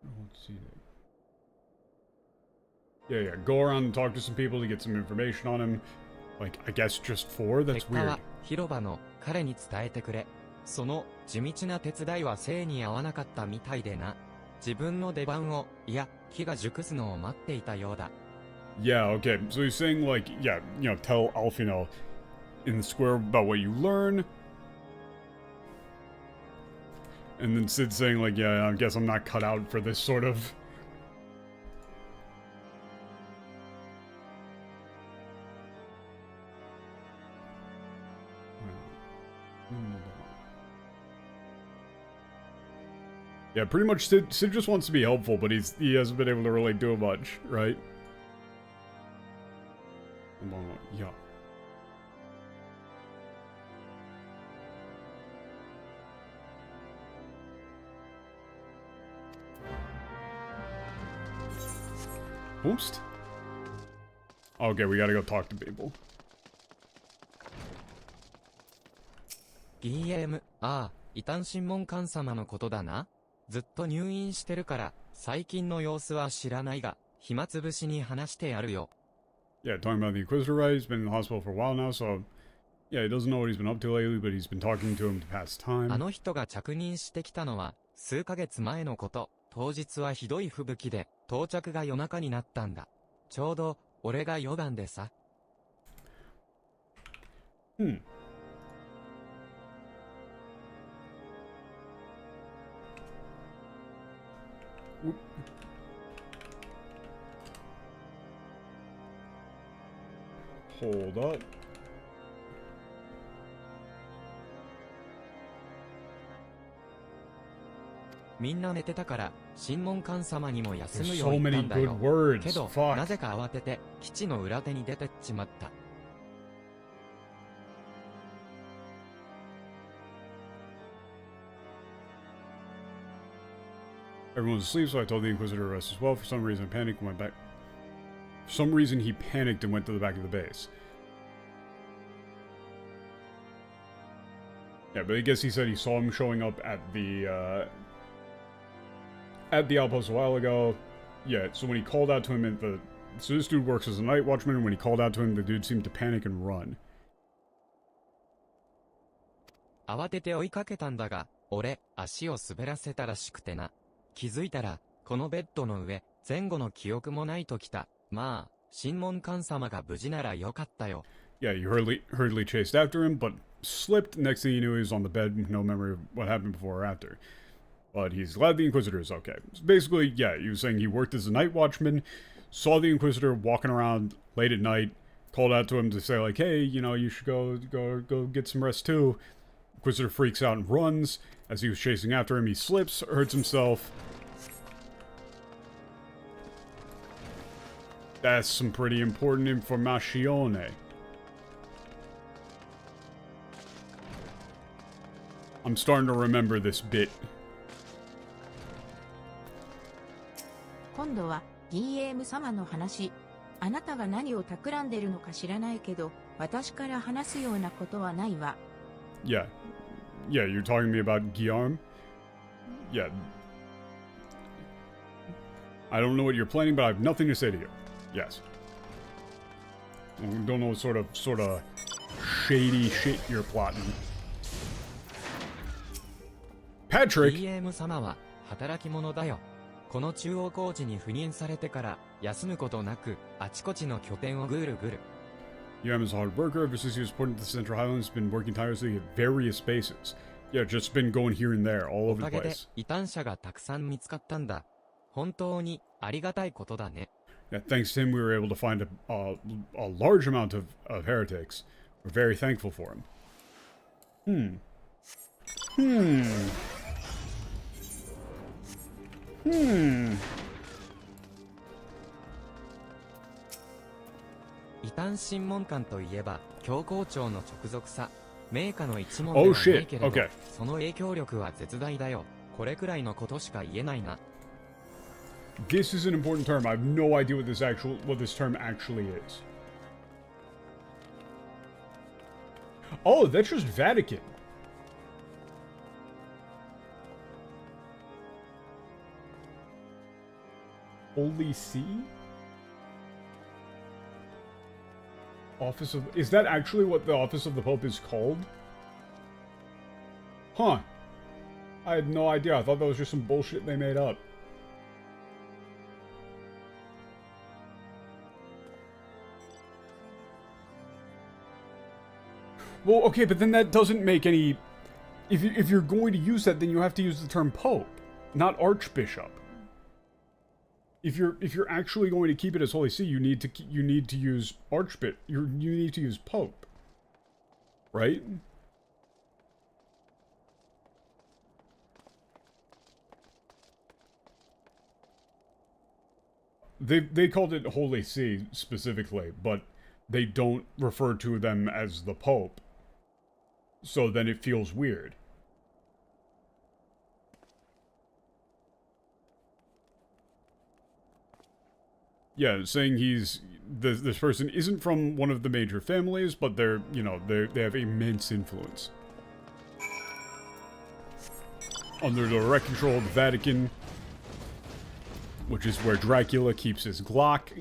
let's see. Yeah, go around and talk to some people to get some information on him. Like, I guess just 4? 結 That's 果 weird. は広場の彼に伝えてくれ。その地道な手伝いは性に合わなかったみたいでな。自分の出番を、いや、機が熟すのを待っていたようだ。Yeah, okay. So he's saying, like, yeah, you know, tell Alphinaud in the square about what you learn. And then Sid's saying, like, yeah, I guess I'm not cut out for this sort of... Yeah, pretty much Sid just wants to be helpful, but he hasn't been able to really do much, right? Yeah. Oops. Okay, we gotta go talk to people. GM、ああ、異端審問官様のことだな。ずっと入院してるから、最近の様子は知らないが、暇つぶしに話してやるよ。Yeah, talking about the Inquisitor, right? He's been in the hospital for a while now, so... Yeah, he doesn't know what he's been up to lately, but he's been talking to him to pass time. あの人が着任してきたのは、数ヶ月前のこと。当日はひどい吹雪で、到着が夜中になったんだ。ちょうど、俺が4番でさ。Hold up. みんな寝てたから、審問官様にも休む There's よう so に言った many んだ good よ。 words. けど、 Fuck. なぜか慌てて、基地の裏手に出てっちまった。Everyone was asleep, so I told the Inquisitor to rest as well. For some reason, I panicked and went back. For some reason, he panicked and went to the back of the base. Yeah, but I guess he said he saw him showing up at the outpost a while ago. Yeah, so when he called out to him so this dude works as a night watchman, and when he called out to him, the dude seemed to panic and run. 慌てて追いかけたんだが、俺、足を滑らせたらしくてな。気づいたら、このベッドの上、前後の記憶もないときた。まあ、審問官様が無事ならよかったよ。Yeah, you hurriedly chased after him, but slipped. Next thing you knew, he was on the bed, no memory of what happened before or after. But he's glad the Inquisitor is okay. So basically, yeah, he was saying he worked as a night watchman, saw the Inquisitor walking around late at night, called out to him to say, like, hey, you know, you should go get some rest too. Inquisitor freaks out and runs. As he was chasing after him, he slips, hurts himself. That's some pretty important information. I'm starting to remember this bit. 今度は DM 様の話。あなたが何を企んでるのか知らないけど、私から話すようなことはないわ。Yeah. Yeah, you're talking to me about Guillaume? Yeah. I don't know what you're planning, but I have nothing to say to you. Yes. I don't know what sort of shady shit you're plotting. Patrick! DM 様は、働き者だよ。この中央工事に赴任されてから、休むことなく、あちこちの拠点をぐるぐる。Guillaume is a hard worker. Ever since he was put into the Central Highlands, been working tirelessly at various bases. Yeah, just been going here and there, all お over か the げで place. 異端者がたくさん見つかったんだ。本当にありがたいことだね。Yeah, thanks to him, we were able to find a large amount of heretics. We're very thankful for him.異端審問官といえば、教皇庁の直属さ。名家の一門ではないけれど、Okay. その影響力は絶大だよ。これくらいのことしか言えないな。This is an important term. I have no idea what this term actually is. Oh, that's just Vatican. Holy See? Is that actually what the Office of the Pope is called? Huh. I had no idea. I thought that was just some bullshit they made up. Well, okay, but then that doesn't make any... If you're going to use that, then you have to use the term Pope, not Archbishop. If you're actually going to keep it as Holy See, you need to use Archbishop. You need to use Pope, right? They called it Holy See specifically, but they don't refer to them as the Pope. So then it feels weird. Yeah, saying this person isn't from one of the major families, but they're, you know, they have immense influence. Under the direct control of the Vatican, which is where Dracula keeps his Glock.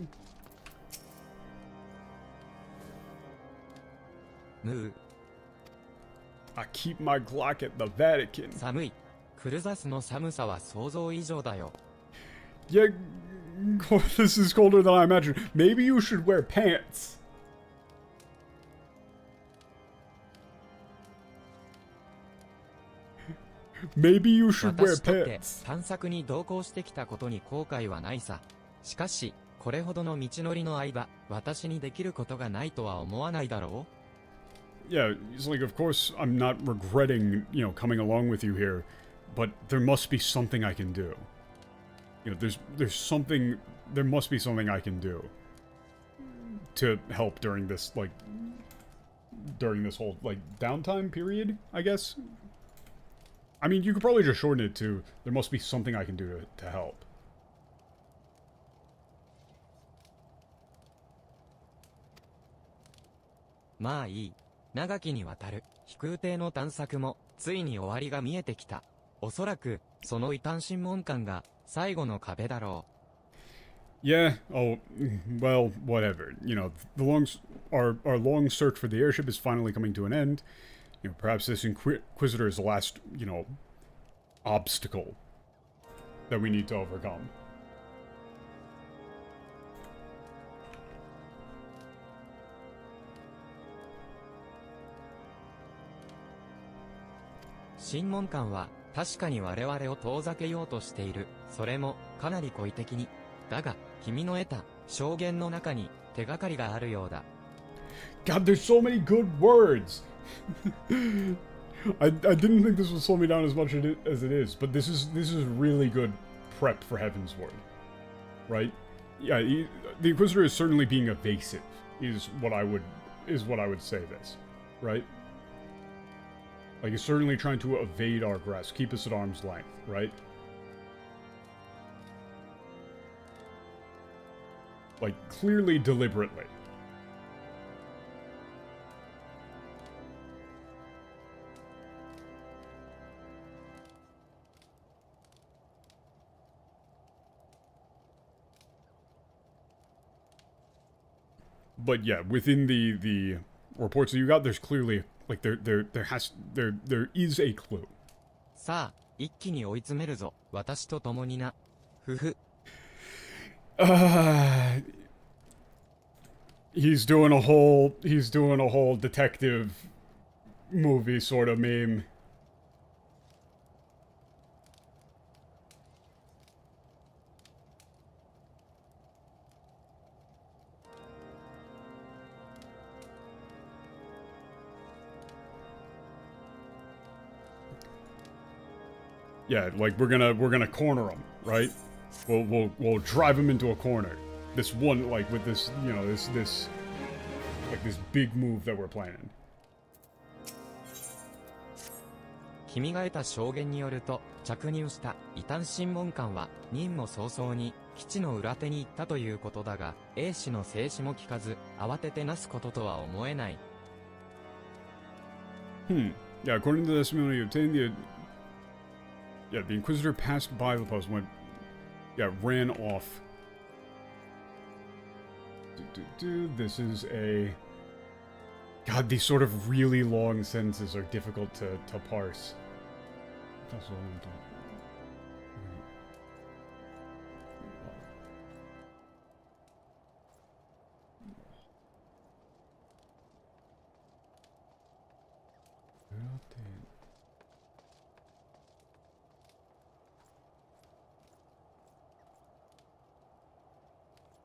ムー、 I keep my Glock at the Vatican. 寒い。クルザスの寒さは想像以上だよ。 Yeah, this is colder than I imagined. Maybe you should wear pants. Maybe you should wear 私とって pants. 探索に同行してきたことに後悔はないさ。しかし、これほどの道のりの間、私にできることがないとは思わないだろう? Yeah, it's like, of course, I'm not regretting, you know, coming along with you here, but there must be something I can do. You know, there must be something I can do to help during this whole, like, downtime period, I guess? I mean, you could probably just shorten it to, there must be something I can do to help. まあいい。長きにわたる飛空艇の探索もついに終わりが見えてきた。おそらく、その異端審問官が最後の壁だろう。Yeah, oh, well, whatever. You know, our long search for the airship is finally coming to an end. You know, perhaps this Inquisitor is the last, you know, obstacle that we need to overcome.審問官は確かに我々を遠ざけようとしている。それもかなり故意的に。だが、君の得た証言の中に手がかりがあるようだ。God, there's so many good words! I didn't think this would slow me down as much as it is, but this is really good prep for Heaven's Word. Right? Yeah, the Inquisitor is certainly being evasive, is what I would say this. Right? Like, he's certainly trying to evade our grasp, keep us at arm's length, right? Like, clearly, deliberately. But yeah, within the reports that you got, there's clearly, like, there is a clue. さあ、一気に追い詰めるぞ。私と共にな。ふふ。He's doing a whole detective movie sort of meme. Yeah, like we're gonna corner him, right? We'll drive him into a corner. This one, like with this, you know, this big move that we're planning. 君が得た証言によると、着入した異端審問官は任務早々に基地の裏手に行ったということだが、A 氏の制止も聞かず、慌ててなすこととは思えない。Yeah, according to the testimony obtained, the Inquisitor passed by the post and ran off. This is a... God, these sort of really long sentences are difficult to parse. That's all I'm talking.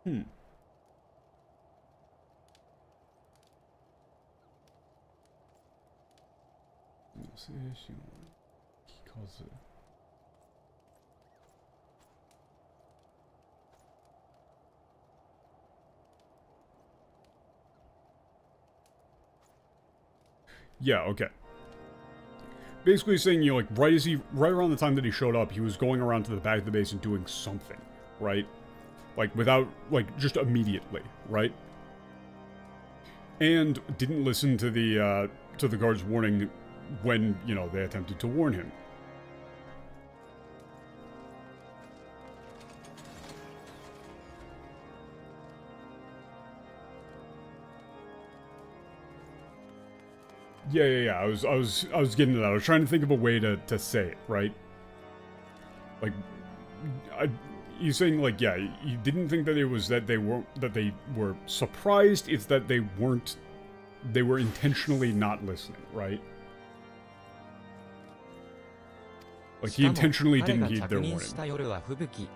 Hmm. Yeah, okay. Basically saying, you know, like, right around the time that he showed up, he was going around to the back of the base and doing something, right? Like, without, like, just immediately, right? And didn't listen to the guard's warning when, you know, they attempted to warn him. Yeah. I was getting to that. I was trying to think of a way to say it, right? Like, he's saying, like, yeah, you didn't think that it was that they were surprised. It's that they were intentionally not listening, right? Like, he intentionally didn't heed their warning.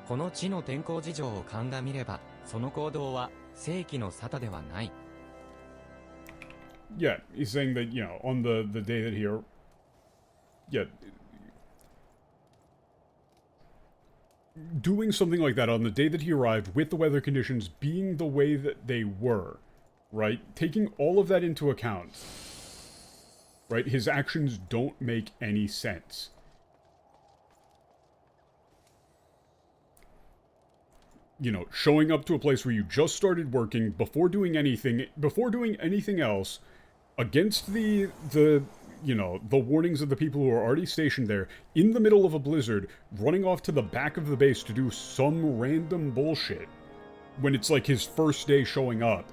この地の天候事情を鑑みれば、その行動は正規の沙汰ではない。Yeah, he's saying that, you know, on the day that he... Yeah. Doing something like that on the day that he arrived, with the weather conditions being the way that they were, right? Taking all of that into account, right? His actions don't make any sense. You know, showing up to a place where you just started working before doing anything else, against the you know, the warnings of the people who are already stationed there in the middle of a blizzard, running off to the back of the base to do some random bullshit when it's like his first day showing up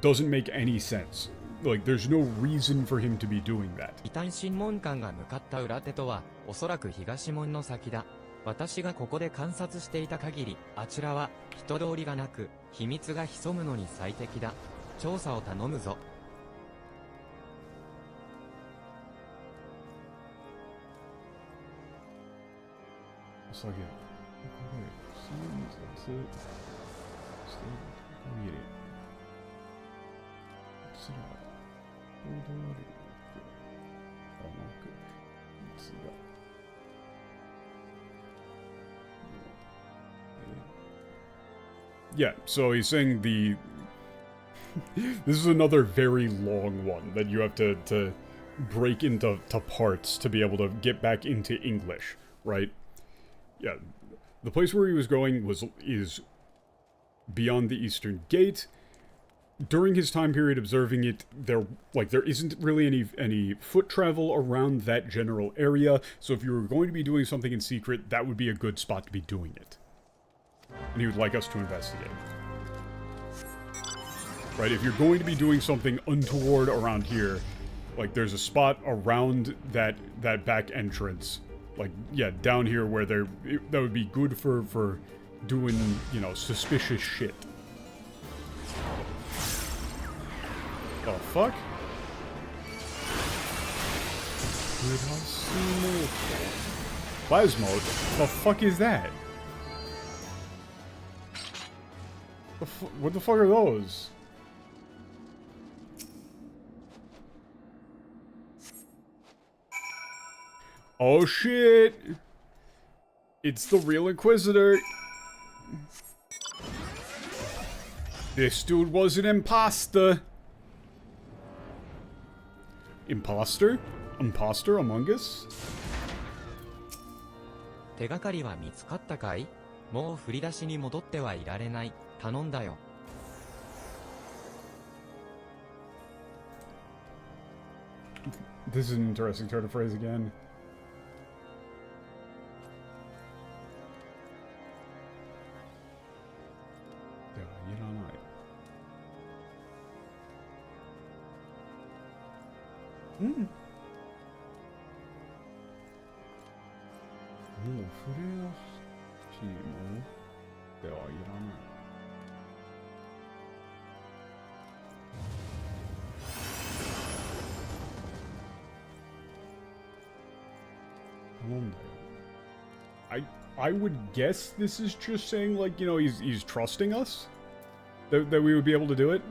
doesn't make any sense. Like, there's no reason for him to be doing that. 異端審問官が向かった裏手とは、おそらく東門の先だ。私がここで観察していた限り、あちらは人通りがなく、秘密が潜むのに最適だ。調査を頼むぞ。Yeah, so he's saying the... This is another very long one that you have to break into parts to be able to get back into English, right? Yeah, the place where he was going is beyond the Eastern Gate. During his time period observing it, there isn't really any foot travel around that general area, so if you were going to be doing something in secret, that would be a good spot to be doing it. And he would like us to investigate. Right, if you're going to be doing something untoward around here, like there's a spot around that back entrance, like, yeah, down here where that would be good for doing, you know, suspicious shit. The fuck? Plasmode? The fuck is that? What the fuck are those? Oh shit! It's the real Inquisitor! This dude was an imposter! Imposter? Imposter among us? 手がかりは見つかったかい？もう振り出しに戻ってはいられない。頼んだよ。This is an interesting turn of phrase again. I would guess this is just saying, like, you know, he's trusting us? That we would be able to do it?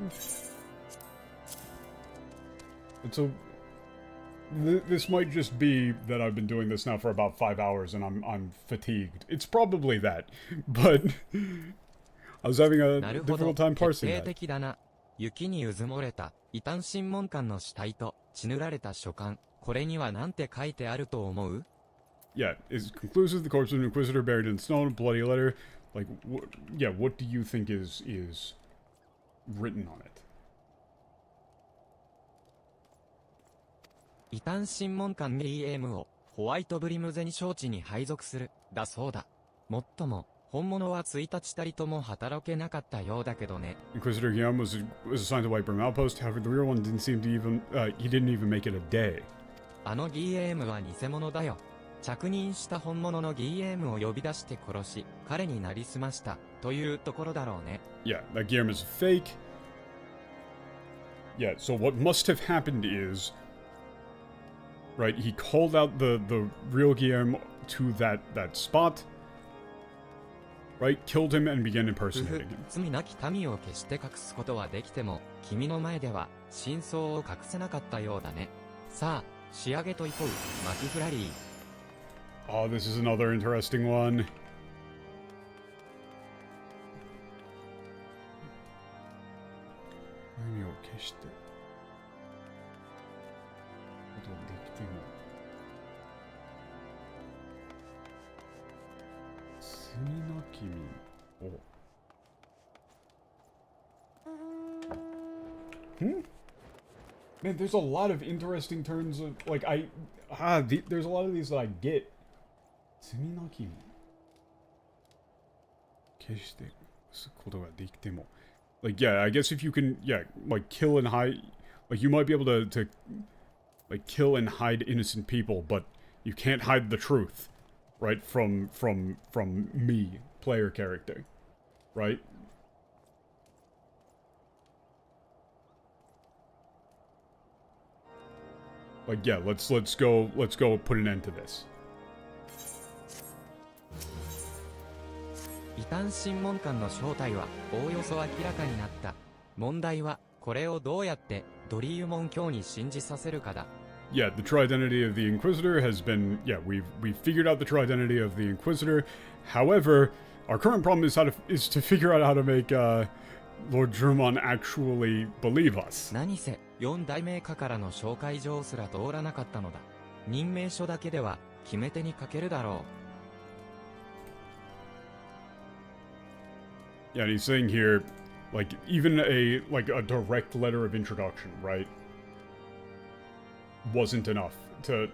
And so... This might just be that I've been doing this now for about 5 hours and I'm fatigued. It's probably that, but I was having a difficult time parsing that. 雪にうずもれた異端審問官の死体と血塗られた書簡。これには何て書いてあると思う? Yeah, is conclusive the corpse of an Inquisitor buried in stone, bloody letter. Like, yeah, what do you think is written on it? 異端審問官 BM をホワイトブリムゼニ承知に配属する、だそうだ。もっとも、本物は1日たりとも働けなかったようだけどね。Inquisitor Guillaume was assigned to White Brim Outpost, however the real one didn't seem to even, he didn't even make it a day. あの GM は偽物だよ。着任した本物の GM を呼び出して殺し、彼になりすました、というところだろうね。Yeah, that Guillaume is fake. Yeah, so what must have happened is... Right, he called out the real Guillaume to that spot, right, killed him and began impersonating him. 罪なき民を決して隠すことはできても、君の前では真相を隠せなかったようだね。さあ、仕上げといこう、マキフラリー。Oh, this is another interesting one. Man, there's a lot of interesting turns of, like, there's a lot of these that I get. Tsuminaki. Keshite koto ga dekite mo. Like, yeah, I guess if you can, yeah, like, kill and hide, like, you might be able to like, kill and hide innocent people, but you can't hide the truth, right, from me, player character, right? Like, yeah, let's go put an end to this. 異端審問官の正体はおおよそ明らかになった。問題はこれをどうやってドリーウモン教に信じさせるかだ。Yeah, the true identity of the Inquisitor has been, yeah, we've figured out the true identity of the Inquisitor. However, our current problem is to figure out how to make Lord Drummond actually believe us. 何せ4代目下からの紹介状すら通らなかったのだ。任命書だけでは決め手に欠けるだろう。 Yeah, and he's saying here, like, even a direct letter of introduction, right, wasn't enough to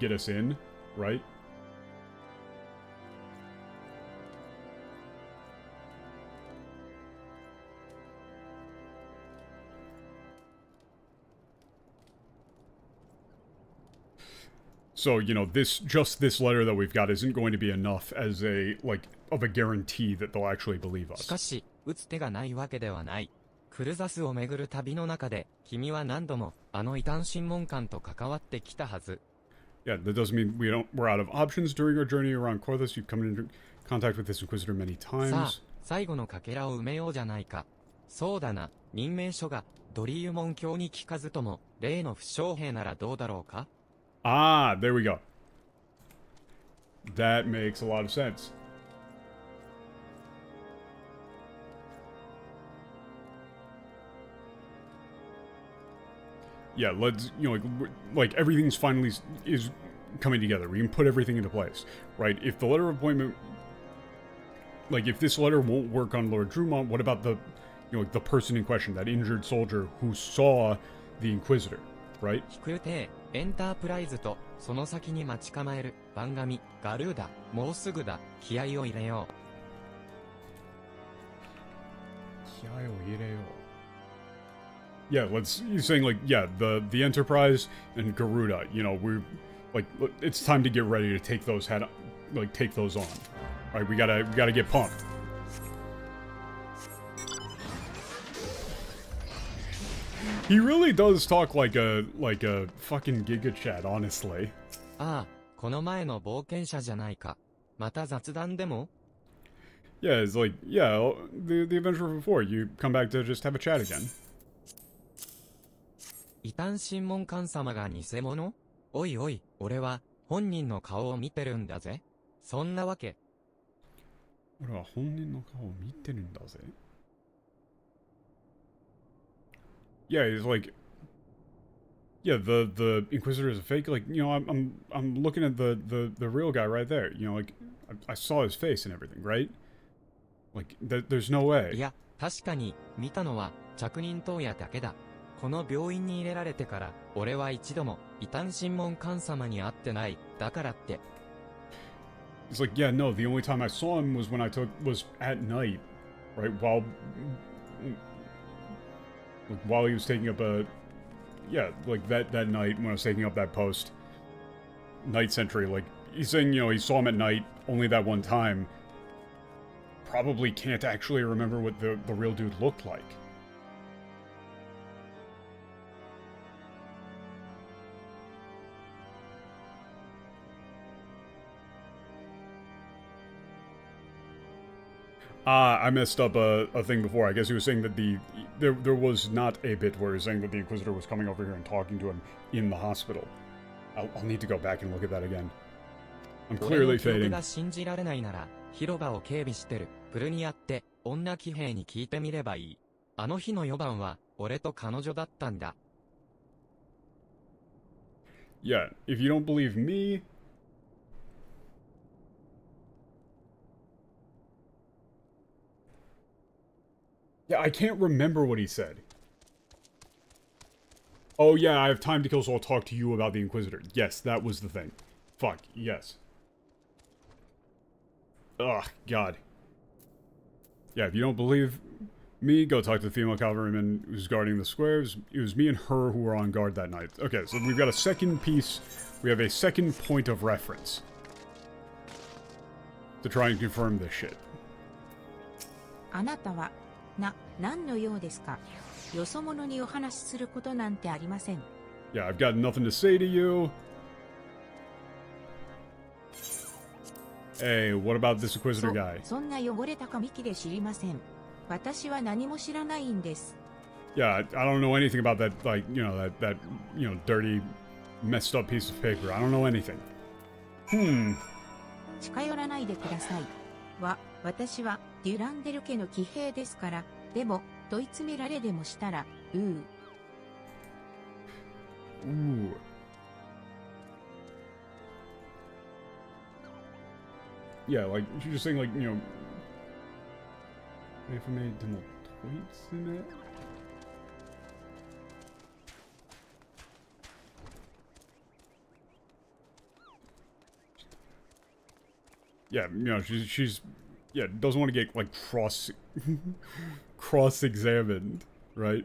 get us in, right? So, you know, just this letter that we've got isn't going to be enough as a, like, of a guarantee that they'll actually believe us. しかし、打つ手がないわけではない。クルザスを巡る旅の中で、君は何度もあの異端審問官と関わってきたはず。Yeah, that doesn't mean we're out of options during our journey around Korthus. You've come into contact with this Inquisitor many さあ times. 最後のかけらを埋めようじゃないか。そうだな、任命書がドリーウモン教に聞かずとも例の負傷兵ならどうだろうか。 Ah, there we go. That makes a lot of sense. Yeah, let's, you know, like everything's finally is coming together. We can put everything into place, right? If the letter of appointment, like if this letter won't work on Lord Drummond, what about the, you know, like the person in question, that injured soldier who saw the Inquisitor, right? 飛空艇エンタープライズとその先に待ち構える番紙ガルーダ、もうすぐだ、気合を入れよう。気合を入れよう。Yeah, he's saying, like, yeah, the Enterprise and Garuda, you know, we're, like, it's time to get ready to take those on. Alright, we gotta get pumped. He really does talk like a fucking Giga Chat, honestly. ああ、この前の冒険者じゃないか。また雑談でも Yeah, it's like, yeah, the adventure before, you come back to just have a chat again. 異端審問官様が偽物？おいおい、俺は本人の顔を見てるんだぜ。そんなわけ。俺は本人の顔を見てるんだぜ。Yeah, he's like, yeah, the Inquisitor is a fake. Like, you know, I'm looking at the real guy right there. You know, like, I saw his face and everything, right? Like, there's no い way. や、確かに見たのは着任当夜だけだ。この病院に入れられてから、俺は一度も異端審問官様に会ってない。だからって。It's like, yeah, no, the only time I saw him was when was at night, right? While he was taking up yeah, like that night when I was taking up that post, night sentry. Like, he's saying, you know, he saw him at night only that one time. Probably can't actually remember what the real dude looked like. I messed up a thing before. I guess he was saying that there was not a bit where he was saying that the Inquisitor was coming over here and talking to him in the hospital. I'll need to go back and look at that again. I'm 俺の clearly 記憶 fading. が信じられないなら、広場を警備してるプルニアって女騎兵に聞いてみればいい。あの日の4番は俺と彼女だったんだ。Yeah, if you don't believe me... Yeah, I can't remember what he said. Oh yeah, I have time to kill, so I'll talk to you about the Inquisitor. Yes, that was the thing. Fuck, yes. Ugh, God. Yeah, if you don't believe me, go talk to the female cavalryman who's guarding the squares. It was me and her who were on guard that night. Okay, so we've got a second piece. We have a second point of reference to try and confirm this shit. あなたは、何の用ですか？よそ者にお話しすることなんてありません。Yeah, I've got nothing to say to you. Hey, what about this Inquisitor guy? そんな汚れた紙切れ知りません。私は何も知らないんです。Yeah, I don't know anything about that, like, you know, that, you know, dirty, messed up piece of paper. I don't know anything. 近寄らないでください。私はデュランデル家の騎兵ですから、でも、問い詰められでもしたら、Ooh. Yeah, like, she's just saying, like, you know... If I made them tweets in it? Yeah, you know, she's... Yeah, doesn't want to get, like, cross-examined, right?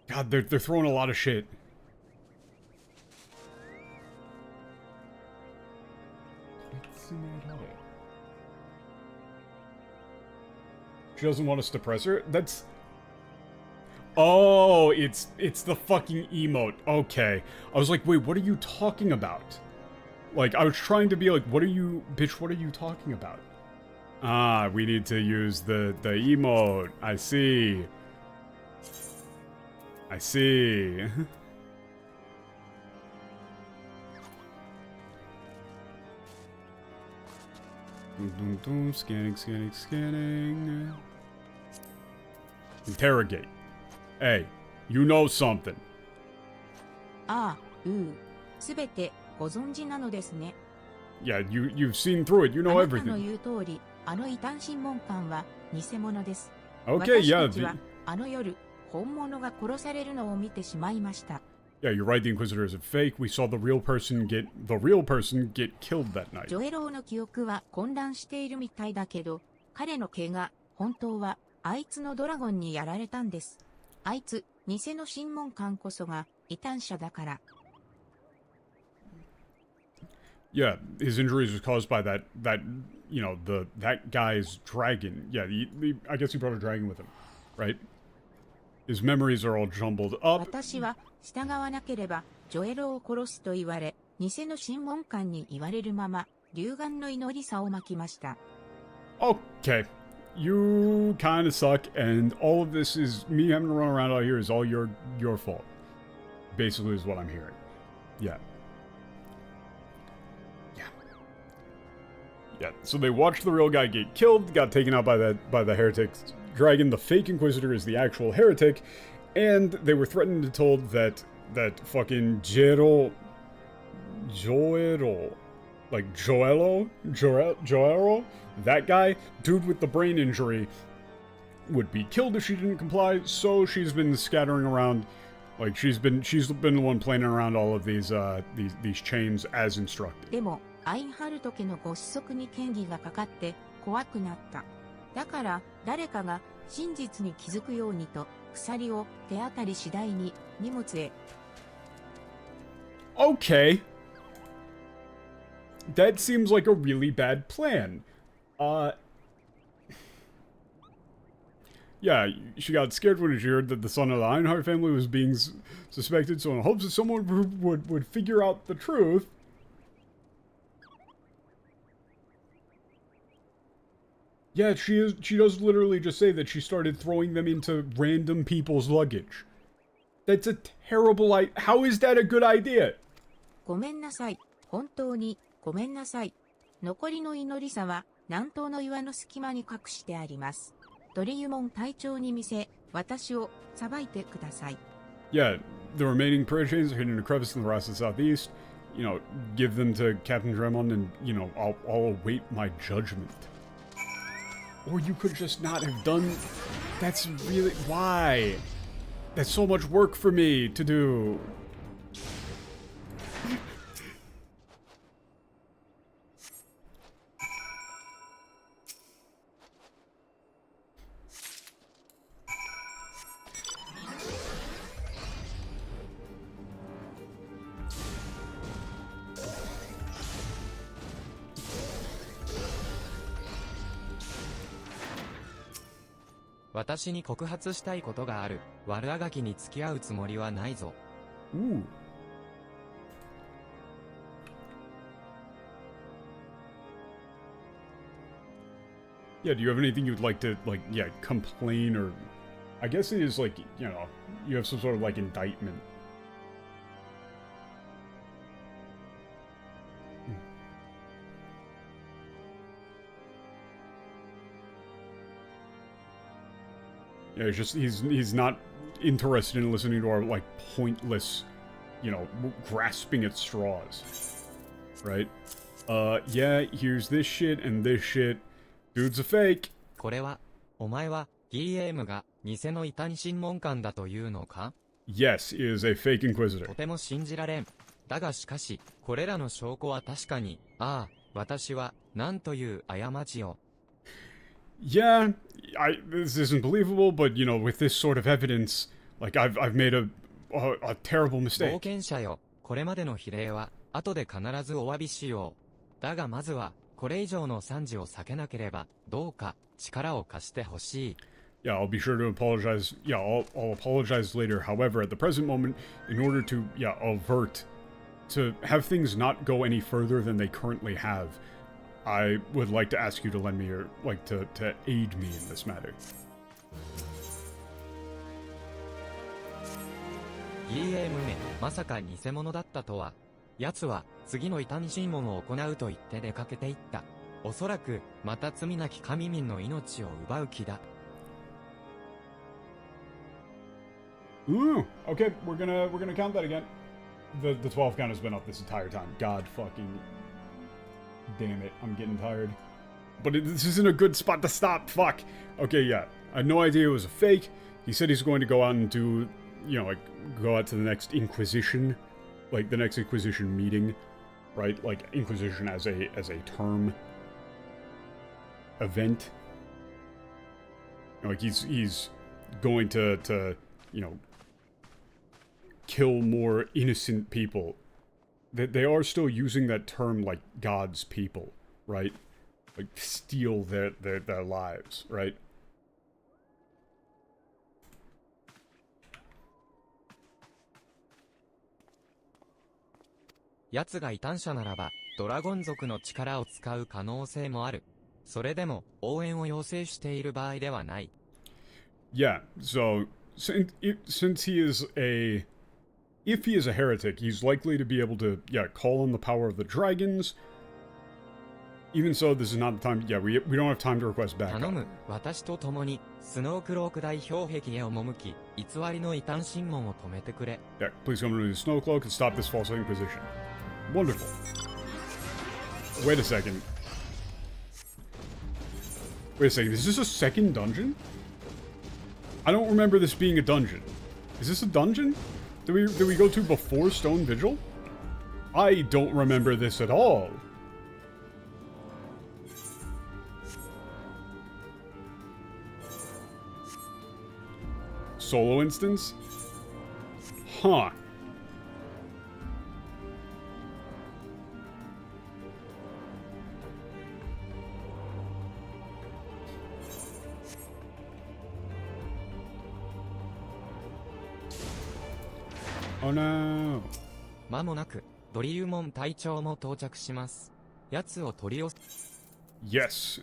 God, they're throwing a lot of shit. She doesn't want us to press her? That's... Oh, it's the fucking emote. Okay. I was like, wait, what are you talking about? Like, I was trying to be like, what are you... Bitch, what are you talking about? Ah, we need to use the emote. I see. I see. Scanning. Interrogate. Hey, you know something. すべてご存知なのですね。Yeah, you've seen through it. You know あなたの everything. 言う通り、あの異端審問官は偽物です。Okay, 私 yeah. たちはあの夜、本物が殺されるのを見てしまいました。Yeah, you're right. The Inquisitor is a fake. We saw the real person get killed that night. ジョエローの記憶は混乱しているみたいだけど、彼の怪我、本当はあいつのドラゴンにやられたんです。あいつ、偽の審問官こそが異端者だから。Yeah, his injuries was caused by that you know, that guy's dragon. Yeah, I guess he brought a dragon with him, right? His memories are all jumbled up. 私は従わなければジョエロを殺すと言われ、偽の審問官に言われるまま、流眼の祈りさをまきました。Okay, you kind of suck, and all of this is me having to run around out here is all your fault. Basically, is what I'm hearing. Yeah. Yeah, so they watched the real guy get killed, got taken out by the heretic dragon. The fake Inquisitor is the actual heretic, and they were threatened and told that fucking Joelo, that guy, dude with the brain injury, would be killed if she didn't comply. So she's been scattering around, like she's been the one planning around all of these chains as instructed. でもアインハルト家のご子息に嫌疑がかかって怖くなった。だから誰かが真実に気づくようにと鎖を手当たり次第に荷物へ。Okay. That seems like a really bad plan. Yeah, she got scared when she heard that the son of the Einhard family was being suspected, so in hopes that someone would figure out the truth. Yeah, she does literally just say that she started throwing them into random people's luggage. That's a terrible idea. How is that a good idea? ごめんなさい。本当にごめんなさい。残りの祈りさは南東の岩の隙間に隠してあります。ドリユモン隊長に見せ、私を裁いてください。Yeah, the remaining prayer chains are hidden in a crevice in the rocks to the southeast. You know, give them to Captain Dremon and, you know, I'll await my judgment. Or you could just not have done... That's really... Why? That's so much work for me to do. "私に告発したいことがある。悪あがきに付き合うつもりはないぞ。Ooh. Yeah, do you have anything you'd like to, like, yeah, complain or... I guess it is, like, you know, you have some sort of, like, indictment. Yeah, it's just, he's not interested in listening to our, like, pointless, you know, grasping at straws. Right? Yeah, here's this shit and this shit. Dude's a fake. これは、お前は DM が偽の異端審問官だというのか？ Yes, he is a fake inquisitor. とても信じられん。だがしかし、これらの証拠は確かに、ああ、私は、なんという過ちを。Yeah, this isn't believable, but, you know, with this sort of evidence, like, I've made a terrible 冒 mistake. 険者よ、これまでの比例は、後で必ずお詫びしよう。だがまずは、これ以上の惨事を避けなければ、どうか、力を貸してほしい。Yeah, I'll be sure to apologize. Yeah, I'll apologize later. However, at the present moment, in order to, yeah, avert, to have things not go any further than they currently have, I would like to ask you to lend me your, like, to aid me in this matter. DM め、まさか偽物だったとは。奴は、次の異端審問を行うと言って出かけていった。おそらく、また罪なき神民の命を奪う気だ。Ooh, okay, we're gonna count that again. The 12 count has been up this entire time. God fucking damn it, I'm getting tired. But this isn't a good spot to stop. Fuck. Okay, yeah, I had no idea it was a fake. He said he's going to go out and do, you know, like, go out to the next Inquisition, like the next Inquisition meeting, right? Like Inquisition as a term event. You know, like he's going to you know, kill more innocent people. They are still using that term like God's people, right? Like steal their lives, right? 奴が異端者ならば、ドラゴン族の力を使う可能性もある。それでも、応援を要請している場合ではない。Yeah, so since he is if he is a heretic, he's likely to be able to, yeah, call on the power of the dragons. Even so, this is not the time. Yeah, we don't have time to request backup. 頼む、私と共に、スノークローク大氷壁へ赴き、偽りの異端審問を止めてくれ。Yeah, please come to the snow cloak and stop this false inquisition. Wonderful. Wait a second. Wait a second, is this a second dungeon? I don't remember this being a dungeon. Is this a dungeon? Did we go to before Stone Vigil? I don't remember this at all. Solo instance? Huh. Oh no. 間もなく、ドリューモン隊長も到着します。奴を取り寄せ、Yes.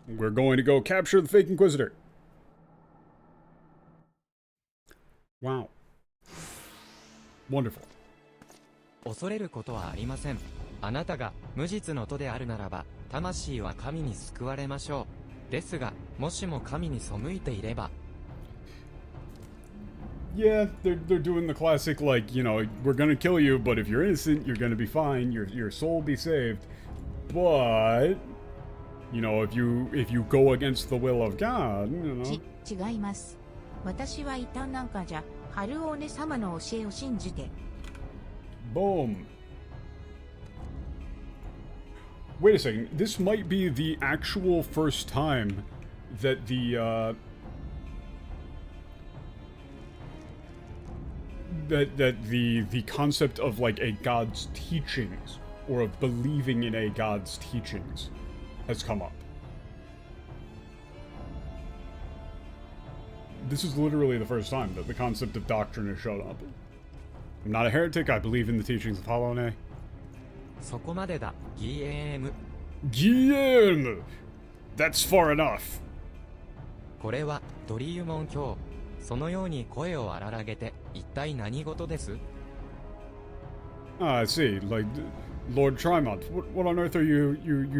We're going to go capture the fake Inquisitor. Wow. Wonderful. 恐れることはありません。あなたが無実の徒であるならば、魂は神に救われましょう。ですが、もしも神に背いていれば、Yeah, they're doing the classic, like, you know, we're gonna kill you, but if you're innocent, you're gonna be fine, your soul will be saved. But, you know, if you go against the will of God, you know. 違います。私は異端なんかじゃ、ハルオーネ様の教えを信じて。Boom. Wait a second, this might be the actual first time that the concept of like a god's teachings or of believing in a god's teachings has come up. This is literally the first time that the concept of doctrine has shown up. I'm not a heretic, I believe in the teachings of Alphinaud. そこまでだ、GM。GM! That's far enough. これはドリユモン卿。そのように声を荒らげて、一体何事です？ Ah, I see. Like, Lord Trimont, what on earth are you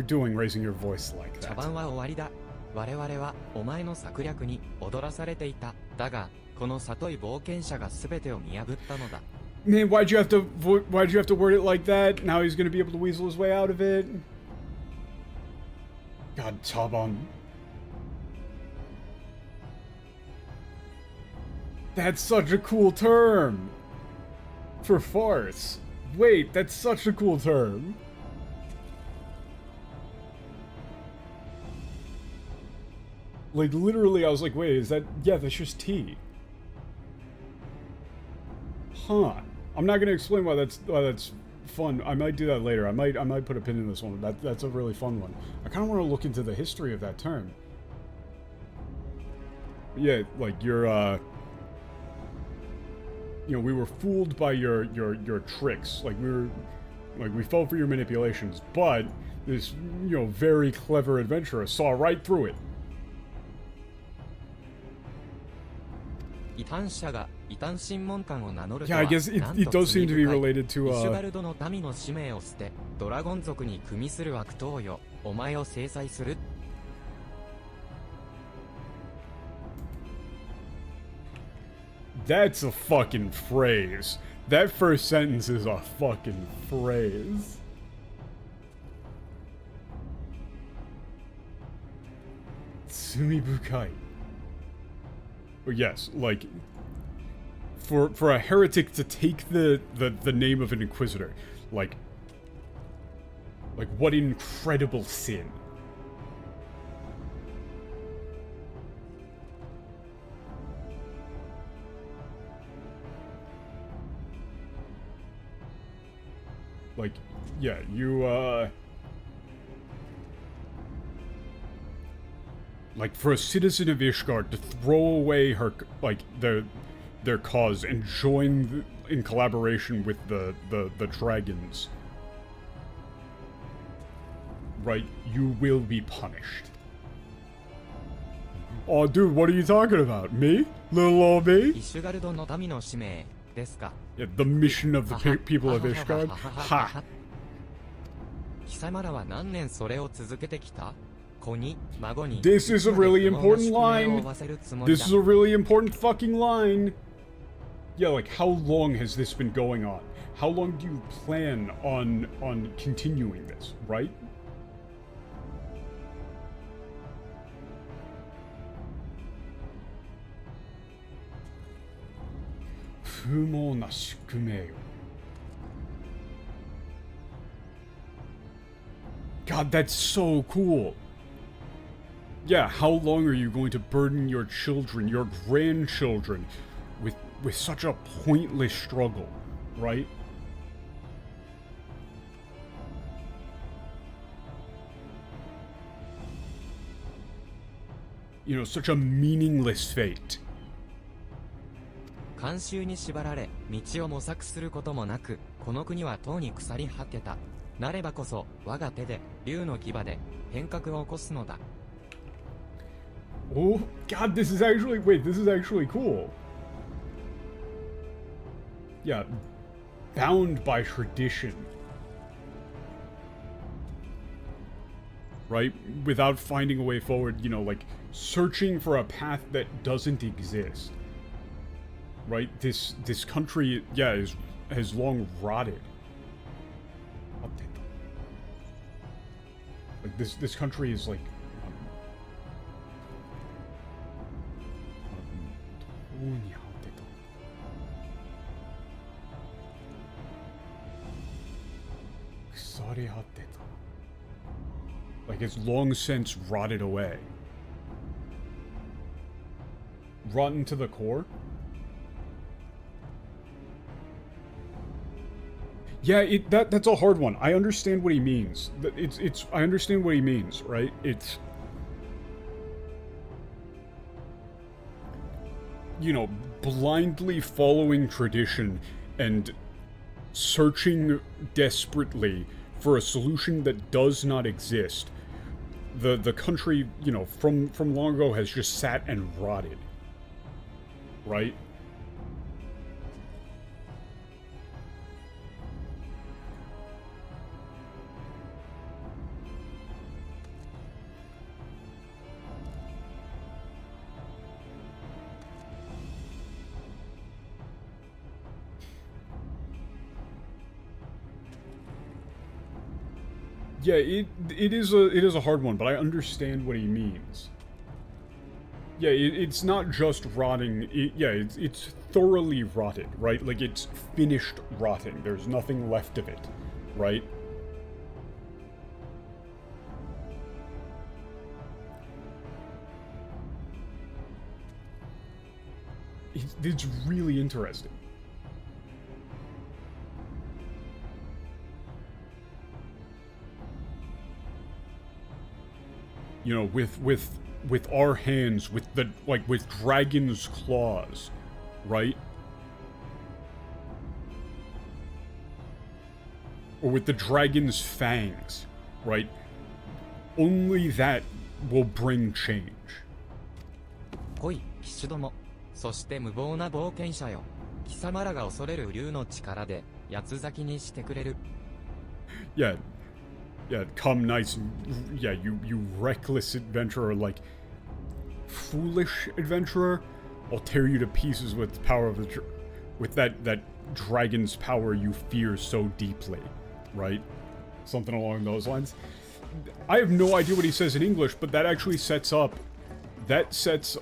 doing raising your voice like 茶 that? 番は終わりだ。我々はお前の策略に踊らされていた。だが、この里い冒険者が全てを見破ったのだ。Man, why'd you have to word it like that? Now he's gonna be able to weasel his way out of it? God, Taban. That's such a cool term! For farce. Wait, that's such a cool term. Like, literally, I was like, wait, is that... Yeah, that's just tea. Huh. I'm not gonna explain why that's fun. I might do that later. I might put a pin in this one. That's a really fun one. I kind of want to look into the history of that term. Yeah, like you're you know, we were fooled by your tricks. Like we fell for your manipulations, but this, you know, very clever adventurer saw right through it. 異端者が異端審問官を名乗ると Yeah, は I guess it なんと does seem to be 罪深い related イシュガ to ルドの民の使命を捨てドラゴン族に組みする悪党よお前を制裁する That's a fucking phrase. That first sentence is a fucking phrase. Sumibukai. But yes, like for a heretic to take the name of an inquisitor, like what incredible sin. Like, yeah, you, like, for a citizen of Ishgard to throw away her, like, their cause and join in collaboration with the dragons, right, you will be punished. Oh, dude, what are you talking about? Me? Little old me? イシュガルドの民の使命ですか Yeah, the mission of the people of Ishgard? Ha! 貴様らは何年それを続けてきた子に孫に This is a really important line. 負わせるつもり This だ is a really important fucking line. Yeah, like, how long has this been going on? How long do you plan on continuing this, right? Fumo na sukume yo. God, that's so cool. Yeah, how long are you going to burden your children, your grandchildren, with such a pointless struggle, right? You know, such a meaningless fate. 慣習に縛られ道を模索することもなくこの国はとうに腐り果てたなればこそ我が手で竜の牙で変革を起こすのだ Oh, God, this is actually... Wait, this is actually cool. Yeah, bound by tradition. right? Without finding a way forward, you know, like, searching for a path that doesn't exist. Right? This country, yeah, has long rotted. Like, this country is, like... Like, it's long since rotted away. Rotten to the core? Yeah, that's a hard one. I understand what he means. I understand what he means, right? It's... You know, blindly following tradition and searching desperately for a solution that does not exist. The country, you know, from long ago has just sat and rotted. Right? Yeah, it is a hard one, but I understand what he means. Yeah, it's not just rotting. It's thoroughly rotted, right? Like, it's finished rotting. There's nothing left of it, right? It's really interesting. You know, with our hands, with dragon's claws, right? Or with the dragon's fangs, right? Only that will bring change. ほい、騎士ども。そして無謀な冒険者よ。貴様らが恐れる竜の力で、八つ咲きにしてくれる。Yeah, come nice, yeah, you reckless adventurer, like, foolish adventurer, I'll tear you to pieces with the power of with that dragon's power you fear so deeply, right? Something along those lines. I have no idea what he says in English, but that actually sets up Heaven's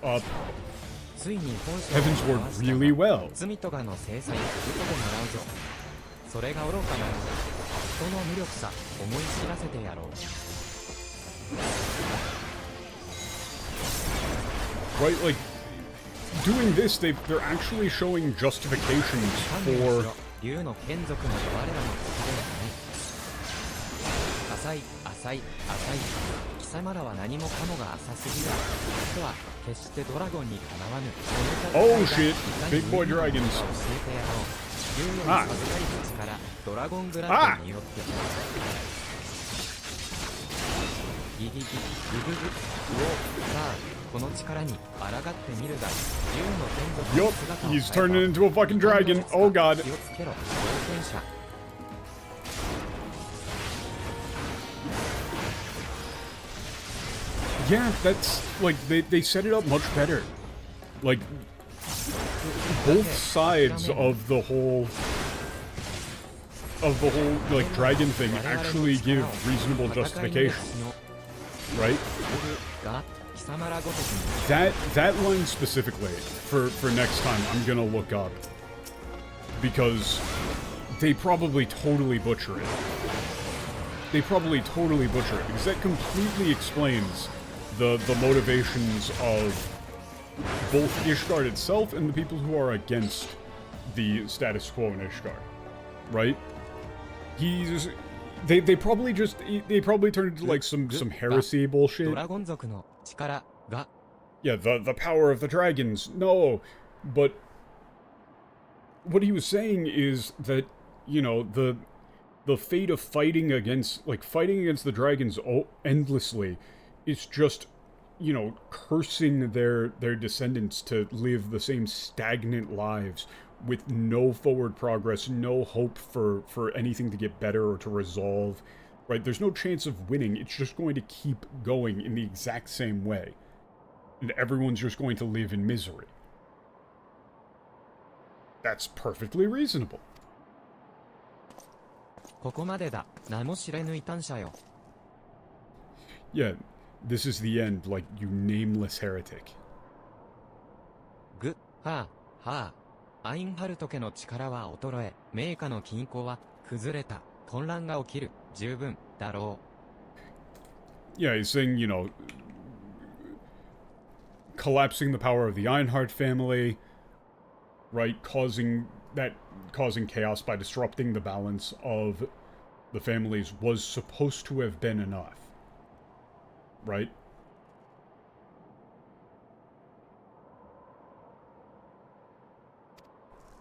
Word really well. 罪とかの制裁を受けてもらうぞ。それが愚かなのだ。人の無力さ、思い知らせてやろう。Right, like, doing this, they're actually showing justifications for... 竜の眷属の我らの敵ではない。浅い。貴様らは何もかもが浅すぎる。人は決してドラゴンにかなわぬ。Oh shit, big boy dragons. 教えてやろう。竜より授かり口からドラゴングラッドによって。ギギギグググうおさあこの力に抗ってみるが竜の眷属の姿を Yup, he's turning into a fucking dragon. Oh god. 気をつけろ冒険者。Yeah, that's, like, they set it up much better. Like, both sides of the whole, like, dragon thing actually give reasonable justification. Right? That line specifically, for next time, I'm gonna look up. Because they probably totally butcher it. Because that completely explains the motivations of both Ishgard itself and the people who are against the status quo in Ishgard. Right? They probably turned into like some heresy bullshit. Yeah, the power of the dragons. No, but what he was saying is that, you know, the fate of fighting against the dragons endlessly is just, you know, cursing their descendants to live the same stagnant lives with no forward progress, no hope for anything to get better or to resolve, right? There's no chance of winning. It's just going to keep going in the exact same way. And everyone's just going to live in misery. That's perfectly reasonable. ここまでだ。名も知れぬ異端者よ。Yeah, this is the end, like, you nameless heretic. ぐ、はあ、はあ。アインハルト家の力は衰え、名家の均衡は崩れた。混乱が起きる。十分だろう。Yeah, he's saying, you know, collapsing the power of the Einhard family, right? Causing chaos by disrupting the balance of the families was supposed to have been enough. Right?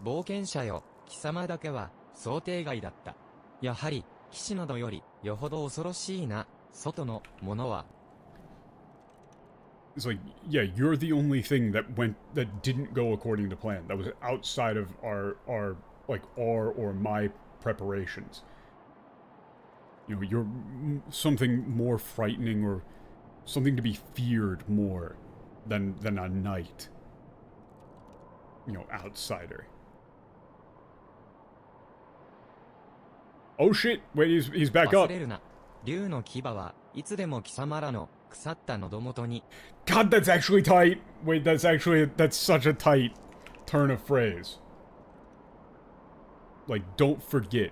冒険者よ、貴様だけは想定外だった。やはり、騎士などよりよほど恐ろしいな、外のものは。It's like, yeah, you're the only thing that didn't go according to plan. That was outside of our or my preparations. You know, you're something more frightening or something to be feared more than a knight. You know, outsider. Oh shit! Wait, he's back up. 忘れるな。竜の牙はいつでも貴様らの腐った喉元に。God, that's actually tight. Wait, that's such a tight turn of phrase. Like, don't forget.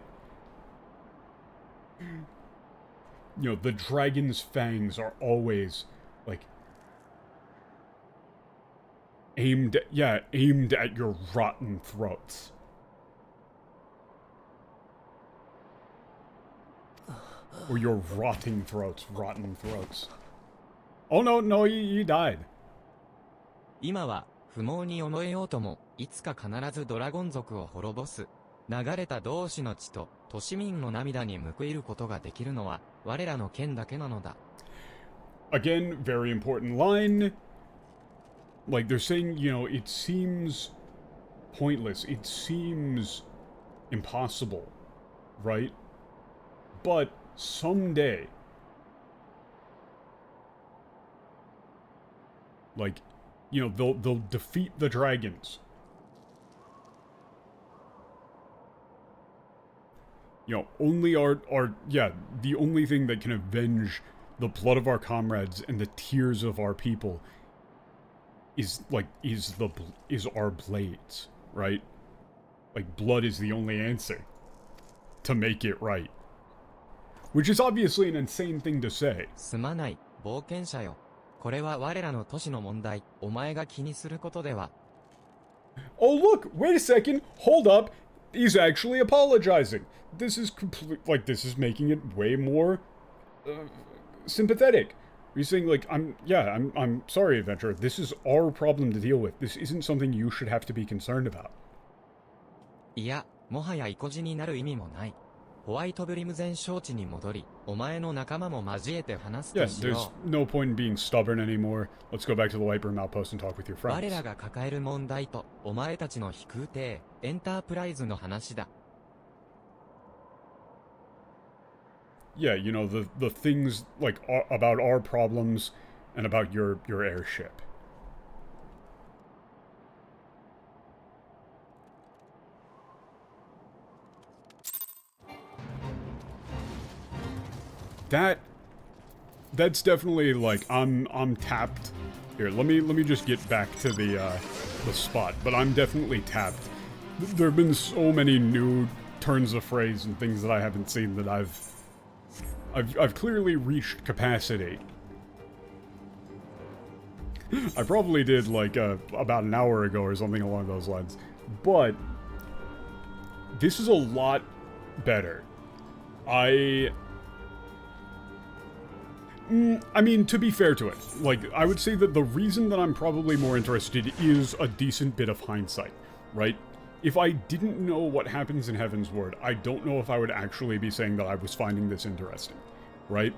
You know, the dragon's fangs are always, like, aimed at your rotten throats. Or your rotten throats. Oh no, he died. 今は不毛に思えようとも、いつか必ずドラゴン族を滅ぼす。流れた同志の血と都市民の涙に報いることができるのは我らの剣だけなのだ。Again, very important line. Like, they're saying, you know, it seems pointless. It seems impossible, right? But someday, like, you know, they'll defeat the dragons. You know, only the only thing that can avenge the blood of our comrades and the tears of our people is our blades, right? Like, blood is the only answer to make it right. Which is obviously an insane thing to say. すまない、冒険者よ。これは我らの都市の問題。お前が気にすることでは。Oh look, wait a second, hold up. He's actually apologizing. This is this is making it way more sympathetic. He's saying, like, I'm sorry, adventurer. This is our problem to deal with. This isn't something you should have to be concerned about. いや、もはや意固地になる意味もない。ホワイトブリム全招地に戻り、お前の仲間も交えて話すとしよう。Yeah, there's no point in being stubborn anymore. Let's go back to the White Room Outpost and talk with your friends. 我らが抱える問題と、お前たちの飛空艇、エンタープライズの話だ。Yeah, you know, the things, like, about our problems and about your airship. That's definitely, like, I'm tapped. Here, let me just get back to the spot, but I'm definitely tapped. There have been so many new turns of phrase and things that I haven't seen that I've clearly reached capacity. I probably did, like, about an hour ago or something along those lines. But this is a lot better. I mean, to be fair to it, like, I would say that the reason that I'm probably more interested is a decent bit of hindsight, right? If I didn't know what happens in Heaven's Word, I don't know if I would actually be saying that I was finding this interesting, right?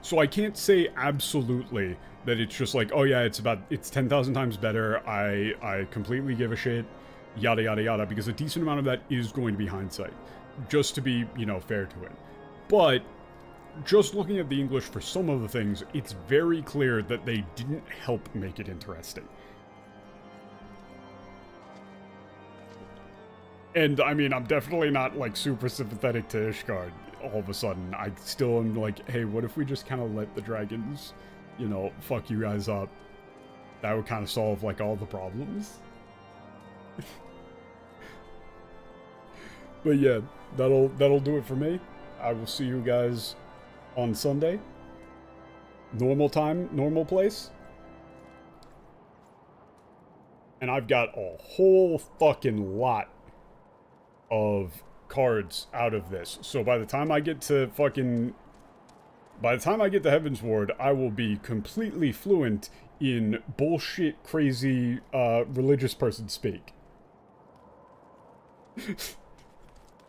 So I can't say absolutely that it's just like, oh yeah, it's 10,000 times better, I completely give a shit, yada yada yada, because a decent amount of that is going to be hindsight, just to be, you know, fair to it. But just looking at the English for some of the things, it's very clear that they didn't help make it interesting. And, I mean, I'm definitely not, like, super sympathetic to Ishgard all of a sudden. I still am like, hey, what if we just kind of let the dragons, you know, fuck you guys up? That would kind of solve, like, all the problems. But yeah, that'll do it for me. I will see you guys on Sunday. Normal time, normal place. And I've got a whole fucking lot of cards out of this. So by the time I get to Heaven's Ward, I will be completely fluent in bullshit crazy religious person speak.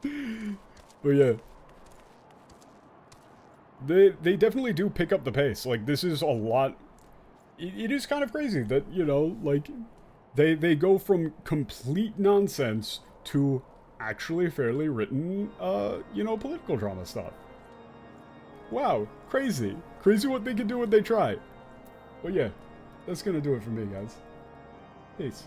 But yeah. They definitely do pick up the pace. Like, this is a lot. It is kind of crazy that, you know, like, they go from complete nonsense to actually fairly written, you know, political drama stuff. Wow, crazy. Crazy what they can do when they try. But yeah, that's gonna do it for me, guys. Peace.